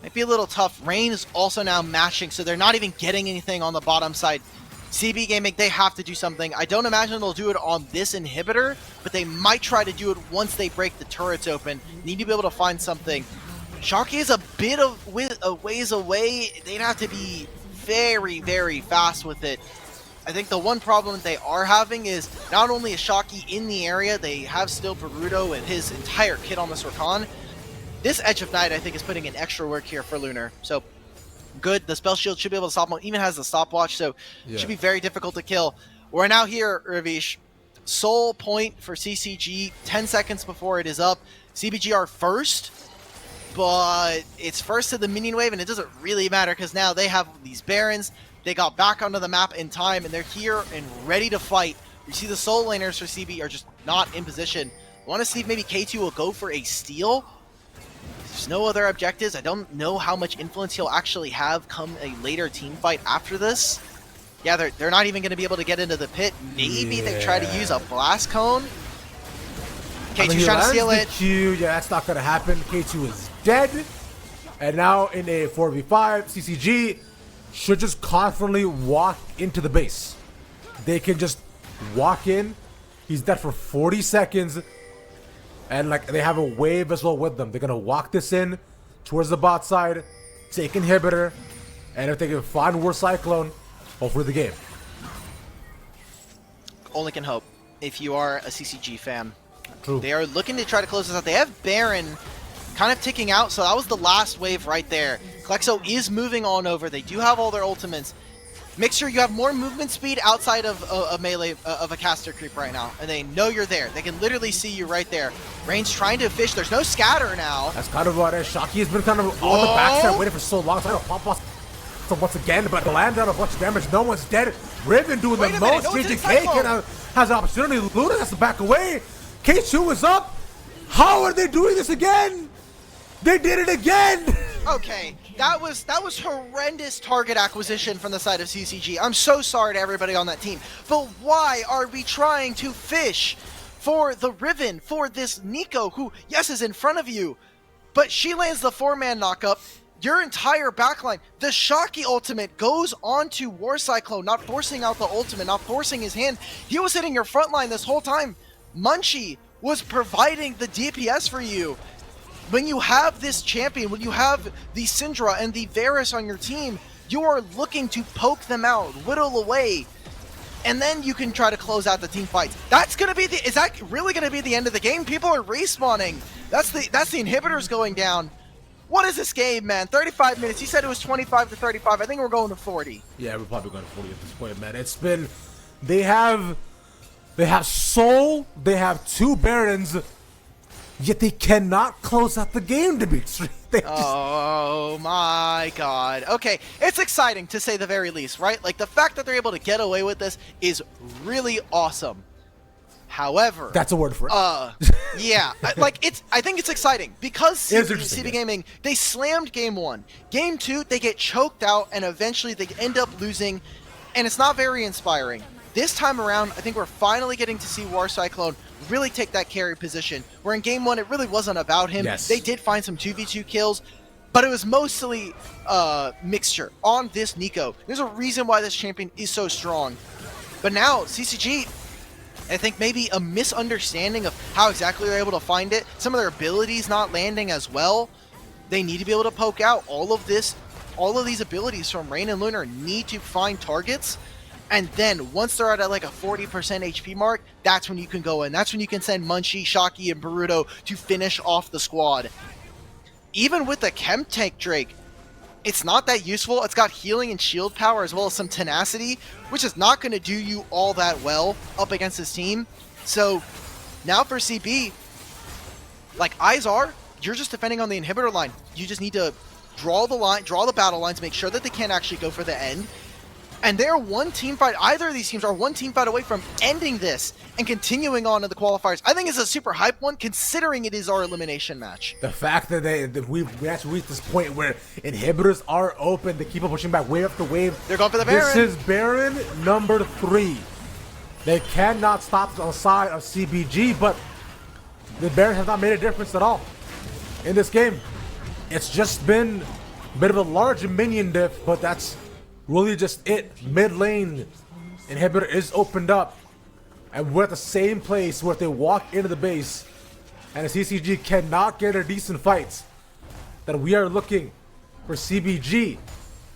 Might be a little tough. Rain is also now matching, so they're not even getting anything on the bottom side. CB Gaming, they have to do something. I don't imagine they'll do it on this inhibitor, but they might try to do it once they break the turrets open. Need to be able to find something. Shocky is a bit of a ways away. They'd have to be very, very fast with it. I think the one problem they are having is not only is Shocky in the area, they have still Baruto and his entire kit on this Rakan. This Edge of Night, I think, is putting in extra work here for Lunar. So, good. The Spell Shield should be able to stop him. Even has the stopwatch, so it should be very difficult to kill. We're now here, Ravish. Soul point for CCG, 10 seconds before it is up. CBG are first, but it's first to the minion wave, and it doesn't really matter because now they have these Barons. They got back onto the map in time, and they're here and ready to fight. You see the Soul Laners for CB are just not in position. I want to see if maybe K2 will go for a steal. There's no other objectives. I don't know how much influence he'll actually have come a later team fight after this. Yeah, they're not even going to be able to get into the pit. Maybe they try to use a blast cone. K2's trying to steal it. Q. Yeah, that's not going to happen. K2 is dead. And now in a 4v5, CCG should just confidently walk into the base. They can just walk in. He's dead for 40 seconds. And like they have a wave as well with them. They're gonna walk this in towards the bot side, take inhibitor, and if they can find War Cyclone, hopefully the game. Only can hope if you are a CCG fan. True. They are looking to try to close this out. They have Baron kind of ticking out, so that was the last wave right there. Klexo is moving on over. They do have all their ultimates. Make sure you have more movement speed outside of a melee of a caster creep right now, and they know you're there. They can literally see you right there. Rain's trying to fish. There's no scatter now. That's kind of what Shocky has been kind of on the backside waiting for so long. Trying to pop off so once again, but the land down a bunch of damage. No one's dead. Riven doing the most. JJK has an opportunity. Luna has to back away. K2 is up. How are they doing this again? They did it again. Okay, that was horrendous target acquisition from the side of CCG. I'm so sorry to everybody on that team. But why are we trying to fish for the Riven, for this Nico, who, yes, is in front of you, but she lands the 4-man knockup, your entire backline, the Shocky ultimate goes onto War Cyclone, not forcing out the ultimate, not forcing his hand. He was hitting your front line this whole time. Munchie was providing the DPS for you. When you have this champion, when you have the Syndra and the Varus on your team, you are looking to poke them out, whittle away, and then you can try to close out the team fights. That's gonna be is that really gonna be the end of the game? People are respawning. That's the inhibitors going down. What is this game, man? 35 minutes. You said it was 25 to 35. I think we're going to 40. Yeah, we're probably going to 40 at this point, man. It's been they have Soul, they have 2 Barons. Yet they cannot close out the game, Dimitri. Oh my god. Okay, it's exciting to say the very least, right? Like, the fact that they're able to get away with this is really awesome. However, That's a word for it. yeah, I think it's exciting because It is interesting, CB yes. Gaming, they slammed game 1. Game 2, they get choked out and eventually they end up losing, and it's not very inspiring. This time around, I think we're finally getting to see War Cyclone really take that carry position, where in game 1 it really wasn't about him. Yes. They did find some 2v2 kills, but it was mostly mixture on this Nico. There's a reason why this champion is so strong. But now, CCG, I think maybe a misunderstanding of how exactly they're able to find it. Some of their abilities not landing as well. They need to be able to poke out all of these abilities from Rain and Lunar need to find targets. And then once they're at like a 40% HP mark, that's when you can go in. That's when you can send Munchie, Shocky, and Baruto to finish off the squad. Even with the Chem Tank Drake, it's not that useful. It's got healing and shield power as well as some tenacity, which is not going to do you all that well up against this team. So now for CB, like Izar, you're just defending on the inhibitor line. You just need to draw the battle line to make sure that they can't actually go for the end. And they're one team fight. Either of these teams are one team fight away from ending this and continuing on to the qualifiers. I think it's a super hype one, considering it is our elimination match. The fact that we actually reached this point where inhibitors are open, they keep on pushing back wave after wave. They're going for the Baron. This is Baron number 3. They cannot stop on the side of CBG, but the Baron has not made a difference at all in this game. It's just been a bit of a large minion diff, but that's really just it. Mid lane inhibitor is opened up, and we're at the same place where if they walk into the base and the CCG cannot get a decent fight, then we are looking for CBG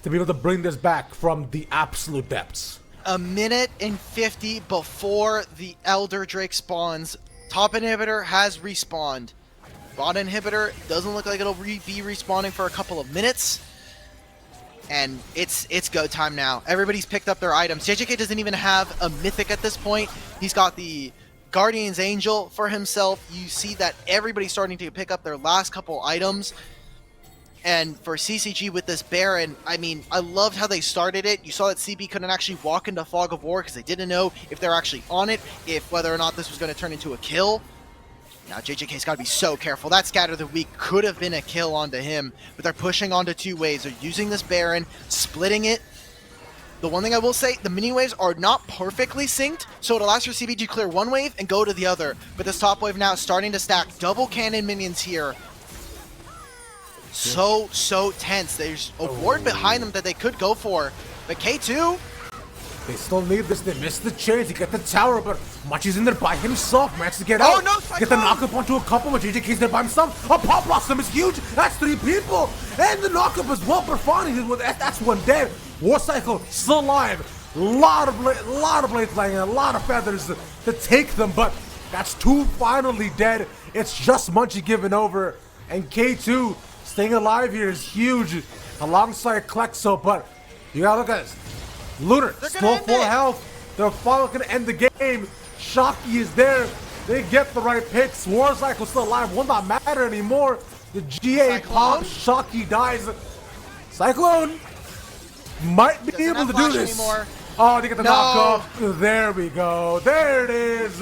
to be able to bring this back from the absolute depths. A minute and 50 before the Elder Drake spawns, top inhibitor has respawned. Bot inhibitor doesn't look like it'll be respawning for a couple of minutes. And it's go time now. Everybody's picked up their items. JJK doesn't even have a mythic at this point. He's got the Guardian's Angel for himself. You see that everybody's starting to pick up their last couple items. And for CCG with this Baron, I mean, I loved how they started it. You saw that CB couldn't actually walk into Fog of War because they didn't know if they're actually on it, if whether or not this was going to turn into a kill. Now JJK's got to be so careful. That Scatter of the Week could have been a kill onto him, but they're pushing onto 2 waves. They're using this Baron, splitting it. The one thing I will say, the mini waves are not perfectly synced, so it allows for CB to clear one wave and go to the other. But this top wave now is starting to stack double cannon minions here. So tense. There's a ward behind them that they could go for, but K2, They still need this. They missed the chance to get the tower, but Machi's in there by himself. Managed to get out. no, Get the knockup onto a couple, but JJK's there by himself. A pop blossom is huge. That's 3 people. And the knockup as well. Perfani, that's 1 dead. War Cycle still alive. Lot of blades lying, a lot of feathers to take them, but that's 2 finally dead. It's just Munchie giving over, and K2 staying alive here is huge alongside Klexo, but you gotta look at this. Lunar still full health. They're finally gonna end the game. Shocky is there. They get the right picks. War Cycle still alive. Will not matter anymore. The GA pops. Shocky dies. Cyclone might be able to do this. Anymore. Oh, they get the No. knockup. There we go. There it is.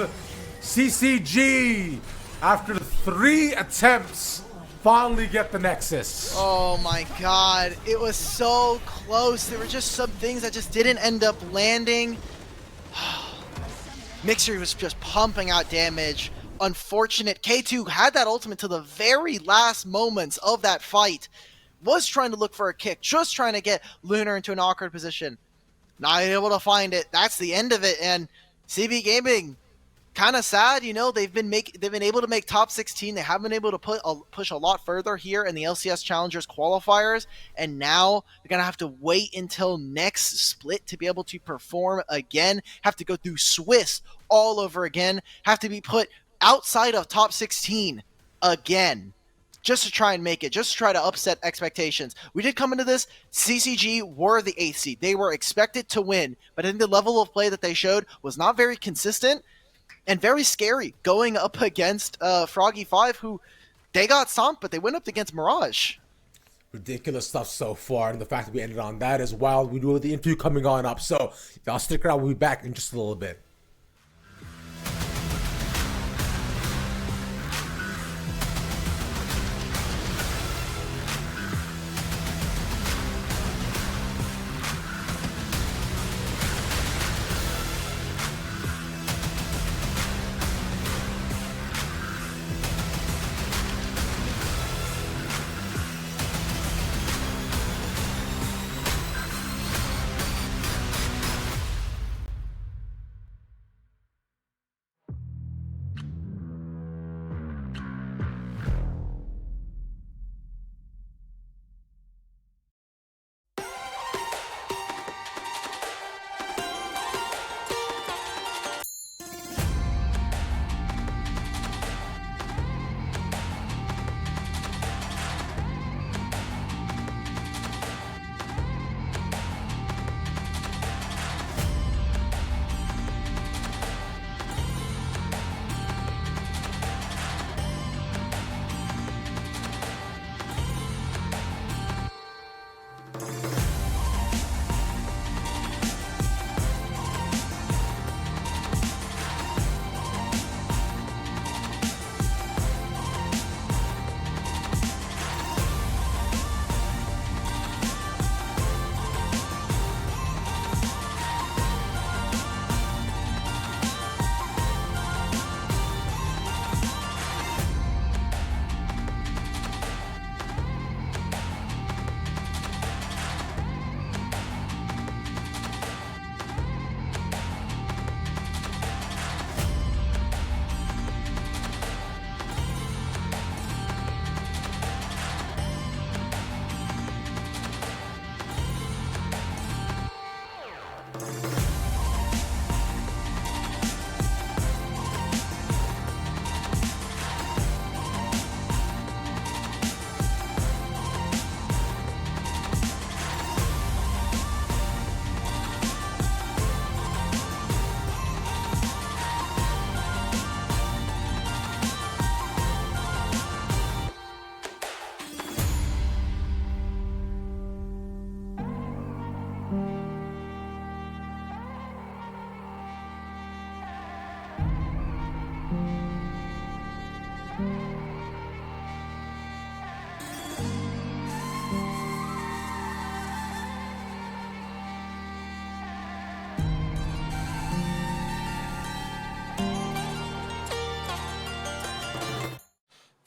CCG, after 3 attempts, finally get the Nexus. oh my god, it was so close. There were just some things that just didn't end up landing. Mixer was just pumping out damage. Unfortunate. K2 had that ultimate to the very last moments of that fight. Was trying to look for a kick, just trying to get Lunar into an awkward position. Not able to find it. That's the end of it. And CB Gaming, kind of sad, you know. They've been able to make top 16. They haven't been able to push a lot further here in the LCS Challengers qualifiers, and now they're gonna have to wait until next split to be able to perform again. Have to go through Swiss all over again. Have to be put outside of top 16 again, just to try and make it, just to try to upset expectations. We did come into this, CCG were the 8th seed. They were expected to win, but I think the level of play that they showed was not very consistent and very scary going up against Froggy 5, who they got stomped, but they went up against Mirage. Ridiculous stuff so far, and the fact that we ended on that as well. We do have the interview coming on up, so y'all stick around. We'll be back in just a little bit.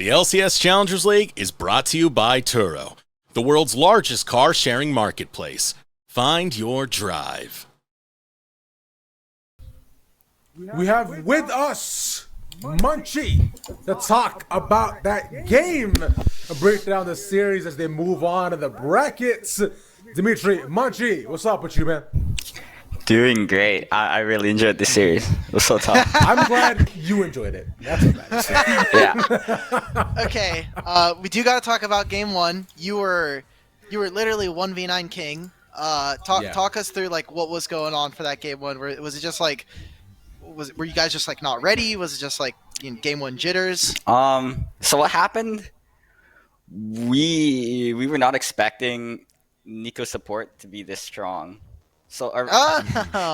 The LCS Challengers League is brought to you by Turo, the world's largest car sharing marketplace. Find your drive. We have with us Munchie to talk about that game and break down the series as they move on to the brackets. Dimitri, Munchie, what's up with you, man? Doing great. I really enjoyed this series. It was so tough. I'm glad you enjoyed it. That's what matters. Yeah. Okay, we do got to talk about game one. You were literally 1v9 king. Talk us through like what was going on for that game one. Was it just like, were you guys just like not ready? Was it just like game one jitters? So what happened? We were not expecting Nico support to be this strong. So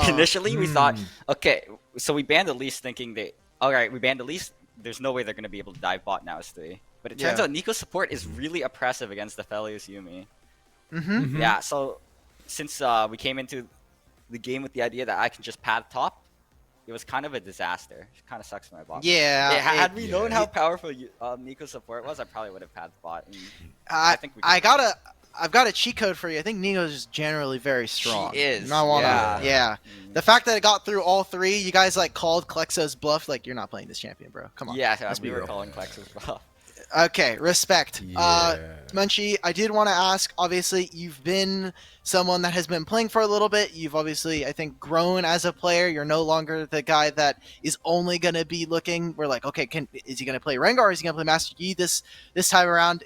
initially we thought, okay, so we banned Elise thinking that, alright, we banned Elise, there's no way they're going to be able to dive bot now as 3. But it turns out Nico's support is really oppressive against the Felius Yumi. Yeah, so since we came into the game with the idea that I can just pad top, it was kind of a disaster. It kind of sucks for my bot. Yeah. Had we known how powerful Nico's support was, I probably would have pad bot. And I think we I've got a cheat code for you. I think Nino's just generally very strong. She is. Yeah. The fact that it got through all 3, you guys like called Klexo's bluff. Like, you're not playing this champion, bro. Come on. Yeah, Let's we be were real. calling Klexo's bluff. Okay, respect. Yeah. Munchie, I did want to ask, obviously, you've been someone that has been playing for a little bit. You've obviously, I think, grown as a player. You're no longer the guy that is only going to be looking. We're like, okay, is he going to play Rengar or is he going to play Master Yi this time around?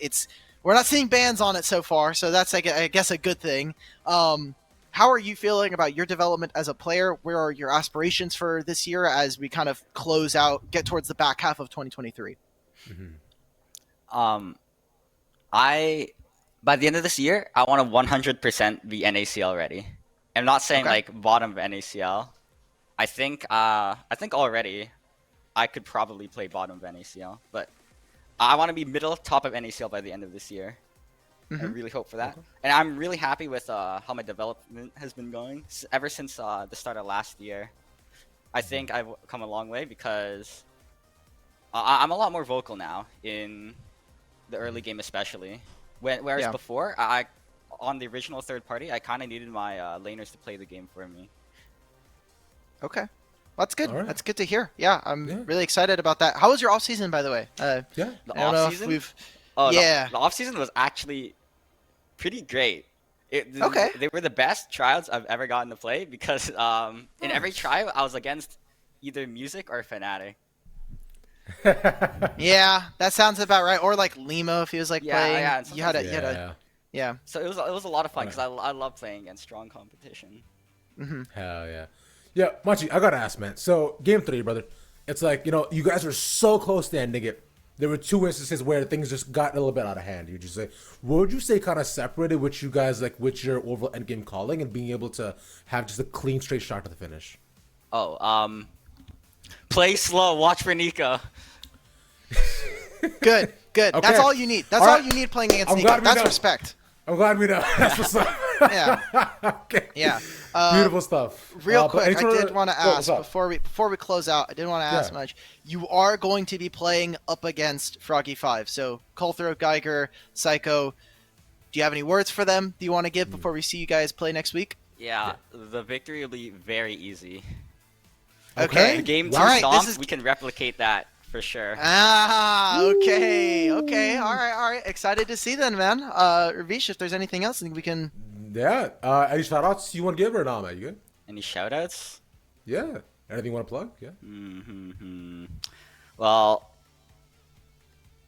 We're not seeing bans on it so far, so that's, I guess, a good thing. How are you feeling about your development as a player? Where are your aspirations for this year as we kind of get towards the back half of 2023? By the end of this year, I want to 100% be NACL ready. I'm not saying like bottom of NACL. I think already I could probably play bottom of NACL, but I want to be middle top of NACL by the end of this year. I really hope for that. And I'm really happy with how my development has been going ever since the start of last year. I think I've come a long way because I'm a lot more vocal now in the early game especially. Whereas before, on the original third party, I kind of needed my laners to play the game for me. Okay. That's good. All right. That's good to hear. Yeah, I'm really excited about that. How was your off season, by the way? The off season? Yeah. The off season was actually pretty great. Okay. They were the best trials I've ever gotten to play because in every trial I was against either Music or Fnatic. Yeah, that sounds about right. Or like Limo, if he was like playing. Yeah. You had a. So it was a lot of fun because I love playing against strong competition. Hell yeah. Yeah, Munchie, I gotta ask, man. So, game 3, brother. It's like, you guys were so close to ending it. There were 2 instances where things just got a little bit out of hand. What would you say kind of separated with you guys, like with your overall endgame calling and being able to have just a clean, straight shot to the finish? Play slow, watch for Nico. Good. Okay. That's all you need. That's all you need playing against Nico. That's respect. I'm glad we know. That's what's up. Yeah. Okay. Yeah. Beautiful stuff. Real quick, but I did want to ask what's up? before we close out. I did want to ask much. You are going to be playing up against Froggy 5. So Cutthroat, Geiger, Psycho. Do you have any words for them? Do you want to give before we see you guys play next week? Yeah, the victory will be very easy. Okay. The game 2 All right, stomps, we can replicate that for sure. Okay. All right. Excited to see then, man. Ravish, if there's anything else, I think we can. Yeah. Any shout outs you want to give or not, man? You good? Any shoutouts? Yeah. Anything you want to plug? Yeah. Well,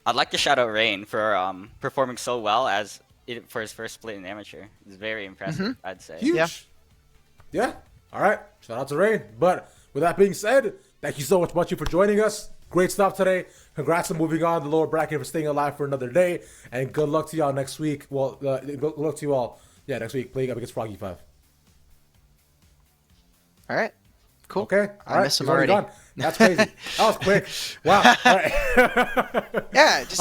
I'd like to shout out Rain for performing so well for his first split in amateur. It's very impressive, I'd say. Huge. Yeah. All right. Shout out to Rain. But with that being said, thank you so much for joining us. Great stuff today. Congrats on moving on the lower bracket for staying alive for another day. And good luck to y'all next week. Well, good luck to you all. Yeah, next week playing up against Froggy 5. All right. Cool. Okay. I miss him already. Gone. That's crazy. That was quick. Wow. All right. Yeah. Just.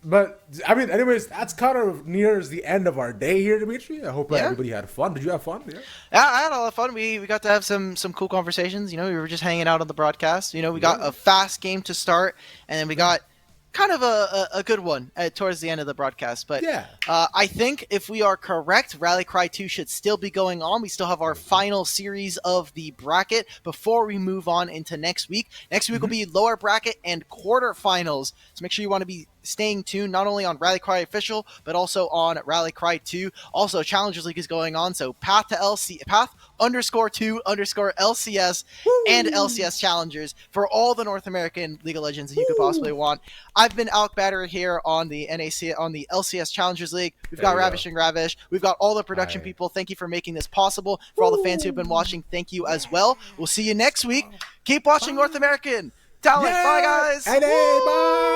But I mean, anyways, that's kind of nears the end of our day here, Dimitri. I hope everybody had fun. Did you have fun? Yeah. Yeah, I had a lot of fun. We got to have some cool conversations. We were just hanging out on the broadcast. We got a fast game to start, and then we got kind of a good one towards the end of the broadcast. But Yeah. I think if we are correct, Rally Cry 2 should still be going on. We still have our final series of the bracket before we move on into next week. Next week will be lower bracket and quarterfinals. So make sure you want to be staying tuned not only on Rally Cry Official, but also on Rally Cry 2. Also, Challengers League is going on, so Path _2 _LCS and LCS Challengers for all the North American League of Legends that you could possibly want. I've been Alec Batter here on the LCS Challengers League. We've got Ravishing Ravish. We've got all the production people. Thank you for making this possible. For all the fans who have been watching, thank you as well. We'll see you next week. Keep watching North American Talent. Bye, guys. And bye.